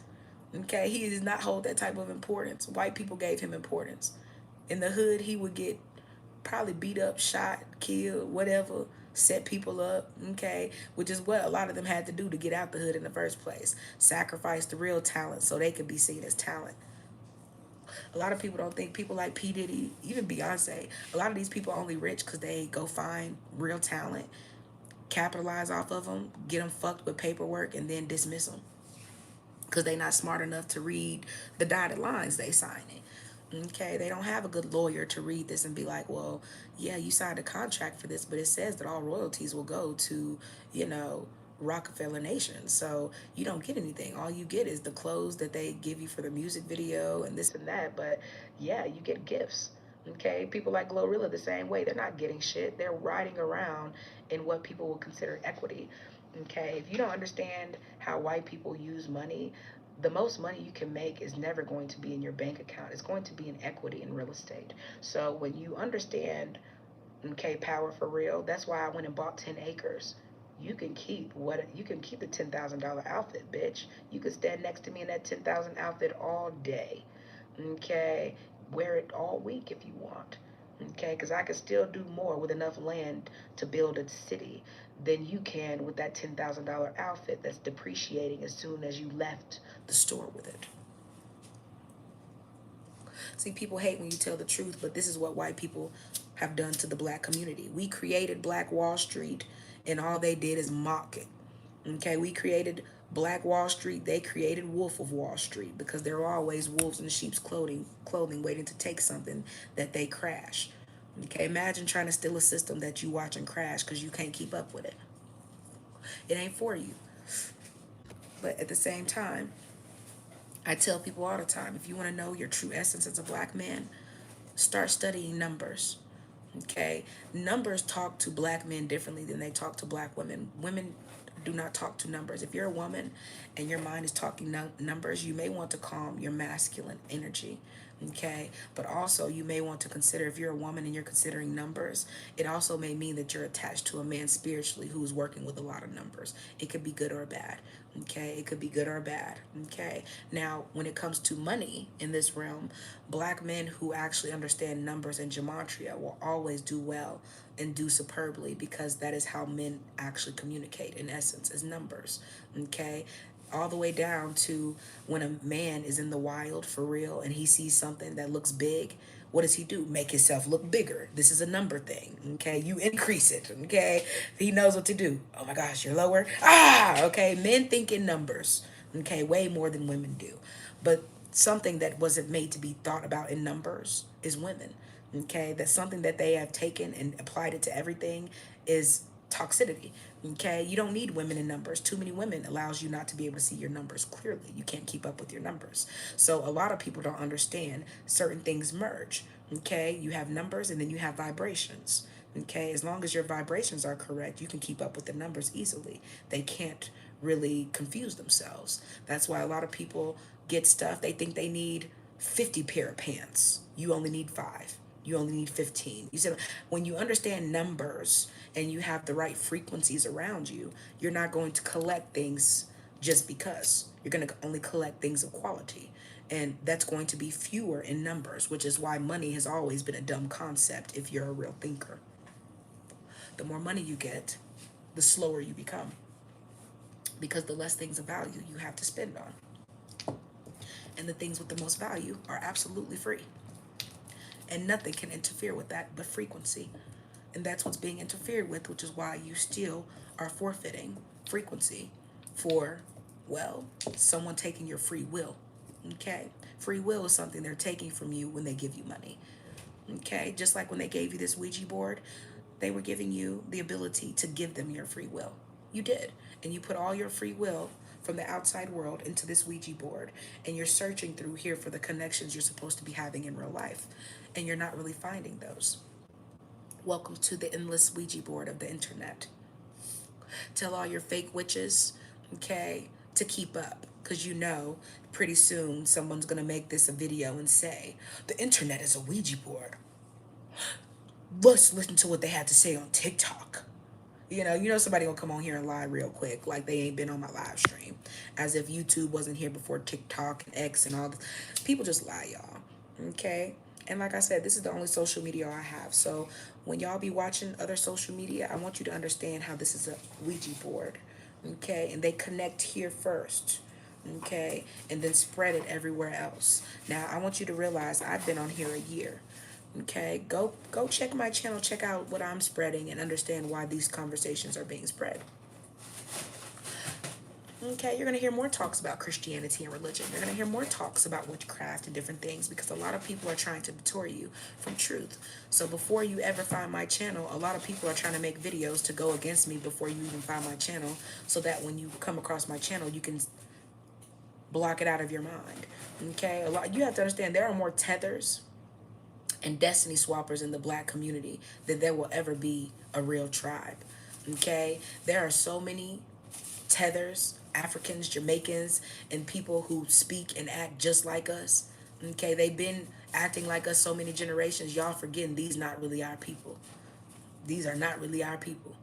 Okay, he does not hold that type of importance. White people gave him importance. In the hood, he would get probably beat up, shot, killed, whatever, set people up, okay, which is what a lot of them had to do to get out the hood in the first place. Sacrifice the real talent so they could be seen as talent. A lot of people don't think people like P. Diddy, even Beyonce, a lot of these people are only rich because they go find real talent, capitalize off of them, get them fucked with paperwork, and then dismiss them because they not smart enough to read the dotted lines they sign it. Okay, they don't have a good lawyer to read this and be like, well, yeah, you signed a contract for this, but it says that all royalties will go to, you know, Rockefeller Nation. So you don't get anything. All you get is the clothes that they give you for the music video and this and that. But yeah, you get gifts. Okay, people like Glorilla the same way. They're not getting shit. They're riding around in what people will consider equity. Okay, if you don't understand how white people use money, the most money you can make is never going to be in your bank account. It's going to be in equity in real estate. So when you understand, okay, power for real, that's why I went and bought 10 acres. You can keep the $10,000 outfit, bitch. You could stand next to me in that 10,000 outfit all day. Okay, wear it all week if you want. Okay, because I could still do more with enough land to build a city than you can with that $10,000 outfit that's depreciating as soon as you left the store with it. See, people hate when you tell the truth, but this is what white people have done to the black community. We created Black Wall Street, and all they did is mock it. Okay, we created Black Wall Street. They created Wolf of Wall Street because there are always wolves in sheep's clothing waiting to take something that they crash. Okay, imagine trying to steal a system that you watch and crash because you can't keep up with it. It ain't for you. But at the same time, I tell people all the time, if you want to know your true essence as a black man, start studying numbers. Okay, numbers talk to black men differently than they talk to black women. Women do not talk to numbers. If you're a woman and your mind is talking numbers, you may want to calm your masculine energy. Okay, but also you may want to consider, if you're a woman and you're considering numbers, it also may mean that you're attached to a man spiritually who's working with a lot of numbers. It could be good or bad. Okay, it could be good or bad. Okay, now when it comes to money in this realm, black men who actually understand numbers and gematria will always do well and do superbly, because that is how men actually communicate in essence, as numbers. Okay, all the way down to when a man is in the wild for real and he sees something that looks big, what does he do? Make himself look bigger. This is a number thing. Okay, you increase it. Okay, he knows what to do. Oh my gosh, you're lower. Okay, men think in numbers. Okay, way more than women do. But something that wasn't made to be thought about in numbers is women. Okay, that's something that they have taken and applied it to everything, is toxicity. Okay, you don't need women in numbers. Too many women allows you not to be able to see your numbers clearly. You can't keep up with your numbers. So a lot of people don't understand certain things merge. Okay, you have numbers and then you have vibrations. Okay, as long as your vibrations are correct, you can keep up with the numbers easily. They can't really confuse themselves. That's why a lot of people get stuff. They think they need 50 pair of pants. You only need 5. You only need 15. You said when you understand numbers and you have the right frequencies around you, you're not going to collect things just because. You're going to only collect things of quality. And that's going to be fewer in numbers, which is why money has always been a dumb concept if you're a real thinker. The more money you get, the slower you become, because the less things of value you have to spend on. And the things with the most value are absolutely free. And nothing can interfere with that but frequency. And that's what's being interfered with, which is why you still are forfeiting frequency for, well, someone taking your free will. Okay? Free will is something they're taking from you when they give you money. Okay? Just like when they gave you this Ouija board, they were giving you the ability to give them your free will. You did. And you put all your free will from the outside world into this Ouija board, and you're searching through here for the connections you're supposed to be having in real life, and you're not really finding those. Welcome to the endless Ouija board of the internet. Tell all your fake witches, okay, to keep up, because you know pretty soon someone's going to make this a video and say, the internet is a Ouija board. Let's listen to what they had to say on TikTok. You know somebody will come on here and lie real quick, like they ain't been on my live stream, as if YouTube wasn't here before TikTok and X and all this. People just lie, y'all. Okay? And like I said, this is the only social media I have. So when y'all be watching other social media, I want you to understand how this is a Ouija board. Okay? And they connect here first. Okay? And then spread it everywhere else. Now, I want you to realize I've been on here a year. Okay, go check my channel, check out what I'm spreading, and understand why these conversations are being spread. Okay, you're going to hear more talks about Christianity and religion. You're going to hear more talks about witchcraft and different things, because a lot of people are trying to detour you from truth. So before you ever find my channel, a lot of people are trying to make videos to go against me before you even find my channel, so that when you come across my channel, you can block it out of your mind. Okay, you have to understand there are more tethers and destiny swappers in the black community that there will ever be a real tribe. Okay, there are so many tethers, Africans, Jamaicans, and people who speak and act just like us. Okay, they've been acting like us so many generations. Y'all forgetting these not really our people. These are not really our people.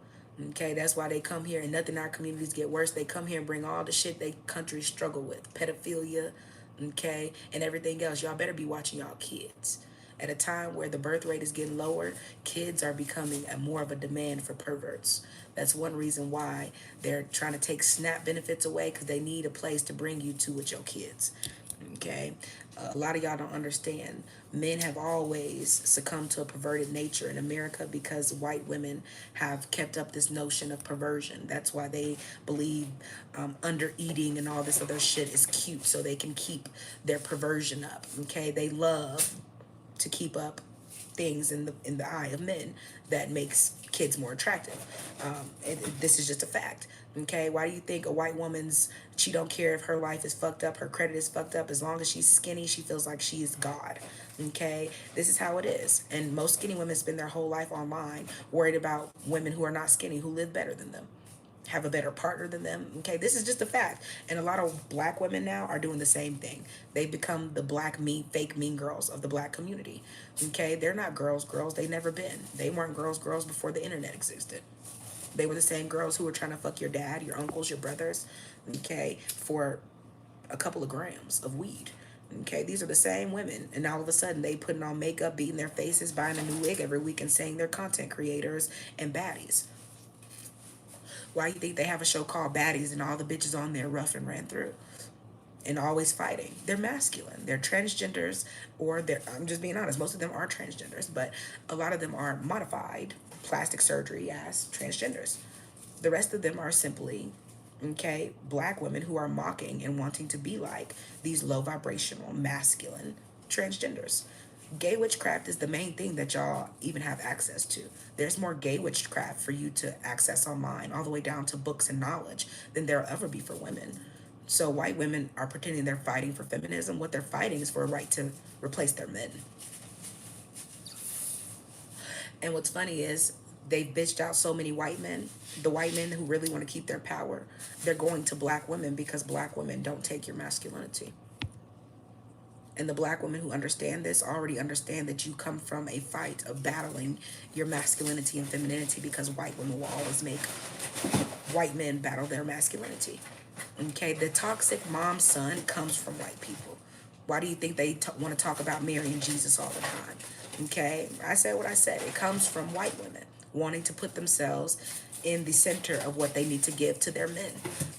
Okay, that's why they come here and nothing in our communities get worse. They come here and bring all the shit they countries struggle with, pedophilia, okay, and everything else. Y'all better be watching y'all kids. At a time where the birth rate is getting lower, kids are becoming more of a demand for perverts. That's one reason why they're trying to take SNAP benefits away, because they need a place to bring you to with your kids. Okay, a lot of y'all don't understand. Men have always succumbed to a perverted nature in America because white women have kept up this notion of perversion. That's why they believe under eating and all this other shit is cute, so they can keep their perversion up. Okay, they love to keep up things in the eye of men that makes kids more attractive. This is just a fact. Okay, why do you think a white she don't care if her life is fucked up, her credit is fucked up, as long as she's skinny, she feels like she is God. Okay, this is how it is. And most skinny women spend their whole life online worried about women who are not skinny, who live better than them, have a better partner than them. Okay, this is just a fact. And a lot of black women now are doing the same thing. They become the fake mean girls of the black community. Okay, they're not girls. They never been. They weren't girls before the internet existed. They were the same girls who were trying to fuck your dad, your uncles, your brothers, okay, for a couple of grams of weed. Okay, these are the same women, and all of a sudden they putting on makeup, beating their faces, buying a new wig every week, and saying they're content creators and baddies. Why do you think they have a show called Baddies and all the bitches on there rough and ran through and always fighting? They're masculine. They're transgenders, or I'm just being honest, most of them are transgenders, but a lot of them are modified plastic surgery as transgenders. The rest of them are simply, okay, black women who are mocking and wanting to be like these low vibrational masculine transgenders. Gay witchcraft is the main thing that y'all even have access to. There's more gay witchcraft for you to access online, all the way down to books and knowledge, than there'll ever be for women. So white women are pretending they're fighting for feminism. What they're fighting is for a right to replace their men. And what's funny is they've bitched out so many white men. The white men who really want to keep their power, they're going to black women because black women don't take your masculinity. And the black women who understand this already understand that you come from a fight of battling your masculinity and femininity, because white women will always make white men battle their masculinity. Okay, the toxic mom son comes from white people. Why do you think they want to talk about Mary and Jesus all the time? Okay, I said what I said. It comes from white women wanting to put themselves in the center of what they need to give to their men.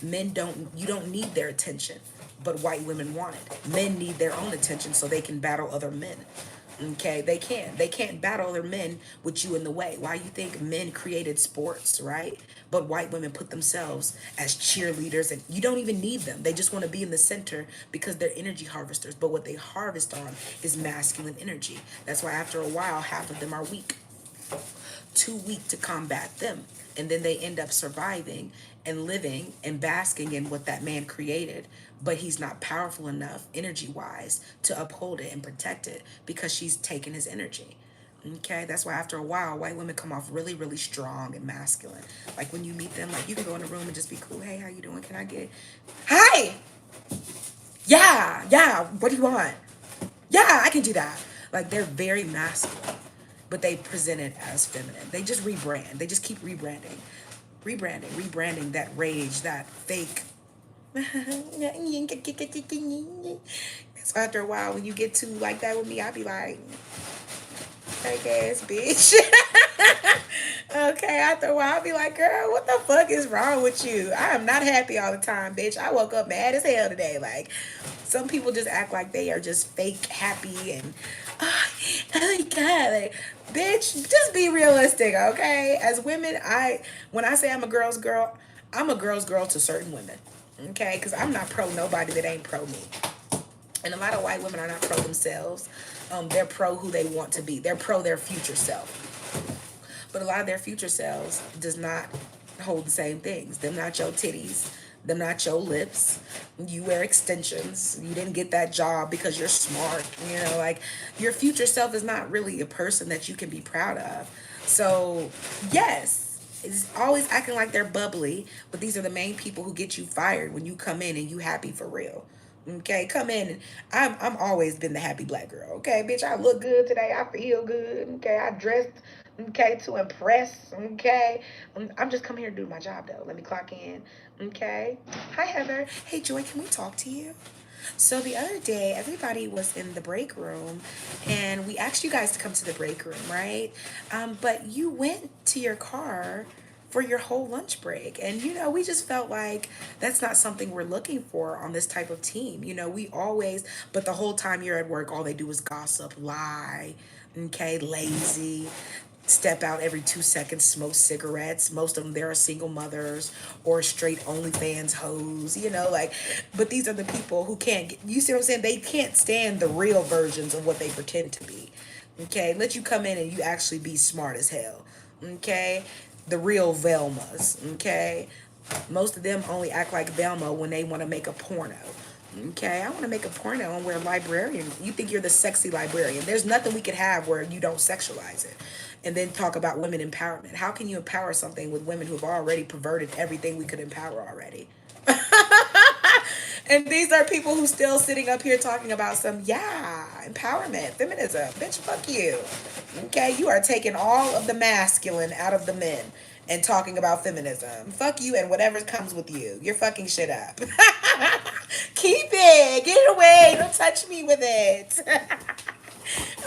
Men don't, you don't need their attention, but white women want it. Men need their own attention so they can battle other men. Okay, they can't battle other men with you in the way. Why you think men created sports, right? But white women put themselves as cheerleaders, and you don't even need them. They just want to be in the center because they're energy harvesters. But what they harvest on is masculine energy. That's why after a while half of them are weak, too weak to combat them. And then they end up surviving and living and basking in what that man created. But he's not powerful enough, energy wise, to uphold it and protect it because she's taken his energy. Okay, that's why after a while, white women come off really, really strong and masculine. Like when you meet them, like you can go in a room and just be cool. Hey, how you doing? Can I get? Hi. Yeah, yeah. What do you want? Yeah, I can do that. Like they're very masculine, but they present it as feminine. They just rebrand. They just keep rebranding that rage, that fake. So after a while, when you get too like that with me, I'll be like, fake ass bitch. Okay, after a while, I'll be like, girl, what the fuck is wrong with you? I am not happy all the time, bitch. I woke up mad as hell today. Like, some people just act like they are just fake happy and, oh, oh my God. Like, bitch, just be realistic, okay? As women, when I say I'm a girl's girl, I'm a girl's girl to certain women, okay? Because I'm not pro nobody that ain't pro me. And a lot of white women are not pro themselves. They're pro who they want to be. They're pro their future self. But a lot of their future selves does not hold the same things. Them not your titties. Them not your lips. You wear extensions. You didn't get that job because you're smart. You know, like your future self is not really a person that you can be proud of. So, yes, it's always acting like they're bubbly, but these are the main people who get you fired when you come in and you happy for real. Okay, come in and I'm always been the happy black girl. Okay, bitch, I look good today. I feel good. Okay, I dressed. Okay, to impress. Okay, I'm just coming here to do my job though. Let me clock in. Okay. Hi Heather. Hey Joy, can we talk to you? So the other day, everybody was in the break room, and we asked you guys to come to the break room, right? But you went to your car for your whole lunch break. And, we just felt like that's not something we're looking for on this type of team. We always, but the whole time you're at work, all they do is gossip, lie, okay, lazy, step out every 2 seconds, smoke cigarettes. Most of them, there are single mothers or straight OnlyFans hoes, like, but these are the people who can't get, you see what I'm saying? They can't stand the real versions of what they pretend to be. Okay, let you come in and you actually be smart as hell. Okay, the real Velmas. Okay, most of them only act like Velma when they want to make a porno. Okay, I want to make a porno and we're a librarian. You think you're the sexy librarian. There's nothing we could have where you don't sexualize it. And then talk about women empowerment. How can you empower something with women who've already perverted everything we could empower already? And these are people who still sitting up here talking about some, yeah, empowerment, feminism. Bitch, fuck you. Okay, you are taking all of the masculine out of the men and talking about feminism. Fuck you and whatever comes with you. You're fucking shit up. Keep it. Get it away. Don't touch me with it.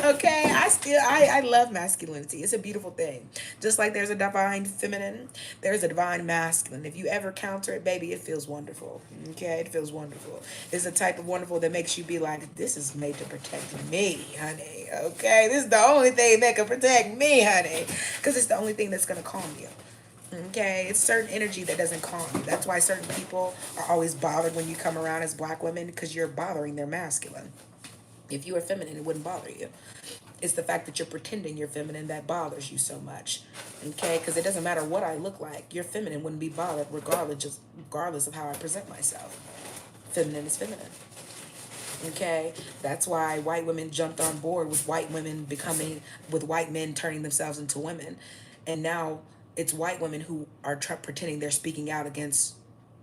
Okay, I love masculinity. It's a beautiful thing. Just like there's a divine feminine, there's a divine masculine. If you ever counter it, baby, it feels wonderful. Okay, it feels wonderful. It's a type of wonderful that makes you be like, this is made to protect me, honey. Okay, this is the only thing that can protect me, honey, because it's the only thing that's gonna calm you. Okay, it's certain energy that doesn't calm you. That's why certain people are always bothered when you come around as black women, because you're bothering their masculine. If you were feminine, it wouldn't bother you. It's the fact that you're pretending you're feminine that bothers you so much. Okay? Because it doesn't matter what I look like. You're feminine wouldn't be bothered regardless of how I present myself. Feminine is feminine. Okay, that's why white women jumped on board with white women becoming, with white men turning themselves into women, and now it's white women who are pretending they're speaking out against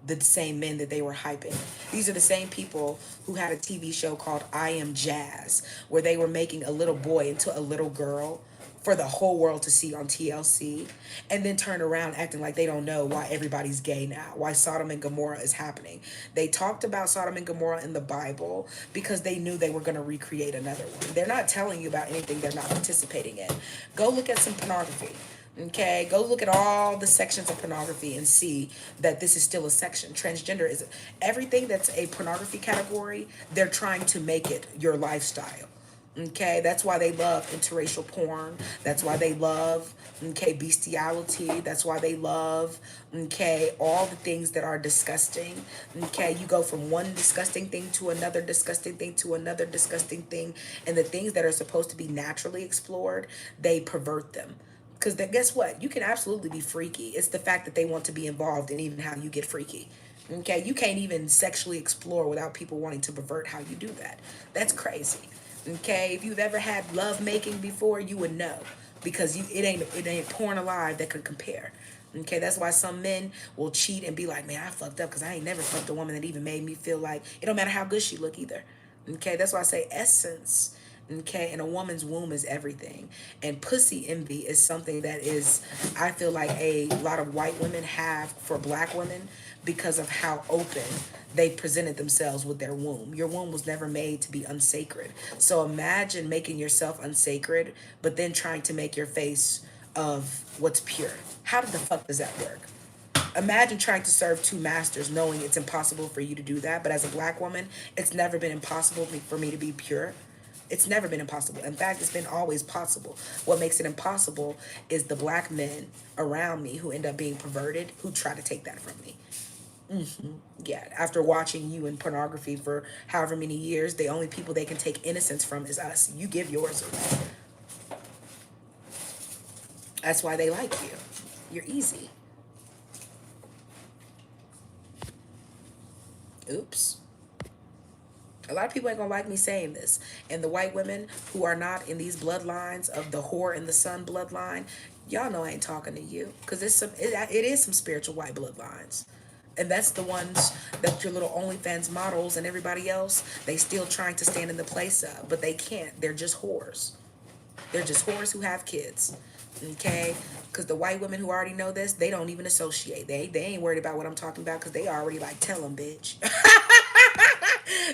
the same men that they were hyping. These are the same people who had a TV show called I Am Jazz, where they were making a little boy into a little girl for the whole world to see on TLC, and then turn around acting like they don't know why everybody's gay now, why Sodom and Gomorrah is happening. They talked about Sodom and Gomorrah in the Bible because they knew they were going to recreate another one. They're not telling you about anything they're not participating in. Go look at some pornography. Okay, go look at all the sections of pornography and see that this is still a section. Transgender is everything that's a pornography category, they're trying to make it your lifestyle. Okay, that's why they love interracial porn. That's why they love, okay, bestiality. That's why they love, okay, all the things that are disgusting. Okay, you go from one disgusting thing to another disgusting thing to another disgusting thing. And the things that are supposed to be naturally explored, they pervert them. Because guess what? You can absolutely be freaky. It's the fact that they want to be involved in even how you get freaky. Okay, you can't even sexually explore without people wanting to pervert how you do that. That's crazy. Okay, if you've ever had love making before, you would know, because it ain't porn alive that could compare. Okay, that's why some men will cheat and be like, man, I fucked up because I ain't never fucked a woman that even made me feel like it don't matter how good she look either. Okay, that's why I say essence. Okay, and a woman's womb is everything. And pussy envy is something that is, I feel like a lot of white women have for black women because of how open they presented themselves with their womb. Your womb was never made to be unsacred. So imagine making yourself unsacred, but then trying to make your face of what's pure. How the fuck does that work? Imagine trying to serve two masters knowing it's impossible for you to do that. But as a black woman, it's never been impossible for me to be pure. It's never been impossible. In fact, it's been always possible. What makes it impossible is the black men around me who end up being perverted, who try to take that from me. Yeah, after watching you in pornography for however many years, the only people they can take innocence from is us. You give yours away. That's why they like you. You're easy. Oops. A lot of people ain't gonna like me saying this. And the white women who are not in these bloodlines of the whore and the son bloodline, y'all know I ain't talking to you. Because it is some spiritual white bloodlines. And that's the ones that your little OnlyFans models and everybody else, they still trying to stand in the place of. But they can't. They're just whores. They're just whores who have kids. Okay? Because the white women who already know this, they don't even associate. They ain't worried about what I'm talking about because they already like, tell them, bitch.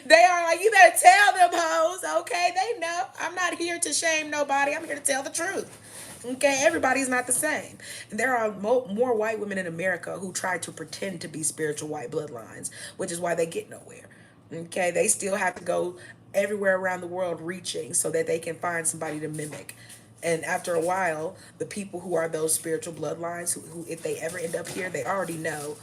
They are like, you better tell them hoes, okay? They know. I'm not here to shame nobody. I'm here to tell the truth. Okay, everybody's not the same. And there are more white women in America who try to pretend to be spiritual white bloodlines, which is why they get nowhere. Okay, they still have to go everywhere around the world reaching so that they can find somebody to mimic. And after a while, the people who are those spiritual bloodlines, who if they ever end up here, they already know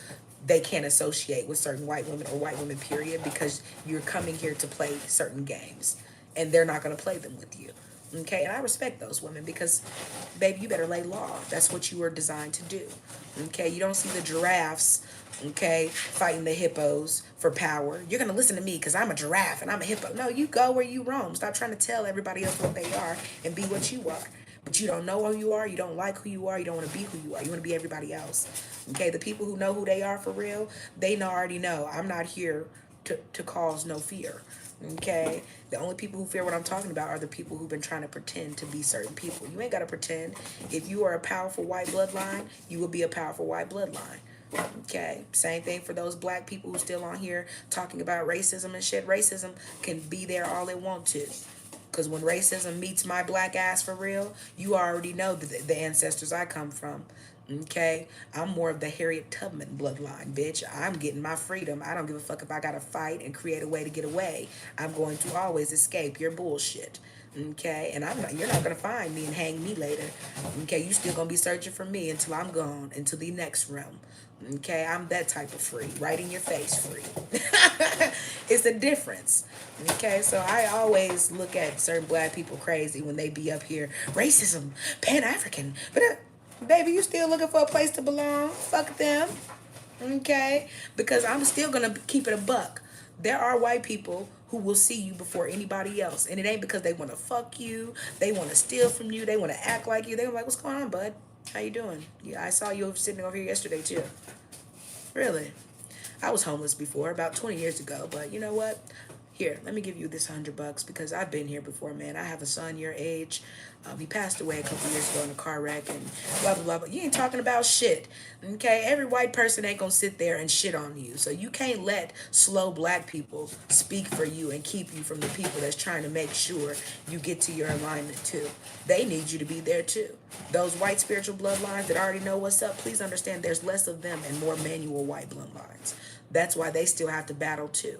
they can't associate with certain white women or white women, period, because you're coming here to play certain games and they're not going to play them with you. Okay, and I respect those women because, baby, you better lay law. That's what you were designed to do. Okay, you don't see the giraffes, okay, fighting the hippos for power. You're going to listen to me because I'm a giraffe and I'm a hippo. No, you go where you roam. Stop trying to tell everybody else what they are and be what you are. But you don't know who you are. You don't like who you are. You don't want to be who you are. You want to be everybody else. Okay, the people who know who they are for real, they already know. I'm not here to cause no fear. Okay, the only people who fear what I'm talking about are the people who've been trying to pretend to be certain people. You ain't got to pretend. If you are a powerful white bloodline, you will be a powerful white bloodline. Okay, same thing for those black people who still on here talking about racism and shit. Racism can be there all it want to. Because when racism meets my black ass for real, you already know the ancestors I come from. Okay, I'm more of the Harriet Tubman bloodline, bitch. I'm getting my freedom. I don't give a fuck if I gotta fight and create a way to get away. I'm going to always escape your bullshit. Okay, and you're not gonna find me and hang me later. Okay, you still gonna be searching for me until I'm gone, into the next realm. Okay, I'm that type of free, right in your face free. It's a difference. Okay, so I always look at certain black people crazy when they be up here, racism, Pan-African, but baby, you still looking for a place to belong? Fuck them. Okay, because I'm still gonna keep it a buck. There are white people who will see you before anybody else, and it ain't because they want to fuck you, they want to steal from you, they want to act like you. They're like, what's going on, bud? How you doing? Yeah, I saw you sitting over here yesterday too. Really? I was homeless before, about 20 years ago, but you know what? Here, let me give you this $100 because I've been here before, man. I have a son your age. He passed away a couple years ago in a car wreck and blah, blah, blah. But you ain't talking about shit, okay? Every white person ain't gonna sit there and shit on you. So you can't let slow black people speak for you and keep you from the people that's trying to make sure you get to your alignment too. They need you to be there too. Those white spiritual bloodlines that already know what's up, please understand there's less of them and more manual white bloodlines. That's why they still have to battle too.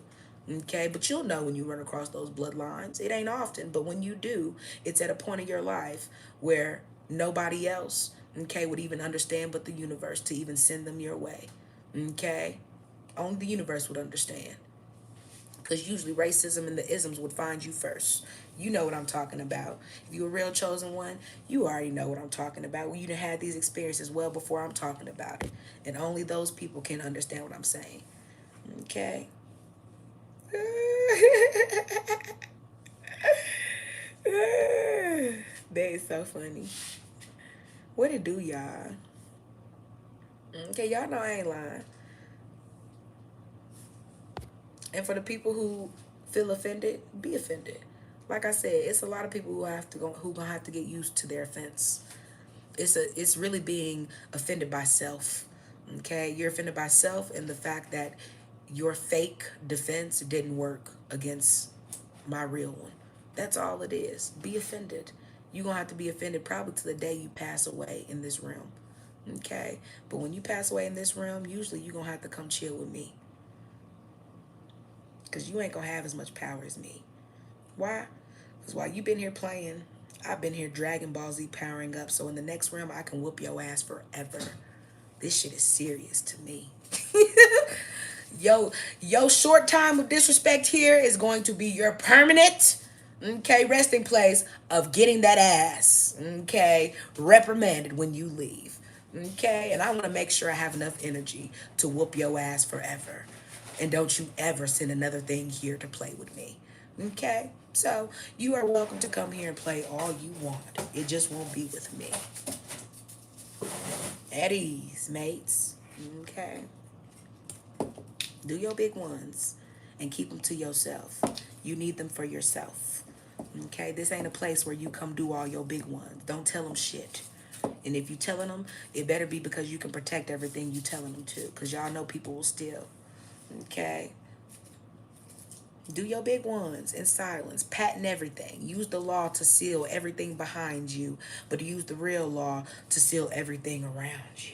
Okay, but you'll know when you run across those bloodlines. It ain't often, but when you do, it's at a point in your life where nobody else, okay, would even understand but the universe to even send them your way. Okay? Only the universe would understand. Because usually racism and the isms would find you first. You know what I'm talking about. If you're a real chosen one, you already know what I'm talking about. Well, you done had these experiences well before I'm talking about it. And only those people can understand what I'm saying. Okay? That is so funny. What it do, y'all? Okay, y'all know I ain't lying. And for the people who feel offended, be offended. Like I said, it's a lot of people who gonna have to get used to their offense. It's really being offended by self. Okay, you're offended by self and the fact that your fake defense didn't work against my real one. That's all it is. Be offended. You're gonna have to be offended probably to the day you pass away in this realm. Okay, but when you pass away in this realm, usually you're gonna have to come chill with me because you ain't gonna have as much power as me. Why? Because while you've been here playing, I've been here Dragon Ball Z powering up. So in the next realm, I can whoop your ass forever. This shit is serious to me. Yo, short time of disrespect here is going to be your permanent, okay, resting place of getting that ass, okay, reprimanded when you leave, okay? And I want to make sure I have enough energy to whoop your ass forever. And don't you ever send another thing here to play with me, okay? So you are welcome to come here and play all you want. It just won't be with me. At ease, mates, okay? Do your big ones and keep them to yourself. You need them for yourself. Okay? This ain't a place where you come do all your big ones. Don't tell them shit. And if you telling them, it better be because you can protect everything you telling them to. Because y'all know people will steal. Okay? Do your big ones in silence. Patent everything. Use the law to seal everything behind you. But use the real law to seal everything around you.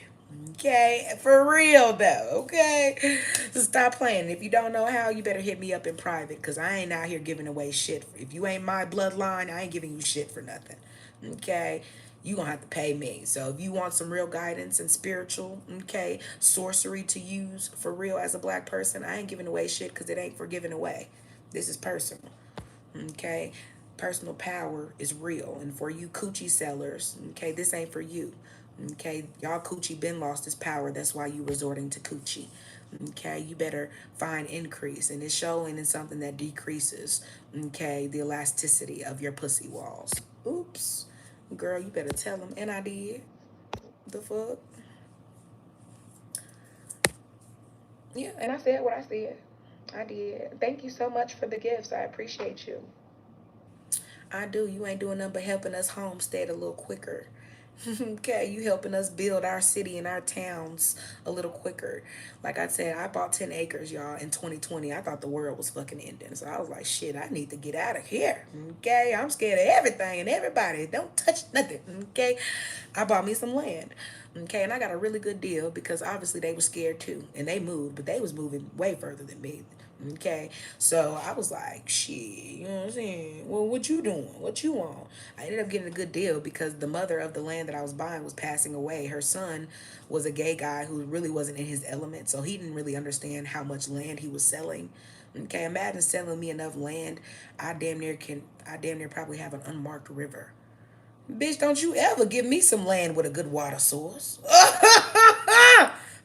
Okay, for real though, okay? So stop playing. If you don't know how, you better hit me up in private because I ain't out here giving away shit. If you ain't my bloodline, I ain't giving you shit for nothing, okay? You gonna have to pay me. So if you want some real guidance and spiritual, okay, sorcery to use for real as a black person, I ain't giving away shit because it ain't for giving away. This is personal, okay? Personal power is real. And for you coochie sellers, okay, this ain't for you. Okay, y'all coochie been lost its power. That's why you resorting to coochie. Okay, you better find increase. And it's showing in something that decreases, okay, the elasticity of your pussy walls. Oops. Girl, you better tell them. And I did. The fuck? Yeah, and I said what I said. I did. Thank you so much for the gifts. I appreciate you. I do. You ain't doing nothing but helping us homestead a little quicker. Okay, you helping us build our city and our towns a little quicker. Like I said, I bought 10 acres, y'all, in 2020. I thought the world was fucking ending. So I was like, shit, I need to get out of here. Okay, I'm scared of everything and everybody. Don't touch nothing. Okay, I bought me some land. Okay, and I got a really good deal because obviously they were scared too. And they moved, but they was moving way further than me. Okay, so I was like, shit, you know what I'm saying? Well, what you doing? What you want? I ended up getting a good deal because the mother of the land that I was buying was passing away. Her son was a gay guy who really wasn't in his element, so he didn't really understand how much land he was selling. Okay, imagine selling me enough land. I damn near probably have an unmarked river. Bitch, don't you ever give me some land with a good water source.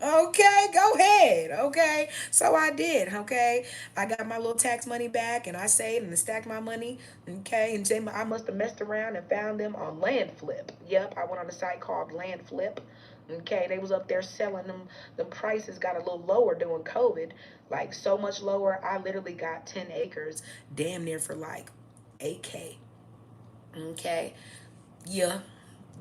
Okay, go ahead. Okay. So I did. Okay. I got my little tax money back and I saved and stacked my money. Okay. And then I must have messed around and found them on Land Flip. Yep. I went on a site called Land Flip. Okay. They was up there selling them. The prices got a little lower during COVID. Like so much lower. I literally got 10 acres damn near for like 8K. Okay. Yeah,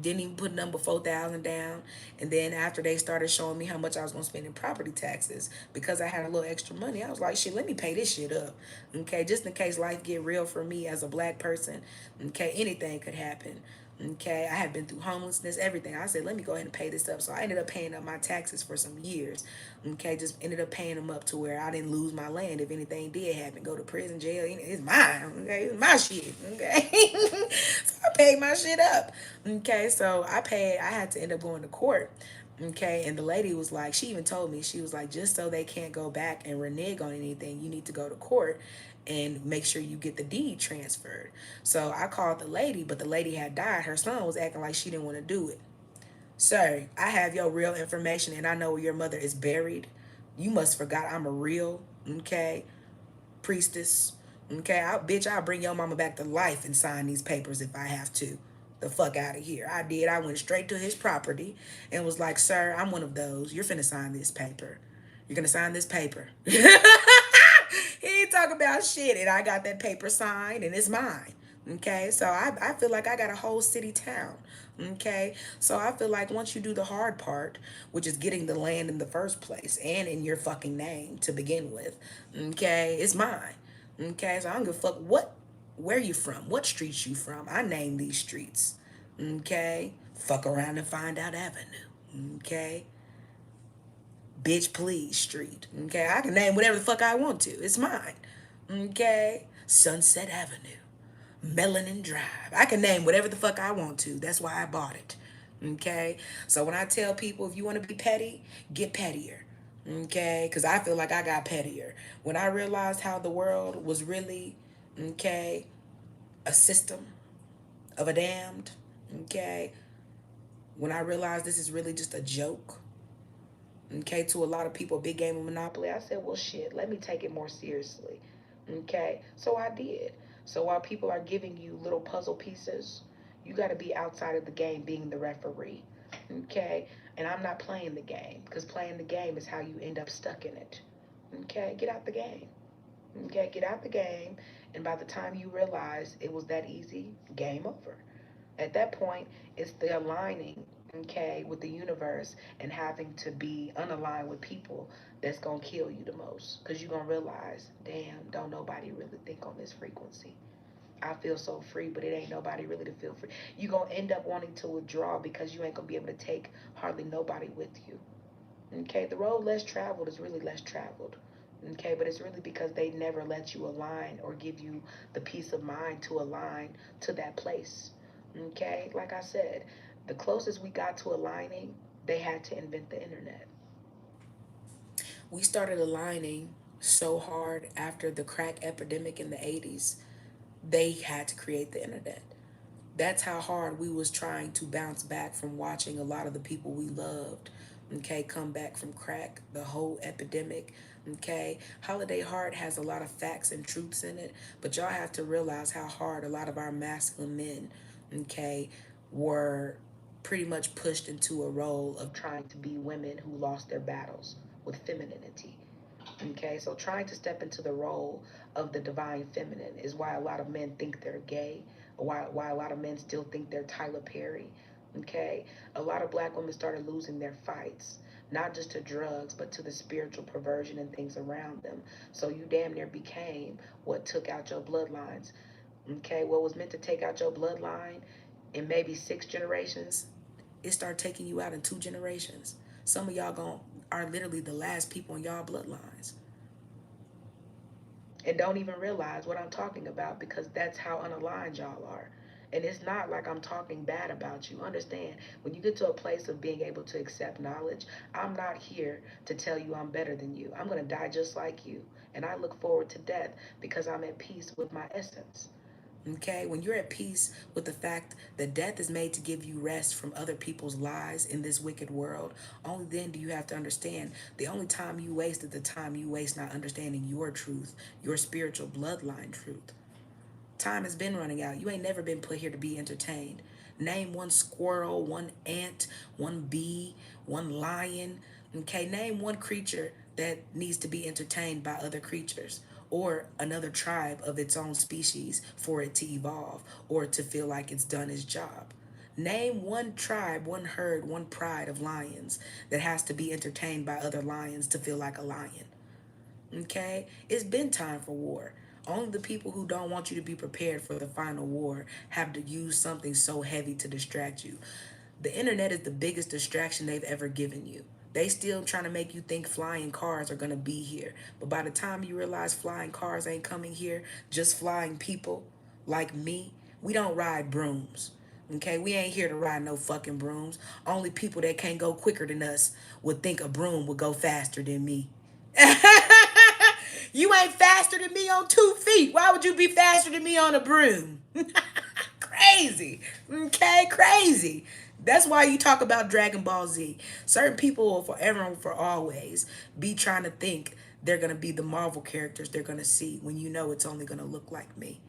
didn't even put number 4,000 down. And then after they started showing me how much I was gonna spend in property taxes because I had a little extra money, I was like, shit, let me pay this shit up. Okay, just in case life get real for me as a black person. Okay, anything could happen. Okay, I had been through homelessness, everything. I said, let me go ahead and pay this up. So I ended up paying up my taxes for some years. Okay, just ended up paying them up to where I didn't lose my land if anything did happen. Go to prison, jail, it's mine. Okay, it's my shit. Okay, so I paid my shit up. Okay, so I had to end up going to court. Okay, and the lady was like, she even told me, she was like, just so they can't go back and renege on anything, you need to go to court and make sure you get the deed transferred. So I called the lady, but the lady had died. Her son was acting like she didn't want to do it. Sir, I have your real information and I know where your mother is buried. You must forgot I'm a real, okay, priestess. Okay, I'll bring your mama back to life and sign these papers if I have to. The fuck out of here. I did. I went straight to his property and was like, sir, I'm one of those. You're finna sign this paper. You're gonna sign this paper. He ain't talk about shit. And I got that paper signed and it's mine. Okay, so I feel like I got a whole city town. Okay, so I feel like once you do the hard part, which is getting the land in the first place and in your fucking name to begin with, okay, it's mine. Okay, so I don't give a fuck where you from, what streets you from. I name these streets. Okay, fuck around and find out Avenue. Okay, bitch please street. Okay, I can name whatever the fuck I want to. It's mine. Okay, Sunset Avenue. Melanin Drive. I can name whatever the fuck I want to. That's why I bought it. Okay? So when I tell people if you want to be petty, get pettier. Okay? Because I feel like I got pettier. When I realized how the world was really, okay, a system of a damned, okay? When I realized this is really just a joke, okay, to a lot of people, big game of Monopoly, I said, well, shit, let me take it more seriously. Okay, so I did. So while people are giving you little puzzle pieces, you got to be outside of the game being the referee. Okay, and I'm not playing the game because playing the game is how you end up stuck in it. Okay, get out the game. Okay, get out the game. And by the time you realize it was that easy, game over. At that point, it's the aligning, okay, with the universe and having to be unaligned with people that's gonna kill you the most. Cause you're gonna realize, damn, don't nobody really think on this frequency. I feel so free, but it ain't nobody really to feel free. You're gonna end up wanting to withdraw because you ain't gonna be able to take hardly nobody with you. Okay, the road less traveled is really less traveled. Okay, but it's really because they never let you align or give you the peace of mind to align to that place. Okay, like I said, the closest we got to aligning, they had to invent the internet. We started aligning so hard after the crack epidemic in the 80s, they had to create the internet. That's how hard we was trying to bounce back from watching a lot of the people we loved, okay, come back from crack, the whole epidemic. Okay, Holiday Heart has a lot of facts and truths in it, but y'all have to realize how hard a lot of our masculine men, okay, were pretty much pushed into a role of trying to be women who lost their battles with femininity. Okay, so trying to step into the role of the divine feminine is why a lot of men think they're gay, why a lot of men still think they're Tyler Perry. Okay, a lot of black women started losing their fights, not just to drugs, but to the spiritual perversion and things around them. So you damn near became what took out your bloodlines. Okay, what was meant to take out your bloodline in maybe 6 generations, it started taking you out in 2 generations. Some of y'all are literally the last people in y'all bloodlines. and don't even realize what I'm talking about because that's how unaligned y'all are. And it's not like I'm talking bad about you. Understand, when you get to a place of being able to accept knowledge, I'm not here to tell you I'm better than you. I'm going to die just like you. And I look forward to death because I'm at peace with my essence. Okay, when you're at peace with the fact that death is made to give you rest from other people's lies in this wicked world, only then do you have to understand the only time you waste is the time you waste not understanding your truth, your spiritual bloodline truth. Time has been running out. You ain't never been put here to be entertained. Name one squirrel, one ant, one bee, one lion. Okay, name one creature that needs to be entertained by other creatures or another tribe of its own species for it to evolve or to feel like it's done its job. Name one tribe, one herd, one pride of lions that has to be entertained by other lions to feel like a lion. Okay? It's been time for war. Only the people who don't want you to be prepared for the final war have to use something so heavy to distract you. The internet is the biggest distraction they've ever given you. They still trying to make you think flying cars are going to be here. But by the time you realize flying cars ain't coming here, just flying people like me, we don't ride brooms. Okay, we ain't here to ride no fucking brooms. Only people that can't go quicker than us would think a broom would go faster than me. You ain't faster than me on 2 feet. Why would you be faster than me on a broom? Crazy. Okay, crazy. That's why you talk about Dragon Ball Z. Certain people will forever and for always be trying to think they're going to be the Marvel characters they're going to see when you know it's only going to look like me.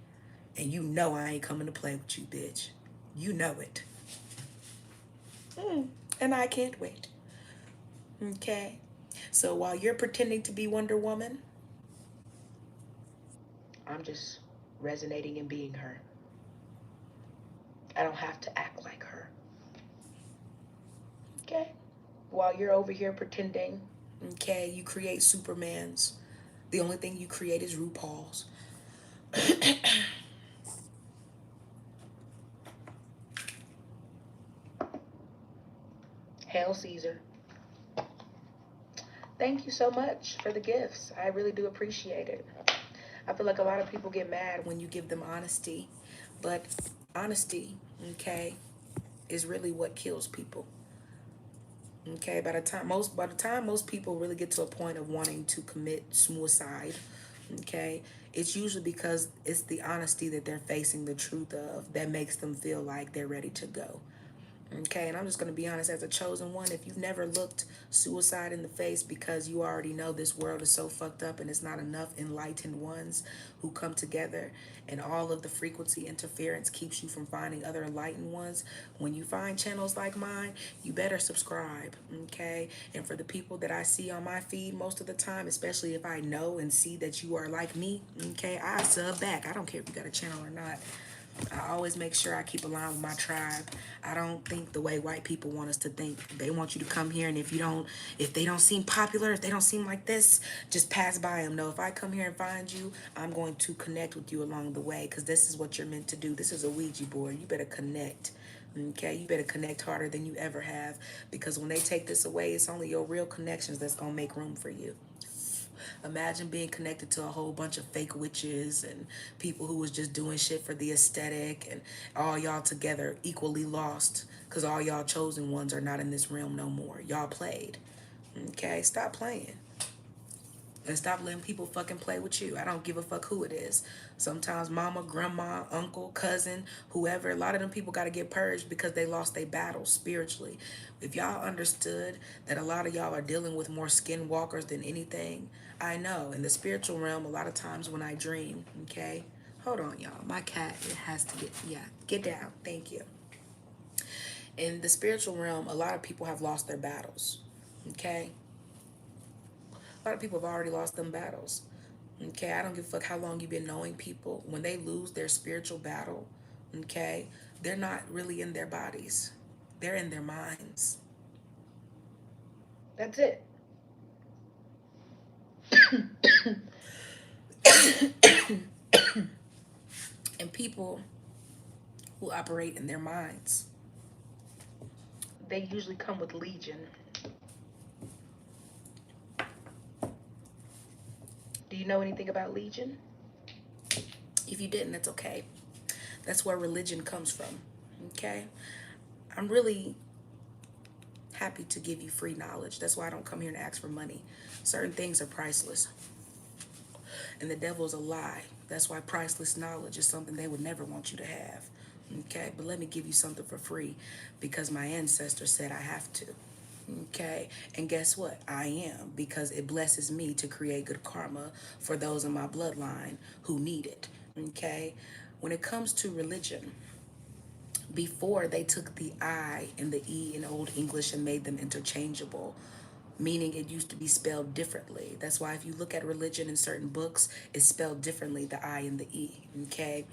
And you know I ain't coming to play with you, bitch. You know it. And I can't wait. Okay. So while you're pretending to be Wonder Woman, I'm just resonating and being her. I don't have to act like her. Okay? While you're over here pretending, okay, you create Supermans. The only thing you create is RuPaul's. Hail Caesar. Thank you so much for the gifts. I really do appreciate it. I feel like a lot of people get mad when you give them honesty, but honesty, okay, is really what kills people. Okay, by the time most people really get to a point of wanting to commit suicide, okay, it's usually because it's the honesty that they're facing the truth of that makes them feel like they're ready to go. Okay, and I'm just going to be honest, as a chosen one, if you've never looked suicide in the face because you already know this world is so fucked up and it's not enough enlightened ones who come together and all of the frequency interference keeps you from finding other enlightened ones, when you find channels like mine, you better subscribe, okay? And for the people that I see on my feed most of the time, especially if I know and see that you are like me, okay, I sub back. I don't care if you got a channel or not. I always make sure I keep aligned with my tribe. I don't think the way white people want us to think. They want you to come here, and if they don't seem popular, if they don't seem like this, just pass by them. No, if I come here and find you, I'm going to connect with you along the way because this is what you're meant to do. This is a Ouija board. You better connect. Okay, you better connect harder than you ever have because when they take this away, it's only your real connections that's gonna make room for you. Imagine being connected to a whole bunch of fake witches and people who was just doing shit for the aesthetic and all y'all together equally lost because all y'all chosen ones are not in this realm no more. Y'all played. Okay, stop playing. And stop letting people fucking play with you. I don't give a fuck who it is. Sometimes mama, grandma, uncle, cousin, whoever, a lot of them people got to get purged because they lost their battle spiritually. If y'all understood that a lot of y'all are dealing with more skinwalkers than anything, I know. In the spiritual realm, a lot of times when I dream, okay? Hold on, y'all. My cat, it has to get down. Thank you. In the spiritual realm, a lot of people have lost their battles, okay? A lot of people have already lost them battles. Okay, I don't give a fuck how long you've been knowing people. When they lose their spiritual battle, okay, they're not really in their bodies. They're in their minds. That's it. And people who operate in their minds, they usually come with legion. Do you know anything about legion? If you didn't, that's okay. That's where religion comes from. Okay? I'm really happy to give you free knowledge. That's why I don't come here and ask for money. Certain things are priceless, and the devil is a lie. That's why priceless knowledge is something they would never want you to have. Okay, but let me give you something for free because my ancestors said I have to. Okay, and guess what? I am, because it blesses me to create good karma for those in my bloodline who need it. Okay, when it comes to religion, before they took the I and the E in Old English and made them interchangeable, meaning it used to be spelled differently. That's why if you look at religion in certain books, it's spelled differently, the I and the E. Okay.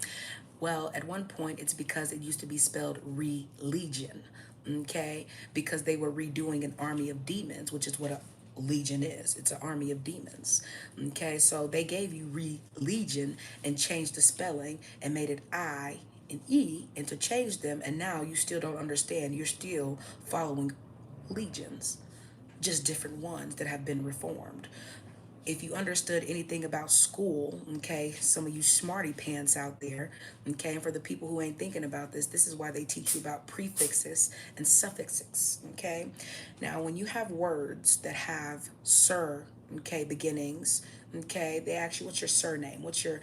Well, at one point, it's because it used to be spelled religion. Okay. Because they were redoing an army of demons, which is what a legion is. It's an army of demons. Okay. So they gave you religion and changed the spelling and made it I and E, interchanged them, and now you still don't understand. You're still following legions, just different ones that have been reformed. If you understood anything about school, okay, some of you smarty pants out there, okay, and for the people who ain't thinking about this, this is why they teach you about prefixes and suffixes, okay? Now, when you have words that have sir, okay, beginnings, okay, they ask you, what's your surname? What's your,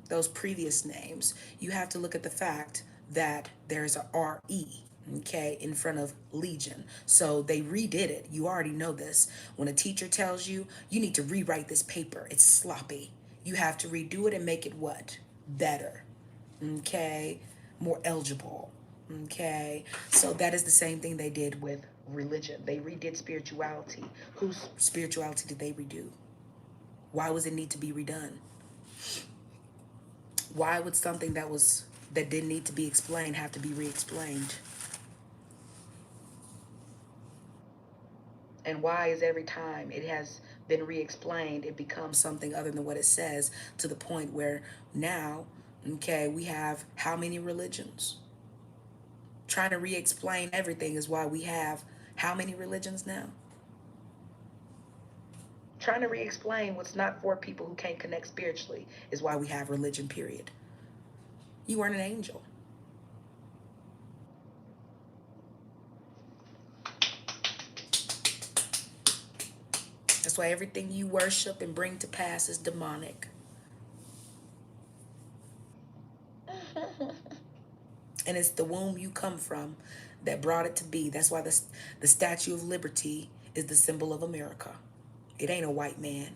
those previous names? You have to look at the fact that there's a R-E, okay, in front of legion. So they redid it. You already know this. When a teacher tells you, you need to rewrite this paper, it's sloppy. You have to redo it and make it what? Better. Okay? More eligible. Okay? So that is the same thing they did with religion. They redid spirituality. Whose spirituality did they redo? Why was it need to be redone? Why would something that didn't need to be explained have to be re-explained? And why is every time it has been re-explained, it becomes something other than what it says, to the point where now, okay, we have how many religions? Trying to re-explain everything is why we have how many religions now? Trying to re-explain what's not for people who can't connect spiritually is why we have religion, period. You weren't an angel. That's why everything you worship and bring to pass is demonic. And it's the womb you come from that brought it to be. That's why the Statue of Liberty is the symbol of America. It ain't a white man.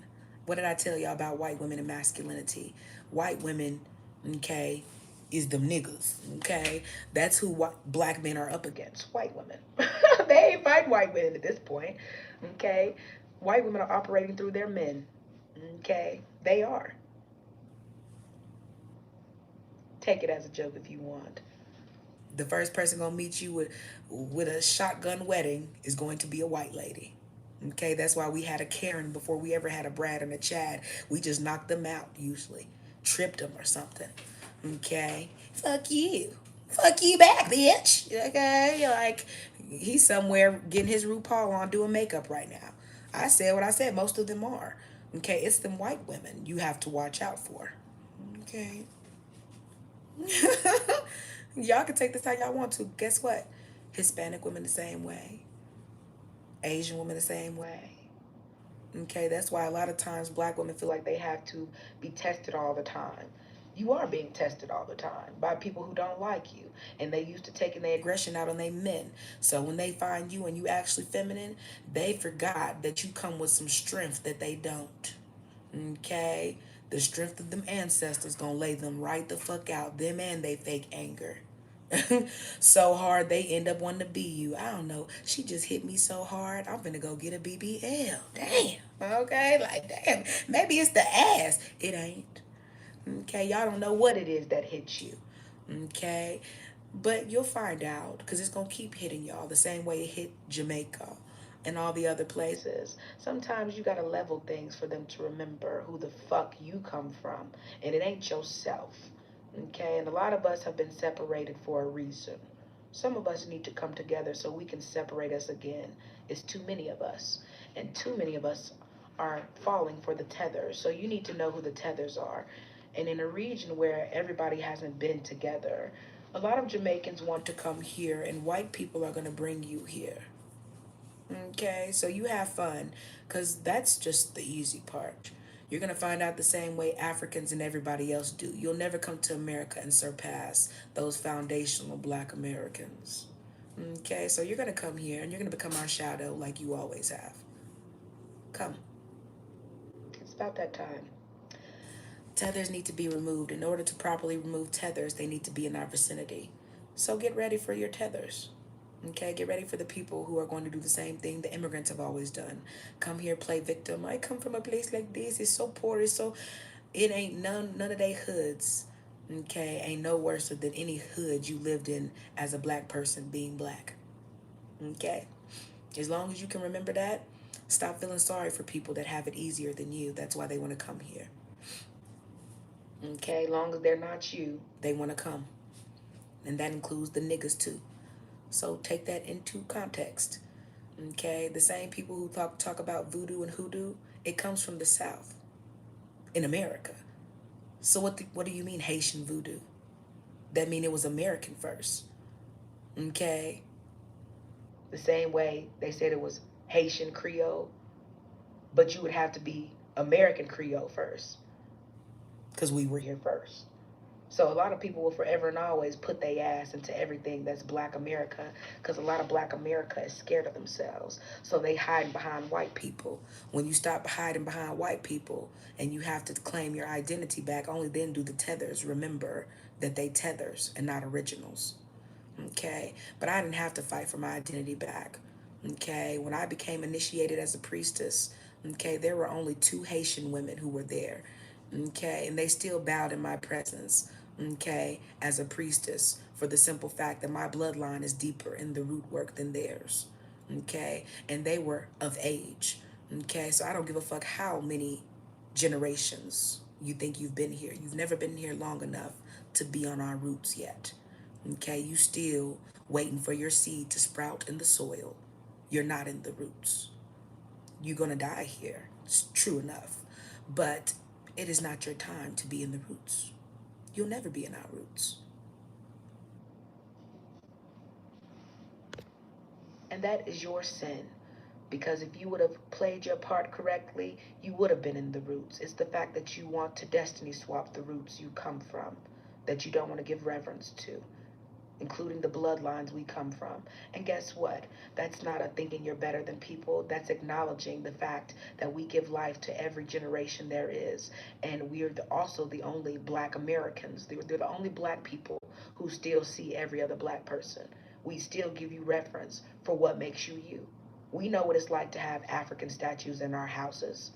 What did I tell y'all about white women and masculinity? White women, okay, is them niggas, okay? That's who black men are up against, white women. They ain't fighting white men at this point, okay? White women are operating through their men, okay? They are. Take it as a joke if you want. The first person gonna meet you with a shotgun wedding is going to be a white lady. Okay, that's why we had a Karen before we ever had a Brad and a Chad. We just knocked them out usually, tripped them or something. Okay, fuck you, fuck you back, bitch. Okay, like he's somewhere getting his RuPaul on doing makeup right now. I said what I said. Most of them are. Okay, it's them white women you have to watch out for. Okay. Y'all can take this how y'all want to. Guess what? Hispanic women the same way. Asian women the same way. Okay, that's why a lot of times black women feel like they have to be tested all the time. You are being tested all the time by people who don't like you. And they used to taking their aggression out on their men. So when they find you and you actually feminine, they forgot that you come with some strength that they don't. Okay? The strength of them ancestors gonna lay them right the fuck out. Them and they fake anger. So hard they end up wanting to be you. I don't know. She just hit me so hard. I'm gonna go get a BBL. Damn. Okay, like damn. Maybe it's the ass. It ain't. Okay, y'all don't know what it is that hits you. Okay, but you'll find out because it's gonna keep hitting y'all the same way it hit Jamaica and all the other places. Sometimes you gotta level things for them to remember who the fuck you come from, and it ain't yourself. Okay, and a lot of us have been separated for a reason. Some of us need to come together so we can separate us again. It's too many of us, and too many of us are falling for the tethers. So you need to know who the tethers are. And in a region where everybody hasn't been together, a lot of Jamaicans want to come here, and white people are going to bring you here. Okay, so you have fun because that's just the easy part. You're going to find out the same way Africans and everybody else do. You'll never come to America and surpass those foundational black Americans. Okay, so you're going to come here and you're going to become our shadow like you always have. Come. It's about that time. Tethers need to be removed. In order to properly remove tethers, they need to be in our vicinity. So get ready for your tethers. Okay, get ready for the people who are going to do the same thing the immigrants have always done. Come here, play victim. I come from a place like this. It's so poor. It's so. It ain't none of they hoods. Okay, ain't no worse than any hood you lived in as a black person being black. Okay, as long as you can remember that, stop feeling sorry for people that have it easier than you. That's why they want to come here. Okay, long as they're not you, they want to come. And that includes the niggas too. So take that into context. Okay, the same people who talk about voodoo and hoodoo, it comes from the South in America. So what do you mean Haitian voodoo? That mean it was American first. Okay? The same way they said it was Haitian Creole, but you would have to be American Creole first because we were here first. So a lot of people will forever and always put their ass into everything that's black America because a lot of black America is scared of themselves. So they hide behind white people. When you stop hiding behind white people and you have to claim your identity back, only then do the tethers remember that they tethers and not originals. Okay, but I didn't have to fight for my identity back. Okay, when I became initiated as a priestess, okay, there were only two Haitian women who were there. Okay, and they still bowed in my presence. Okay, as a priestess, for the simple fact that my bloodline is deeper in the root work than theirs. Okay, and they were of age. Okay, so I don't give a fuck how many generations you think you've been here. You've never been here long enough to be on our roots yet. Okay, you still waiting for your seed to sprout in the soil. You're not in the roots. You're gonna die here. It's true enough. But it is not your time to be in the roots. You'll never be in our roots. And that is your sin. Because if you would have played your part correctly, you would have been in the roots. It's the fact that you want to destiny swap the roots you come from that you don't want to give reverence to, including the bloodlines we come from. And guess what? That's not a thinking you're better than people. That's acknowledging the fact that we give life to every generation there is. And we're also the only black Americans. They're the only black people who still see every other black person. We still give you reference for what makes you you. We know what it's like to have African statues in our houses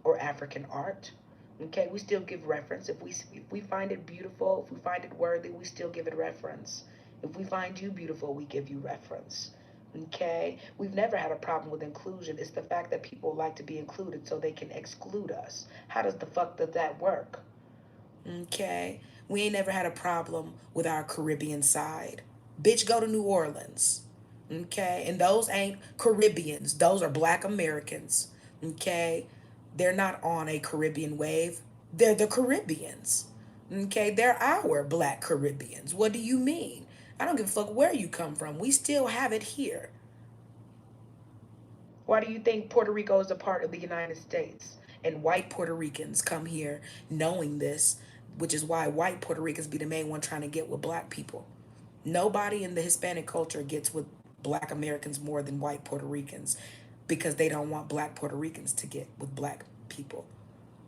or African art. Okay, we still give reference. If we find it beautiful, if we find it worthy, we still give it reference. If we find you beautiful, we give you reference. Okay, we've never had a problem with inclusion. It's the fact that people like to be included so they can exclude us. How does the fuck does that work? Okay, we ain't never had a problem with our Caribbean side. Bitch, go to New Orleans. Okay, and those ain't Caribbeans, those are black Americans. Okay, they're not on a Caribbean wave, they're the Caribbeans. Okay, they're our black Caribbeans. What do you mean? I don't give a fuck where you come from, we still have it here. Why do you think Puerto Rico is a part of the United States? And white Puerto Ricans come here knowing this, which is why white Puerto Ricans be the main one trying to get with black people. Nobody in the Hispanic culture gets with black Americans more than white Puerto Ricans because they don't want black Puerto Ricans to get with black people.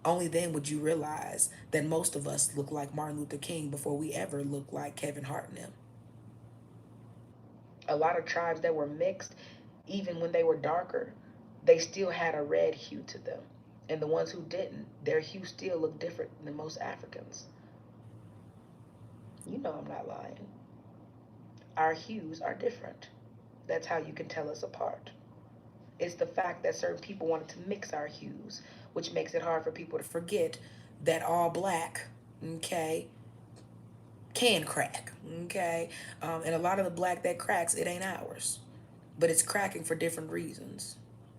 Only then would you realize that most of us look like Martin Luther King before we ever look like Kevin Hart and them. A lot of tribes that were mixed, even when they were darker, they still had a red hue to them. And the ones who didn't, their hue still looked different than most Africans. You know I'm not lying. Our hues are different. That's how you can tell us apart. It's the fact that certain people wanted to mix our hues, which makes it hard for people to forget that all black, okay, can crack, okay? And a lot of the black that cracks, it ain't ours. But it's cracking for different reasons,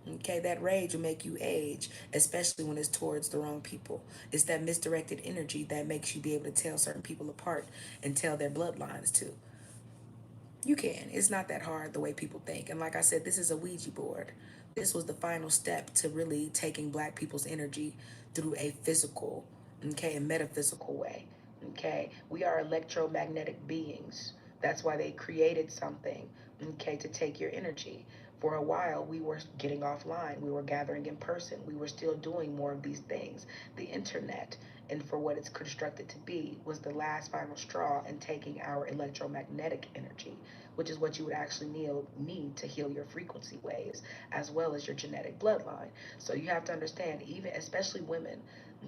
Okay, that rage will make you age, especially when it's towards the wrong people. It's that misdirected energy that makes you be able to tell certain people apart and tell their bloodlines too. You can. It's not that hard the way people think. And like I said, this is a Ouija board. This was the final step to really taking black people's energy through a physical, okay, a metaphysical way. Okay. We are electromagnetic beings. That's why they created something, okay, to take your energy. For a while, we were getting offline. We were gathering in person. We were still doing more of these things. The internet, and for what it's constructed to be, was the last final straw in taking our electromagnetic energy, which is what you would actually need to heal your frequency waves as well as your genetic bloodline. So you have to understand, even especially women,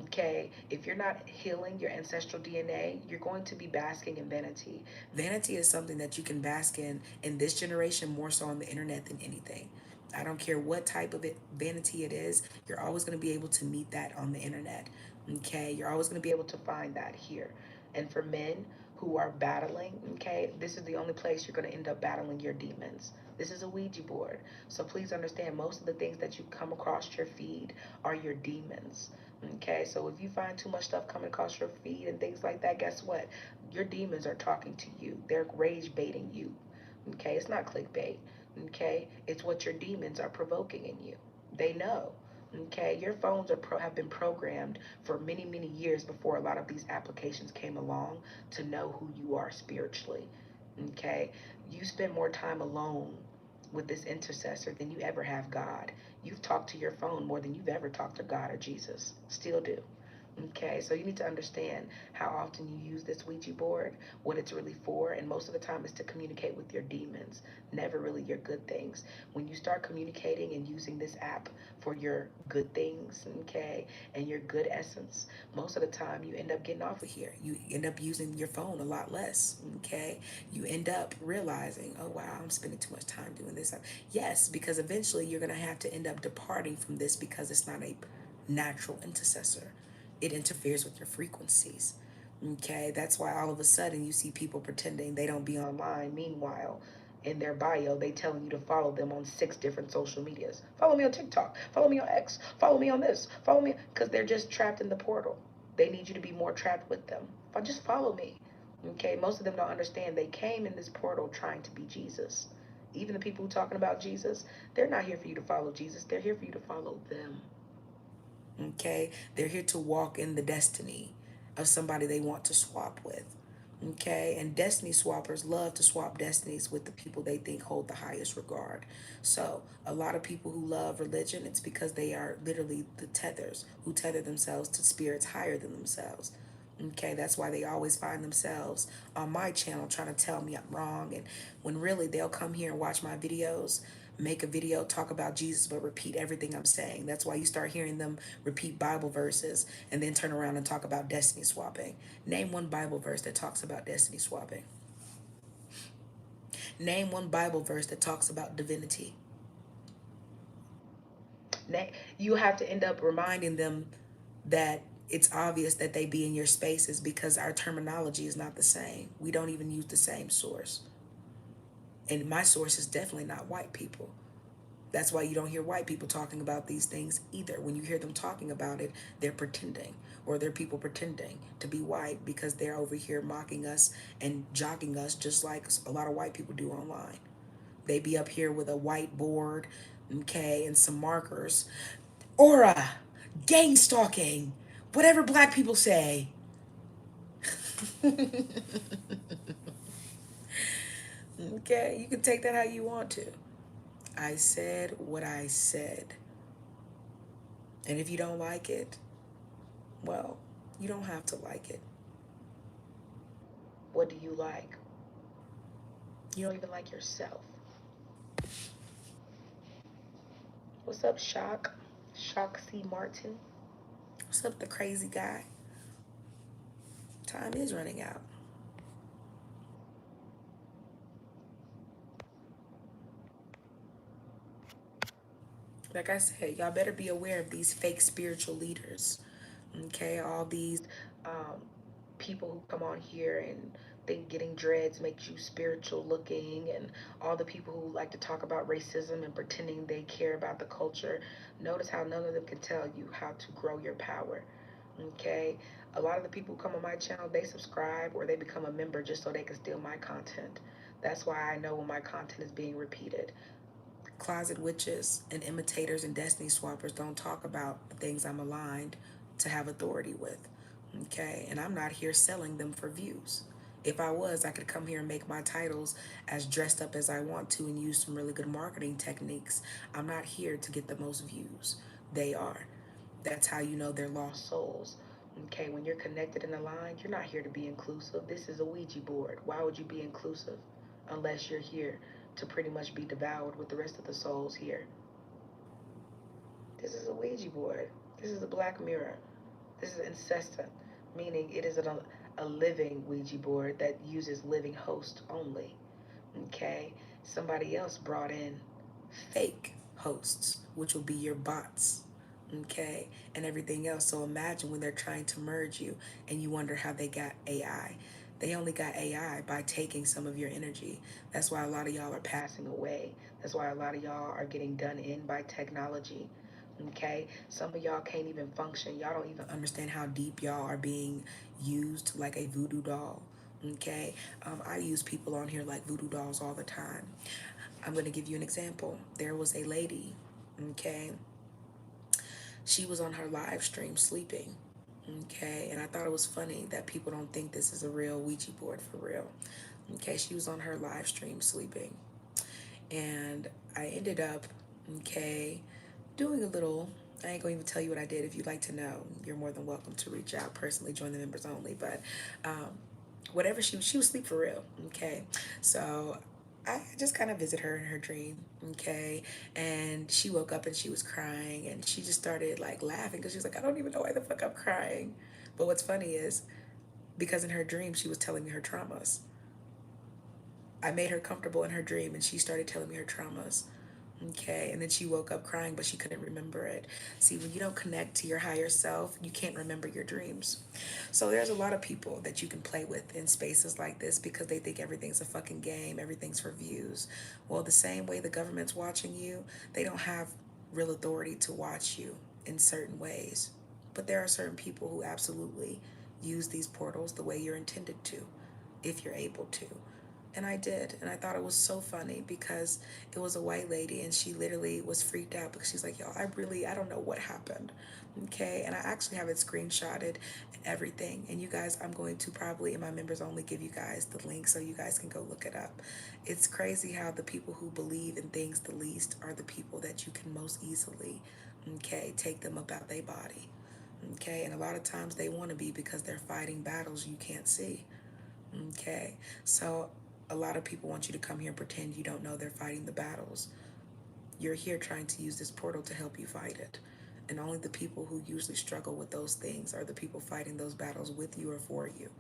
okay, if you're not healing your ancestral DNA, you're going to be basking in vanity. Vanity is something that you can bask in this generation more so on the internet than anything. I don't care what type of vanity it is, you're always going to be able to meet that on the internet. Okay, you're always going to be able to find that here. And for men who are battling, okay, this is the only place you're going to end up battling your demons. This is a Ouija board. So please understand, most of the things that you come across your feed are your demons. Okay, so if you find too much stuff coming across your feed and things like that, guess what? Your demons are talking to you. They're rage baiting you. Okay, it's not clickbait. Okay, it's what your demons are provoking in you. They know. Okay, your phones have been programmed for many, many years before a lot of these applications came along to know who you are spiritually. Okay, you spend more time alone with this intercessor than you ever have God. You've talked to your phone more than you've ever talked to God or Jesus. Still do. Okay, so you need to understand how often you use this Ouija board, what it's really for, and most of the time it's to communicate with your demons, never really your good things. When you start communicating and using this app for your good things, okay, and your good essence, most of the time you end up getting off of here. You end up using your phone a lot less, okay? You end up realizing, oh wow, I'm spending too much time doing this. Yes, because eventually you're going to have to end up departing from this because it's not a natural intercessor. It interferes with your frequencies. Okay, that's why all of a sudden you see people pretending they don't be online. Meanwhile, in their bio, they telling you to follow them on 6 different social medias. Follow me on TikTok. Follow me on X. Follow me on this. Follow me because they're just trapped in the portal. They need you to be more trapped with them. Just follow me. Okay, most of them don't understand they came in this portal trying to be Jesus. Even the people who talking about Jesus, they're not here for you to follow Jesus. They're here for you to follow them. Okay, they're here to walk in the destiny of somebody they want to swap with. Okay, and destiny swappers love to swap destinies with the people they think hold the highest regard. So a lot of people who love religion, it's because they are literally the tethers who tether themselves to spirits higher than themselves. Okay, that's why they always find themselves on my channel trying to tell me I'm wrong. And when really they'll come here and watch my videos, make a video, talk about Jesus, but repeat everything I'm saying. That's why you start hearing them repeat Bible verses and then turn around and talk about destiny swapping. Name one Bible verse that talks about destiny swapping. Name one Bible verse that talks about divinity. You have to end up reminding them that it's obvious that they be in your spaces because our terminology is not the same. We don't even use the same source. And my source is definitely not white people. That's why you don't hear white people talking about these things either. When you hear them talking about it, they're pretending, or they're people pretending to be white because they're over here mocking us and jogging us just like a lot of white people do online. They be up here with a whiteboard, okay, and some markers. Aura, gang stalking, whatever black people say. Okay, you can take that how you want to. I said what I said. And if you don't like it, well, you don't have to like it. What do you like? You don't even like yourself. What's up, Shock? Shock C. Martin. What's up, the crazy guy? Time is running out. Like I said, y'all better be aware of these fake spiritual leaders. Okay, all these um, people who come on here and think getting dreads makes you spiritual looking, and all the people who like to talk about racism and pretending they care about the culture, notice how none of them can tell you how to grow your power. Okay? A lot of the people who come on my channel, they subscribe or they become a member just so they can steal my content. That's why I know when my content is being repeated. Closet witches and imitators and destiny swappers don't talk about the things I'm aligned to have authority with. Okay? And I'm not here selling them for views. If I was, I could come here and make my titles as dressed up as I want to and use some really good marketing techniques. I'm not here to get the most views. They are. That's how you know they're lost souls. Okay, when you're connected and aligned, you're not here to be inclusive. This is a Ouija board. Why would you be inclusive unless you're here to pretty much be devoured with the rest of the souls here? This is a Ouija board. This is a black mirror. This is incessant, meaning it is a living Ouija board that uses living hosts only. Okay? Somebody else brought in fake hosts, which will be your bots. Okay? And everything else. So imagine when they're trying to merge you and you wonder how they got AI. They only got AI by taking some of your energy. That's why a lot of y'all are passing away. That's why a lot of y'all are getting done in by technology. Okay? Some of y'all can't even function. Y'all don't even understand how deep y'all are being used like a voodoo doll. Okay? I use people on here like voodoo dolls all the time. I'm going to give you an example. There was a lady, okay? She was on her live stream sleeping, okay? And I thought it was funny that people don't think this is a real Ouija board for real. Okay, she was on her live stream sleeping. And I ended up, okay, doing a little. I ain't gonna even tell you what I did. If you'd like to know, you're more than welcome to reach out personally, join the members only. But whatever she was asleep for real. Okay, so I just kind of visit her in her dream. Okay, and she woke up and she was crying and she just started like laughing because she was like, I don't even know why the fuck I'm crying. But what's funny is because in her dream she was telling me her traumas. I made her comfortable in her dream and she started telling me her traumas. Okay, and then she woke up crying, but she couldn't remember it. See, when you don't connect to your higher self, you can't remember your dreams. So there's a lot of people that you can play with in spaces like this because they think everything's a fucking game, everything's for views. Well, the same way the government's watching you, they don't have real authority to watch you in certain ways. But there are certain people who absolutely use these portals the way you're intended to, if you're able to. And I did. And I thought it was so funny because it was a white lady and she literally was freaked out because she's like, y'all, I don't know what happened. Okay. And I actually have it screenshotted and everything. And you guys, I'm going to probably in my members only give you guys the link so you guys can go look it up. It's crazy how the people who believe in things the least are the people that you can most easily, okay, take them about their body. Okay. And a lot of times they want to be because they're fighting battles you can't see. Okay, so a lot of people want you to come here and pretend you don't know they're fighting the battles. You're here trying to use this portal to help you fight it. And only the people who usually struggle with those things are the people fighting those battles with you or for you.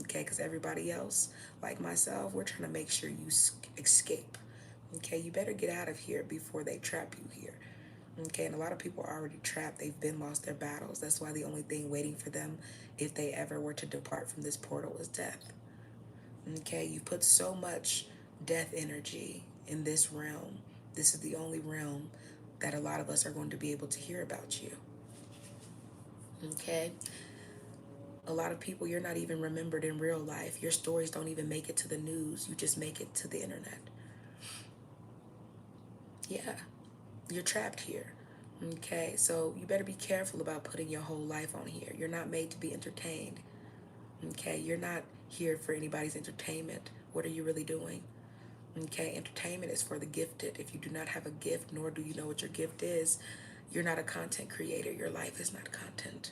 Okay, because everybody else, like myself, we're trying to make sure you escape. Okay, you better get out of here before they trap you here. Okay, and a lot of people are already trapped. They've been lost their battles. That's why the only thing waiting for them, if they ever were to depart from this portal, is death. Okay, you put so much death energy in this realm. This is the only realm that a lot of us are going to be able to hear about you. Okay, a lot of people, you're not even remembered in real life. Your stories don't even make it to the news, you just make it to the internet. Yeah, you're trapped here. Okay, so you better be careful about putting your whole life on here. You're not made to be entertained. Okay, you're not here for anybody's entertainment. What are you really doing? Okay, entertainment is for the gifted. If you do not have a gift, nor do you know what your gift is, you're not a content creator. Your life is not content.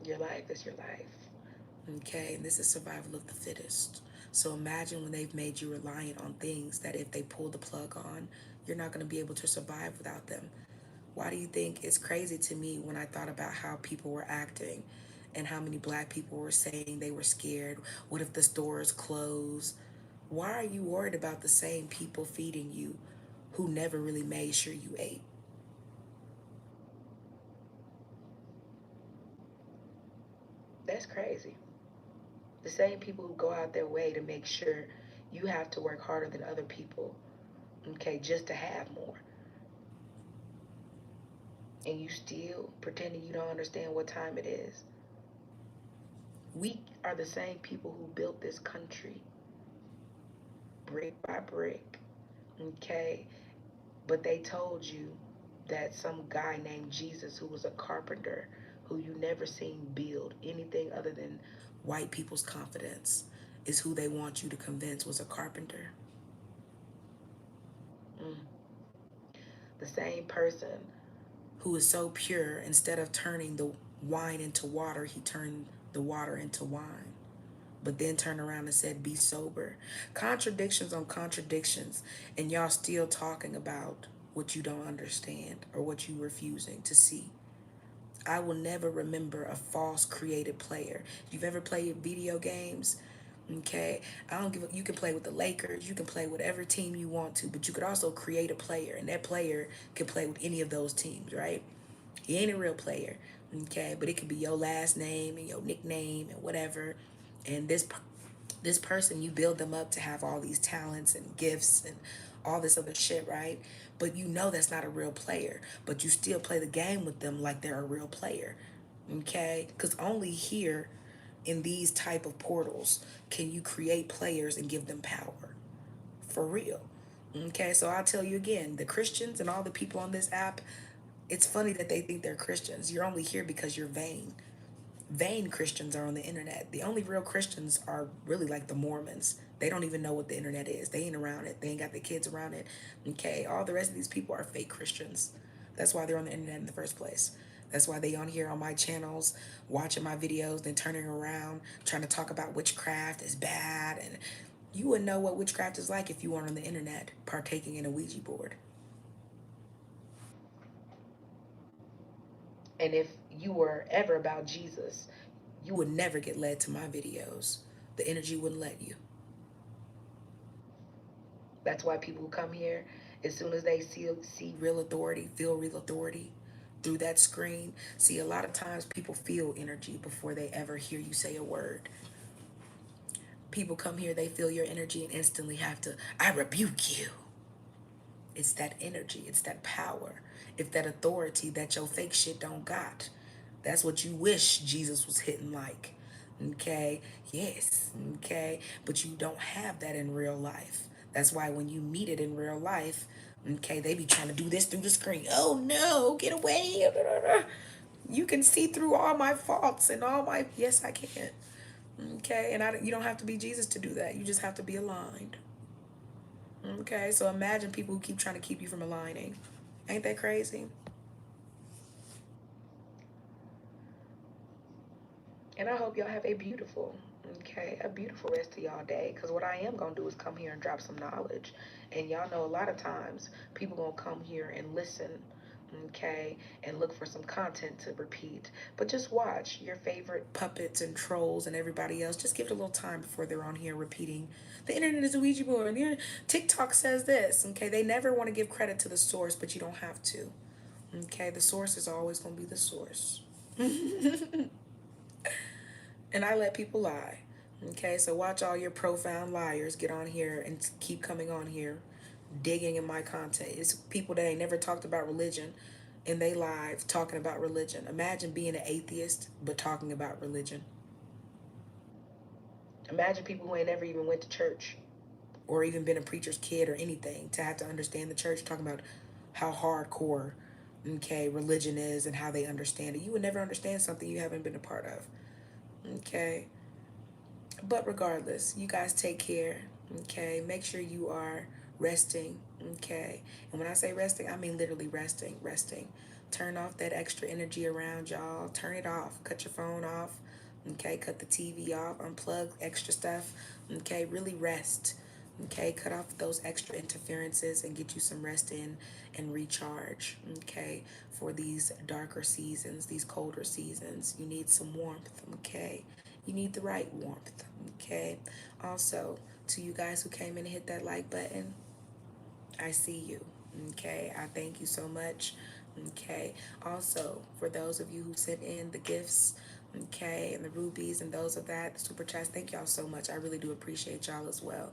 Your life is your life. Okay, and this is survival of the fittest. So imagine when they've made you reliant on things that if they pull the plug on, you're not going to be able to survive without them. Why do you think it's crazy to me when I thought about how people were acting and how many black people were saying they were scared? What if the stores close? Why are you worried about the same people feeding you who never really made sure you ate? That's crazy. The same people who go out their way to make sure you have to work harder than other people, okay, just to have more. And you still pretending you don't understand what time it is. We are the same people who built this country brick by brick, okay? But they told you that some guy named Jesus, who was a carpenter, who you never seen build anything other than white people's confidence, is who they want you to convince was a carpenter. Mm. The same person who is so pure, instead of turning the wine into water, he turned the water into wine. But then turned around and said, be sober. Contradictions on contradictions, and y'all still talking about what you don't understand or what you refusing to see. I will never remember a false created player. If you've ever played video games, okay, I don't give a, you can play with the Lakers, you can play whatever team you want to, but you could also create a player, and that player can play with any of those teams, right? He ain't a real player, okay, but it could be your last name and your nickname and whatever. And this person, you build them up to have all these talents and gifts and all this other shit, right? But you know that's not a real player, but you still play the game with them like they're a real player, okay? Because only here in these type of portals can you create players and give them power for real. Okay, so I'll tell you again, the Christians and all the people on this app, it's funny that they think they're Christians. You're only here because you're vain. Vain Christians are on the internet. The only real Christians are really like the Mormons. They don't even know what the internet is. They ain't around it. They ain't got their kids around it. Okay, all the rest of these people are fake Christians. That's why they're on the internet in the first place. That's why they on here on my channels, watching my videos, then turning around, trying to talk about witchcraft is bad. And you wouldn't know what witchcraft is like if you weren't on the internet partaking in a Ouija board. And if you were ever about Jesus, you would never get led to my videos. The energy wouldn't let you. That's why people who come here, as soon as they see real authority, feel real authority through that screen. See, a lot of times people feel energy before they ever hear you say a word. People come here, they feel your energy and instantly have to, I rebuke you. It's that energy, it's that power, it's that authority that your fake shit don't got. That's what you wish Jesus was hitting like. Okay, yes, okay, but you don't have that in real life. That's why when you meet it in real life, okay, they be trying to do this through the screen. Oh no, get away. You can see through all my faults and all my, yes, I can. Okay, and you don't have to be Jesus to do that. You just have to be aligned. Okay, so imagine people who keep trying to keep you from aligning. Ain't that crazy? And I hope y'all have a beautiful, okay, a beautiful rest of y'all day. Because what I am going to do is come here and drop some knowledge. And y'all know a lot of times people going to come here and listen, okay, and look for some content to repeat. But just watch your favorite puppets and trolls and everybody else. Just give it a little time before they're on here repeating. The internet is a Ouija board. And TikTok says this, okay? They never want to give credit to the source, but you don't have to. Okay, the source is always going to be the source. And I let people lie. Okay, so watch all your profound liars get on here and keep coming on here, digging in my content. It's people that ain't never talked about religion in they live talking about religion. Imagine being an atheist but talking about religion. Imagine people who ain't never even went to church or even been a preacher's kid or anything to have to understand the church talking about how hardcore, okay, religion is and how they understand it. You would never understand something you haven't been a part of. Okay. But regardless, you guys take care. Okay. Make sure you are resting. Okay. And when I say resting, I mean literally resting. Resting. Turn off that extra energy around y'all. Turn it off. Cut your phone off. Okay. Cut the TV off. Unplug extra stuff. Okay. Really rest. Okay. Cut off those extra interferences and get you some rest in and recharge. Okay. For these darker seasons, these colder seasons, you need some warmth. Okay. You need the right warmth. Okay. Also, to you guys who came in and hit that like button, I see you. Okay. I thank you so much. Okay. Also, for those of you who sent in the gifts, Okay, and the rubies and those of that, the super chats, thank y'all so much. I really do appreciate y'all as well.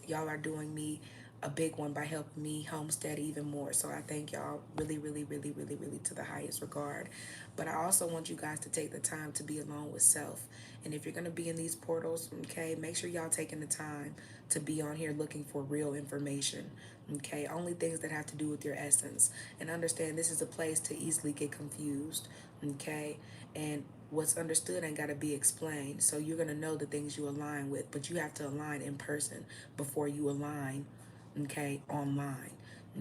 Y'all are doing me a big one by helping me homestead even more. So I thank y'all really, really, really, really, really to the highest regard. But I also want you guys to take the time to be alone with self. And if you're going to be in these portals, okay, make sure y'all taking the time to be on here looking for real information. Okay, only things that have to do with your essence. And understand this is a place to easily get confused. Okay, and what's understood ain't got to be explained. So you're going to know the things you align with, but you have to align in person before you align, okay, online.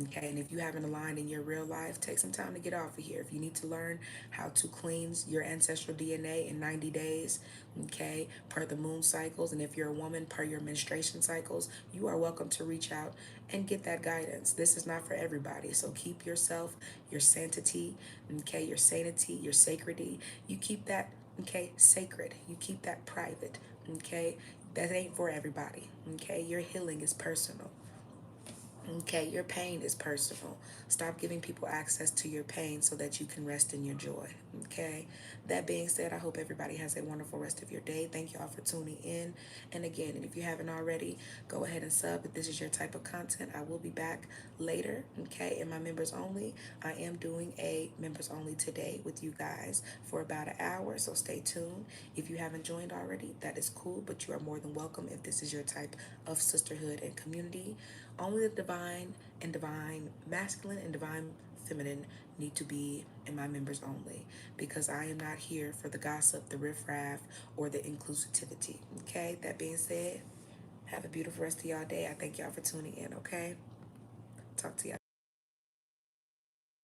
Okay, and if you haven't aligned in your real life, take some time to get off of here. If you need to learn how to cleanse your ancestral DNA in 90 days, okay, per the moon cycles, and if you're a woman, per your menstruation cycles, you are welcome to reach out and get that guidance. This is not for everybody, so keep yourself, your sanctity, okay, your sanity, your sacredity, you keep that, okay, sacred. You keep that private, okay? That ain't for everybody, okay? Your healing is personal. Okay, your pain is personal. Stop giving people access to your pain so that you can rest in your joy. Okay, that being said, I hope everybody has a wonderful rest of your day. Thank y'all for tuning in. And again, and if you haven't already, go ahead and sub if this is your type of content. I will be back later. Okay, in my members only, I am doing a members only today with you guys for about an hour. So stay tuned. If you haven't joined already, that is cool, but you are more than welcome if this is your type of sisterhood and community. Only the divine masculine and divine feminine need to be in my members only, because I am not here for the gossip, the riffraff, or the inclusivity. Okay, that being said, have a beautiful rest of y'all day. I thank y'all for tuning in. Okay, talk to y'all.